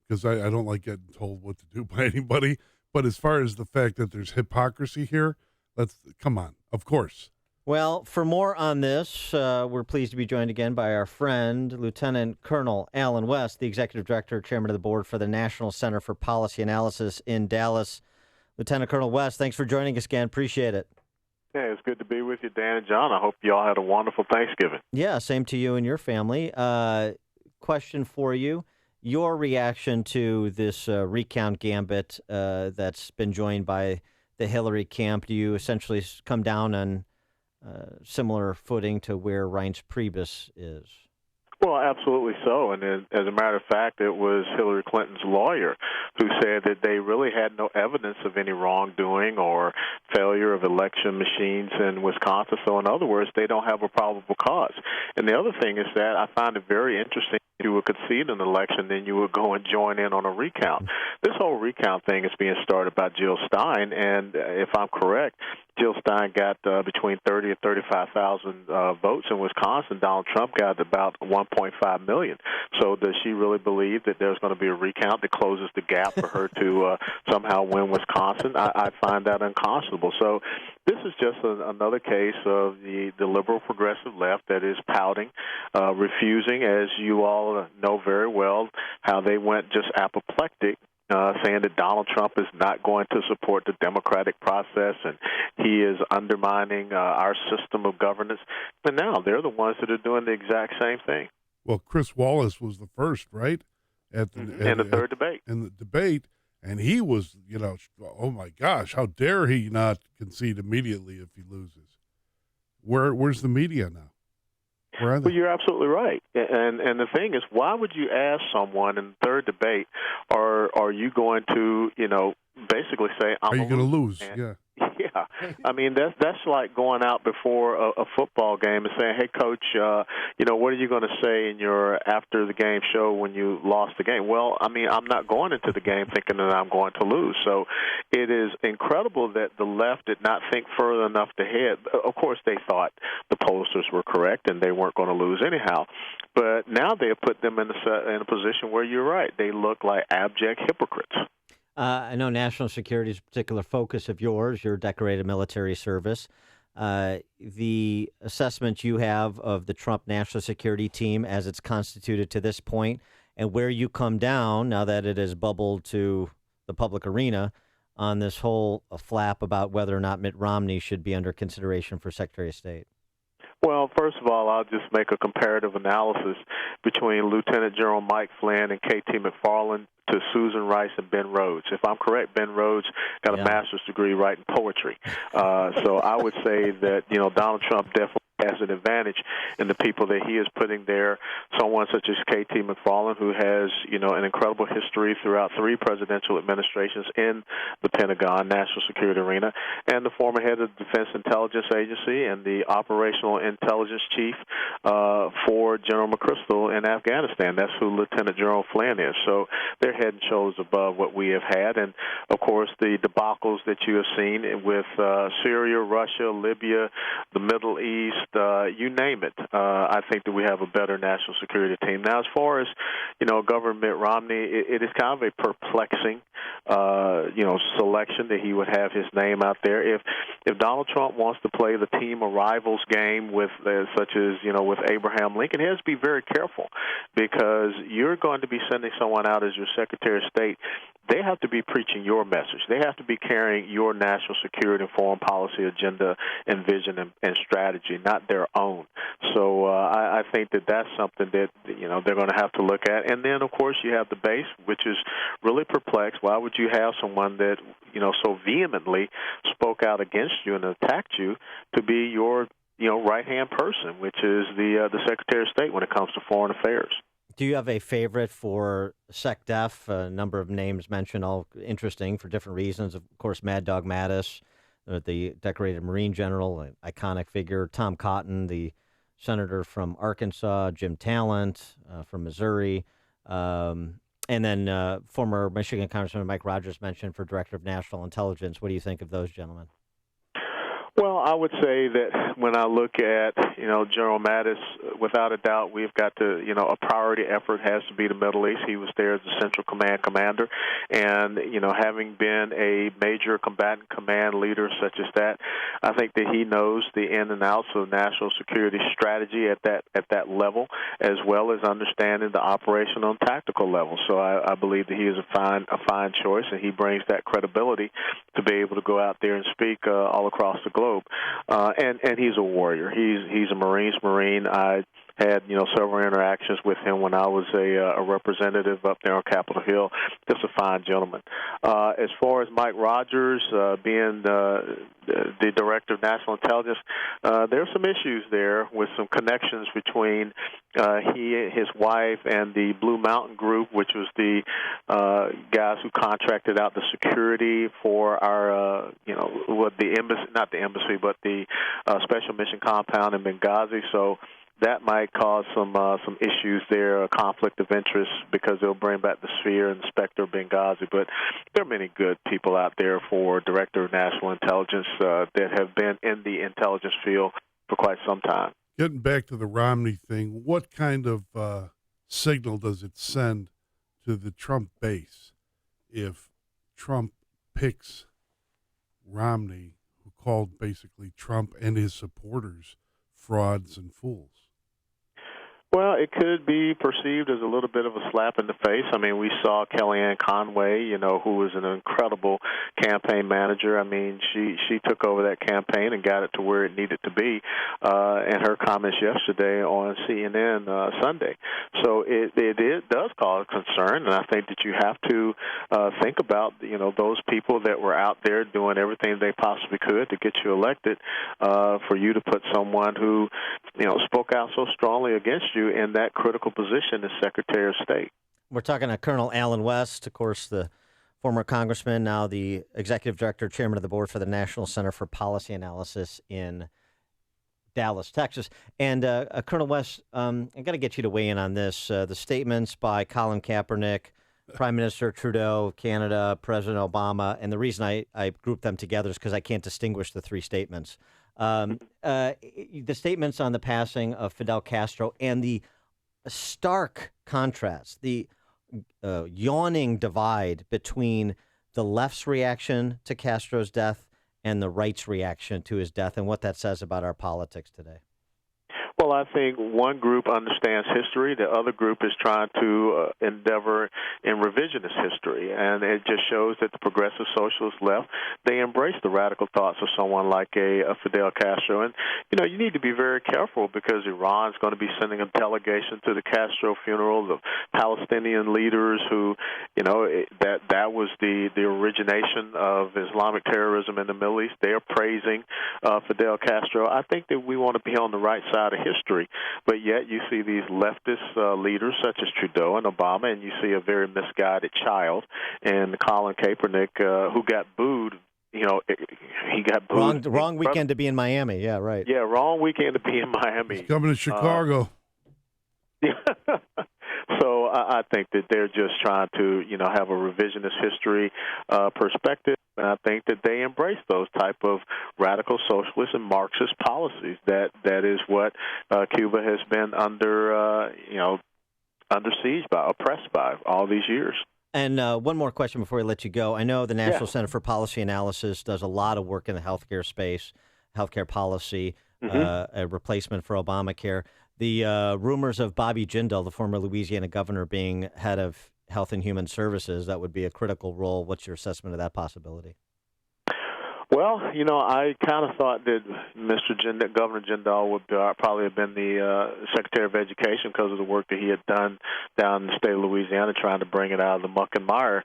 Speaker 23: because I don't like getting told what to do by anybody. But as far as the fact that there's hypocrisy here, come on, of course.
Speaker 21: Well, for more on this, we're pleased to be joined again by our friend, Lieutenant Colonel Alan West, the Executive Director, Chairman of the Board for the National Center for Policy Analysis in Dallas. Lieutenant Colonel West, thanks for joining us again. Appreciate it.
Speaker 10: Yeah, it's good to be with you, Dan and John. I hope you all had a wonderful Thanksgiving.
Speaker 21: Yeah, same to you and your family. Question for you. Your reaction to this recount gambit that's been joined by the Hillary camp, do you essentially come down on similar footing to where Reince Priebus is?
Speaker 10: Well, absolutely so. And as a matter of fact, it was Hillary Clinton's lawyer who said that they really had no evidence of any wrongdoing or failure of election machines in Wisconsin. So in other words, they don't have a probable cause. And the other thing is that I find it very interesting. If you would concede an election, then you would go and join in on a recount. This whole recount thing is being started by Jill Stein, and if I'm correct, Jill Stein got between 30 and 35,000 votes in Wisconsin. Donald Trump got about 1.5 million. So does she really believe that there's going to be a recount that closes the gap for her to somehow win Wisconsin? I find that unconscionable. So this is just another case of the liberal progressive left that is pouting, refusing, as you all know very well, how they went just apoplectic, saying that Donald Trump is not going to support the democratic process and he is undermining our system of governance. But now they're the ones that are doing the exact same thing.
Speaker 23: Well, Chris Wallace was the first, right?
Speaker 10: In the third debate.
Speaker 23: In the debate, and he was, oh my gosh, how dare he not concede immediately if he loses? Where's the media now? Where are they?
Speaker 10: Well, you're absolutely right. And the thing is, why would you ask someone in the third debate, or are you going to, basically say,
Speaker 23: are you going to lose? Yeah.
Speaker 10: Yeah. I mean, that's like going out before a football game and saying, hey, Coach, what are you going to say in your after the game show when you lost the game? Well, I mean, I'm not going into the game thinking that I'm going to lose. So it is incredible that the left did not think further enough ahead. Of course, they thought the pollsters were correct and they weren't going to lose anyhow. But now they have put them in a position where you're right. They look like abject hypocrites.
Speaker 21: I know national security is a particular focus of yours, your decorated military service. The assessment you have of the Trump national security team as it's constituted to this point, and where you come down now that it has bubbled to the public arena on this whole flap about whether or not Mitt Romney should be under consideration for Secretary of State.
Speaker 10: Well, first of all, I'll just make a comparative analysis between Lieutenant General Mike Flynn and K.T. McFarland to Susan Rice and Ben Rhodes. If I'm correct, Ben Rhodes got a master's degree writing poetry. So I would say that, Donald Trump definitely has an advantage in the people that he is putting there. Someone such as K.T. McFarland, who has, an incredible history throughout 3 presidential administrations in the Pentagon, national security arena, and the former head of the Defense Intelligence Agency and the operational intelligence chief for General McChrystal in Afghanistan. That's who Lieutenant General Flynn is. So they're head and shoulders above what we have had. And, of course, the debacles that you have seen with Syria, Russia, Libya, the Middle East, you name it. I think that we have a better national security team. Now, as far as, Governor Mitt Romney, it is kind of a perplexing, selection that he would have his name out there. If Donald Trump wants to play the team of rivals game with, such as, with Abraham Lincoln, he has to be very careful because you're going to be sending someone out as your Secretary of State. They have to be preaching your message. They have to be carrying your national security and foreign policy agenda and vision and strategy, not their own. So I think that that's something that, they're going to have to look at. And then, of course, you have the base, which is really perplexed. Why would you have someone that, so vehemently spoke out against you and attacked you to be your, right-hand person, which is the Secretary of State when it comes to foreign affairs?
Speaker 21: Do you have a favorite for SecDef? A number of names mentioned, all interesting for different reasons. Of course, Mad Dog Mattis, the decorated Marine general, an iconic figure. Tom Cotton, the senator from Arkansas. Jim Talent from Missouri. And then former Michigan Congressman Mike Rogers mentioned for Director of National Intelligence. What do you think of those gentlemen?
Speaker 10: Well, I would say that when I look at, General Mattis, without a doubt, we've got to, a priority effort has to be the Middle East. He was there as the Central Command commander. And, having been a major combatant command leader such as that, I think that he knows the in and outs of national security strategy at that level, as well as understanding the operational and tactical level. So I believe that he is a fine choice, and he brings that credibility to be able to go out there and speak all across the globe. And he's a warrior. He's a Marine. I had, several interactions with him when I was a representative up there on Capitol Hill. Just a fine gentleman. As far as Mike Rogers being the Director of National Intelligence, there are some issues there with some connections between his wife, and the Blue Mountain Group, which was the guys who contracted out the security for our, the embassy, not the embassy, but the Special Mission Compound in Benghazi. So that might cause some issues there, a conflict of interest, because they'll bring back the Sphere and the Spectre of Benghazi. But there are many good people out there for Director of National Intelligence that have been in the intelligence field for quite some time.
Speaker 23: Getting back to the Romney thing, what kind of signal does it send to the Trump base if Trump picks Romney, who called basically Trump and his supporters frauds and fools?
Speaker 10: Well, it could be perceived as a little bit of a slap in the face. I mean, we saw Kellyanne Conway, who was an incredible campaign manager. I mean, she took over that campaign and got it to where it needed to be, and her comments yesterday on CNN Sunday. So it does cause concern, and I think that you have to think about, those people that were out there doing everything they possibly could to get you elected, for you to put someone who, spoke out so strongly against you in that critical position as Secretary of State.
Speaker 21: We're talking to Colonel Alan West, of course, the former congressman, now the executive director, chairman of the board for the National Center for Policy Analysis in Dallas, Texas. And Colonel West, I got to get you to weigh in on this. The statements by Colin Kaepernick, Prime Minister Trudeau of Canada, President Obama, and the reason I grouped them together is because I can't distinguish the three statements. The statements on the passing of Fidel Castro and the stark contrast, the yawning divide between the left's reaction to Castro's death and the right's reaction to his death, and what that says about our politics today.
Speaker 10: Well, Well, I think one group understands history. The other group is trying to endeavor in revisionist history. And it just shows that the progressive socialist left, they embrace the radical thoughts of someone like a Fidel Castro. And, you need to be very careful because Iran's going to be sending a delegation to the Castro funeral, the Palestinian leaders who, that was the origination of Islamic terrorism in the Middle East. They're praising Fidel Castro. I think that we want to be on the right side of history, but yet you see these leftist leaders such as Trudeau and Obama, and you see a very misguided child, and Colin Kaepernick, who got booed. He got booed.
Speaker 21: Wrong weekend to be in Miami. Yeah, right.
Speaker 10: Yeah, wrong weekend to be in Miami.
Speaker 23: He's coming to Chicago.
Speaker 10: So I think that they're just trying to, have a revisionist history perspective, and I think that they embrace those type of radical socialist and Marxist policies. That is what Cuba has been under siege by, oppressed by all these years.
Speaker 21: And one more question before we let you go. I know the National Center for Policy Analysis does a lot of work in the healthcare space, healthcare policy, a replacement for Obamacare. The rumors of Bobby Jindal, the former Louisiana governor, being head of Health and Human Services, that would be a critical role. What's your assessment of that possibility?
Speaker 10: Well, I kind of thought that Governor Jindal would probably have been the Secretary of Education because of the work that he had done down in the state of Louisiana trying to bring it out of the muck and mire.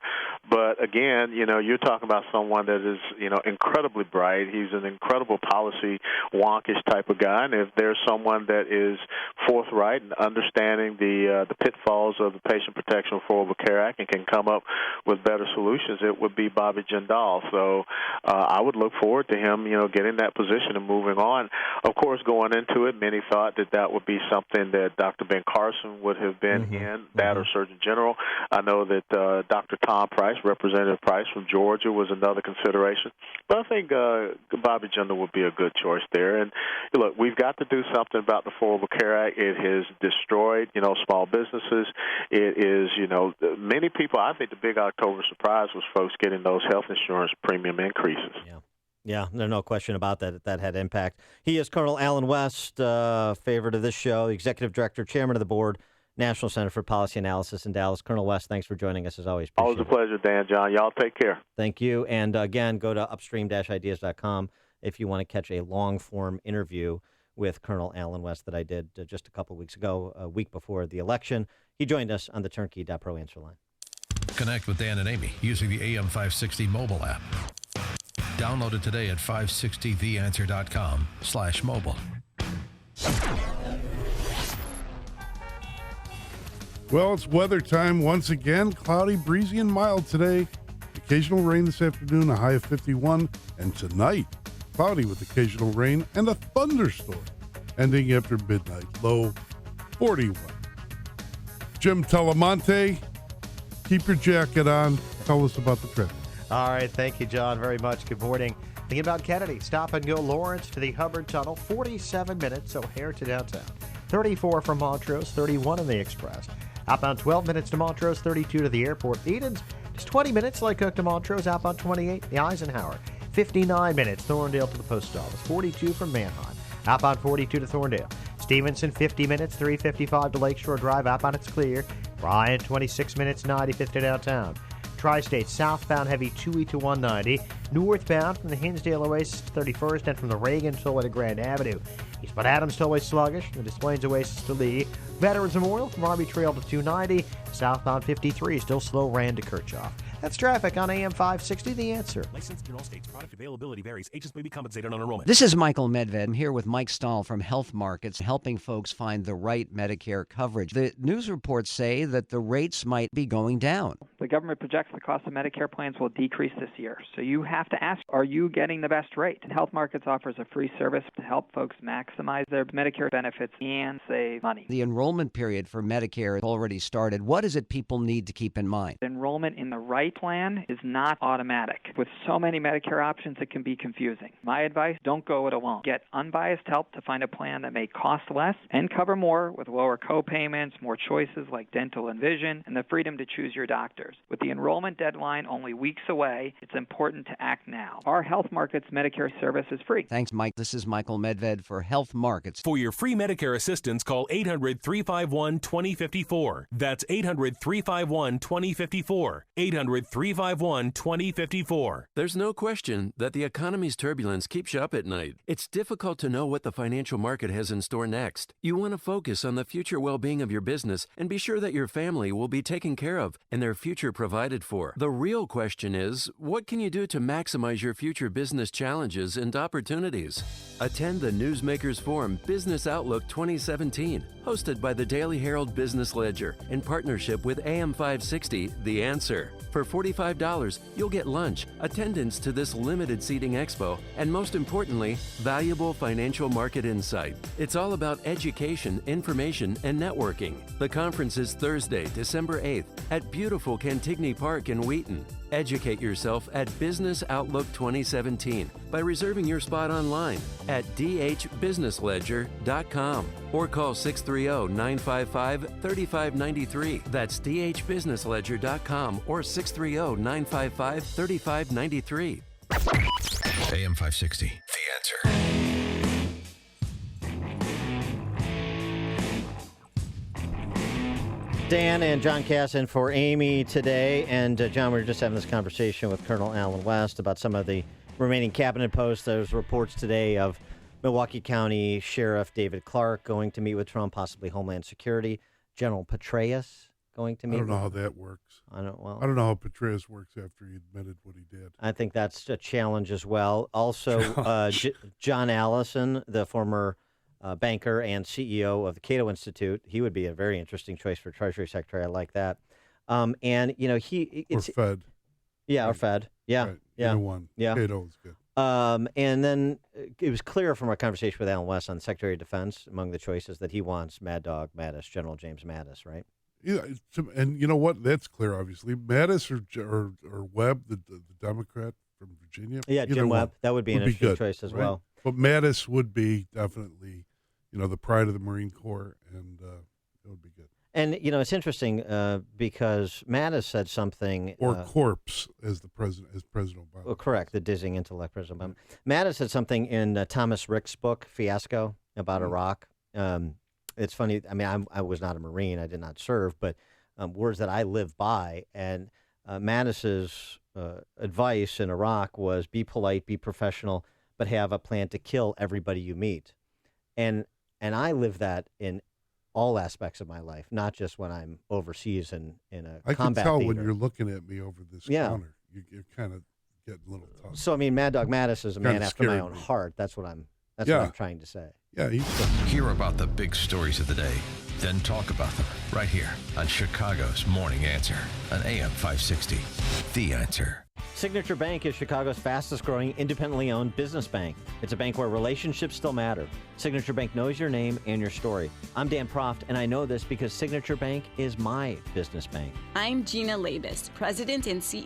Speaker 10: But again, you're talking about someone that is, incredibly bright. He's an incredible policy wonkish type of guy. And if there's someone that is forthright and understanding the pitfalls of the Patient Protection Affordable Care Act and can come up with better solutions, it would be Bobby Jindal. So I would look forward to him, getting that position and moving on. Of course, going into it, many thought that would be something that Dr. Ben Carson would have been in, that or Surgeon General. I know that Dr. Tom Price, Representative Price from Georgia, was another consideration. But I think Bobby Jindal would be a good choice there. And look, we've got to do something about the Affordable Care Act. It has destroyed, small businesses. It is, many people. I think the big October surprise was folks getting those health insurance premium increases.
Speaker 21: Yeah, there's no question about that had impact. He is Colonel Alan West, favorite of this show, Executive Director, Chairman of the Board, National Center for Policy Analysis in Dallas. Colonel West, thanks for joining us as always.
Speaker 10: Always a pleasure, Dan, John. Y'all take care.
Speaker 21: Thank you. And again, go to upstream-ideas.com if you want to catch a long-form interview with Colonel Alan West that I did just a couple weeks ago, a week before the election. He joined us on the Turnkey.pro answer line.
Speaker 1: Connect with Dan and Amy using the AM 560 mobile app. Download it today at 560theanswer.com/mobile.
Speaker 23: Well, it's weather time once again. Cloudy, breezy, and mild today. Occasional rain this afternoon, a high of 51. And tonight, cloudy with occasional rain and a thunderstorm. Ending after midnight, low 41. Jim Telemonte, keep your jacket on. Tell us about the traffic.
Speaker 9: All right, thank you, John, very much. Good morning. Thinking about Kennedy, stop and go Lawrence to the Hubbard Tunnel, 47 minutes, O'Hare to downtown. 34 from Montrose, 31 in the Express. Outbound 12 minutes to Montrose, 32 to the airport. Edens, just 20 minutes, Lake Cook to Montrose. Outbound 28, the Eisenhower. 59 minutes, Thorndale to the post office. 42 from Manheim. Outbound 42 to Thorndale. Stevenson, 50 minutes, 355 to Lakeshore Drive. Outbound, it's clear. Bryan, 26 minutes, 95th to downtown. Tri-State southbound heavy 2E to 190. Northbound from the Hinsdale Oasis to 31st and from the Reagan Tollway to Grand Avenue. Eastbound Adams Tollway sluggish from the Des Plaines Oasis to Lee. Veterans Memorial from Army Trail to 290. Southbound 53 still slow ran to Kirchhoff. That's traffic on AM 560, The Answer.
Speaker 25: Licensed in all states. Product availability varies. Agents may be compensated on enrollment.
Speaker 11: This is Michael Medved. I'm here with Mike Stahl from Health Markets, helping folks find the right Medicare coverage. The news reports say that the rates might be going down.
Speaker 12: The government projects the cost of Medicare plans will decrease this year. So you have to ask, are you getting the best rate? And Health Markets offers a free service to help folks maximize their Medicare benefits and save money.
Speaker 11: The enrollment period for Medicare has already started. What is it people need to keep in mind?
Speaker 12: Enrollment enrollment in the right plan is not automatic. With so many Medicare options, it can be confusing. My advice, don't go it alone. Get unbiased help to find a plan that may cost less and cover more with lower co-payments, more choices like dental and vision, and the freedom to choose your doctors. With the enrollment deadline only weeks away, it's important to act now. Our Health Markets Medicare service is free.
Speaker 11: Thanks, Mike. This is Michael Medved for Health Markets.
Speaker 13: For your free Medicare assistance, call 800-351-2054. That's 800-351-2054. 800-351-2054.
Speaker 16: There's no question that the economy's turbulence keeps you up at night. It's difficult to know what the financial market has in store next. You want to focus on the future well-being of your business and be sure that your family will be taken care of and their future provided for. The real question is, what can you do to maximize your future business challenges and opportunities? Attend the Newsmakers Forum Business Outlook 2017, hosted by the Daily Herald Business Ledger in partnership with AM 560, The Answer. For $45, you'll get lunch, attendance to this limited seating expo, and most importantly, valuable financial market insight. It's all about education, information, and networking. The conference is Thursday, December 8th at beautiful Cantigny Park in Wheaton. Educate yourself at Business Outlook 2017 by reserving your spot online at dhbusinessledger.com or call 630-955-3593. That's dhbusinessledger.com or 630-955-3593.
Speaker 1: AM 560, The Answer.
Speaker 21: Dan and John Cass in for Amy today. And John, we were just having this conversation with Colonel Alan West about some of the remaining cabinet posts. There's reports today of Milwaukee County Sheriff David Clark going to meet with Trump, possibly Homeland Security. General Petraeus going to meet.
Speaker 23: I don't know how that works. I don't know how Petraeus works after he admitted what he did.
Speaker 21: I think that's a challenge as well. Also, John Allison, the former banker and CEO of the Cato Institute. He would be a very interesting choice for Treasury Secretary. I like that. And, you know, it's...
Speaker 23: Or Fed.
Speaker 21: Yeah, or Fed. Yeah.
Speaker 23: Right.
Speaker 21: Yeah.
Speaker 23: Either one.
Speaker 21: Yeah.
Speaker 23: Cato is good.
Speaker 21: And then it was clear from our conversation with Alan West on Secretary of Defense, among the choices, that he wants Mad Dog Mattis, General James Mattis, right?
Speaker 23: Yeah, and you know what? That's clear, obviously. Mattis or Webb, the Democrat from Virginia.
Speaker 21: Yeah, Jim Webb. That would be an interesting choice as well.
Speaker 23: But Mattis would be definitely, you know, the pride of the Marine Corps, and it would be good.
Speaker 21: And, you know, it's interesting because Mattis said something.
Speaker 23: Or corpse, as President Obama.
Speaker 21: Well, correct, the dizzying intellect, President Obama. Mattis said something in Thomas Ricks' book, Fiasco, about Iraq. It's funny. I mean, I was not a Marine. I did not serve, but words that I live by. And Mattis's advice in Iraq was be polite, be professional, but have a plan to kill everybody you meet. And I live that in all aspects of my life, not just when I'm overseas in a
Speaker 23: I
Speaker 21: combat
Speaker 23: can tell
Speaker 21: theater.
Speaker 23: when you're looking at me over this counter. You're kind of getting a little tough.
Speaker 21: So, I mean, Mad Dog Mattis is a man after my own heart. That's what I'm trying to say.
Speaker 23: Yeah,
Speaker 1: Hear about the big stories of the day, then talk about them right here on Chicago's Morning Answer on AM 560. The Answer.
Speaker 21: Signature Bank is Chicago's fastest growing independently owned business bank. It's a bank where relationships still matter. Signature Bank knows your name and your story. I'm Dan Proft, and I know this because Signature Bank is my business bank.
Speaker 14: I'm Gina Labus, President and CEO